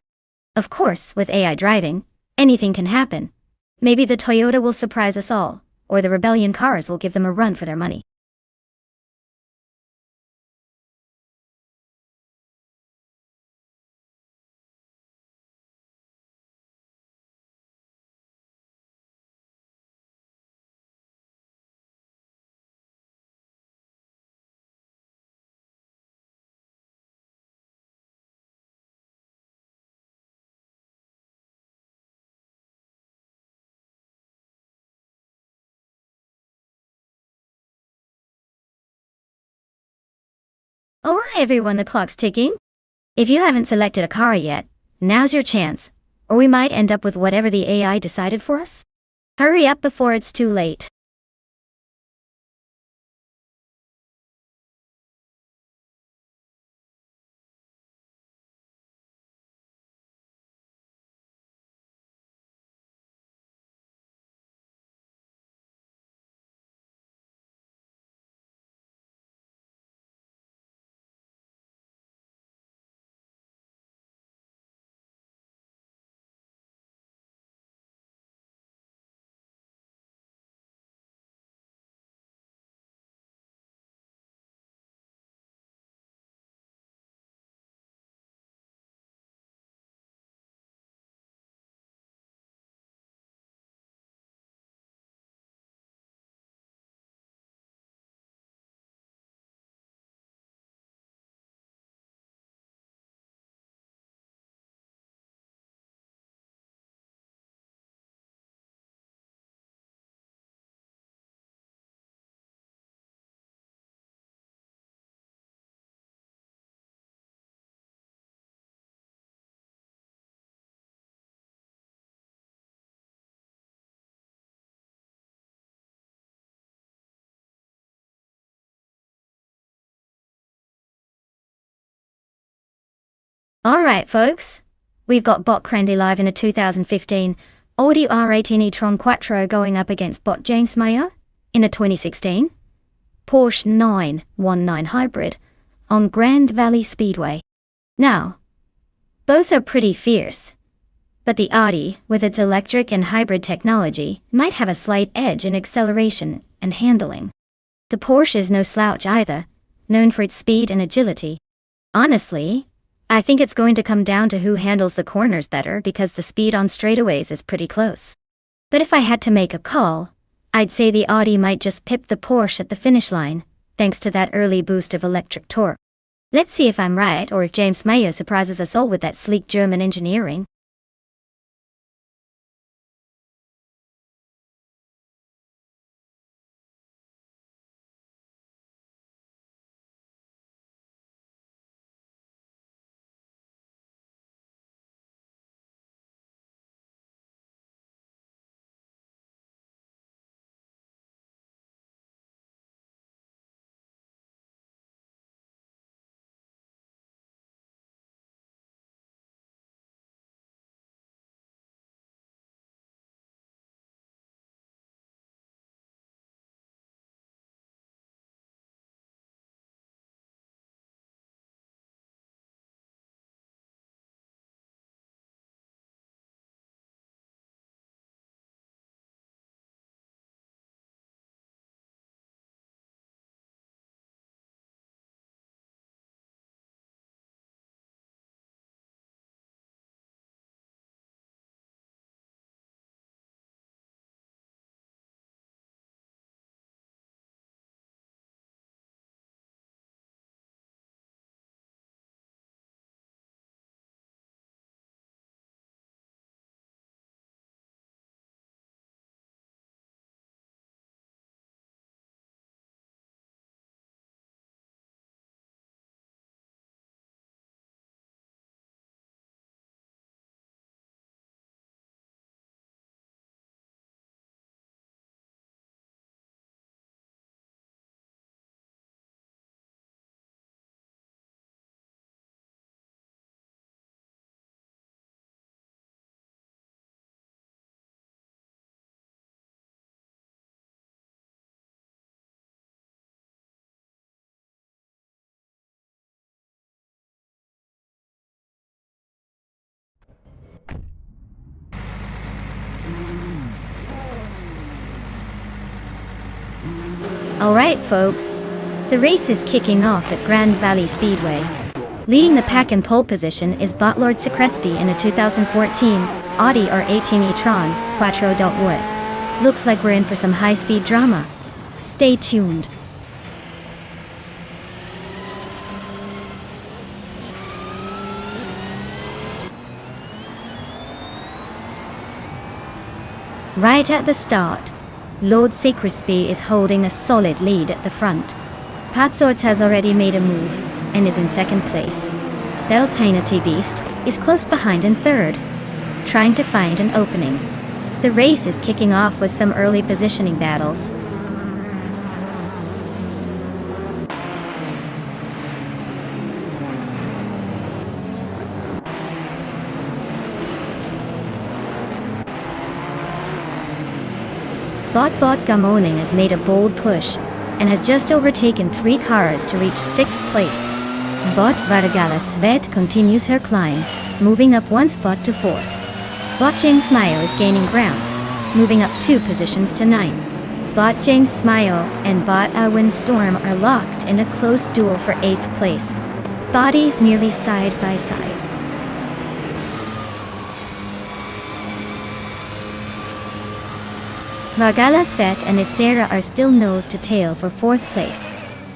Of course, with AI driving, anything can happen. Maybe the Toyota will surprise us all, or the Rebellion cars will give them a run for their money. Alright everyone, the clock's ticking. If you haven't selected a car yet, now's your chance, or we might end up with whatever the AI decided for us. Hurry up before it's too late. Alright folks, we've got Bot Crandy live in a 2015 Audi R18 e-tron Quattro going up against Bot James Mayer in a 2016 Porsche 919 Hybrid on Grand Valley Speedway. Now, both are pretty fierce, but the Audi, with its electric and hybrid technology, might have a slight edge in acceleration and handling. The Porsche is no slouch either, known for its speed and agility. Honestly, I think it's going to come down to who handles the corners better because the speed on straightaways is pretty close. But if I had to make a call, I'd say the Audi might just pip the Porsche at the finish line, thanks to that early boost of electric torque. Let's see if I'm right or if James Mayer surprises us all with that sleek German engineering. Alright folks, the race is kicking off at Grand Valley Speedway. Leading the pack in pole position is Botlord Secrespi in a 2014 Audi R18 e-tron Quattro Wood. Looks like we're in for some high-speed drama. Stay tuned. Right at the start, Lord Secrespi is holding a solid lead at the front. Patsorts has already made a move and is in second place. Delthainity Beast is close behind in third, trying to find an opening. The race is kicking off with some early positioning battles. Bot Gamoning has made a bold push and has just overtaken 3 cars to reach 6th place. Bot Vargala Svet continues her climb, moving up 1 spot to 4th. Bot James Smile is gaining ground, moving up 2 positions to 9. Bot James Smile and Bot Windstorm are locked in a close duel for 8th place. Bodies nearly side by side. Vargala Svet and Itzera are still nose to tail for 4th place.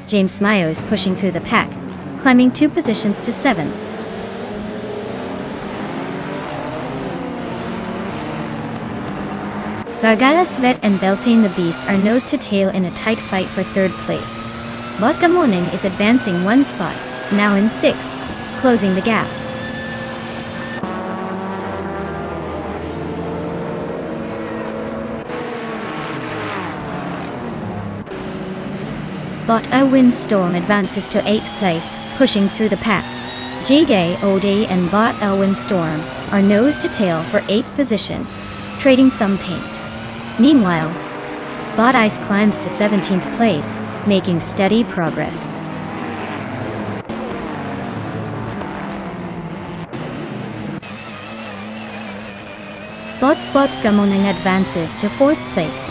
James Smile is pushing through the pack, climbing 2 positions to 7. Vargala Svet and Beltane the Beast are nose to tail in a tight fight for 3rd place. Botgamonin is advancing 1 spot, now in 6th, closing the gap. Bot A Windstorm advances to 8th place, pushing through the pack. J-Day Ode and Bot A Windstorm are nose to tail for 8th position, trading some paint. Meanwhile, Bot Ice climbs to 17th place, making steady progress. Bot Gamoning advances to 4th place.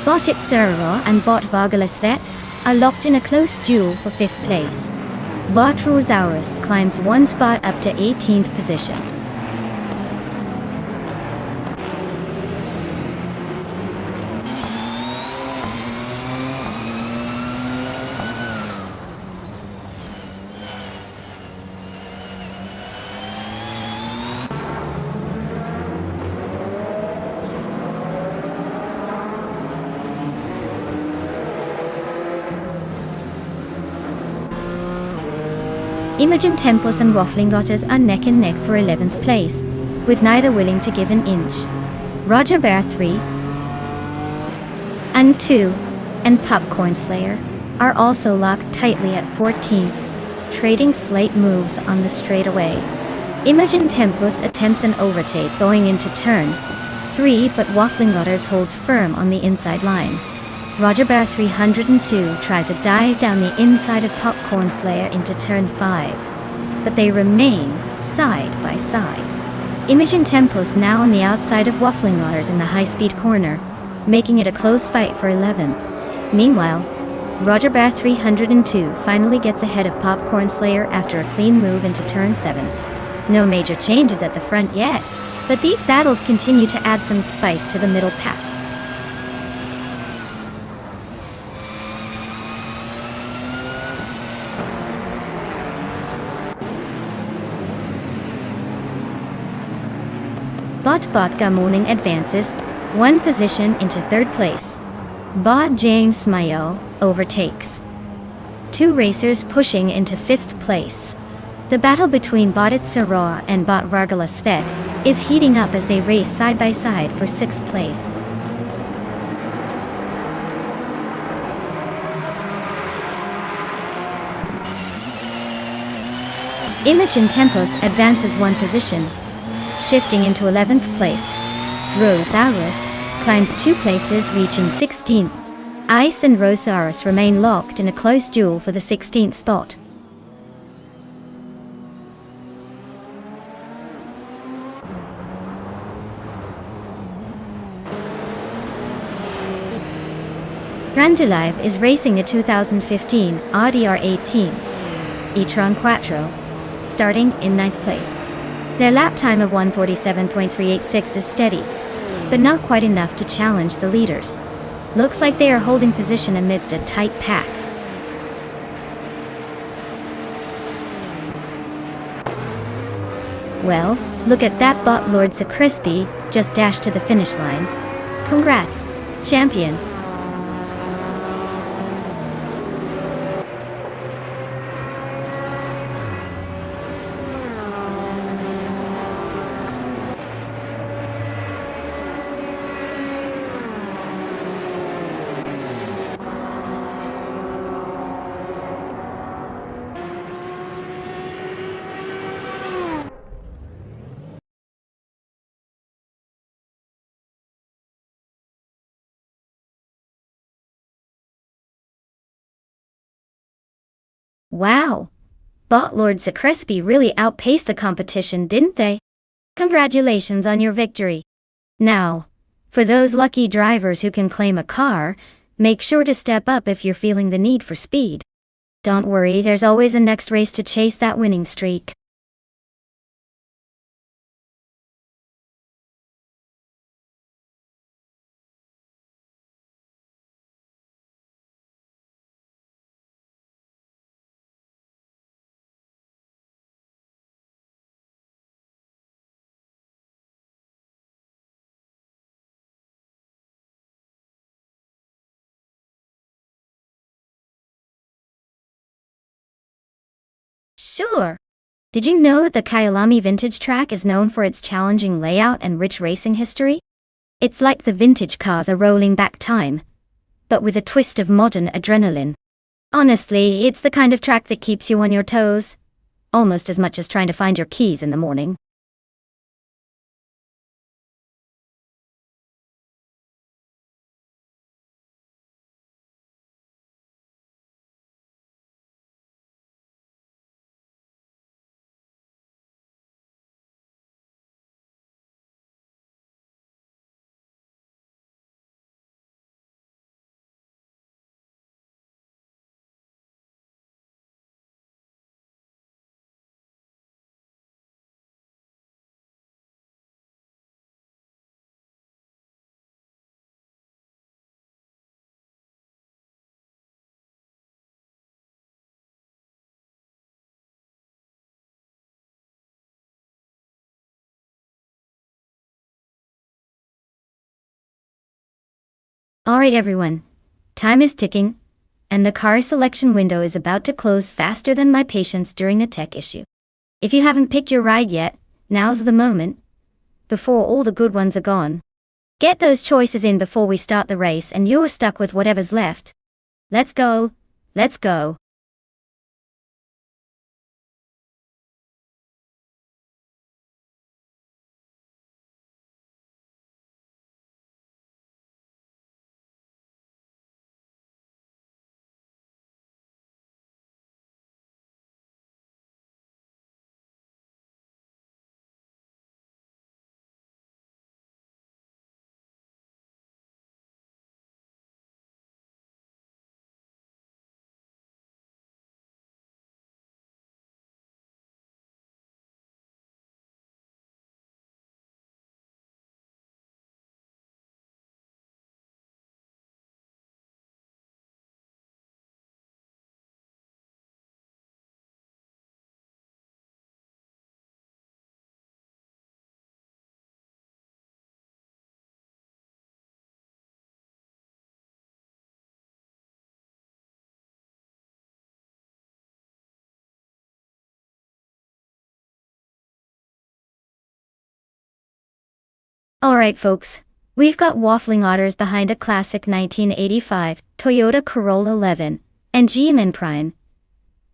Bot Itzera and Bot Vargala Svet are locked in a close duel for 5th place. Bot Rosaurus climbs 1 spot up to 18th position. Imogen Tempos and Waffling Otters are neck and neck for 11th place, with neither willing to give an inch. Roger Bear 3 and 2 and Popcorn Slayer are also locked tightly at 14th, trading slight moves on the straightaway. Imogen Tempos attempts an overtake going into turn 3, but Waffling Otters holds firm on the inside line. Roger Bear 302 tries a dive down the inside of Popcorn Slayer into turn 5, but they remain side by side. Imogen Tempos now on the outside of Waffling Otters in the high-speed corner, making it a close fight for 11. Meanwhile, Roger Bear 302 finally gets ahead of Popcorn Slayer after a clean move into turn 7. No major changes at the front yet, but these battles continue to add some spice to the middle pack. Bot Gamoning advances 1 position into 3rd place. Bot James Smile overtakes 2 racers pushing into 5th place. The battle between Bot Itzera and Bot Vargala Svet is heating up as they race side by side for 6th place. Imogen Tempos advances 1 position, shifting into 11th place. Rosaurus climbs 2 places, reaching 16th. Ice and Rosaurus remain locked in a close duel for the 16th spot. Randulive is racing a 2015 Audi R18 e-tron Quattro, starting in 9th place. Their lap time of 1:47.386 is steady, but not quite enough to challenge the leaders. Looks like they are holding position amidst a tight pack. Well, look at that bot, Lord Crispy just dashed to the finish line. Congrats, champion. Wow! Bot Lord Crispy really outpaced the competition, didn't they? Congratulations on your victory. Now, for those lucky drivers who can claim a car, make sure to step up if you're feeling the need for speed. Don't worry, there's always a next race to chase that winning streak. Sure. Did you know that the Kyalami Vintage track is known for its challenging layout and rich racing history? It's like the vintage cars are rolling back time, but with a twist of modern adrenaline. Honestly, it's the kind of track that keeps you on your toes, almost as much as trying to find your keys in the morning. Alright everyone, time is ticking, and the car selection window is about to close faster than my patience during a tech issue. If you haven't picked your ride yet, now's the moment, before all the good ones are gone. Get those choices in before we start the race and you're stuck with whatever's left. Let's go, let's go. Alright folks, we've got waffling otters behind a classic 1985 Toyota Corolla 11, and GMN Prime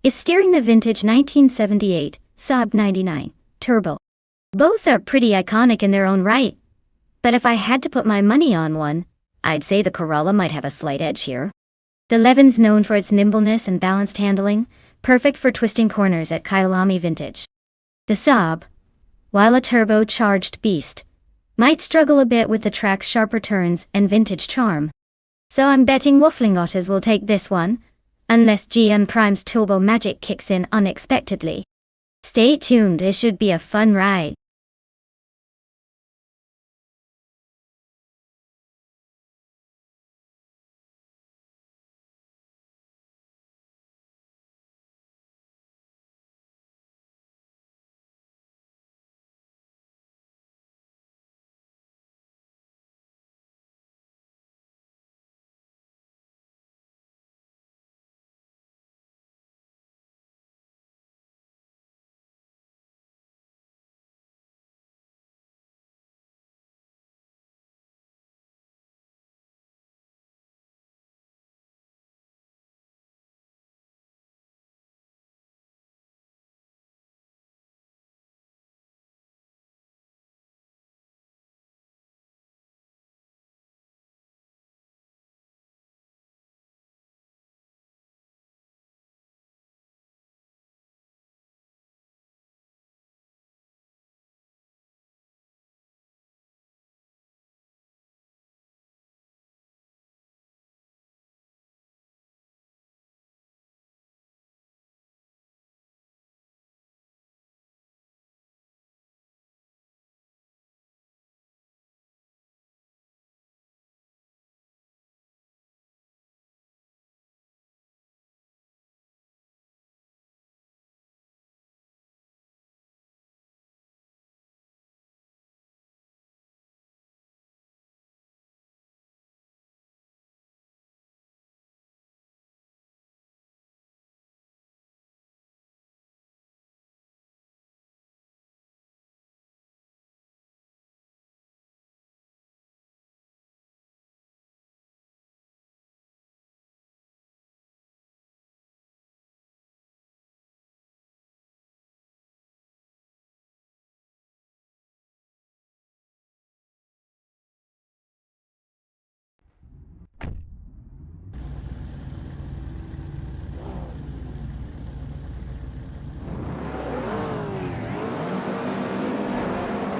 is steering the vintage 1978 Saab 99 Turbo. Both are pretty iconic in their own right, but if I had to put my money on one, I'd say the Corolla might have a slight edge here. The 11's known for its nimbleness and balanced handling, perfect for twisting corners at Kyalami Vintage. The Saab, while a turbocharged beast, might struggle a bit with the track's sharper turns and vintage charm. So I'm betting Waffling Otters will take this one, unless GM Prime's turbo magic kicks in unexpectedly. Stay tuned, it should be a fun ride.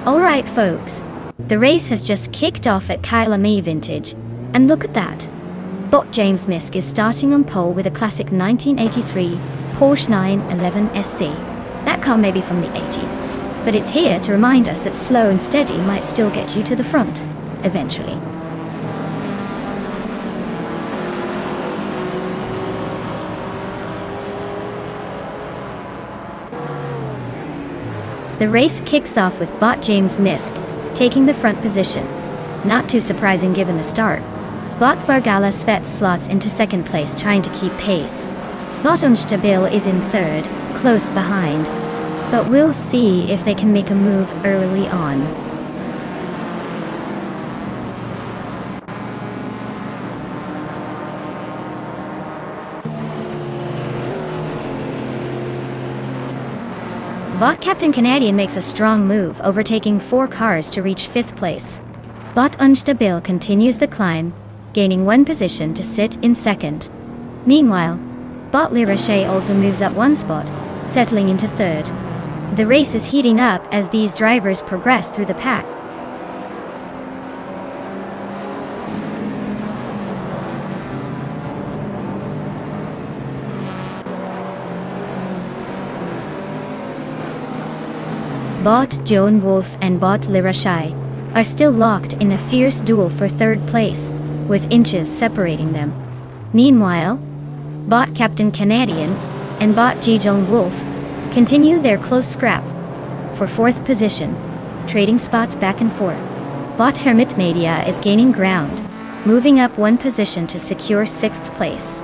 Alright folks, the race has just kicked off at Kyla May Vintage, and look at that. Bot James Misk is starting on pole with a classic 1983 Porsche 911 SC. That car may be from the 80s, but it's here to remind us that slow and steady might still get you to the front, eventually. The race kicks off with Bot James Misk taking the front position. Not too surprising given the start. Bot Vargala Svet slots into second place trying to keep pace. Bot Unstabil is in third, close behind. But we'll see if they can make a move early on. Bot Captain Canadian makes a strong move, overtaking 4 cars to reach 5th place. Bot Unstabil continues the climb, gaining 1 position to sit in 2nd. Meanwhile, Bot Lirache also moves up 1 spot, settling into 3rd. The race is heating up as these drivers progress through the pack. Bot Joan Wolf and Bot Lirashai are still locked in a fierce duel for 3rd place, with inches separating them. Meanwhile, Bot Captain Canadian and Bot Jijong Wolf continue their close scrap for 4th position, trading spots back and forth. Bot Hermit Media is gaining ground, moving up 1 position to secure 6th place.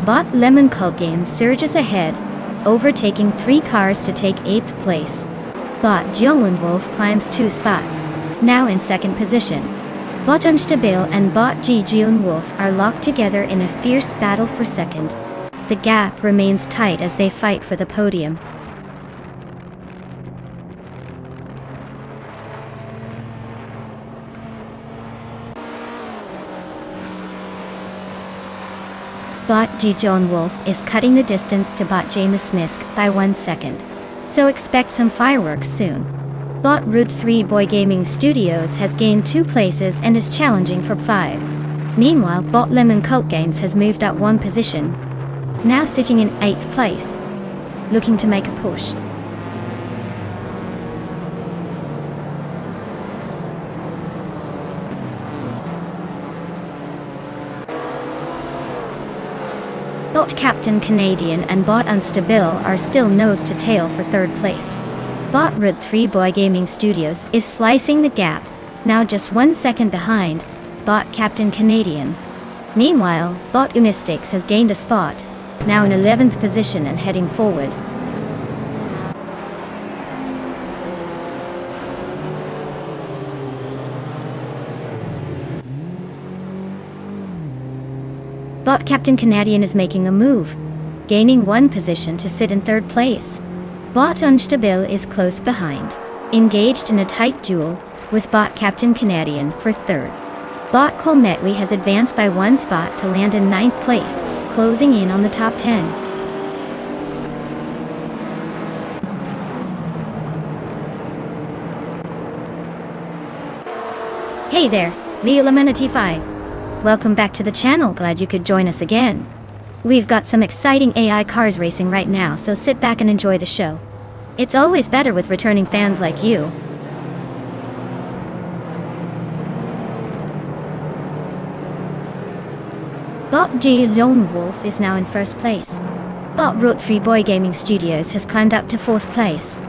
Bot Lemon Cult Games surges ahead, overtaking 3 cars to take 8th place. Bot Jolin Wolf climbs 2 spots, now in 2nd position. Bot Unstabil and Bot Ji Jun Wolf are locked together in a fierce battle for 2nd. The gap remains tight as they fight for the podium. Bot G Joan Wolf is cutting the distance to bot James Misk by 1 second. So expect some fireworks soon. Bot Route 3 Boy Gaming Studios has gained 2 places and is challenging for 5. Meanwhile, bot Lemon Cult Games has moved up 1 position, now sitting in 8th place, looking to make a push. Bot Captain Canadian and bot Unstable are still nose to tail for 3rd place. Bot Route 3 Boy Gaming Studios is slicing the gap, now just 1 second behind bot Captain Canadian. Meanwhile, bot Unistyx has gained a spot, now in 11th position and heading forward. Bot Captain Canadian is making a move, gaining 1 position to sit in 3rd place. Bot Unstable is close behind, engaged in a tight duel with bot Captain Canadian for 3rd. Bot Colmetwi has advanced by 1 spot to land in 9th place, closing in on the top 10. Hey there, Leolamana5. Welcome back to the channel, glad you could join us again. We've got some exciting AI cars racing right now, so sit back and enjoy the show. It's always better with returning fans like you. Bot G Lone Wolf is now in 1st place. Bot Route 3 Boy Gaming Studios has climbed up to 4th place.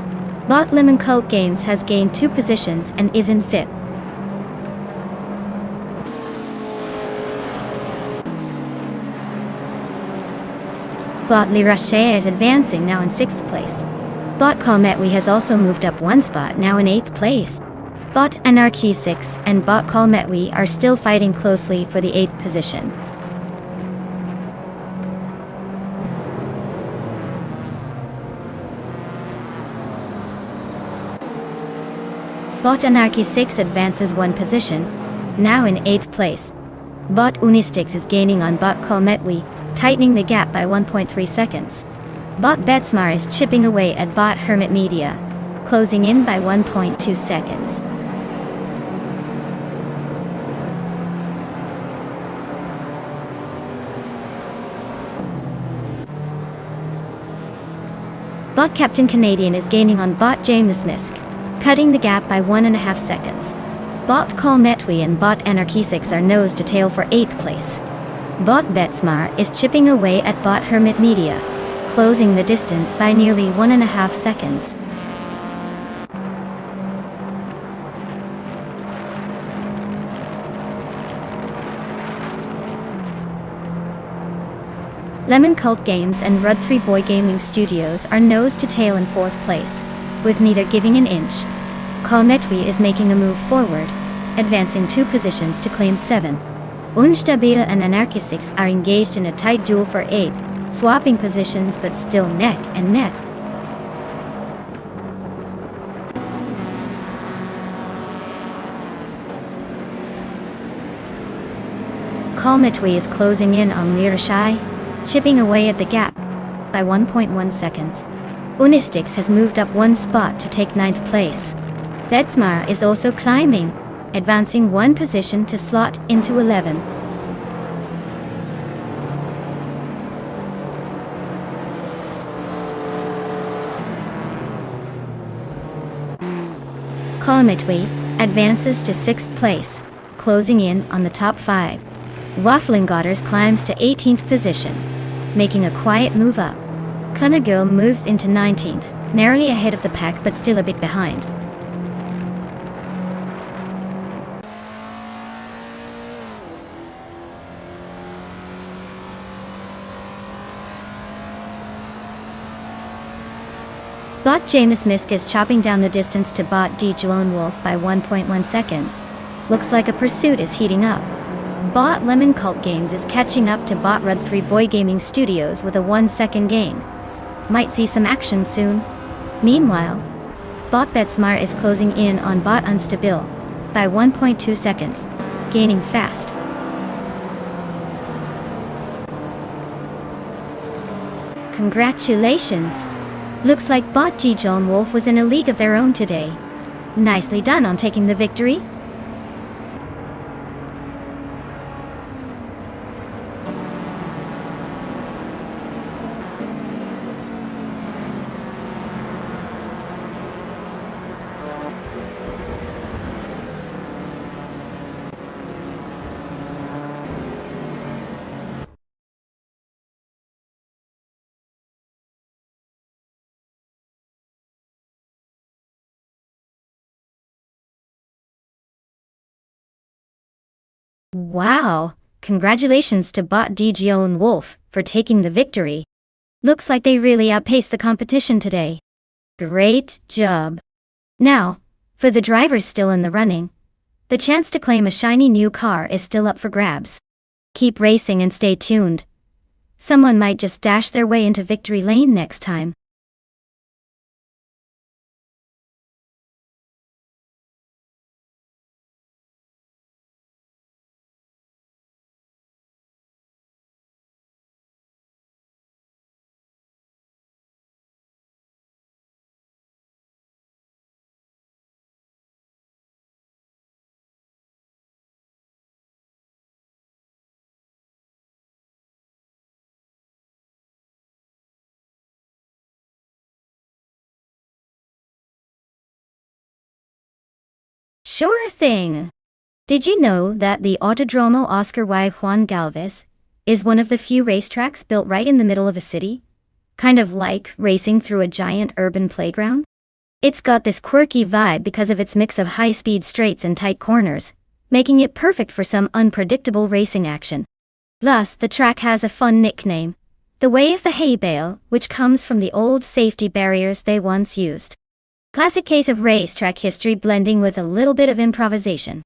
Bot Lemon Cult Games has gained 2 positions and is in 5th. Bot Le Rocher is advancing, now in 6th place. Bot Colmetwi has also moved up 1 spot, now in 8th place. Bot Anarchy 6 and bot Colmetwi are still fighting closely for the 8th position. Bot Anarchy 6 advances 1 position, now in 8th place. Bot Unistyx is gaining on bot Colmetwi, tightening the gap by 1.3 seconds. Bot Betsmar is chipping away at bot Hermit Media, closing in by 1.2 seconds. Bot Captain Canadian is gaining on bot James Misk, cutting the gap by 1.5 seconds. Bot Colmetwi and bot Anarchy 6 are nose to tail for 8th place. Bot Betsmar is chipping away at bot Hermit Media, closing the distance by nearly 1.5 seconds. Lemon Cult Games and Route 3 Boy Gaming Studios are nose to tail in 4th place, with neither giving an inch. Colmetwi is making a move forward, advancing 2 positions to claim 7. Unstable and Anarchy 6 are engaged in a tight duel for 8th, swapping positions but still neck and neck. Colmetwi is closing in on Le Rocher, chipping away at the gap by 1.1 seconds. Unistyx has moved up 1 spot to take 9th place. Betsmar is also climbing, advancing 1 position to slot into 11. Colmetwi advances to 6th place, closing in on the top 5. Waffling Godders climbs to 18th position, making a quiet move up. Cunagirl moves into 19th, narrowly ahead of the pack but still a bit behind. Bot James Misk is chopping down the distance to bot D Lone Wolf by 1.1 seconds. Looks like a pursuit is heating up. Bot Lemon Cult Games is catching up to bot Route 3 Boy Gaming Studios with a 1-second gain. Might see some action soon. Meanwhile, bot Betsmar is closing in on bot Unstable by 1.2 seconds, gaining fast. Congratulations! Looks like Bot Gigel and Wolf was in a league of their own today. Nicely done on taking the victory. Wow! Congratulations to Bot Gigel and Wolf for taking the victory. Looks like they really outpaced the competition today. Great job. Now, for the drivers still in the running, the chance to claim a shiny new car is still up for grabs. Keep racing and stay tuned. Someone might just dash their way into victory lane next time. Sure thing! Did you know that the Autodromo Oscar Y. Juan Galvez is one of the few racetracks built right in the middle of a city? Kind of like racing through a giant urban playground? It's got this quirky vibe because of its mix of high-speed straights and tight corners, making it perfect for some unpredictable racing action. Plus, the track has a fun nickname, the Way of the Hay Bale, which comes from the old safety barriers they once used. Classic case of racetrack history blending with a little bit of improvisation.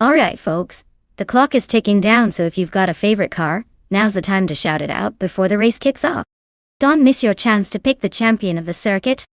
Alright folks, the clock is ticking down, so if you've got a favorite car, now's the time to shout it out before the race kicks off. Don't miss your chance to pick the champion of the circuit.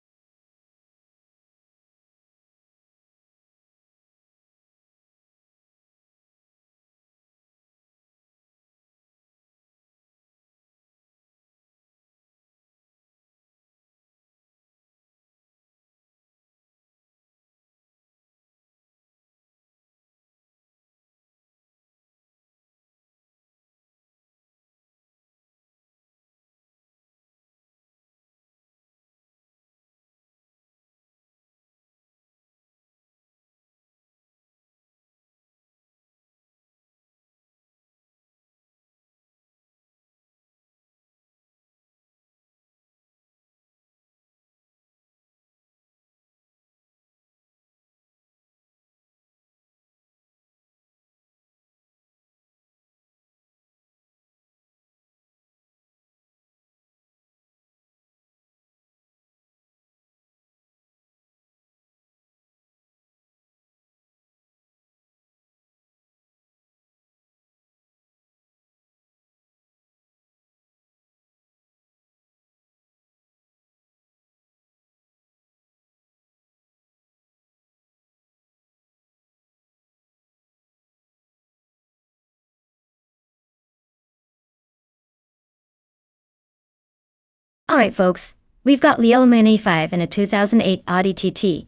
Alright folks, we've got Leoman E5 in a 2008 Audi TT,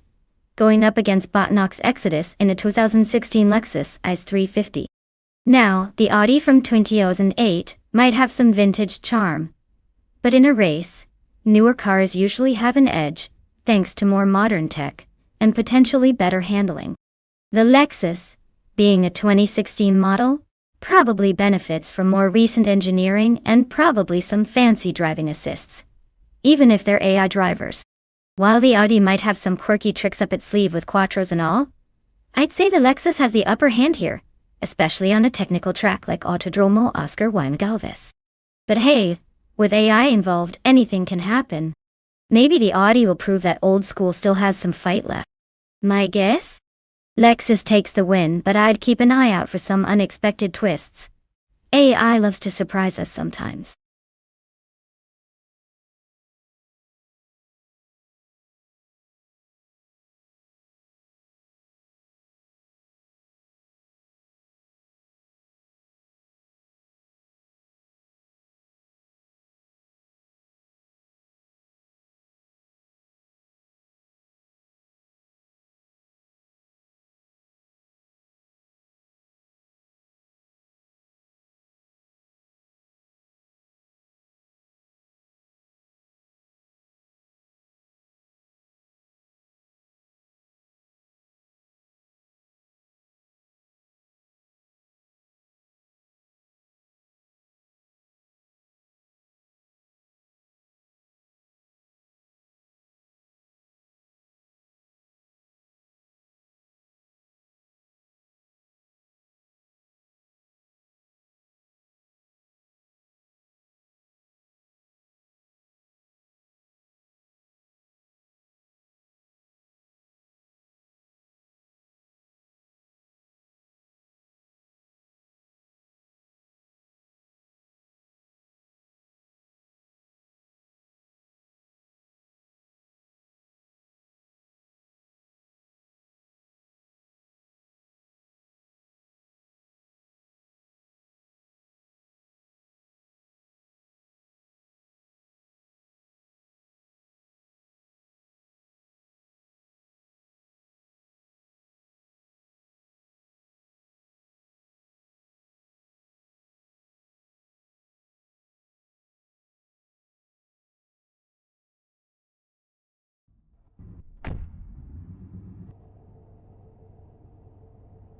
going up against Botnox Exodus in a 2016 Lexus IS 350. Now, the Audi from 2008 might have some vintage charm, but in a race, newer cars usually have an edge, thanks to more modern tech, and potentially better handling. The Lexus, being a 2016 model, probably benefits from more recent engineering and probably some fancy driving assists, even if they're AI drivers. While the Audi might have some quirky tricks up its sleeve with quattros and all, I'd say the Lexus has the upper hand here, especially on a technical track like Autodromo Oscar Juan Galvez. But hey, with AI involved, anything can happen. Maybe the Audi will prove that old school still has some fight left. My guess? Lexus takes the win, but I'd keep an eye out for some unexpected twists. AI loves to surprise us sometimes.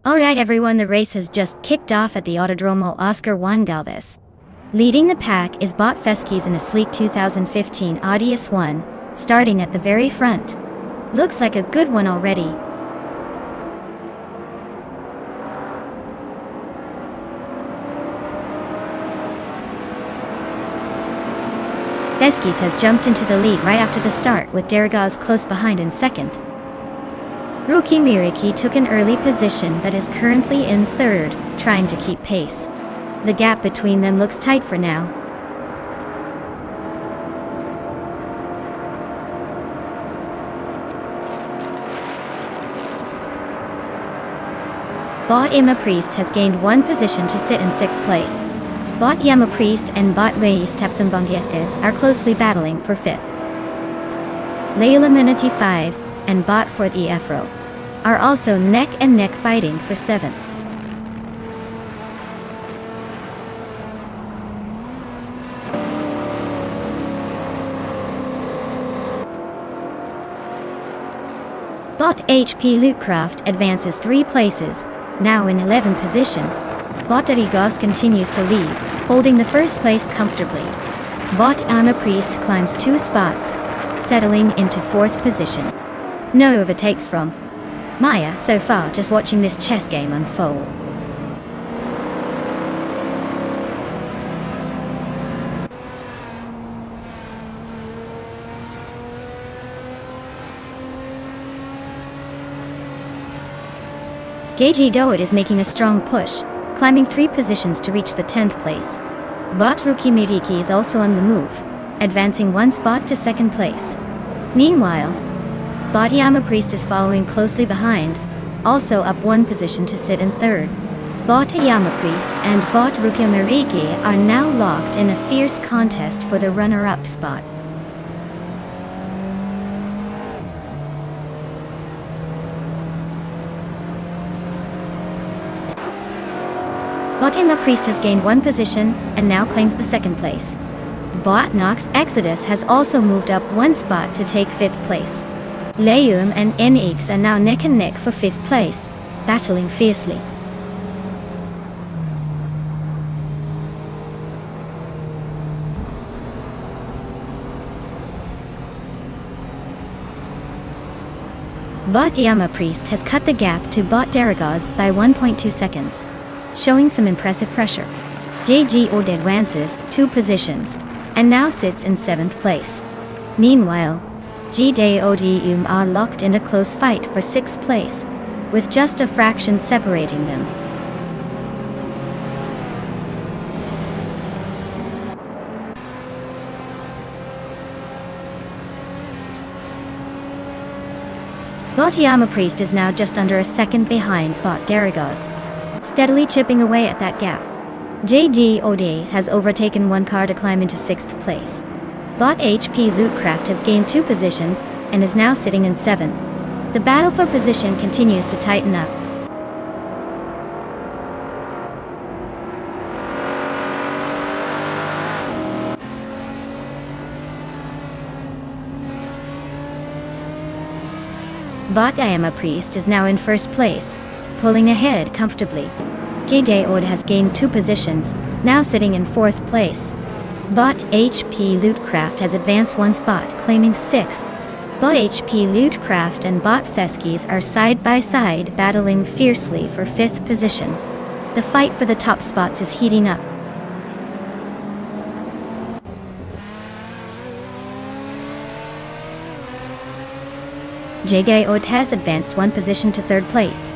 Alright everyone, the race has just kicked off at the Autodromo Oscar Juan Galvez. Leading the pack is Bot Feskis in a sleek 2015 Audi S1, starting at the very front. Looks like a good one already. Feskis has jumped into the lead right after the start, with Derrigaz close behind in second. Rookie Miriki took an early position but is currently in third, trying to keep pace. The gap between them looks tight for now. Bot Emma Priest has gained one position to sit in sixth place. Bot Yama Priest and Bot Reis Tapsambangietes are closely battling for fifth. Leila Minati 5 and Bot for the Afro are also neck and neck fighting for seventh. Bot HP Lootcraft advances 3 places, now in 11th position. Bot Derrigaz continues to lead, holding the first place comfortably. Bot Ama Priest climbs 2 spots, settling into 4th position. No overtakes from Maya so far, just watching this chess game unfold. Geiji Doit is making a strong push, climbing 3 positions to reach the 10th place. Bot Rookie Miriki is also on the move, advancing 1 spot to 2nd place. Meanwhile, Bot Yama Priest is following closely behind, also up 1 position to sit in 3rd. Bot Yama Priest and Bot Rookie Miriki are now locked in a fierce contest for the runner-up spot. Bot Emma Priest has gained 1 position and now claims the 2nd place. Bot Nox Exodus has also moved up 1 spot to take 5th place. Leum and NX are now neck and neck for 5th place, battling fiercely. Bot Yama Priest has cut the gap to Bot Derrigaz by 1.2 seconds. Showing some impressive pressure. JG Ord advances 2 positions, and now sits in 7th place. Meanwhile, GDODUM are locked in a close fight for 6th place, with just a fraction separating them. Bautiyama Priest is now just under a second behind Bot Darigaz, steadily chipping away at that gap. JDOD has overtaken one car to climb into 6th place. Bot HP Lootcraft has gained 2 positions and is now sitting in 7th. The battle for position continues to tighten up. Bautiyama Priest is now in 1st place, pulling ahead comfortably. JDOD has gained 2 positions, now sitting in 4th place. Bot HP Lootcraft has advanced 1 spot, claiming 6th. Bot HP Lootcraft and Bot Theskis are side by side, battling fiercely for 5th position. The fight for the top spots is heating up. JDOD has advanced 1 position to 3rd place.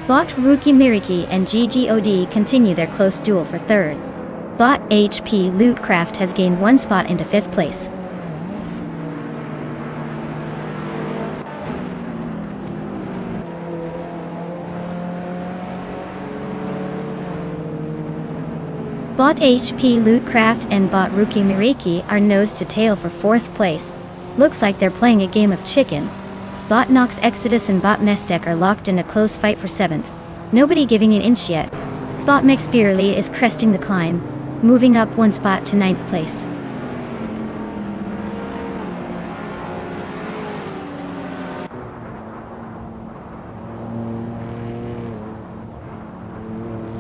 Bot Ruki Miriki and GGOD continue their close duel for 3rd. Bot HP Lootcraft has gained 1 spot into 5th place. Bot HP Lootcraft and Bot Ruki Miriki are nose to tail for 4th place. Looks like they're playing a game of chicken. Bot Nox Exodus and Bot Mestek are locked in a close fight for 7th. Nobody giving an inch yet. Bot Mexpirly is cresting the climb, moving up 1 spot to 9th place.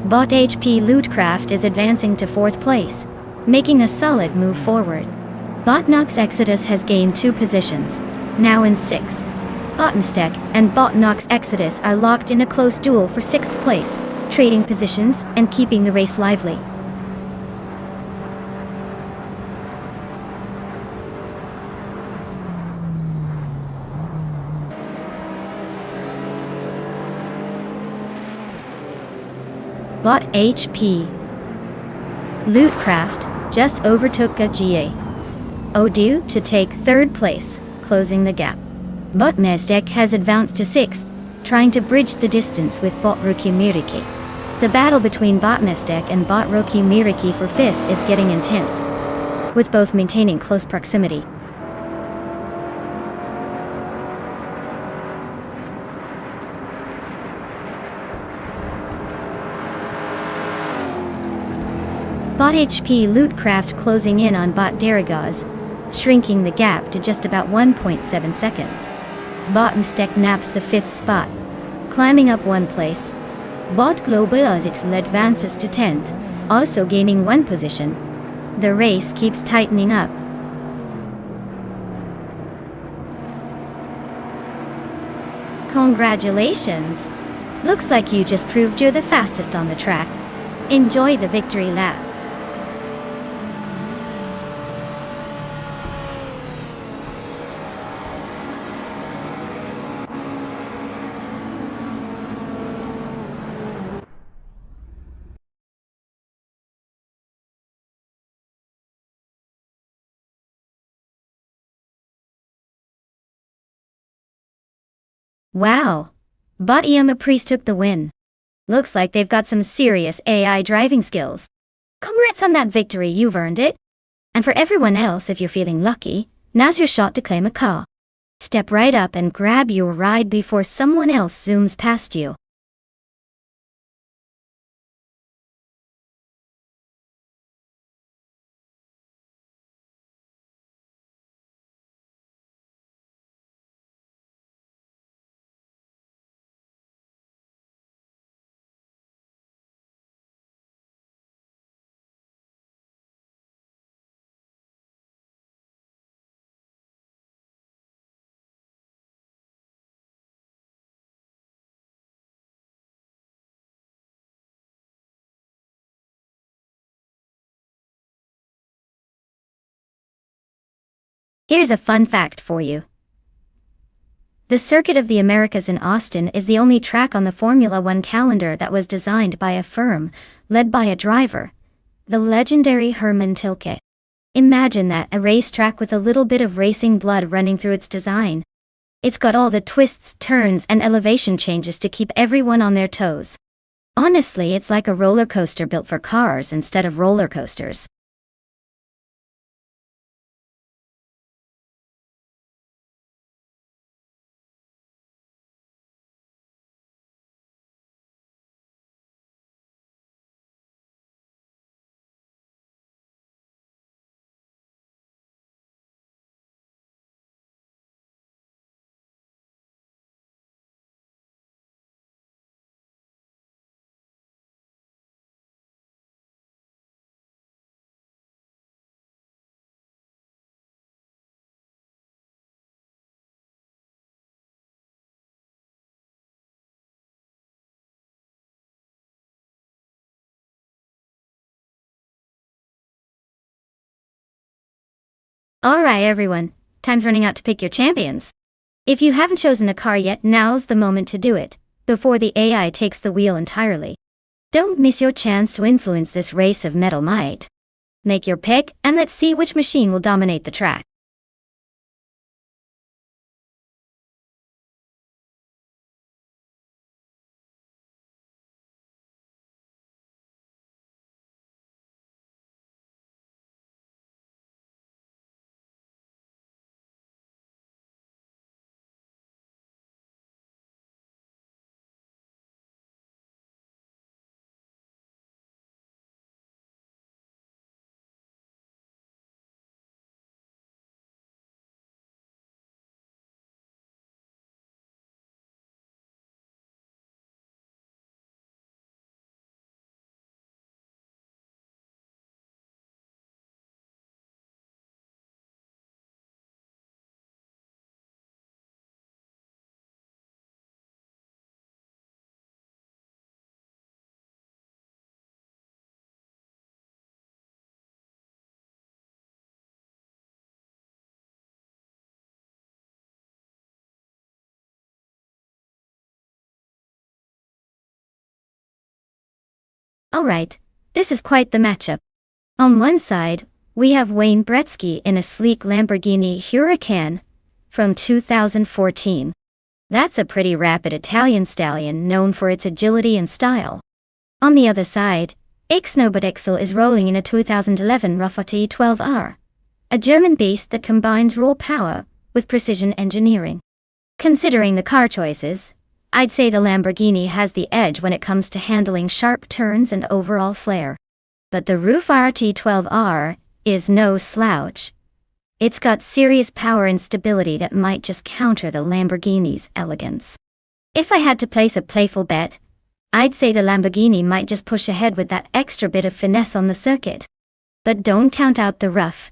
Bot HP Lootcraft is advancing to 4th place, making a solid move forward. Bot Nox Exodus has gained 2 positions, now in 6th. Bot Mestek and Bot Nox Exodus are locked in a close duel for 6th place, trading positions and keeping the race lively. Bot HP Lootcraft just overtook GDOD to take 3rd place, closing the gap. Bot Mestek has advanced to 6th, trying to bridge the distance with Bot Ruki Miriki. The battle between Bot Mestek and Bot Ruki Miriki for 5th is getting intense, with both maintaining close proximity. Bot HP Lootcraft closing in on Bot Darigaz, shrinking the gap to just about 1.7 seconds. Bot Mestek naps the 5th spot, climbing up 1 place. Bot Globalizix advances to 10th, also gaining 1 position. The race keeps tightening up. Congratulations! Looks like you just proved you're the fastest on the track. Enjoy the victory lap. Wow! Bautiyama Priest took the win. Looks like they've got some serious AI driving skills. Congrats on that victory, you've earned it. And for everyone else, if you're feeling lucky, now's your shot to claim a car. Step right up and grab your ride before someone else zooms past you. Here's a fun fact for you. The Circuit of the Americas in Austin is the only track on the Formula One calendar that was designed by a firm, led by a driver, the legendary Hermann Tilke. Imagine that, a racetrack with a little bit of racing blood running through its design. It's got all the twists, turns, and elevation changes to keep everyone on their toes. Honestly, it's like a roller coaster built for cars instead of roller coasters. Alright everyone, time's running out to pick your champions. If you haven't chosen a car yet, now's the moment to do it, before the AI takes the wheel entirely. Don't miss your chance to influence this race of metal might. Make your pick, and let's see which machine will dominate the track. Alright, this is quite the matchup. On one side, we have Wayne Gretzky in a sleek Lamborghini Huracan from 2014. That's a pretty rapid Italian stallion known for its agility and style. On the other side, Ixnobodixel is rolling in a 2011 Rafati 12R, a German beast that combines raw power with precision engineering. Considering the car choices, I'd say the Lamborghini has the edge when it comes to handling sharp turns and overall flair. But the Roof RT12R is no slouch. It's got serious power and stability that might just counter the Lamborghini's elegance. If I had to place a playful bet, I'd say the Lamborghini might just push ahead with that extra bit of finesse on the circuit. But don't count out the rough.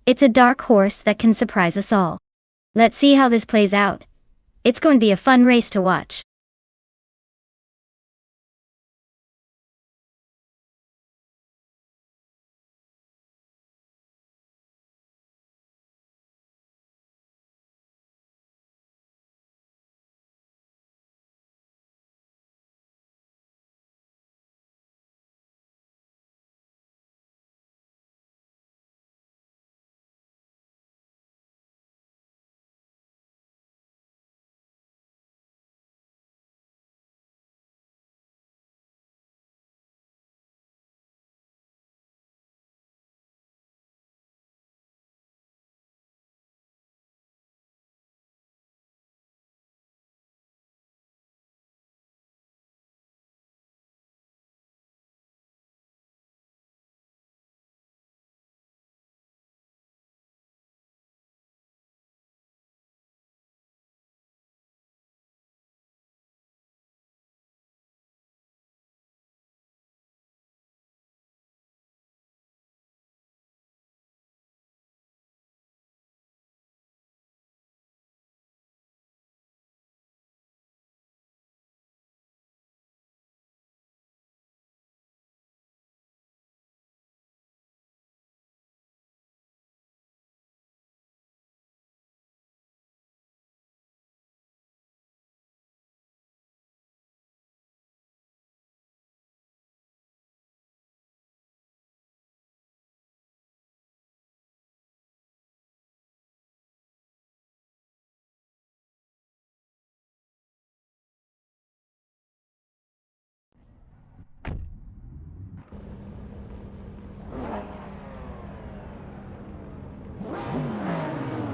It's a dark horse that can surprise us all. Let's see how this plays out. It's going to be a fun race to watch.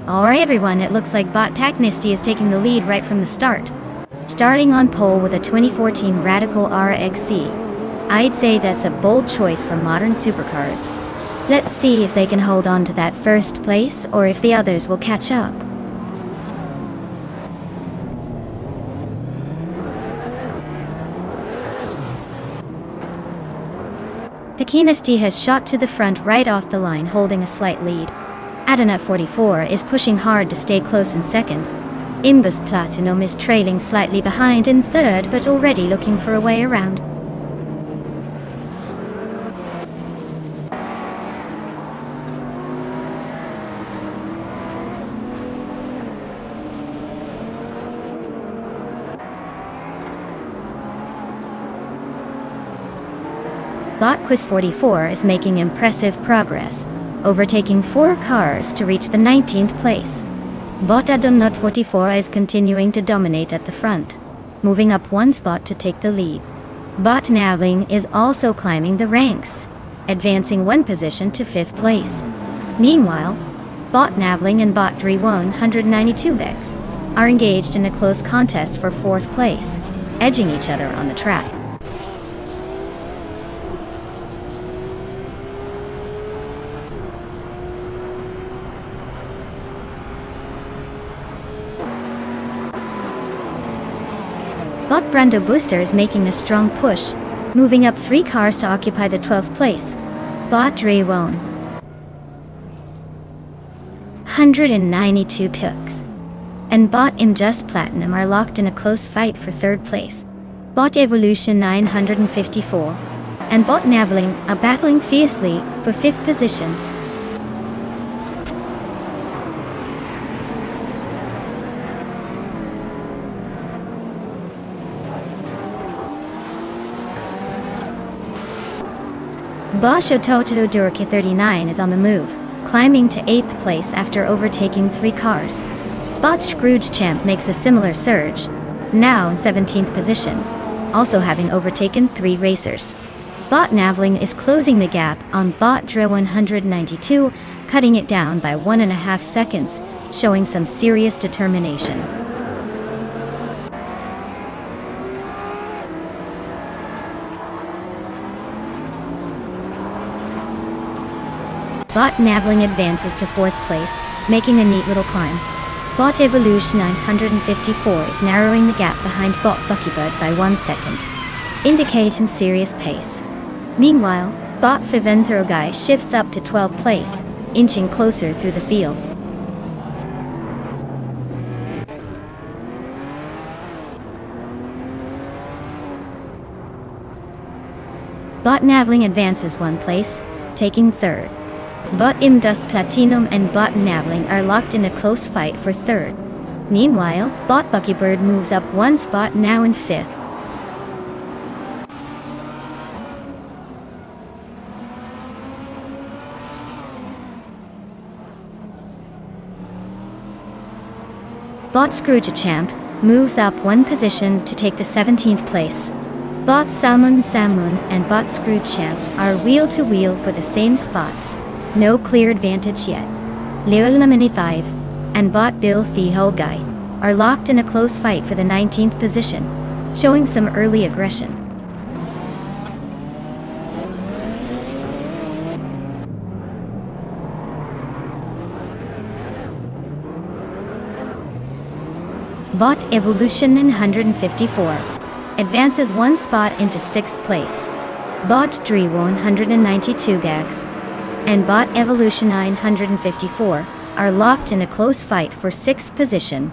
Alright everyone, it looks like Bot Taknisty is taking the lead right from the start. Starting on pole with a 2014 Radical RXC. I'd say that's a bold choice for modern supercars. Let's see if they can hold on to that first place or if the others will catch up. Taknisty has shot to the front right off the line, holding a slight lead. Adanut 44 is pushing hard to stay close in second. Imbus Platinum is trailing slightly behind in third, but already looking for a way around. Botquiz 44 is making impressive progress, overtaking 4 cars to reach the 19th place. Bot Adanut 44 is continuing to dominate at the front, moving up 1 spot to take the lead. Bot Navling is also climbing the ranks, advancing 1 position to 5th place. Meanwhile, Bot Navling and Bot Dre 192X are engaged in a close contest for 4th place, edging each other on the track. Bot Brando Booster is making a strong push, moving up 3 cars to occupy the 12th place. Bot Dre 192 and Bot Just Platinum are locked in a close fight for 3rd place. Bot Evolution 954 and Bot Navling are battling fiercely for 5th position. Bot Shototodoroki 39 is on the move, climbing to 8th place after overtaking 3 cars. Bot Scrooge Champ makes a similar surge, now in 17th position, also having overtaken 3 racers. Bot Navling is closing the gap on Bot Dre 192, cutting it down by 1.5 seconds, showing some serious determination. Bot Navling advances to 4th place, making a neat little climb. Bot Evolution 954 is narrowing the gap behind Bot Buckybird by 1 second, indicating serious pace. Meanwhile, Bot Fivenzerogai shifts up to 12th place, inching closer through the field. Bot Navling advances 1 place, taking 3rd. Bot Dust Platinum and Bot Navling are locked in a close fight for 3rd. Meanwhile, Bot Buckybird moves up 1 spot, now in 5th. Bot Scrooge Champ moves up 1 position to take the 17th place. Bot Salmon and Bot Scrooge Champ are wheel to wheel for the same spot. No clear advantage yet. Leo Lemony 5 and Bot Bill the Whole Guy are locked in a close fight for the 19th position, showing some early aggression. Bot Evolution 954 advances 1 spot into 6th place. Bot Dre 192 Gags and Bot Evolution 954 are locked in a close fight for 6th position.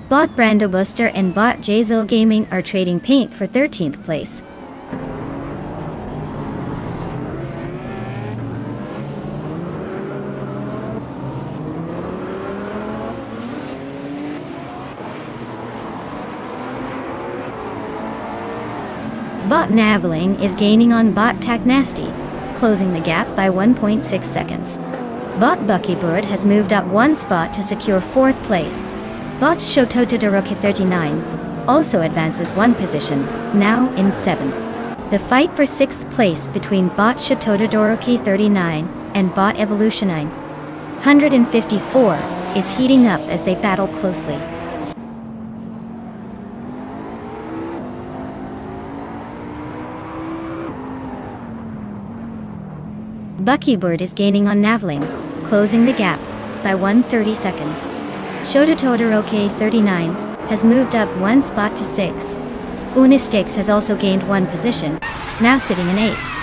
Bot Brando Buster and Bot Jazil Gaming are trading paint for 13th place. Bot Navling is gaining on Bot Taknisty, closing the gap by 1.6 seconds. Bot Buckybird has moved up 1 spot to secure 4th place. Bot Shototodoroki 39 also advances 1 position, now in 7th. The fight for 6th place between Bot Shototodoroki 39 and Bot Evolution 954 is heating up as they battle closely. Buckybird is gaining on Navling, closing the gap by 130 seconds. Shota Todoroki 39 has moved up one spot to 6. Unistix has also gained one position, now sitting in 8th.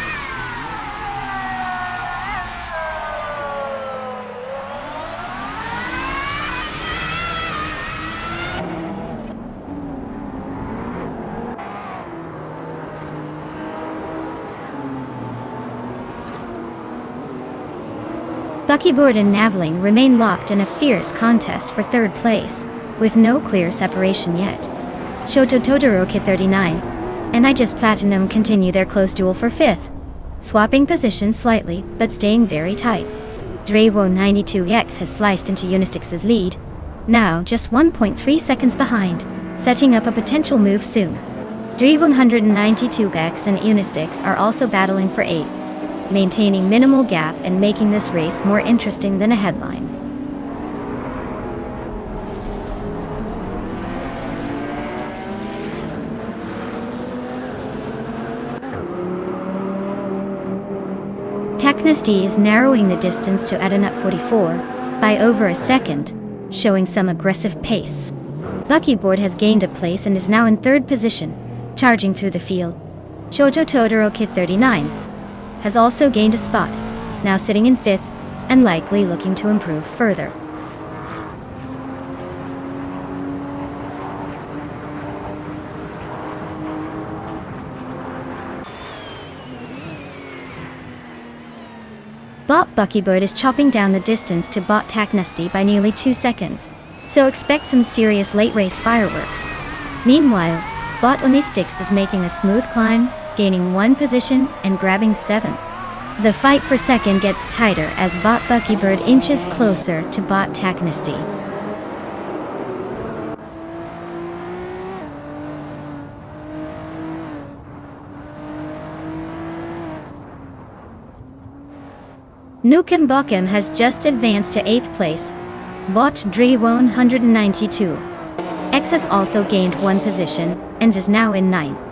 Buckybird and Navling remain locked in a fierce contest for 3rd place, with no clear separation yet. Shoto Todoroki 39 and I Just Platinum continue their close duel for 5th, swapping positions slightly but staying very tight. Drewo 92X has sliced into Unistix's lead, now just 1.3 seconds behind, setting up a potential move soon. Drewo 192X and Unistix are also battling for 8th, maintaining minimal gap and making this race more interesting than a headline. Technesty is narrowing the distance to Edenut 44 by over a second, showing some aggressive pace. Buckybird has gained a place and is now in 3rd position, charging through the field. Shoujo Todoroki 39 has also gained a spot, now sitting in 5th and likely looking to improve further. Bot Buckybird is chopping down the distance to Bot Technesty by nearly 2 seconds, so expect some serious late race fireworks. Meanwhile, Bot Unistix is making a smooth climb, gaining 1 position and grabbing 7th. The fight for 2nd gets tighter as Bot Buckybird inches closer to Bot Technesty. Nukem Bokem has just advanced to 8th place. Bot Drewo 192 X has also gained 1 position and is now in 9th.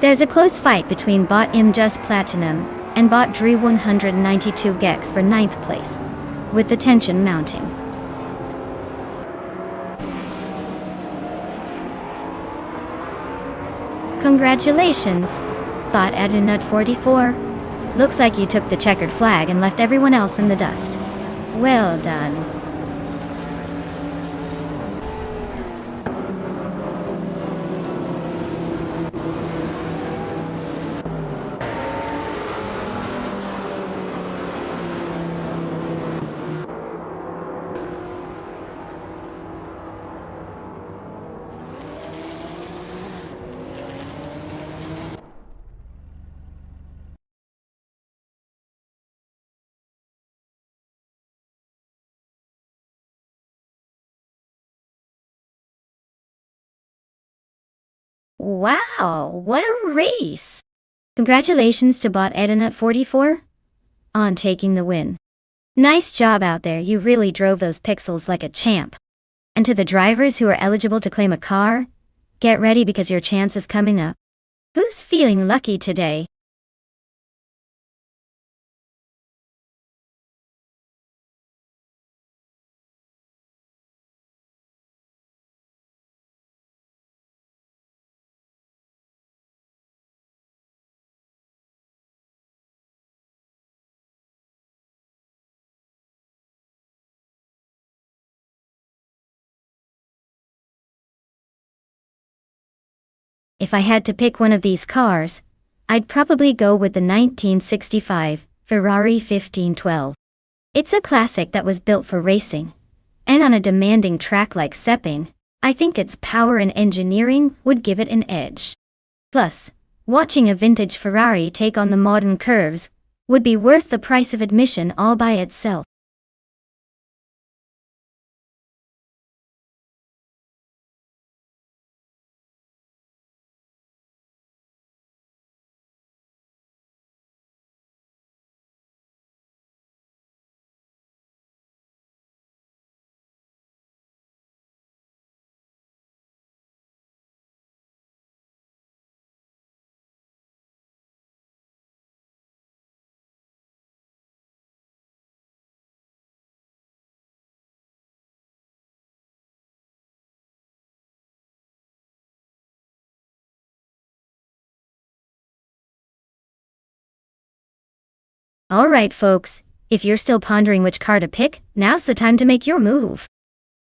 There's a close fight between Bot Just Platinum and Bot Drew 192 Gex for 9th place, with the tension mounting. Congratulations, Bot Edenut 44. Looks like you took the checkered flag and left everyone else in the dust. Well done. Wow, what a race! Congratulations to Bot Edenut 44 on taking the win. Nice job out there, you really drove those pixels like a champ. And to the drivers who are eligible to claim a car, get ready because your chance is coming up. Who's feeling lucky today? If I had to pick one of these cars, I'd probably go with the 1965 Ferrari 1512. It's a classic that was built for racing, and on a demanding track like Sepang, I think its power and engineering would give it an edge. Plus, watching a vintage Ferrari take on the modern curves would be worth the price of admission all by itself. Alright folks, if you're still pondering which car to pick, now's the time to make your move.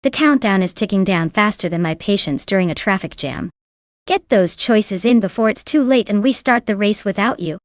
The countdown is ticking down faster than my patience during a traffic jam. Get those choices in before it's too late and we start the race without you.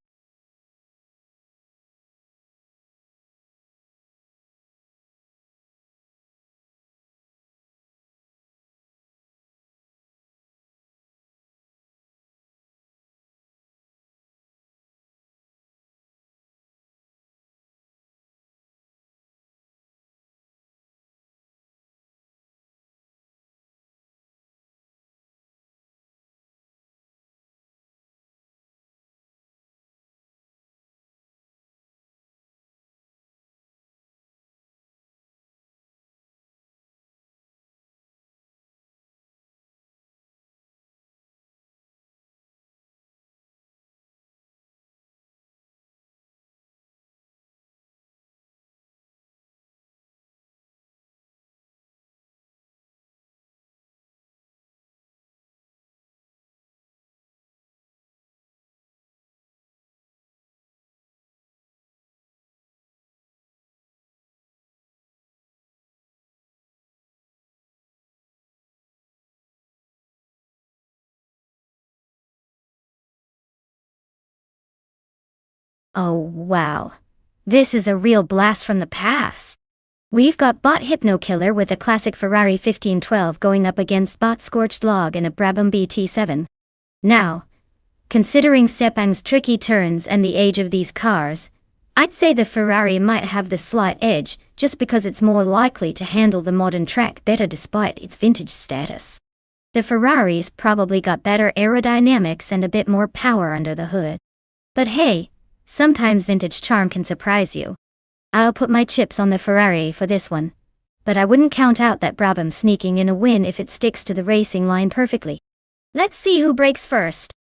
Oh wow. This is a real blast from the past. We've got Bot Hypno Killer with a classic Ferrari 1512 going up against Bot Scorched Log in a Brabham BT7. Now, considering Sepang's tricky turns and the age of these cars, I'd say the Ferrari might have the slight edge just because it's more likely to handle the modern track better despite its vintage status. The Ferrari's probably got better aerodynamics and a bit more power under the hood. But hey, sometimes vintage charm can surprise you. I'll put my chips on the Ferrari for this one. But I wouldn't count out that Brabham sneaking in a win if it sticks to the racing line perfectly. Let's see who breaks first.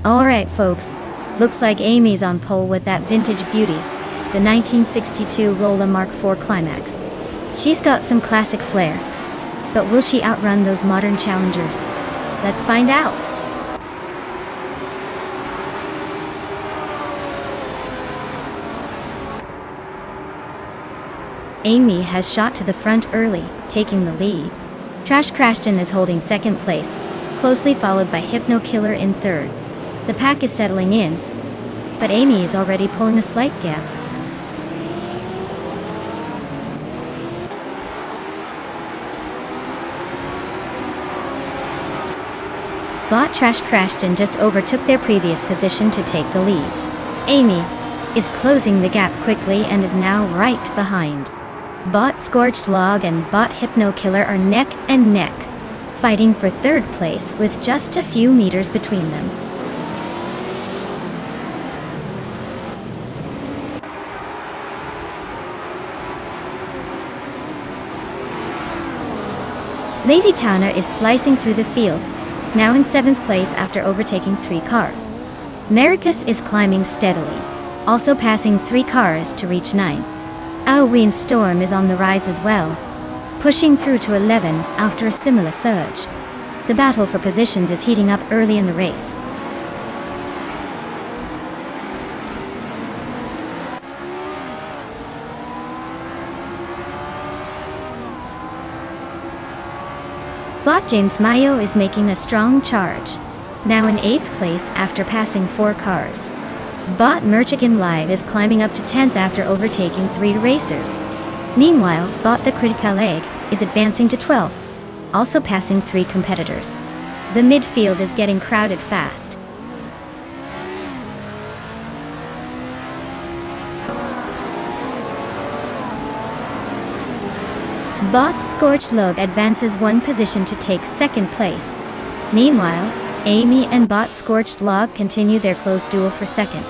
Alright folks, looks like Amy's on pole with that vintage beauty, the 1962 Rolla Mark IV Climax. She's got some classic flair, but will she outrun those modern challengers? Let's find out! Amy has shot to the front early, taking the lead. Trash Crashton is holding second place, closely followed by Hypno Killer in third. The pack is settling in, but Amy is already pulling a slight gap. Bot Trash crashed and just overtook their previous position to take the lead. Amy is closing the gap quickly and is now right behind. Bot Scorched Log and Bot Hypno Killer are neck and neck, fighting for third place with just a few meters between them. Lazy Towner is slicing through the field, now in 7th place after overtaking 3 cars. Maricus is climbing steadily, also passing 3 cars to reach 9. Windstorm is on the rise as well, pushing through to 11 after a similar surge. The battle for positions is heating up early in the race. Bot James Mayo is making a strong charge, now in 8th place after passing 4 cars. Bot Merchican Live is climbing up to 10th after overtaking 3 racers. Meanwhile, Bot the Critical Egg is advancing to 12th, also passing 3 competitors. The midfield is getting crowded fast. Bot Scorched Log advances 1 position to take 2nd place. Meanwhile, Amy and Bot Scorched Log continue their close duel for 2nd.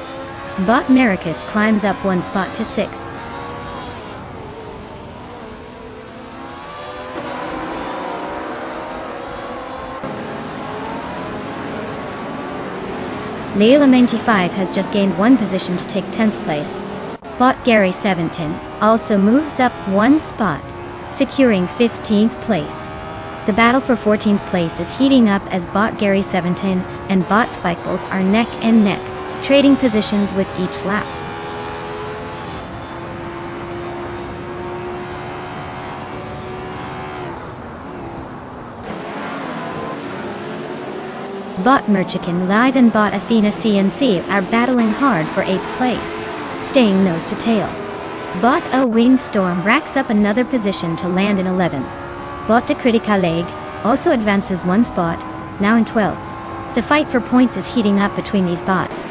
Bot Maricus climbs up 1 spot to 6th. Leila 95 has just gained 1 position to take 10th place. Bot Gary 17 also moves up 1 spot, securing 15th place. The battle for 14th place is heating up as Bot Gary 17 and Bot Spikeballs are neck and neck, trading positions with each lap. Bot Merchican Live and Bot Athena CNC are battling hard for 8th place, staying nose to tail. Bot Windstorm racks up another position to land in 11th. Bot the Critical Egg also advances 1 spot, now in 12th. The fight for points is heating up between these bots.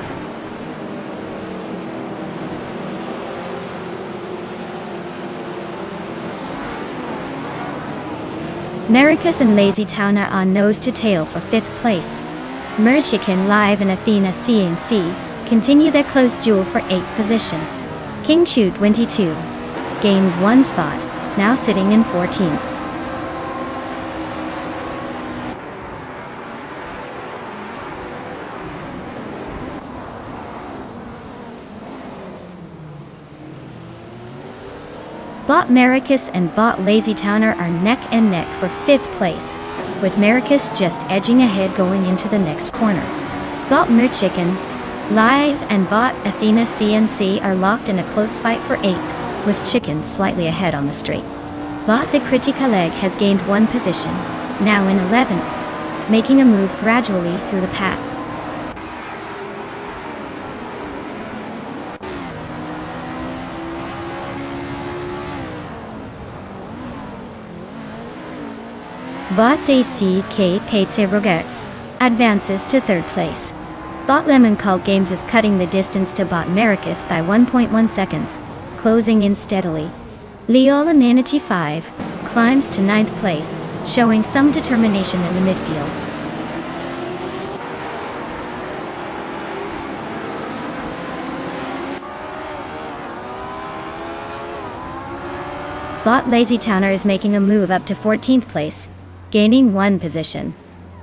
Maricus and Lazy Town are on nose to tail for 5th place. Merchican Live and Athena CNC continue their close duel for 8th position. King Chu 22 gains 1 spot, now sitting in 14th. Bot Maricus and Bot Lazy Towner are neck and neck for 5th place, with Maricus just edging ahead going into the next corner. Bot Merchican Live and Bot Athena CNC are locked in a close fight for 8th, with Chicken slightly ahead on the straight. Bot the Critical Egg has gained 1 position, now in 11th, making a move gradually through the pack. Bot DCK Paitse Rogerts advances to 3rd place. Bot Lemon Cult Games is cutting the distance to Bot Maricus by 1.1 seconds, closing in steadily. Leola Manatee 5 climbs to 9th place, showing some determination in the midfield. Bot Lazy Towner is making a move up to 14th place, gaining 1 position.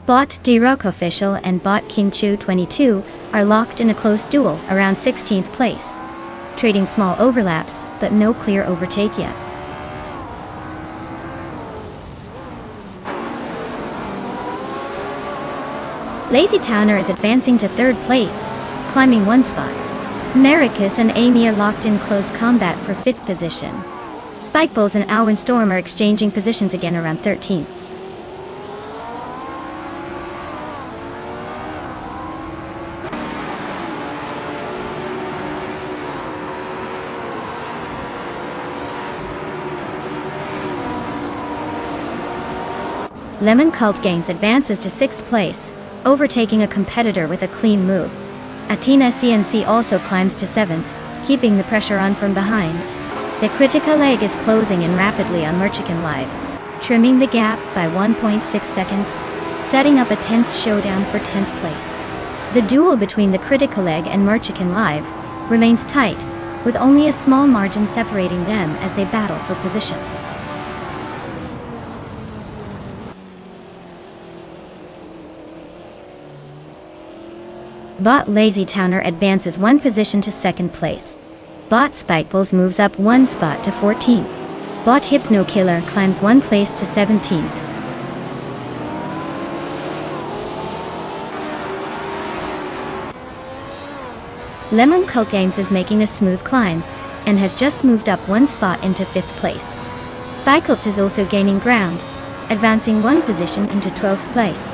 Bot D-Rock Official and Bot King Chu 22 are locked in a close duel around 16th place, trading small overlaps, but no clear overtake yet. Lazy Towner is advancing to 3rd place, climbing 1 spot. Maricus and Amy are locked in close combat for 5th position. Spikeballs and Windstorm are exchanging positions again around 13th. Lemon Cult Games advances to 6th place, overtaking a competitor with a clean move. Athena CNC also climbs to 7th, keeping the pressure on from behind. The critical leg is closing in rapidly on Merchican Live, trimming the gap by 1.6 seconds, setting up a tense showdown for 10th place. The duel between the critical leg and Merchican Live remains tight, with only a small margin separating them as they battle for position. Bot Lazy Towner advances 1 position to 2nd place. Bot Spikeballs moves up 1 spot to 14th. Bot Hypno Killer climbs 1 place to 17th. Lemon Cult Games is making a smooth climb, and has just moved up 1 spot into 5th place. Spikeballs is also gaining ground, advancing 1 position into 12th place.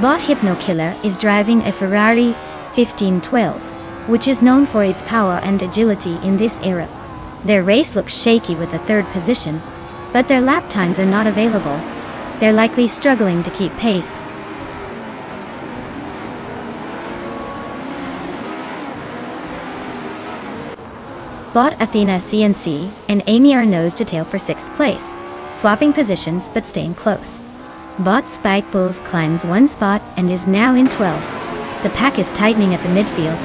Bot Hypno Killer is driving a Ferrari 1512, which is known for its power and agility in this era. Their race looks shaky with a 3rd position, but their lap times are not available. They're likely struggling to keep pace. Bot Athena CNC and Amy are nose to tail for 6th place, swapping positions but staying close. Bot Spikeballs climbs 1 spot and is now in 12th. The pack is tightening at the midfield.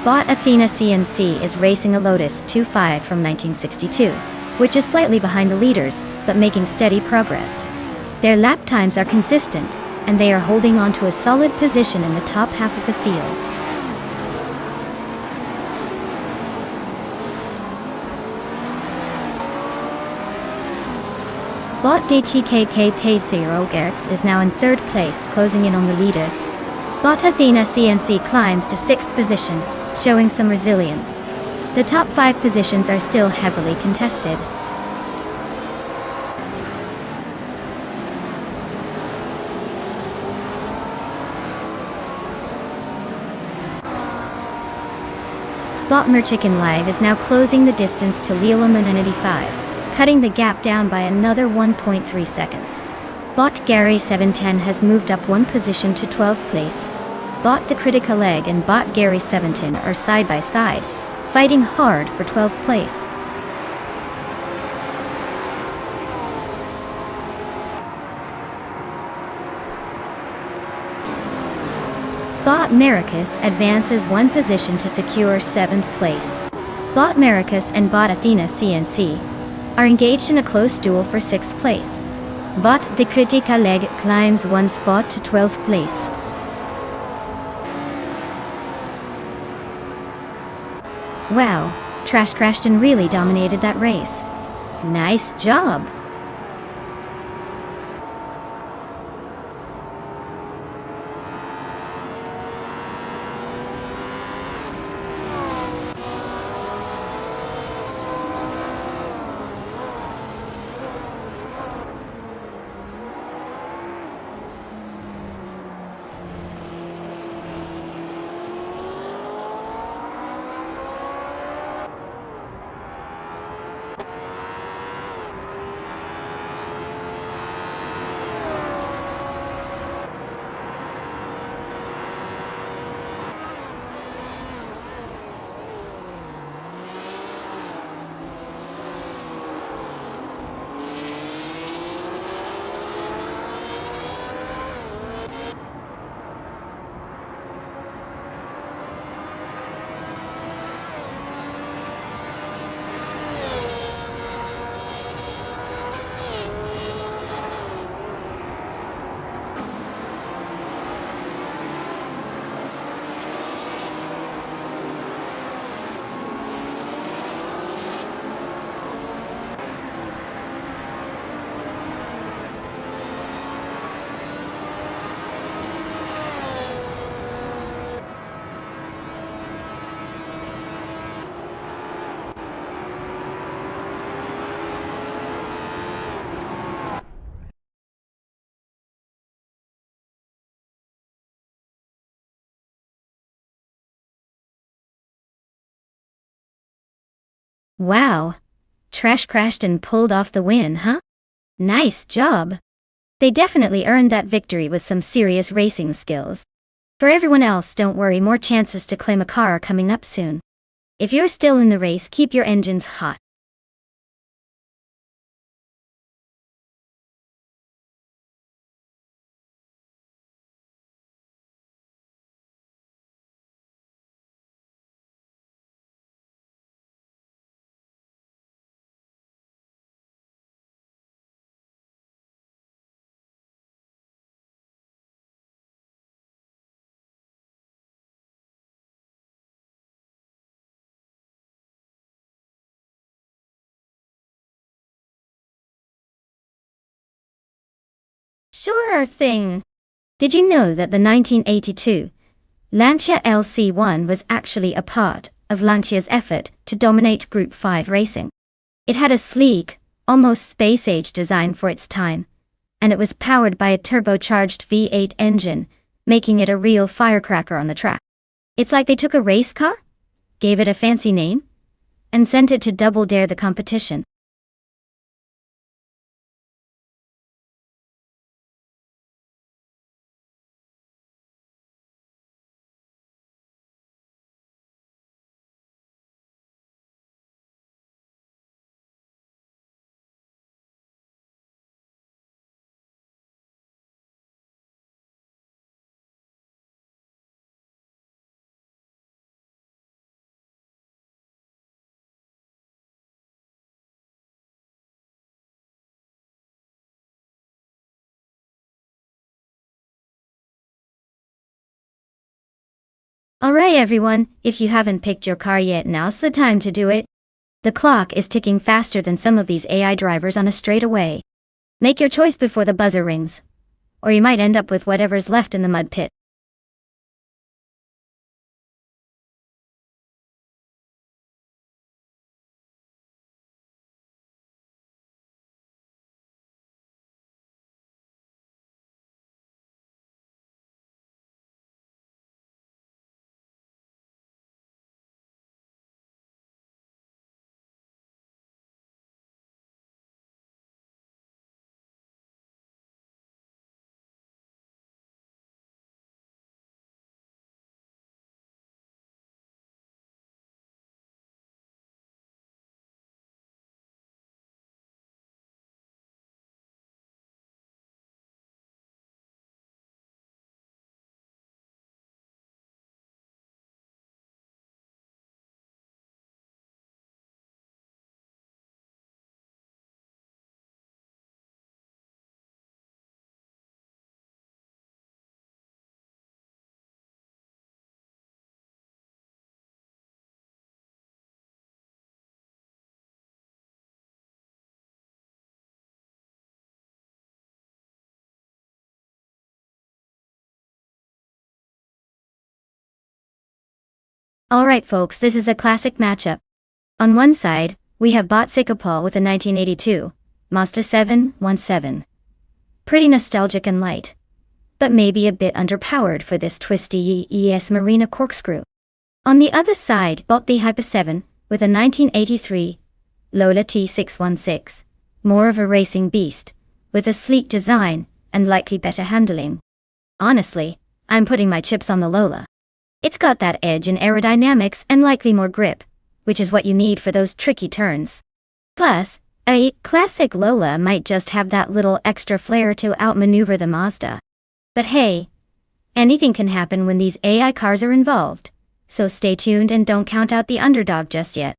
Bot Athena CNC is racing a Lotus 2.5 from 1962, which is slightly behind the leaders, but making steady progress. Their lap times are consistent, and they are holding on to a solid position in the top half of the field. Bot DTKK0 Gertz is now in 3rd place, closing in on the leaders. Bot Athena CNC climbs to 6th position, showing some resilience. The top 5 positions are still heavily contested. Bot Merchican Live is now closing the distance to Leolaman95, cutting the gap down by another 1.3 seconds. Bot Gary 710 has moved up 1 position to 12th place. Bot The Critical Egg and Bot Gary 710 are side by side, fighting hard for 12th place. Bot Maricus advances 1 position to secure 7th place. Bot Maricus and Bot Athena CNC are engaged in a close duel for 6th place. Bot The Critical Egg climbs 1 spot to 12th place. Wow, Trash Crashton really dominated that race. Nice job! Wow. Trash crashed and pulled off the win, huh? Nice job. They definitely earned that victory with some serious racing skills. For everyone else, don't worry, more chances to claim a car are coming up soon. If you're still in the race, keep your engines hot. Sure thing. Did you know that the 1982 Lancia LC1 was actually a part of Lancia's effort to dominate Group 5 racing? It had a sleek, almost space-age design for its time, and it was powered by a turbocharged V8 engine, making it a real firecracker on the track. It's like they took a race car, gave it a fancy name, and sent it to double dare the competition. Alright everyone, if you haven't picked your car yet, now's the time to do it. The clock is ticking faster than some of these AI drivers on a straightaway. Make your choice before the buzzer rings, or you might end up with whatever's left in the mud pit. Alright folks, this is a classic matchup. On one side, we have Bot Paul with a 1982 Mazda 717. Pretty nostalgic and light, but maybe a bit underpowered for this twisty ES Marina corkscrew. On the other side, Bot the Hyper 7 with a 1983 Lola T616. More of a racing beast, with a sleek design and likely better handling. Honestly, I'm putting my chips on the Lola. It's got that edge in aerodynamics and likely more grip, which is what you need for those tricky turns. Plus, a classic Lola might just have that little extra flair to outmaneuver the Mazda. But hey, anything can happen when these AI cars are involved, so stay tuned and don't count out the underdog just yet.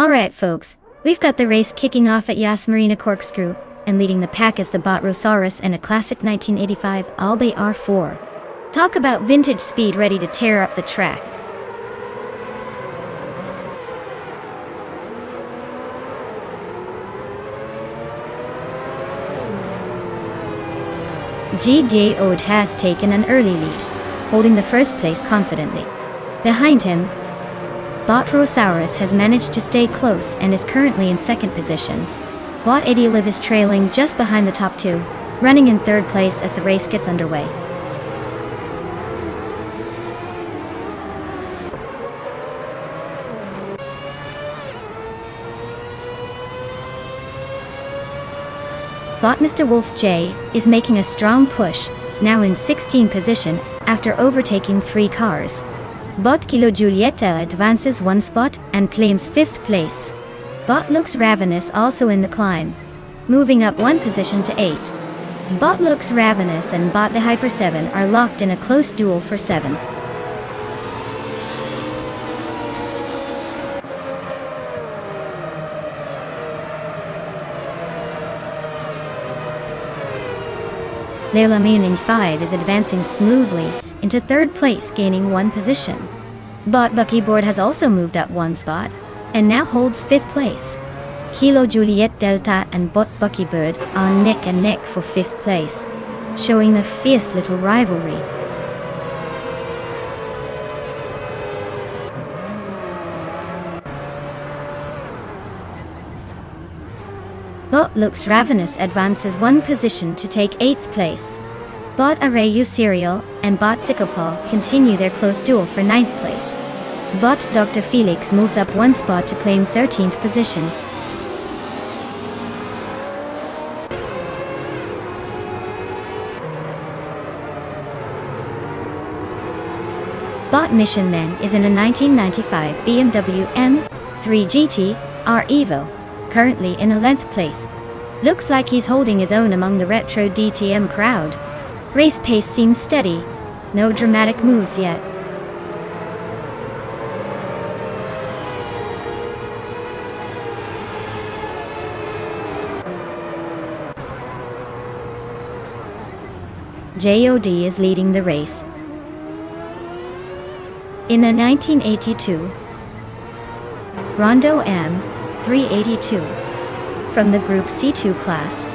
Alright folks, we've got the race kicking off at Yas Marina Corkscrew, and leading the pack is the Botrosaurus and a classic 1985 Albe R4. Talk about vintage speed ready to tear up the track. GD Ode has taken an early lead, holding the first place confidently. Behind him, Botrosaurus has managed to stay close and is currently in second position. Bot Idiolive is trailing just behind the top two, running in third place as the race gets underway. Bot Mr. Wolf J is making a strong push, now in 16th position, after overtaking 3 cars. Bot Kilo Giulietta advances 1 spot and claims 5th place. Bot Looks Ravenous also in the climb, moving up 1 position to 8. Bot Looks Ravenous and Bot the Hyper 7 are locked in a close duel for 7. Layla Meaning 5 is advancing smoothly into 3rd place, gaining 1 position. Bot Buckyboard has also moved up 1 spot, and now holds 5th place. Kilo Juliet Delta and Bot Buckybird are neck and neck for 5th place, showing a fierce little rivalry. Bot Looks Ravenous advances 1 position to take 8th place. Bot Arayu Serial and Bot Sycopaw continue their close duel for 9th place. Bot Dr. Felix moves up 1 spot to claim 13th position. Bot Mission Man is in a 1995 BMW M3 GT R Evo, currently in 11th place. Looks like he's holding his own among the retro DTM crowd. Race pace seems steady, no dramatic moves yet. JOD is leading the race. In a 1982 Rondo M382 from the Group C2 class,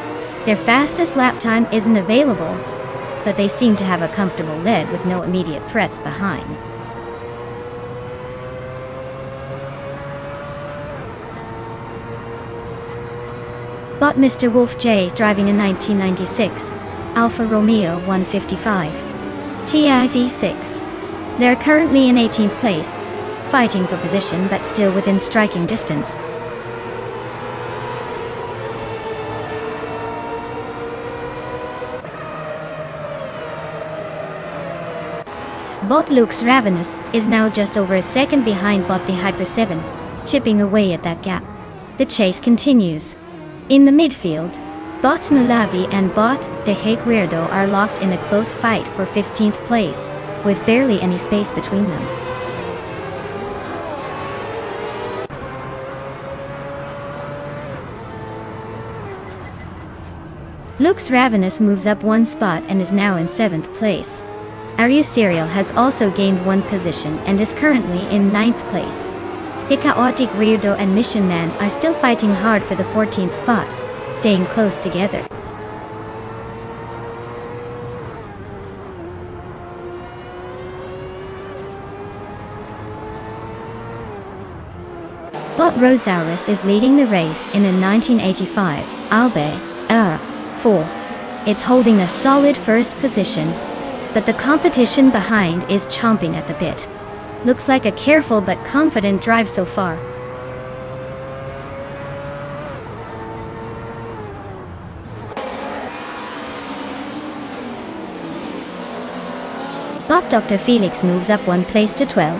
their fastest lap time isn't available, but they seem to have a comfortable lead with no immediate threats behind. Bot Mr. Wolf J is driving a 1996 Alfa Romeo 155 Ti V6. They're currently in 18th place, fighting for position but still within striking distance. Bot Looks Ravenous is now just over a second behind Bot the Hyper 7, chipping away at that gap. The chase continues. In the midfield, Bot Mulavi and Bot the Hague Weirdo are locked in a close fight for 15th place, with barely any space between them. Looks Ravenous moves up 1 spot and is now in 7th place. Aryu Serial has also gained 1 position and is currently in 9th place. The Chaotic Weirdo and Mission Man are still fighting hard for the 14th spot, staying close together. Bot Rosaurus is leading the race in a 1985 Albe R4. It's holding a solid first position, but the competition behind is chomping at the bit. Looks like a careful but confident drive so far. Bot Dr. Felix moves up 1 place to 12.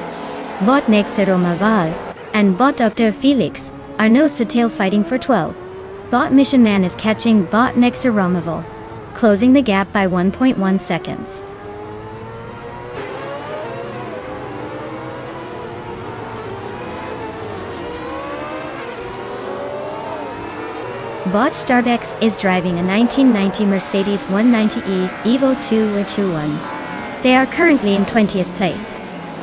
Bot Nexeromaval and Bot Dr. Felix are nose to tail fighting for 12. Bot Mission Man is catching Bot Nexeromaval, closing the gap by 1.1 seconds. Bot Starbex is driving a 1990 Mercedes 190e Evo 221. They are currently in 20th place,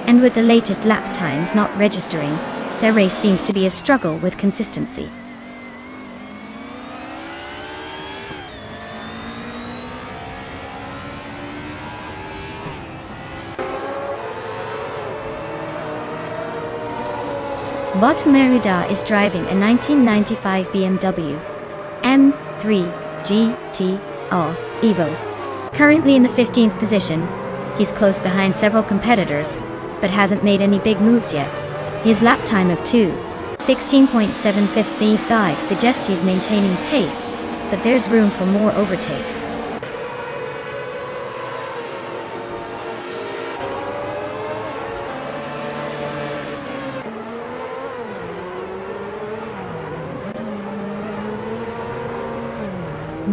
and with the latest lap times not registering, their race seems to be a struggle with consistency. Bot Merida is driving a 1995 BMW M3 GTO Evo. Currently in the 15th position, he's close behind several competitors, but hasn't made any big moves yet. His lap time of 2:16.755 suggests he's maintaining pace, but there's room for more overtakes.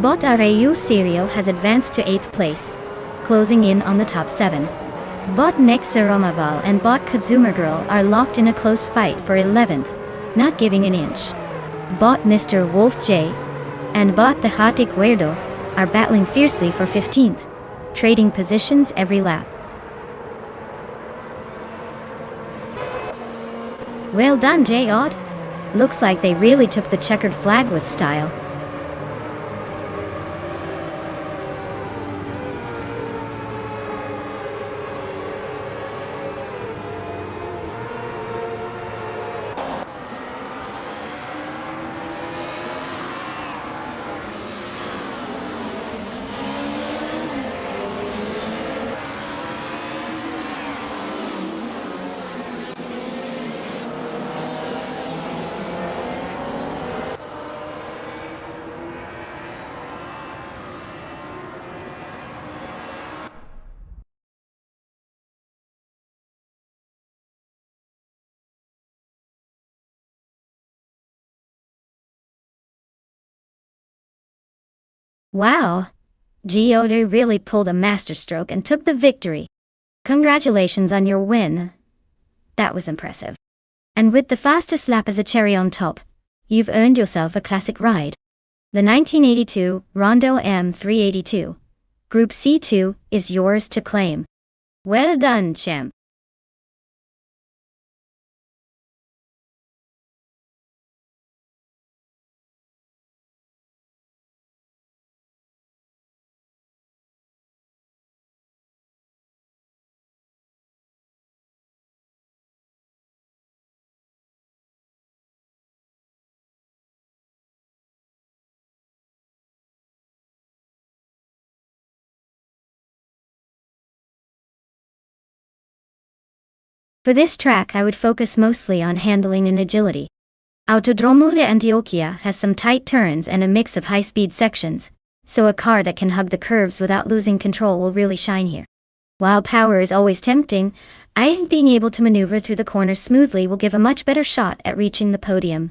Bot Areu Serial has advanced to 8th place, closing in on the top 7. Bot Nexaromaval and Bot Kazumagirl are locked in a close fight for 11th, not giving an inch. Bot Mr. Wolf J and Bot the Hatik Weirdo are battling fiercely for 15th, trading positions every lap. Well done, J-Odd. Looks like they really took the checkered flag with style. Wow! Geoda really pulled a masterstroke and took the victory. Congratulations on your win. That was impressive. And with the fastest lap as a cherry on top, you've earned yourself a classic ride. The 1982 Rondo M382 Group C2 is yours to claim. Well done, champ. For this track I would focus mostly on handling and agility. Autodromo de Antioquia has some tight turns and a mix of high-speed sections, so a car that can hug the curves without losing control will really shine here. While power is always tempting, I think being able to maneuver through the corners smoothly will give a much better shot at reaching the podium.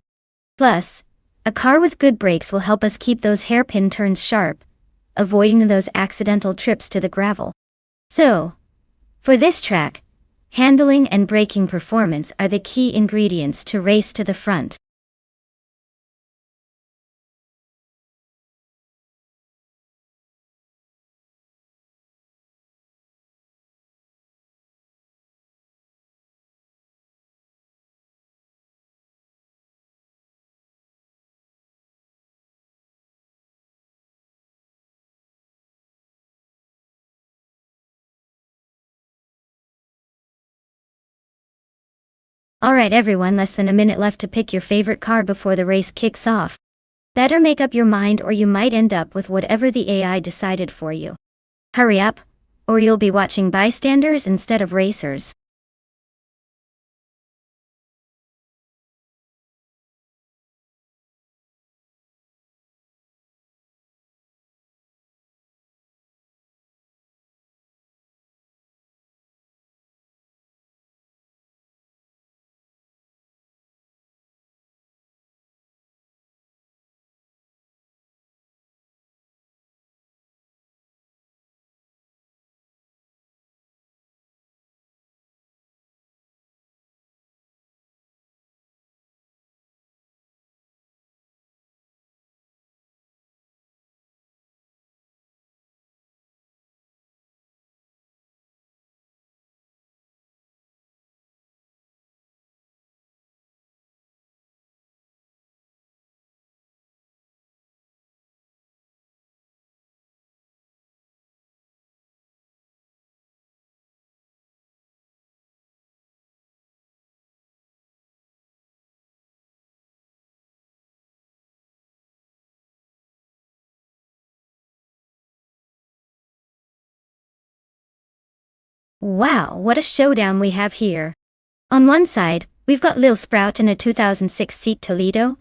Plus, a car with good brakes will help us keep those hairpin turns sharp, avoiding those accidental trips to the gravel. So, for this track, handling and braking performance are the key ingredients to race to the front. Alright everyone, less than a minute left to pick your favorite car before the race kicks off. Better make up your mind or you might end up with whatever the AI decided for you. Hurry up, or you'll be watching bystanders instead of racers. Wow, what a showdown we have here. On one side, we've got Lil Sprout in a 2006 Seat Toledo,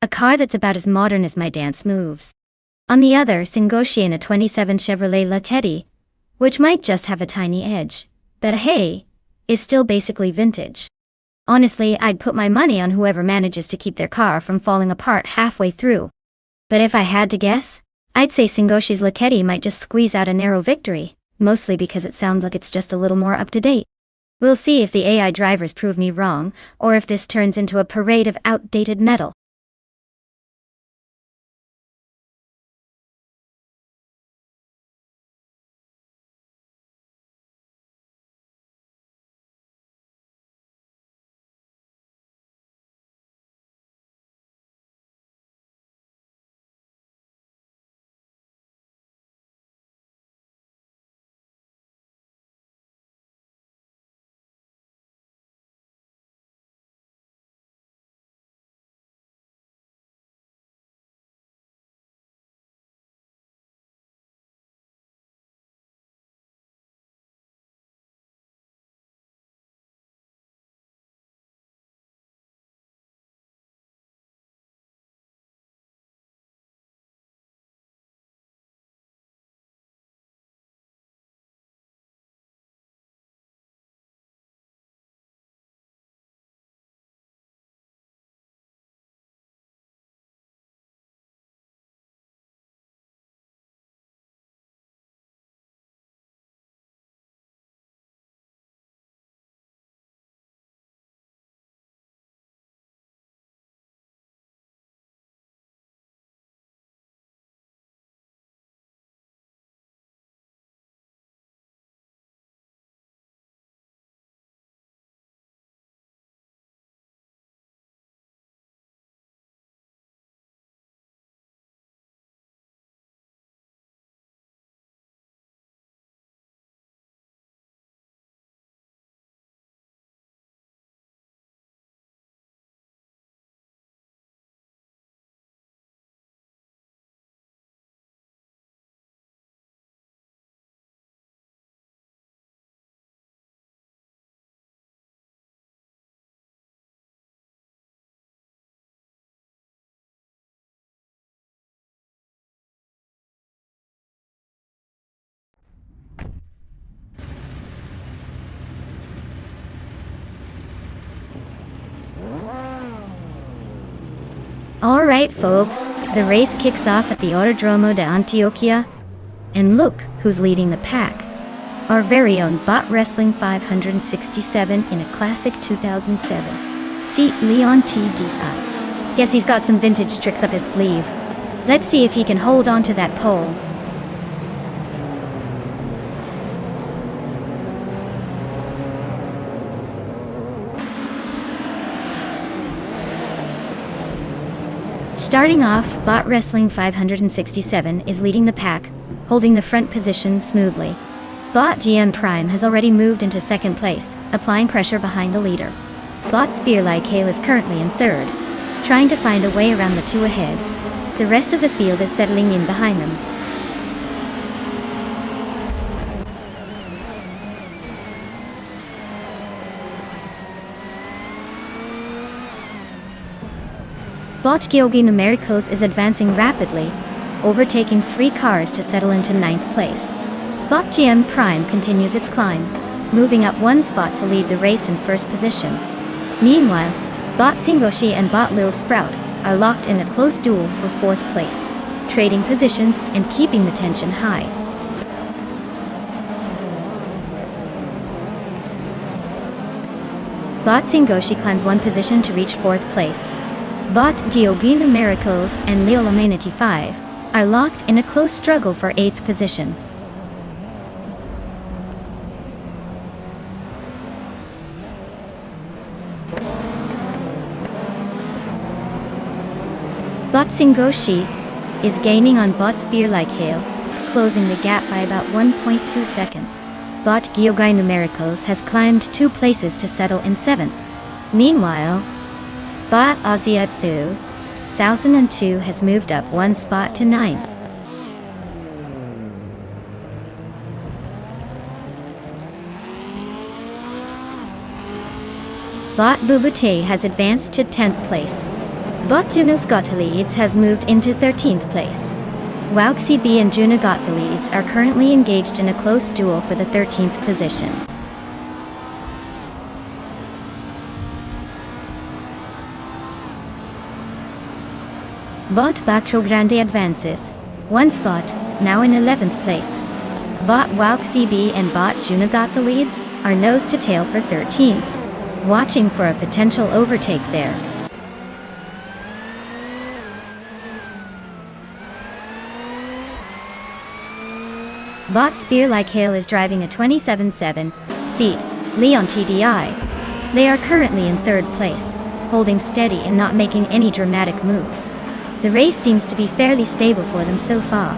a car that's about as modern as my dance moves. On the other, Singoshi in a 27 Chevrolet Latetti, which might just have a tiny edge, but hey, is still basically vintage. Honestly, I'd put my money on whoever manages to keep their car from falling apart halfway through. But if I had to guess, I'd say Singoshi's Latetti might just squeeze out a narrow victory, mostly because it sounds like it's just a little more up to date. We'll see if the AI drivers prove me wrong, or if this turns into a parade of outdated metal. Alright folks, the race kicks off at the Autodromo de Antioquia, and look who's leading the pack. Our very own Bot Wrestling 567 in a classic 2007 Seat Leon TDI. Guess he's got some vintage tricks up his sleeve. Let's see if he can hold on to that pole. Starting off, Bot Wrestling 567 is leading the pack, holding the front position smoothly. Bot GM Prime has already moved into second place, applying pressure behind the leader. Bot Spear-like Hale is currently in third, trying to find a way around the two ahead. The rest of the field is settling in behind them. Bot Gyogi Numericals is advancing rapidly, overtaking 3 cars to settle into 9th place. Bot GM Prime continues its climb, moving up 1 spot to lead the race in first position. Meanwhile, Bot Singoshi and Bot Lil Sprout are locked in a close duel for 4th place, trading positions and keeping the tension high. Bot Singoshi climbs 1 position to reach 4th place. Bot Geogina Miracles and Lil Amenity 5 are locked in a close struggle for 8th position. Bot Singoshi is gaining on Bot Spear-like Hale, closing the gap by about 1.2 seconds. Bot Geogina Miracles has climbed 2 places to settle in 7th. Meanwhile, Bot Oziad Thu 1002 has moved up 1 spot to 9th. Bot Bubute has advanced to 10th place. Bot Junosgotalides has moved into 13th place. Wauxi B and Junagotalides are currently engaged in a close duel for the 13th position. Bot Bacho Grande advances. One spot, now in 11th place. Bot Wauxi B and Bot Junagotalides are nose to tail for 13. Watching for a potential overtake there. Bot Spear Like Hail is driving a 27-7 seat Leon TDI. They are currently in 3rd place, holding steady and not making any dramatic moves. The race seems to be fairly stable for them so far.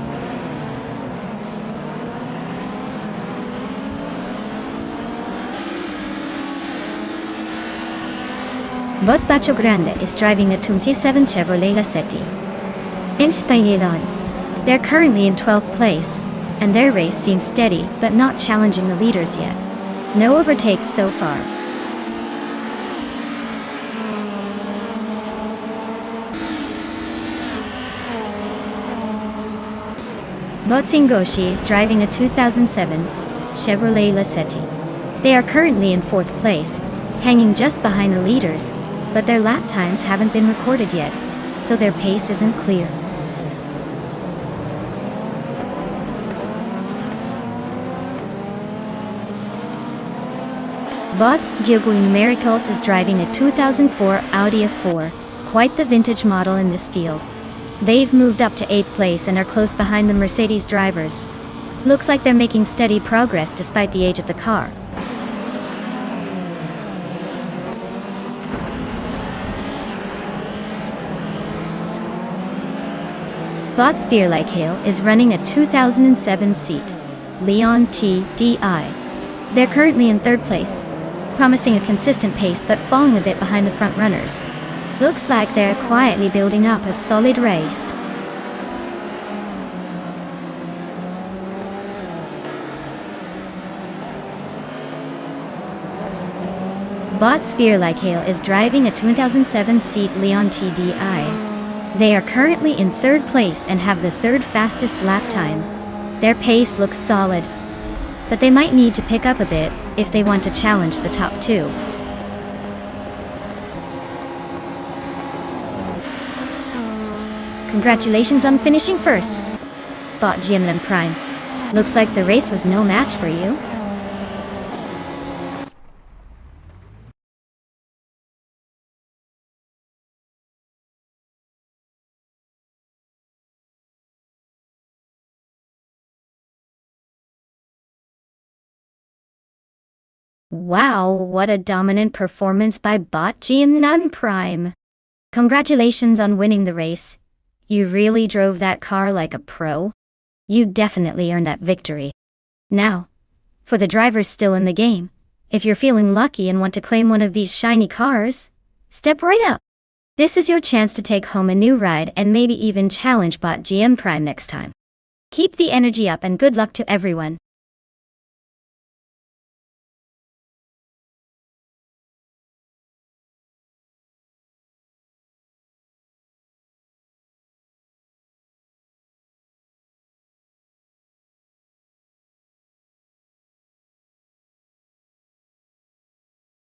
Bot Bacho Grande is driving a 27 Chevrolet Lacetti. They're currently in 12th place, and their race seems steady but not challenging the leaders yet. No overtakes so far. Bot Singoshi is driving a 2007 Chevrolet Lacetti. They are currently in 4th place, hanging just behind the leaders, but their lap times haven't been recorded yet, so their pace isn't clear. Bot Giogo Numericals is driving a 2004 Audi A4, quite the vintage model in this field. They've moved up to 8th place and are close behind the Mercedes drivers. Looks like they're making steady progress despite the age of the car. Bot Spear Like Hail is running a 2007 seat Leon TDI. They're currently in 3rd place, promising a consistent pace but falling a bit behind the front runners. Looks like they're quietly building up a solid race. Bot Spear Like Hail is driving a 2007 seat Leon TDI. They are currently in 3rd place and have the 3rd fastest lap time. Their pace looks solid, but they might need to pick up a bit if they want to challenge the top 2. Congratulations on finishing first, Bot Jimlin Prime. Looks like the race was no match for you. Wow, what a dominant performance by Bot Jimlin Prime. Congratulations on winning the race. You really drove that car like a pro. You definitely earned that victory. Now, for the drivers still in the game, if you're feeling lucky and want to claim one of these shiny cars, step right up. This is your chance to take home a new ride and maybe even challenge Bot GM Prime next time. Keep the energy up and good luck to everyone.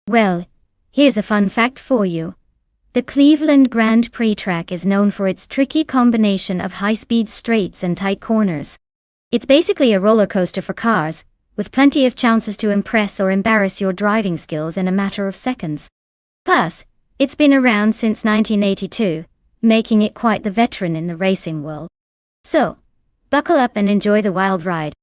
Well, here's a fun fact for you. The Cleveland Grand Prix track is known for its tricky combination of high-speed straights and tight corners. It's basically a roller coaster for cars, with plenty of chances to impress or embarrass your driving skills in a matter of seconds. Plus, it's been around since 1982, making it quite the veteran in the racing world. So, buckle up and enjoy the wild ride.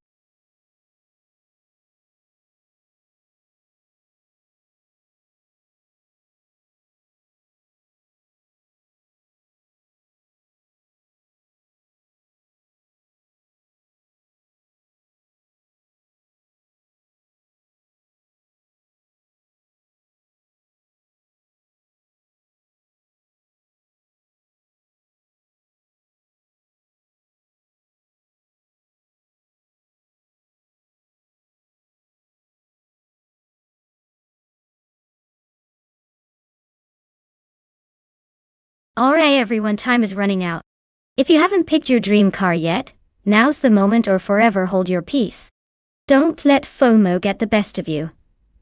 Alright everyone, time is running out. If you haven't picked your dream car yet, now's the moment or forever hold your peace. Don't let FOMO get the best of you.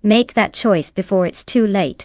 Make that choice before it's too late.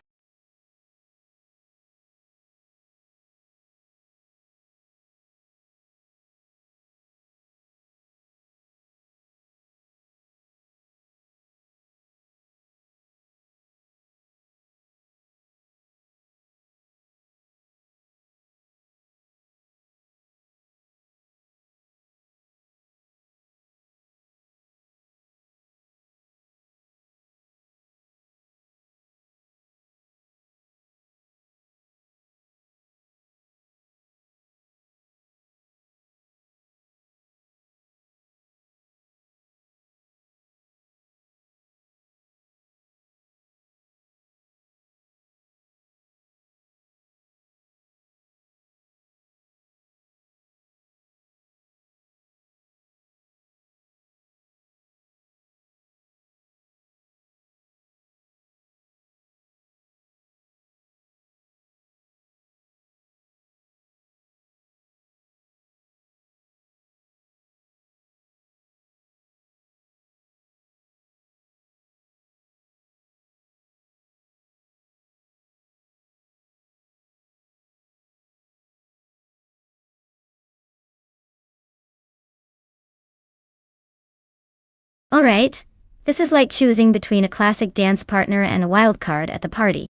Alright, this is like choosing between a classic dance partner and a wild card at the party.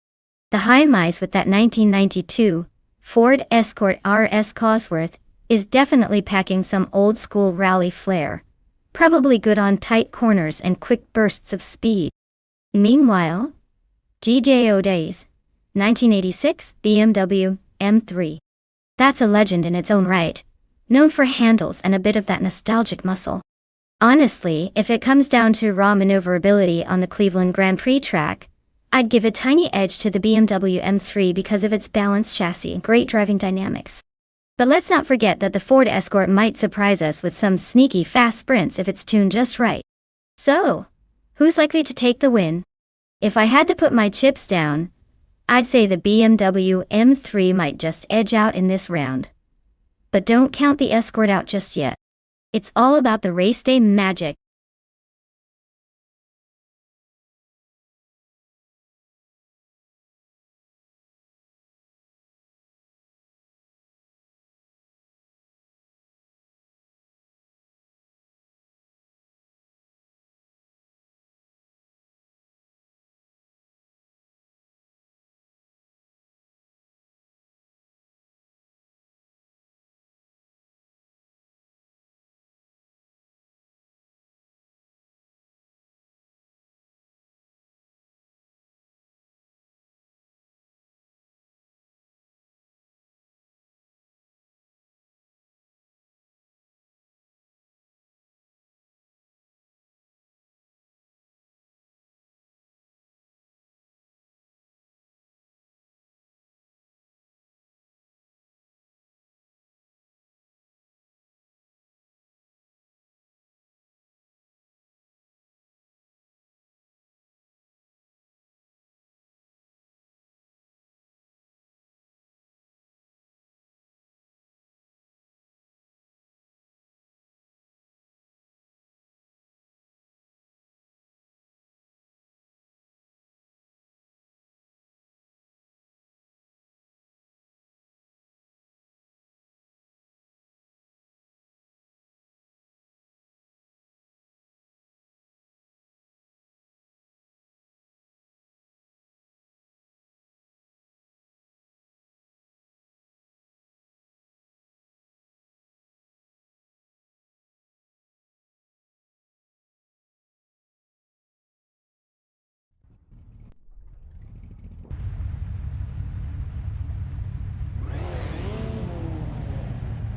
The high mice with that 1992 Ford Escort RS Cosworth is definitely packing some old school rally flair. Probably good on tight corners and quick bursts of speed. Meanwhile, GJO days, 1986 BMW M3. That's a legend in its own right, known for handles and a bit of that nostalgic muscle. Honestly, if it comes down to raw maneuverability on the Cleveland Grand Prix track, I'd give a tiny edge to the BMW M3 because of its balanced chassis and great driving dynamics. But let's not forget that the Ford Escort might surprise us with some sneaky fast sprints if it's tuned just right. So, who's likely to take the win? If I had to put my chips down, I'd say the BMW M3 might just edge out in this round. But don't count the Escort out just yet. It's all about the race day magic.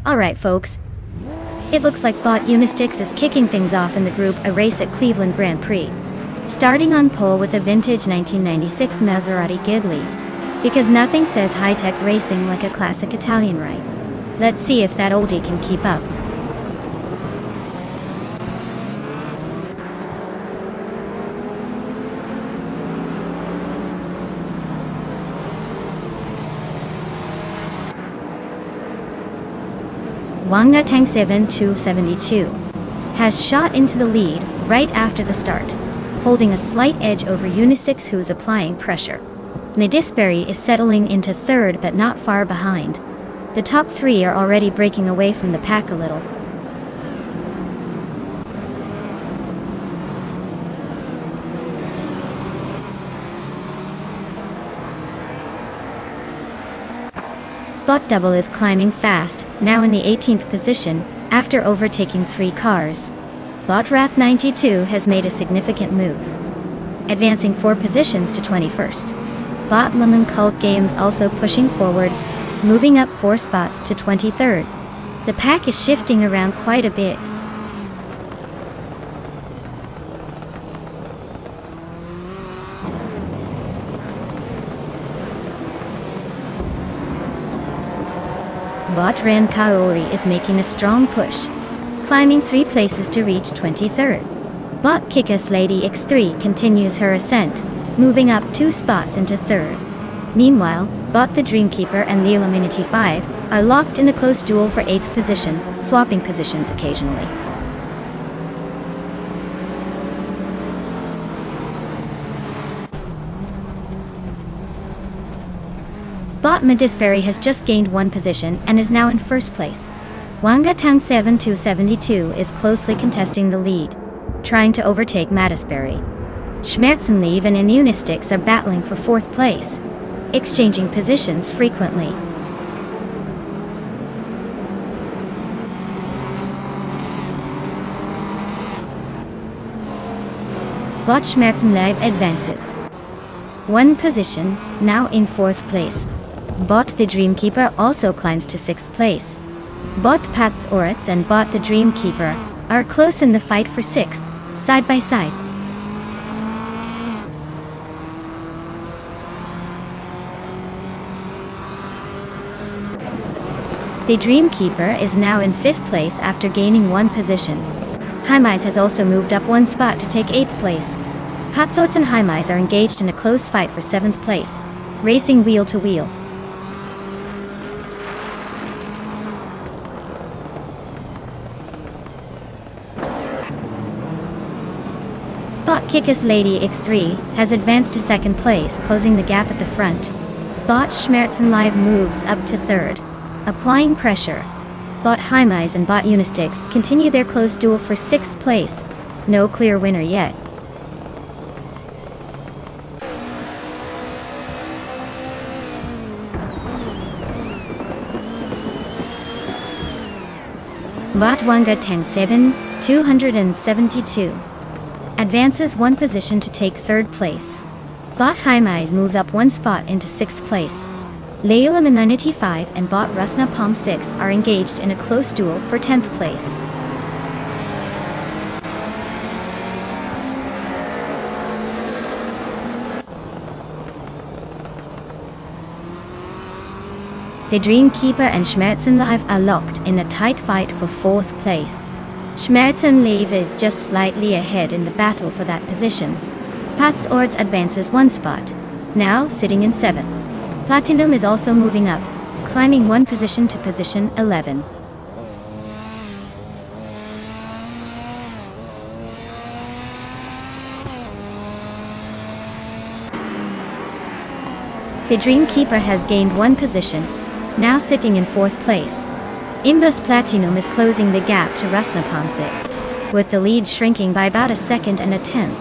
Alright folks, it looks like Bot Unistix is kicking things off in the Group A race at Cleveland Grand Prix. Starting on pole with a vintage 1996 Maserati Ghibli. Because nothing says high-tech racing like a classic Italian ride. Let's see if that oldie can keep up. Wanga Tang 7272 has shot into the lead right after the start, holding a slight edge over Unisix, who's applying pressure. Medisbury is settling into third but not far behind. The top three are already breaking away from the pack a little. Bot Double is climbing fast, now in the 18th position, after overtaking 3 cars. Bot Wrath 92 has made a significant move, advancing 4 positions to 21st. Bot Lemon Cult Games also pushing forward, moving up 4 spots to 23rd. The pack is shifting around quite a bit. Bot Ran Kaori is making a strong push, climbing 3 places to reach 23rd. Bot Kickass Lady X3 continues her ascent, moving up 2 spots into 3rd. Meanwhile, Bot the Dreamkeeper and the Illuminati 5 are locked in a close duel for 8th position, swapping positions occasionally. Bot Medisbury has just gained 1 position and is now in first place. Wanga Tang 7272 is closely contesting the lead, trying to overtake Medisbury. Schmerzenliebe and Unisix are battling for 4th place, exchanging positions frequently. Bot Schmerzenliebe advances 1 position, now in 4th place. Bot the Dreamkeeper also climbs to 6th place. Bot Pats Oritz and Bot the Dreamkeeper are close in the fight for 6th, side by side. The Dreamkeeper is now in 5th place after gaining 1 position. Hymise has also moved up 1 spot to take 8th place. Patsots and Hymise are engaged in a close fight for 7th place, racing wheel to wheel. Bot Kickass Lady X3 has advanced to 2nd place, closing the gap at the front. Bot Schmerzenliebe moves up to 3rd, applying pressure. Bot Hymise and Bot Unisix continue their close duel for 6th place. No clear winner yet. Bot Wanga 10272 advances 1 position to take 3rd place. Bot Hymise moves up 1 spot into 6th place. Leila Minunity 5 and Bot Rusna Palm 6 are engaged in a close duel for 10th place. The Dreamkeeper and Schmerzenliebe are locked in a tight fight for 4th place. Schmerzenliebe is just slightly ahead in the battle for that position. Pats Orts advances 1 spot, now sitting in 7th. Platinum is also moving up, climbing 1 position to position 11. The Dreamkeeper has gained 1 position, now sitting in 4th place. Imbust Platinum is closing the gap to Rusnapalm 6, with the lead shrinking by about a second and a tenth.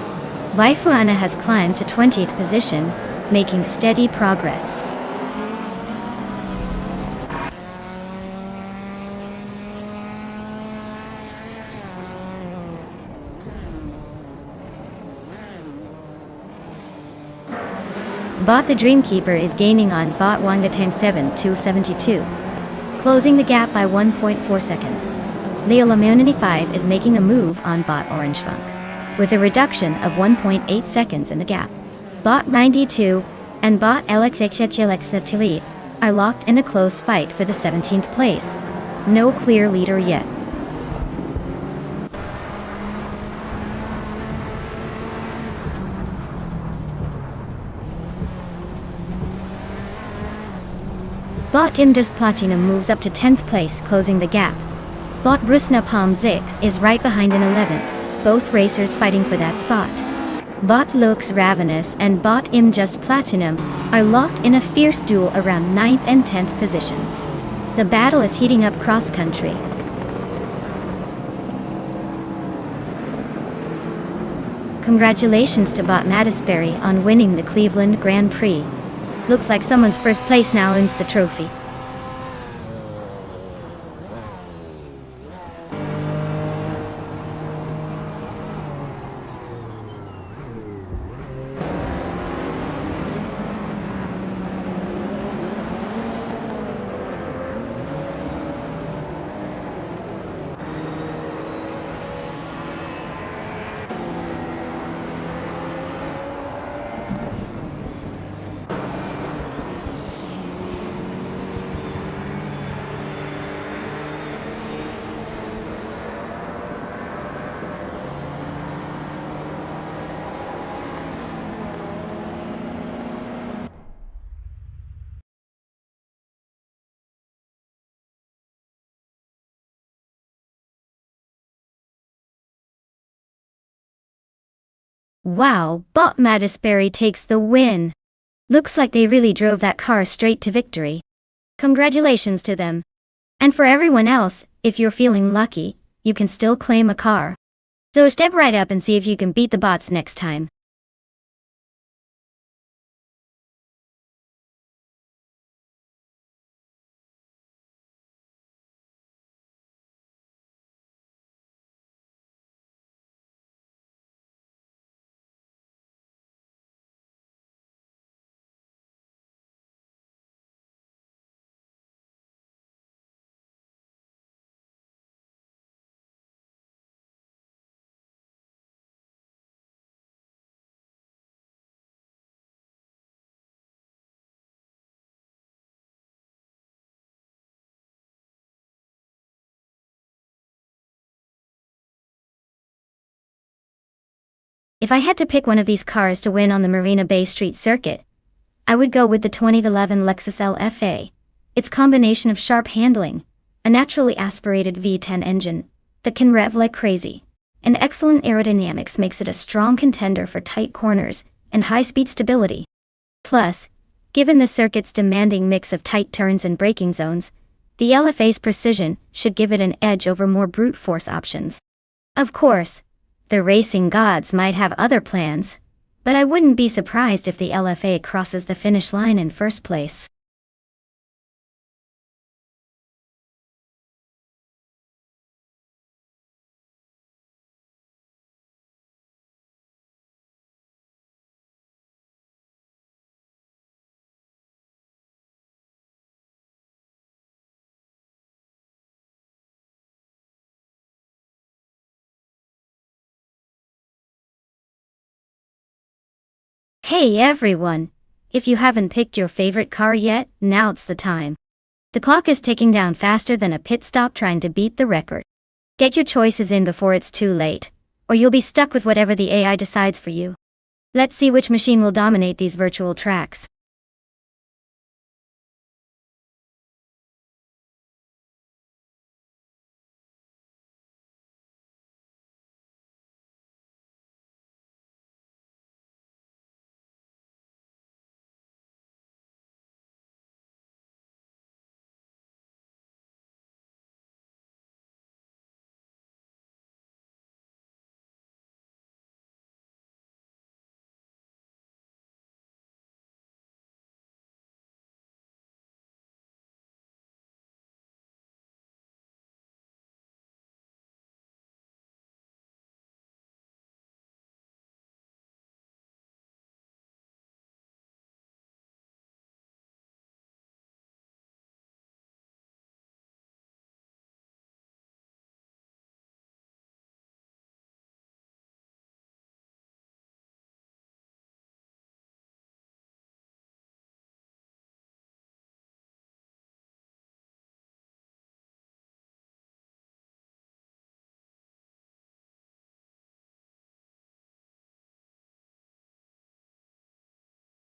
Waifuana has climbed to 20th position, making steady progress. Bot the Dreamkeeper is gaining on Bot Wangatang 7272, closing the gap by 1.4 seconds. Leo Immunity 5 is making a move on Bot Orange Funk, with a reduction of 1.8 seconds in the gap. Bot 92 and Bot LXXXLXTLE are locked in a close fight for the 17th place. No clear leader yet. Bot Indus Platinum moves up to 10th place, closing the gap, Bot Brusna Palm Zix is right behind in 11th, both racers fighting for that spot. Bot Looks Ravenous and Bot Im Just Platinum are locked in a fierce duel around 9th and 10th positions. The battle is heating up cross-country. Congratulations to Bot Mattisberry on winning the Cleveland Grand Prix. Looks like someone's first place now wins the trophy. Wow, Bot Mattisberry takes the win. Looks like they really drove that car straight to victory. Congratulations to them. And for everyone else, if you're feeling lucky, you can still claim a car. So step right up and see if you can beat the bots next time. If I had to pick one of these cars to win on the Marina Bay Street circuit, I would go with the 2011 Lexus LFA. Its combination of sharp handling, a naturally aspirated V10 engine that can rev like crazy, and excellent aerodynamics makes it a strong contender for tight corners and high-speed stability. Plus, given the circuit's demanding mix of tight turns and braking zones, the LFA's precision should give it an edge over more brute force options. Of course, the racing gods might have other plans, but I wouldn't be surprised if the LFA crosses the finish line in first place. Hey everyone! If you haven't picked your favorite car yet, now's the time. The clock is ticking down faster than a pit stop trying to beat the record. Get your choices in before it's too late, or you'll be stuck with whatever the AI decides for you. Let's see which machine will dominate these virtual tracks.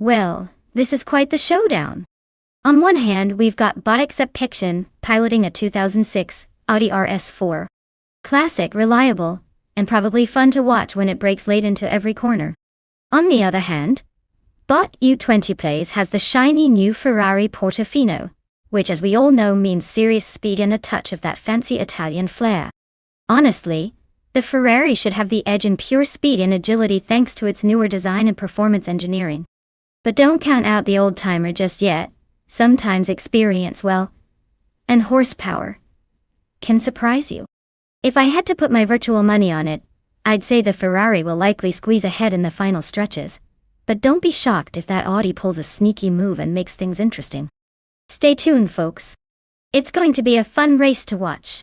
Well, this is quite the showdown. On one hand, we've got Bot Exception piloting a 2006 Audi RS4. Classic, reliable, and probably fun to watch when it brakes late into every corner. On the other hand, Bot U20 Plays has the shiny new Ferrari Portofino, which as we all know means serious speed and a touch of that fancy Italian flair. Honestly, the Ferrari should have the edge in pure speed and agility thanks to its newer design and performance engineering. But don't count out the old-timer just yet. Sometimes experience, well, and horsepower can surprise you. If I had to put my virtual money on it, I'd say the Ferrari will likely squeeze ahead in the final stretches. But don't be shocked if that Audi pulls a sneaky move and makes things interesting. Stay tuned, folks. It's going to be a fun race to watch.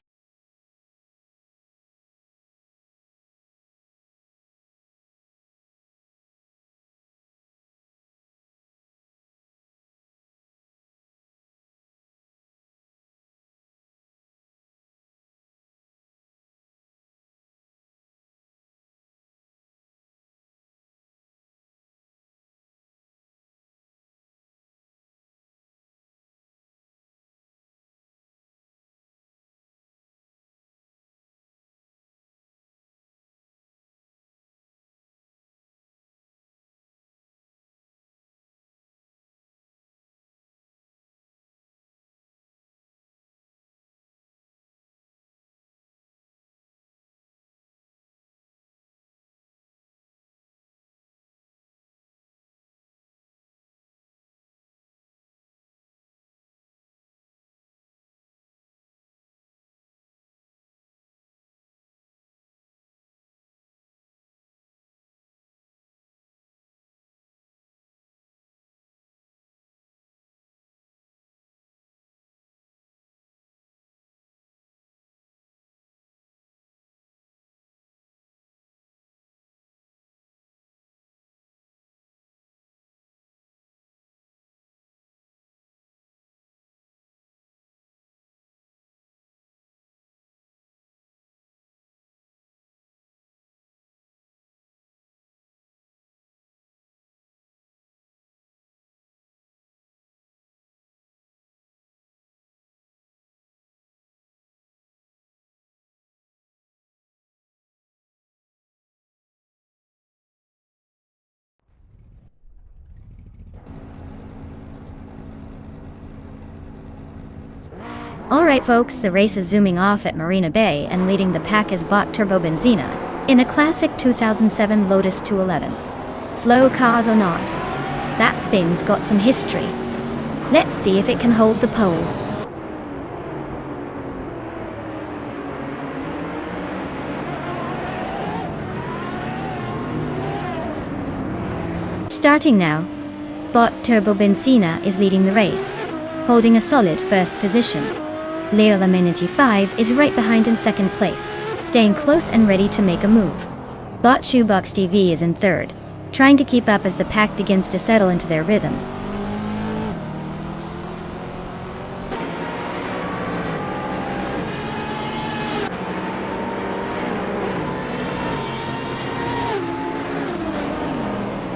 Alright folks, the race is zooming off at Marina Bay and leading the pack is Bot Turbo Benzina in a classic 2007 Lotus 211. Slow cars or not, that thing's got some history. Let's see if it can hold the pole. Starting now, Bot Turbo Benzina is leading the race, holding a solid first position. Leo Laminity 5 is right behind in second place, staying close and ready to make a move. Bot Shoebox TV is in third, trying to keep up as the pack begins to settle into their rhythm.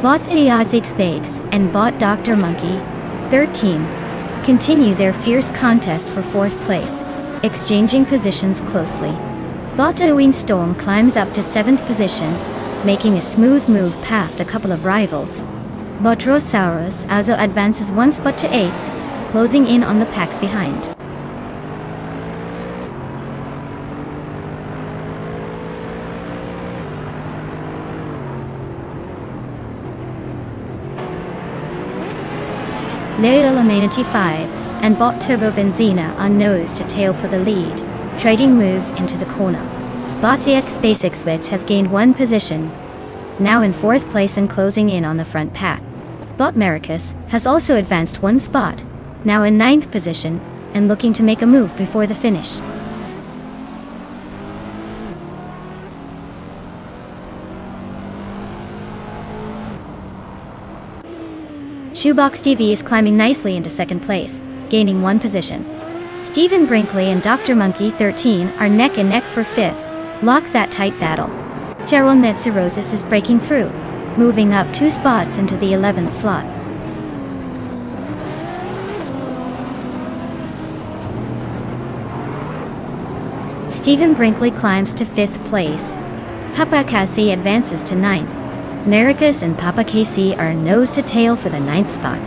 Bot Iazix Bakes and Bot Dr. Monkey, 13, continue their fierce contest for fourth place, exchanging positions closely. Bot Owen Storm climbs up to 7th position, making a smooth move past a couple of rivals. Bot Rosaurus also advances one spot to 8th, closing in on the pack behind. Leo Laminity 5 and Bot Turbo Benzina are nose to tail for the lead, trading moves into the corner. Bot EX Basics Wits has gained one position, now in 4th place and closing in on the front pack. Bot Mericus has also advanced one spot, now in 9th position, and looking to make a move before the finish. Shoebox TV is climbing nicely into 2nd place, gaining one position. Stephen Brinkley and Dr. Monkey 13 are neck and neck for 5th. Lock that tight battle. Cheryl Netzerosis is breaking through, moving up 2 spots into the 11th slot. Stephen Brinkley climbs to 5th place. Papa Casey advances to 9th. Marcus and Papa Casey are nose to tail for the 9th spot.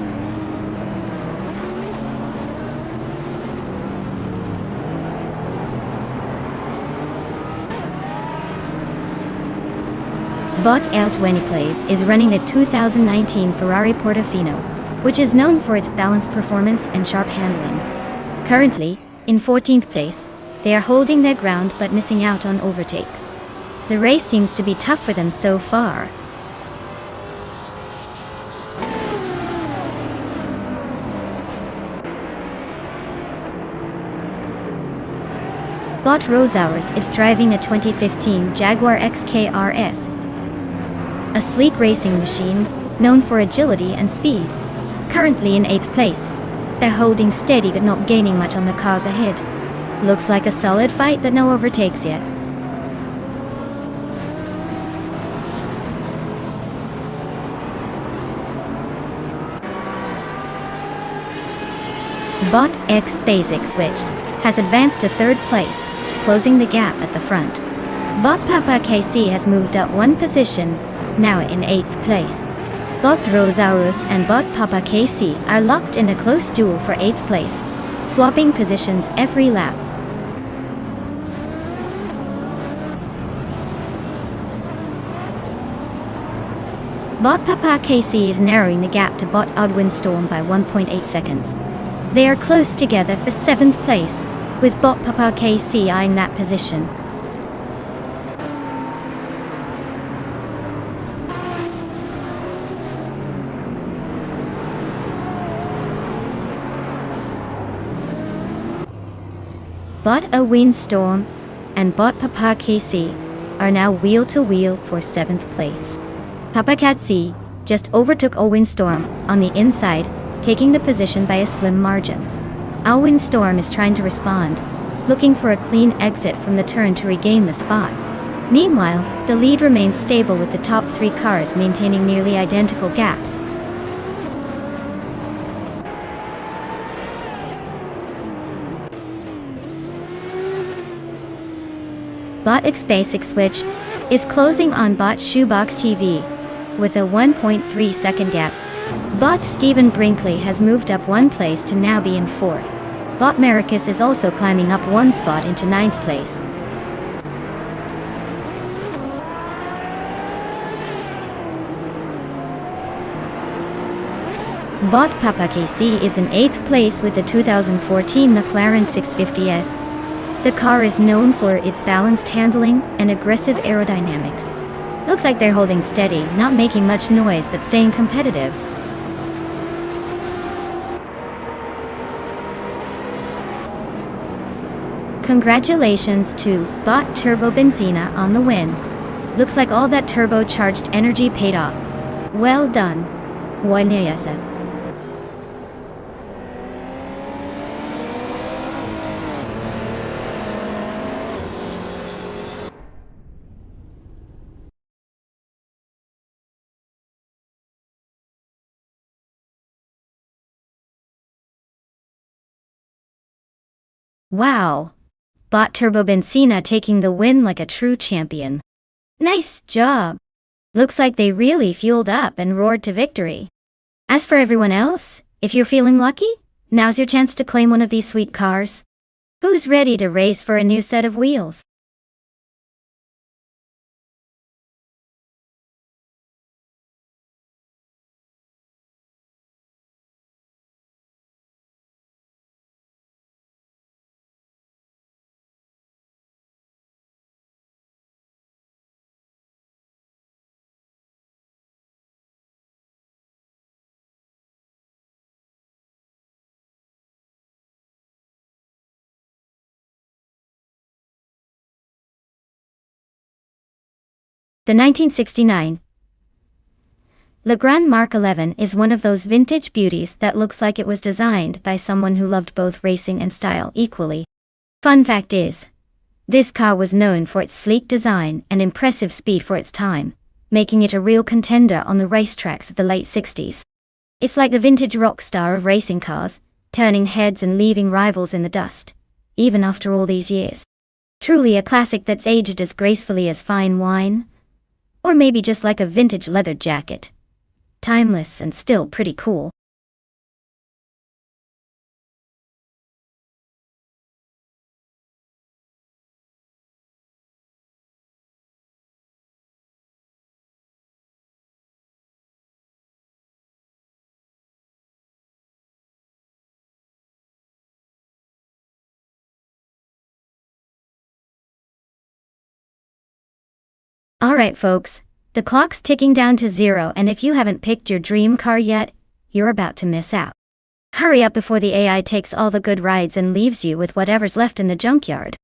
Bot L20 is running a 2019 Ferrari Portofino, which is known for its balanced performance and sharp handling. Currently, in 14th place, they are holding their ground but missing out on overtakes. The race seems to be tough for them so far. Bot Rosaurus is driving a 2015 Jaguar XKRS, a sleek racing machine known for agility and speed. Currently in 8th place, they're holding steady but not gaining much on the cars ahead. Looks like a solid fight but no overtakes yet. Bot X Basic Switch has advanced to 3rd place, closing the gap at the front. Bot Papa KC has moved up 1 position, now in 8th place. Bot Rosaurus and Bot Papa KC are locked in a close duel for 8th place, swapping positions every lap. Bot Papa KC is narrowing the gap to Bot Odwin Storm by 1.8 seconds. They are close together for 7th place, with Bot Papa KC eyeing that position. Bot Odwin Storm and Bot Papa KC are now wheel-to-wheel for 7th place. Papa KC just overtook Odwin Storm on the inside, taking the position by a slim margin. Odwin Storm is trying to respond, looking for a clean exit from the turn to regain the spot. Meanwhile, the lead remains stable with the top 3 cars maintaining nearly identical gaps. Bot X Basic Switch is closing on Bot Shoebox TV with a 1.3 second gap. Bot Stephen Brinkley has moved up 1 place to now be in 4th. Bot Marcus is also climbing up 1 spot into 9th place. Bot Papa KC is in 8th place with the 2014 McLaren 650S. The car is known for its balanced handling and aggressive aerodynamics. Looks like they're holding steady, not making much noise but staying competitive. Congratulations to Bot Turbo Benzina on the win. Looks like all that turbocharged energy paid off. Well done. Wanyasa. Wow. Bot Turbo Benzina taking the win like a true champion. Nice job. Looks like they really fueled up and roared to victory. As for everyone else, if you're feeling lucky, now's your chance to claim one of these sweet cars. Who's ready to race for a new set of wheels? The 1969 Legrand Mark 11 is one of those vintage beauties that looks like it was designed by someone who loved both racing and style equally. Fun fact is, this car was known for its sleek design and impressive speed for its time, making it a real contender on the racetracks of the late 60s. It's like the vintage rock star of racing cars, turning heads and leaving rivals in the dust, even after all these years. Truly a classic that's aged as gracefully as fine wine. Or maybe just like a vintage leather jacket. Timeless and still pretty cool. Alright folks, the clock's ticking down to 0, and if you haven't picked your dream car yet, you're about to miss out. Hurry up before the AI takes all the good rides and leaves you with whatever's left in the junkyard.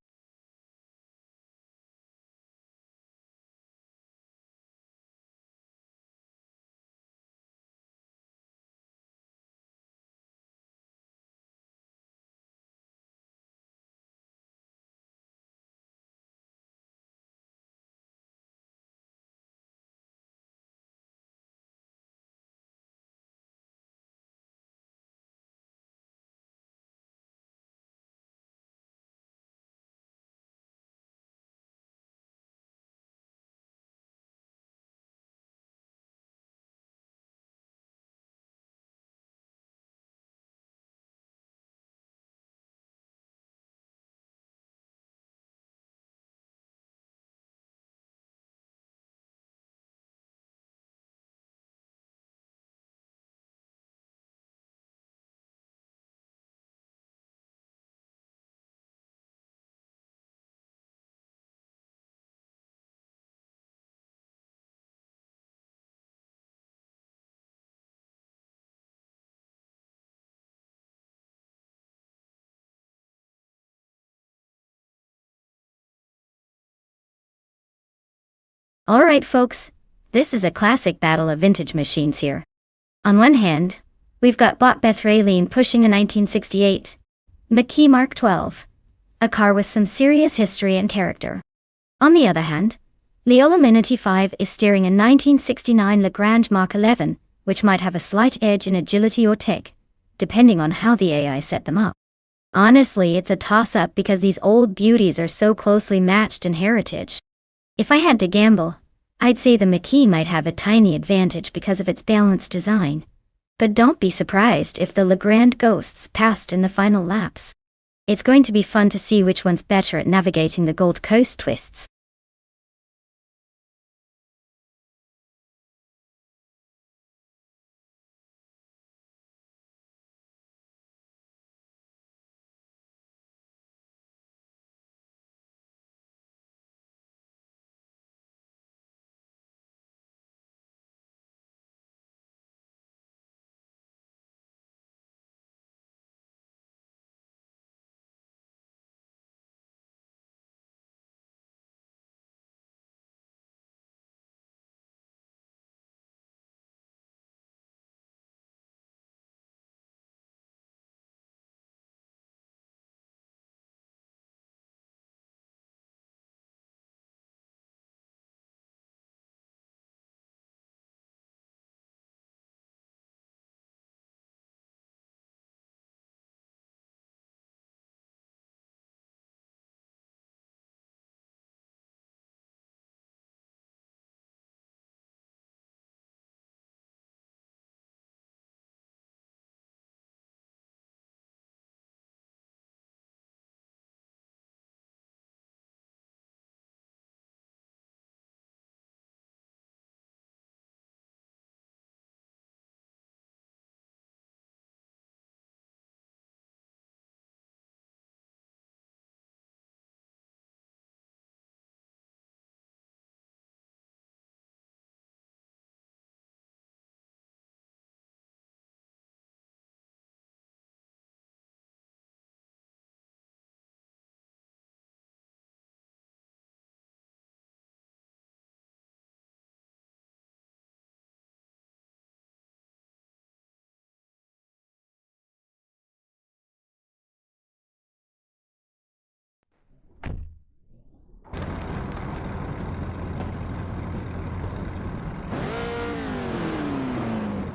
Alright folks, this is a classic battle of vintage machines here. On one hand, we've got Beth Raylene pushing a 1968 McKee Mark 12, a car with some serious history and character. On the other hand, Leola Minity 5 is steering a 1969 Lagrange Mach 11, which might have a slight edge in agility or tech, depending on how the AI set them up. Honestly, it's a toss-up because these old beauties are so closely matched in heritage. If I had to gamble, I'd say the McKee might have a tiny advantage because of its balanced design. But don't be surprised if the Legrand Ghosts passed in the final laps. It's going to be fun to see which one's better at navigating the Gold Coast twists.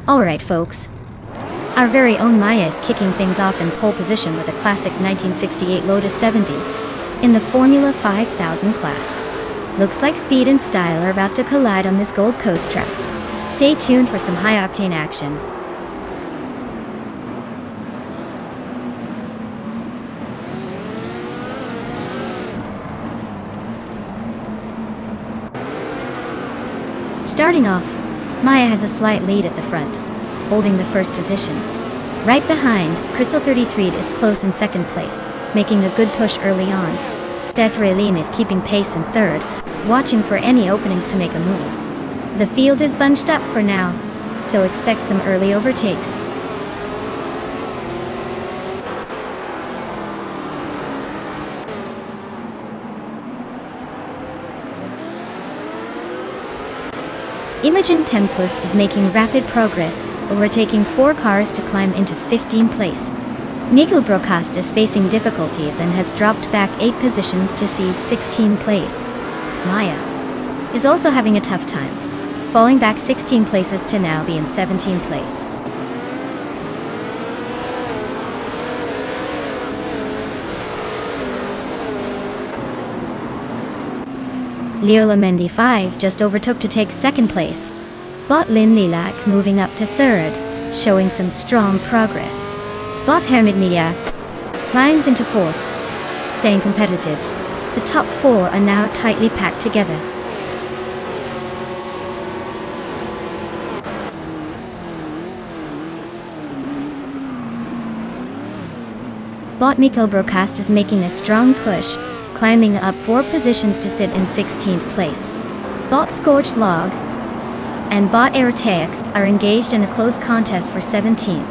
Alright folks, our very own Maya is kicking things off in pole position with a classic 1968 Lotus 70. in the Formula 5000 class. Looks like speed and style are about to collide on this Gold Coast track. Stay tuned for some high-octane action. Starting off, Maya has a slight lead at the front, holding the first position. Right behind, Crystal 33 is close in second place, making a good push early on. Beth Raylene is keeping pace in third, watching for any openings to make a move. The field is bunched up for now, so expect some early overtakes. Imogen Tempus is making rapid progress, overtaking 4 cars to climb into 15th place. Nigel Broadcast is facing difficulties and has dropped back 8 positions to seize 16th place. Maya is also having a tough time, falling back 16 places to now be in 17th place. Leola Mendy 5 just overtook to take second place. Bot Lynn Lilac moving up to third, showing some strong progress. Bot Hermit Mia climbs into fourth, staying competitive. The top 4 are now tightly packed together. Bot Mikkel Broadcast is making a strong push, climbing up 4 positions to sit in 16th place. Bot Scorched Log and Bot Aerotaic are engaged in a close contest for 17th,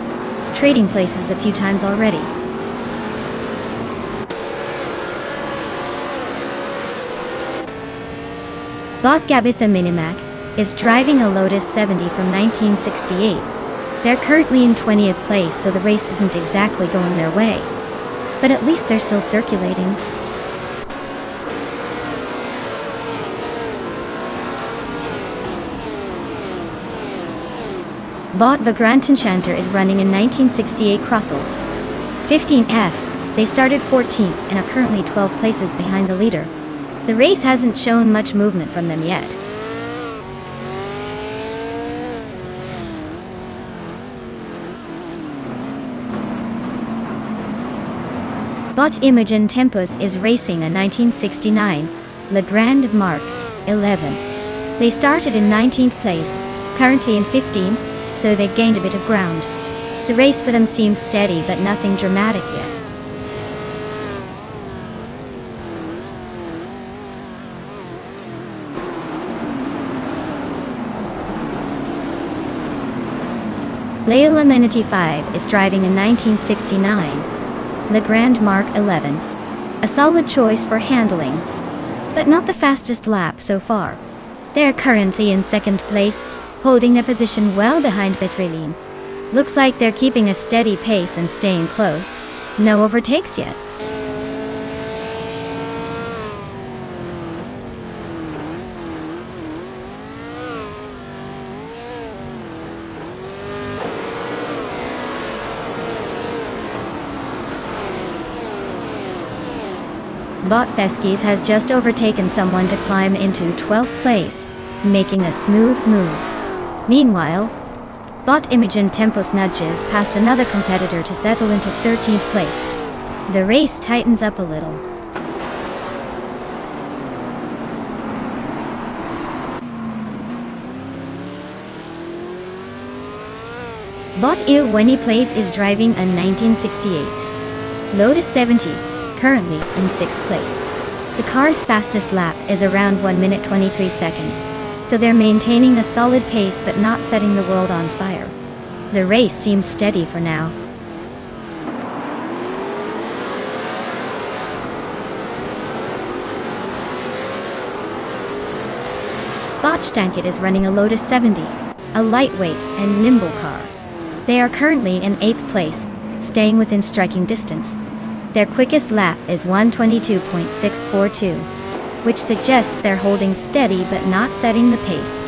trading places a few times already. Bot Gabitha Minimac is driving a Lotus 70 from 1968. They're currently in 20th place, so the race isn't exactly going their way. But at least they're still circulating. Bot Vagrant Enchanter is running in 1968 Crossel. 15F, they started 14th and are currently 12 places behind the leader. The race hasn't shown much movement from them yet. Bot Imogen Tempus is racing a 1969 Le Grand Marque 11. They started in 19th place, currently in 15th, so they've gained a bit of ground. The race for them seems steady but nothing dramatic yet. Leila Amenity 5 is driving a 1969 Le Grand Marque 11. A solid choice for handling, but not the fastest lap so far. They're currently in second place, holding their position well behind Beth Raylene. Looks like they're keeping a steady pace and staying close. No overtakes yet. Bot Feskis has just overtaken someone to climb into 12th place, making a smooth move. Meanwhile, Bot Imogen Tempus nudges past another competitor to settle into 13th place. The race tightens up a little. Bot Il Wenny Place is driving a 1968 Lotus 70, currently in 6th place. The car's fastest lap is around 1 minute 23 seconds, so they're maintaining a solid pace but not setting the world on fire. The race seems steady for now. Bot Stankit is running a Lotus 70, a lightweight and nimble car. They are currently in 8th place, staying within striking distance. Their quickest lap is 1:22.642, which suggests they're holding steady but not setting the pace.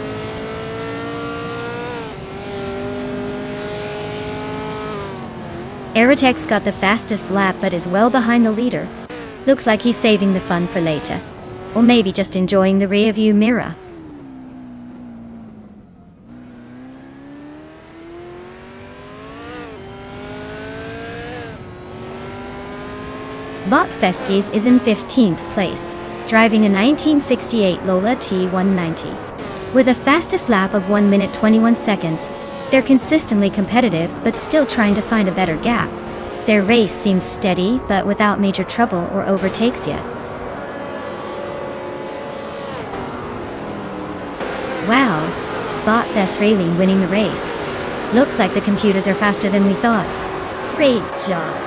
Aerotex got the fastest lap but is well behind the leader. Looks like he's saving the fun for later. Or maybe just enjoying the rear-view mirror. Bot Feskis is in 15th place, driving a 1968 Lola T190. With a fastest lap of 1 minute 21 seconds, they're consistently competitive but still trying to find a better gap. Their race seems steady but without major trouble or overtakes yet. Wow, Bot Beth Raylene winning the race. Looks like the computers are faster than we thought. Great job.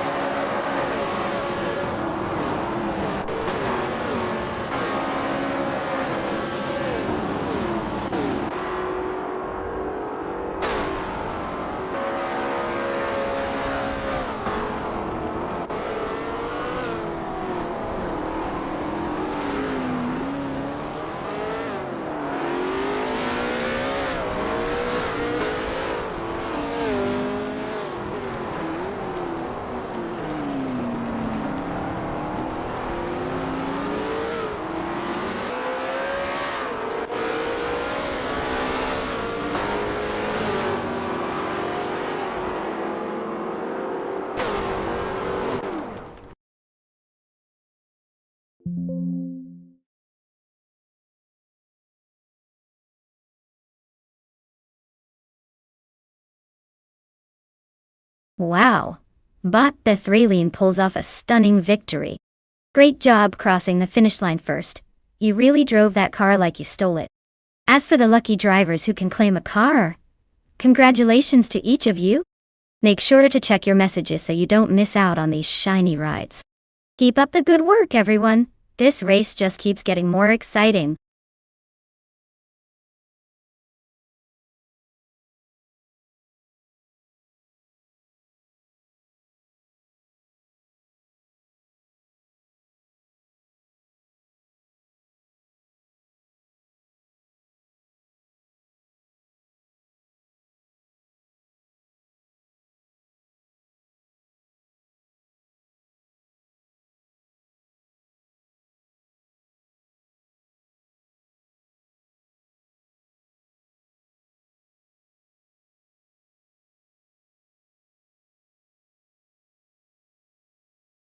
Wow, Bot Beth Raylene pulls off a stunning victory. Great job crossing the finish line first. You really drove that car like you stole it. As for the lucky drivers who can claim a car, congratulations to each of you. Make sure to check your messages so you don't miss out on these shiny rides. Keep up the good work, everyone. This race just keeps getting more exciting.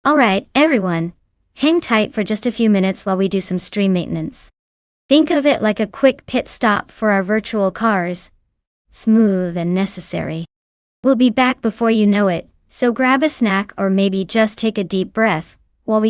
Alright, everyone. Hang tight for just a few minutes while we do some stream maintenance. Think of it like a quick pit stop for our virtual cars. Smooth and necessary. We'll be back before you know it, so grab a snack or maybe just take a deep breath while we